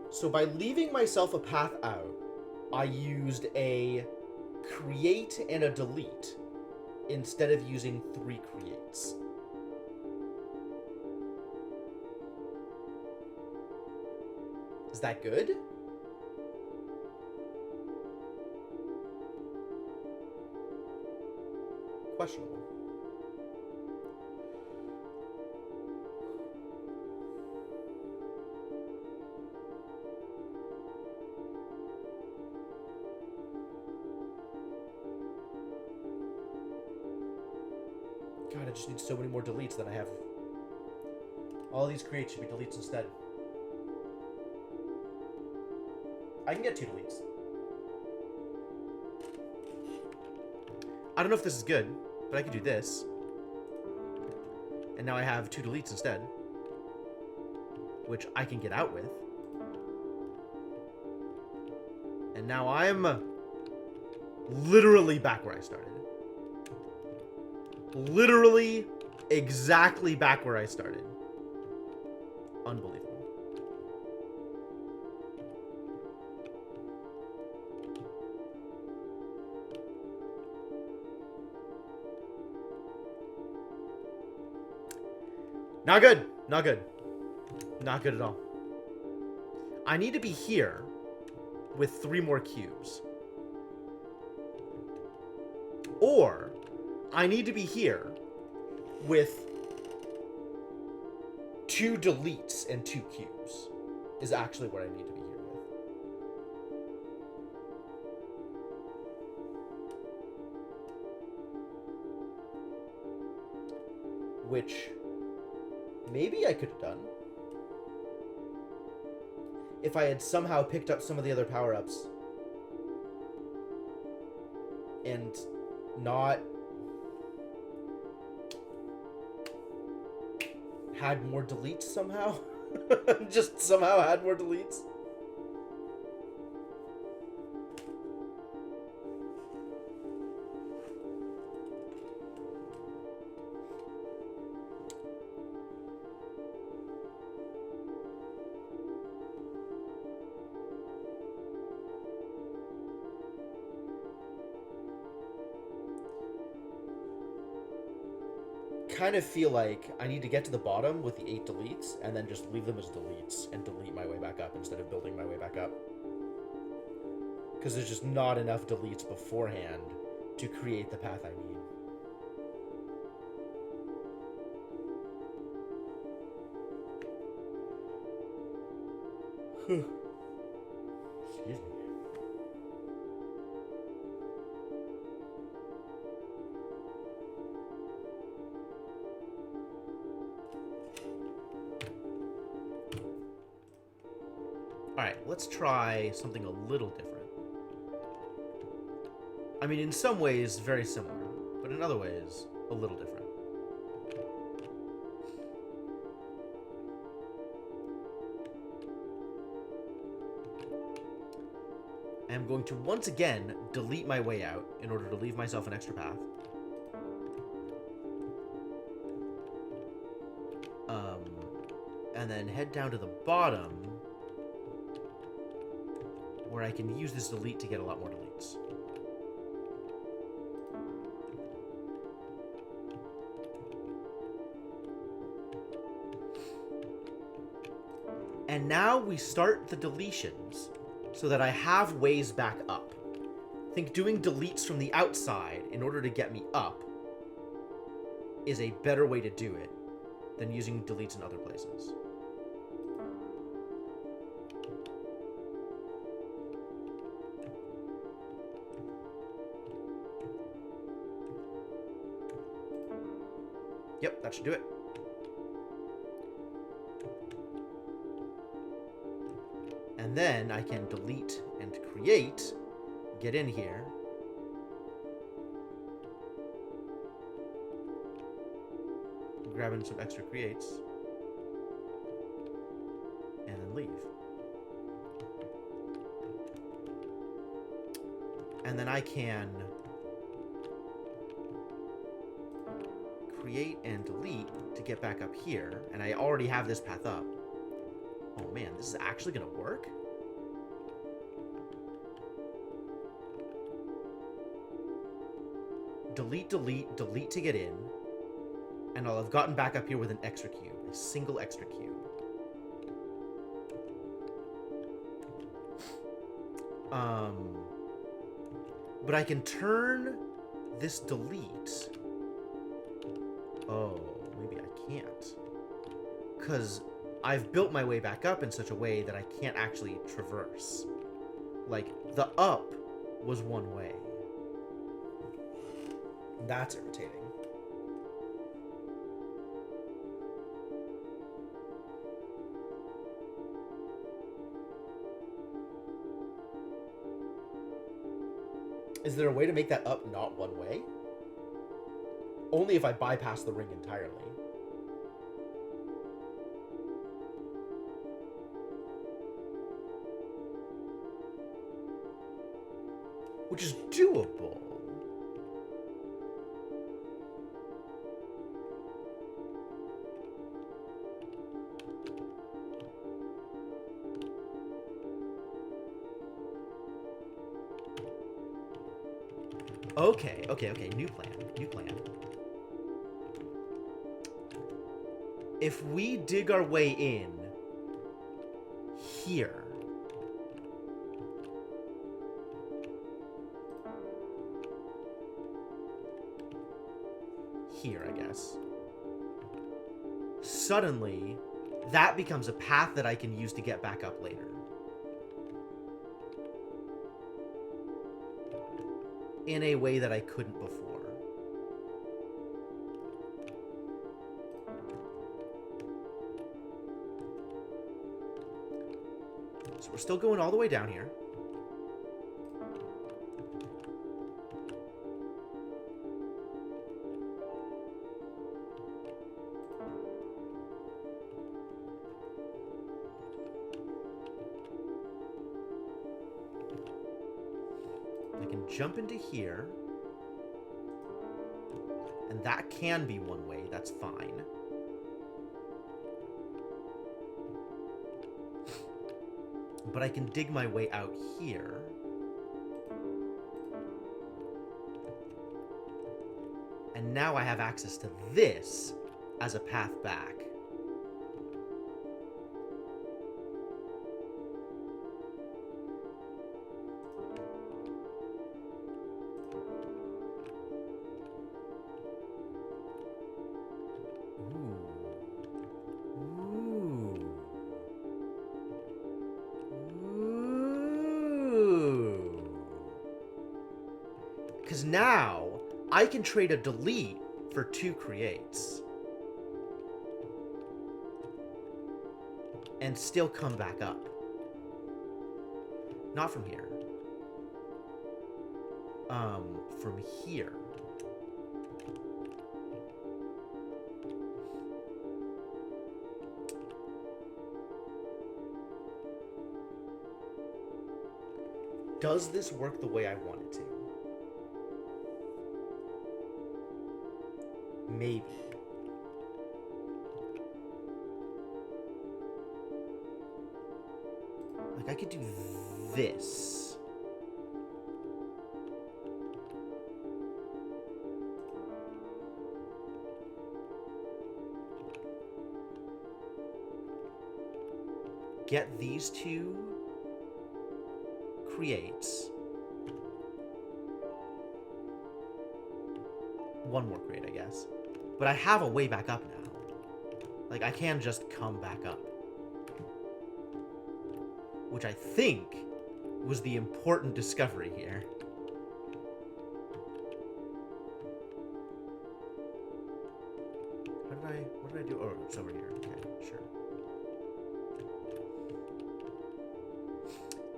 So by leaving myself a path out, I used a create and a delete instead of using 3 creates. Is that good? Questionable. God, I just need so many more deletes than I have. All these creates should be deletes instead. I can get 2 deletes. I don't know if this is good, but I can do this. And now I have 2 deletes instead. Which I can get out with. And now I'm literally back where I started. Literally exactly back where I started. Unbelievable. Not good. Not good. Not good at all. I need to be here with 3 more cubes. Or I need to be here with 2 deletes and 2 cubes is actually what I need to be here with. Which maybe I could have done if I had somehow picked up some of the other power-ups and not had more deletes somehow. Just somehow had more deletes. kind of feel like I need to get to the bottom with the 8 deletes and then just leave them as deletes and delete my way back up instead of building my way back up. Because there's just not enough deletes beforehand to create the path I need. Excuse me. Alright, let's try something a little different. I mean, in some ways, very similar, but in other ways, a little different. I'm going to once again delete my way out in order to leave myself an extra path. And then head down to the bottom where I can use this delete to get a lot more deletes. And now we start the deletions so that I have ways back up. I think doing deletes from the outside in order to get me up is a better way to do it than using deletes in other places. Yep, that should do it. And then I can delete and create, get in here, grab in some extra creates, and then leave. And then I can create and delete to get back up here, and I already have this path up. Oh man, this is actually gonna work? Delete, delete, delete to get in, and I'll have gotten back up here with an extra cube, a single extra cube. But I can turn this delete. Oh, maybe I can't. Because I've built my way back up in such a way that I can't actually traverse. Like, the up was one way. That's irritating. Is there a way to make that up not one way? Only if I bypass the ring entirely. Which is doable. Okay. New plan. If we dig our way in here, I guess, suddenly that becomes a path that I can use to get back up later. In a way that I couldn't before. So we're still going all the way down here. I can jump into here. And that can be one way, that's fine. But I can dig my way out here. And And now I have access to this as a path back. Because now I can trade a delete for 2 creates. And still come back up. Not from here. From here. Does this work the way I want it to? Maybe. Like, I could do this. Get these 2 creates. 1 more create, I guess. But I have a way back up now. Like, I can just come back up. Which I think was the important discovery here. What did I do? Oh, it's over here. Okay, sure.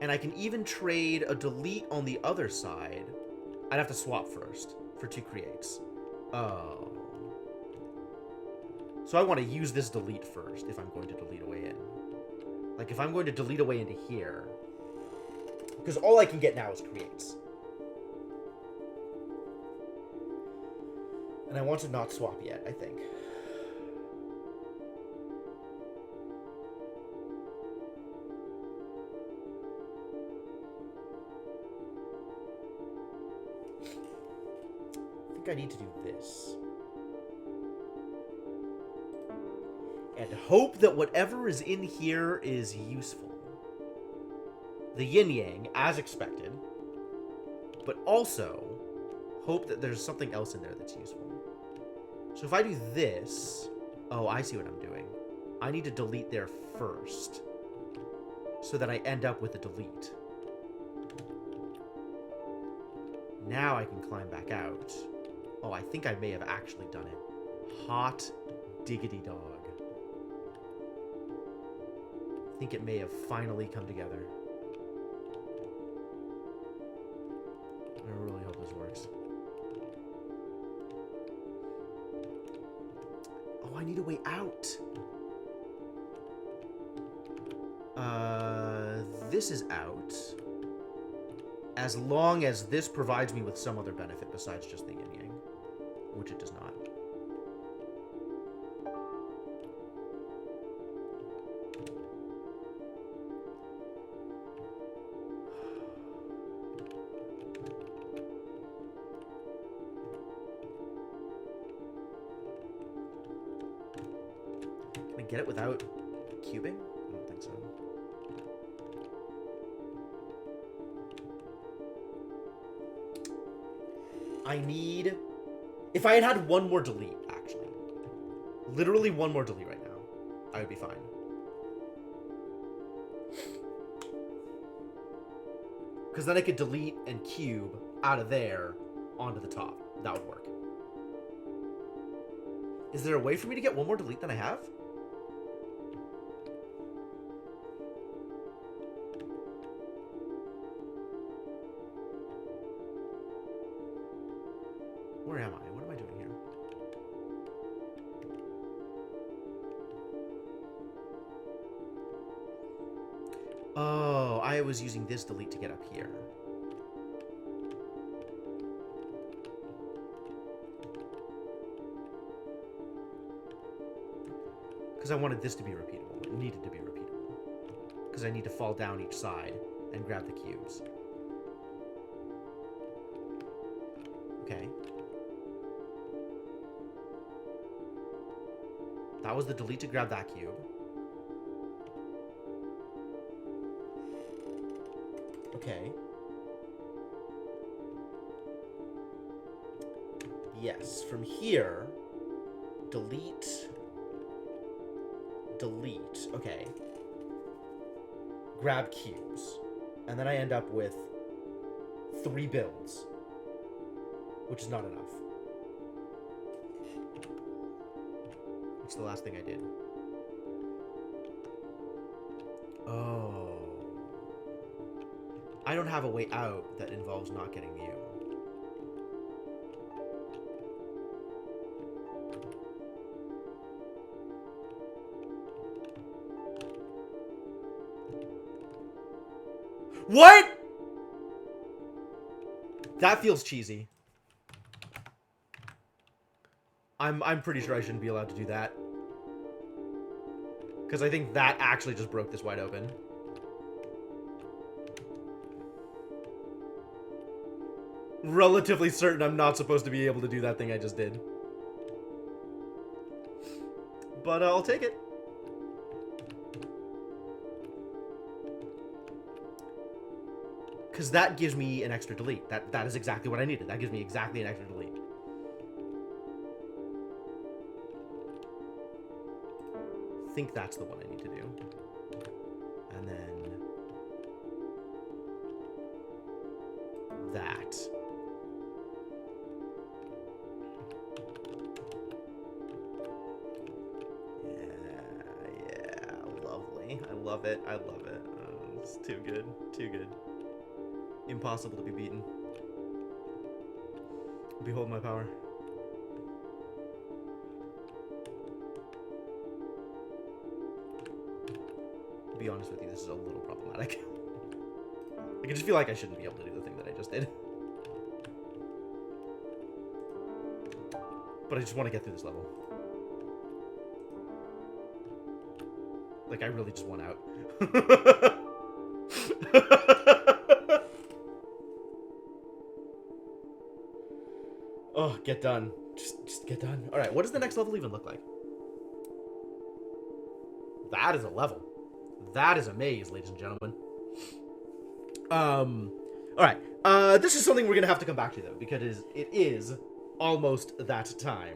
And I can even trade a delete on the other side. I'd have to swap first for 2 creates. Oh. So I want to use this delete first if I'm going to delete a way in. Like, if I'm going to delete a way into here. Because all I can get now is creates. And I want to not swap yet, I think. I need to do this. And hope that whatever is in here is useful. The yin-yang, as expected. But also, hope that there's something else in there that's useful. So if I do this... Oh, I see what I'm doing. I need to delete there first. So that I end up with a delete. Now I can climb back out. Oh, I think I may have actually done it. Hot diggity dog. I think it may have finally come together. I really hope this works. Oh, I need a way out. This is out. As long as this provides me with some other benefit besides just the yin-yang. Which it does not. Can I get it without cubing? I don't think so. I need... If I had had 1 more delete, actually. Literally 1 more delete right now. I would be fine. Because then I could delete and cube out of there onto the top. That would work. Is there a way for me to get 1 more delete than I have? Where am I? What am I doing here? Oh, I was using this delete to get up here. Because I wanted this to be repeatable. It needed to be repeatable. Because I need to fall down each side and grab the cubes. Okay. That was the delete to grab that cube. Okay. Yes, from here, delete, delete. Okay. Grab cubes. And then I end up with 3 builds, which is not enough. What's the last thing I did? Oh. I don't have a way out that involves not getting you. What? That feels cheesy. I'm pretty sure I shouldn't be allowed to do that. Because I think that actually just broke this wide open. Relatively certain I'm not supposed to be able to do that thing I just did. But I'll take it. Because that gives me an extra delete. That is exactly what I needed. That gives me exactly an extra delete. I think that's the one I need to do. And then... that. Yeah, lovely. I love it. I love it. Oh, it's too good. Too good. Impossible to be beaten. Behold my power. To be honest with you, this is a little problematic. I just feel like I shouldn't be able to do the thing that I just did. But I just want to get through this level. Like, I really just want out. Oh, get done. Just get done. Alright, what does the next level even look like? That is a level. That is a maze, ladies and gentlemen. Alright. This is something we're gonna have to come back to, though, because it is almost that time.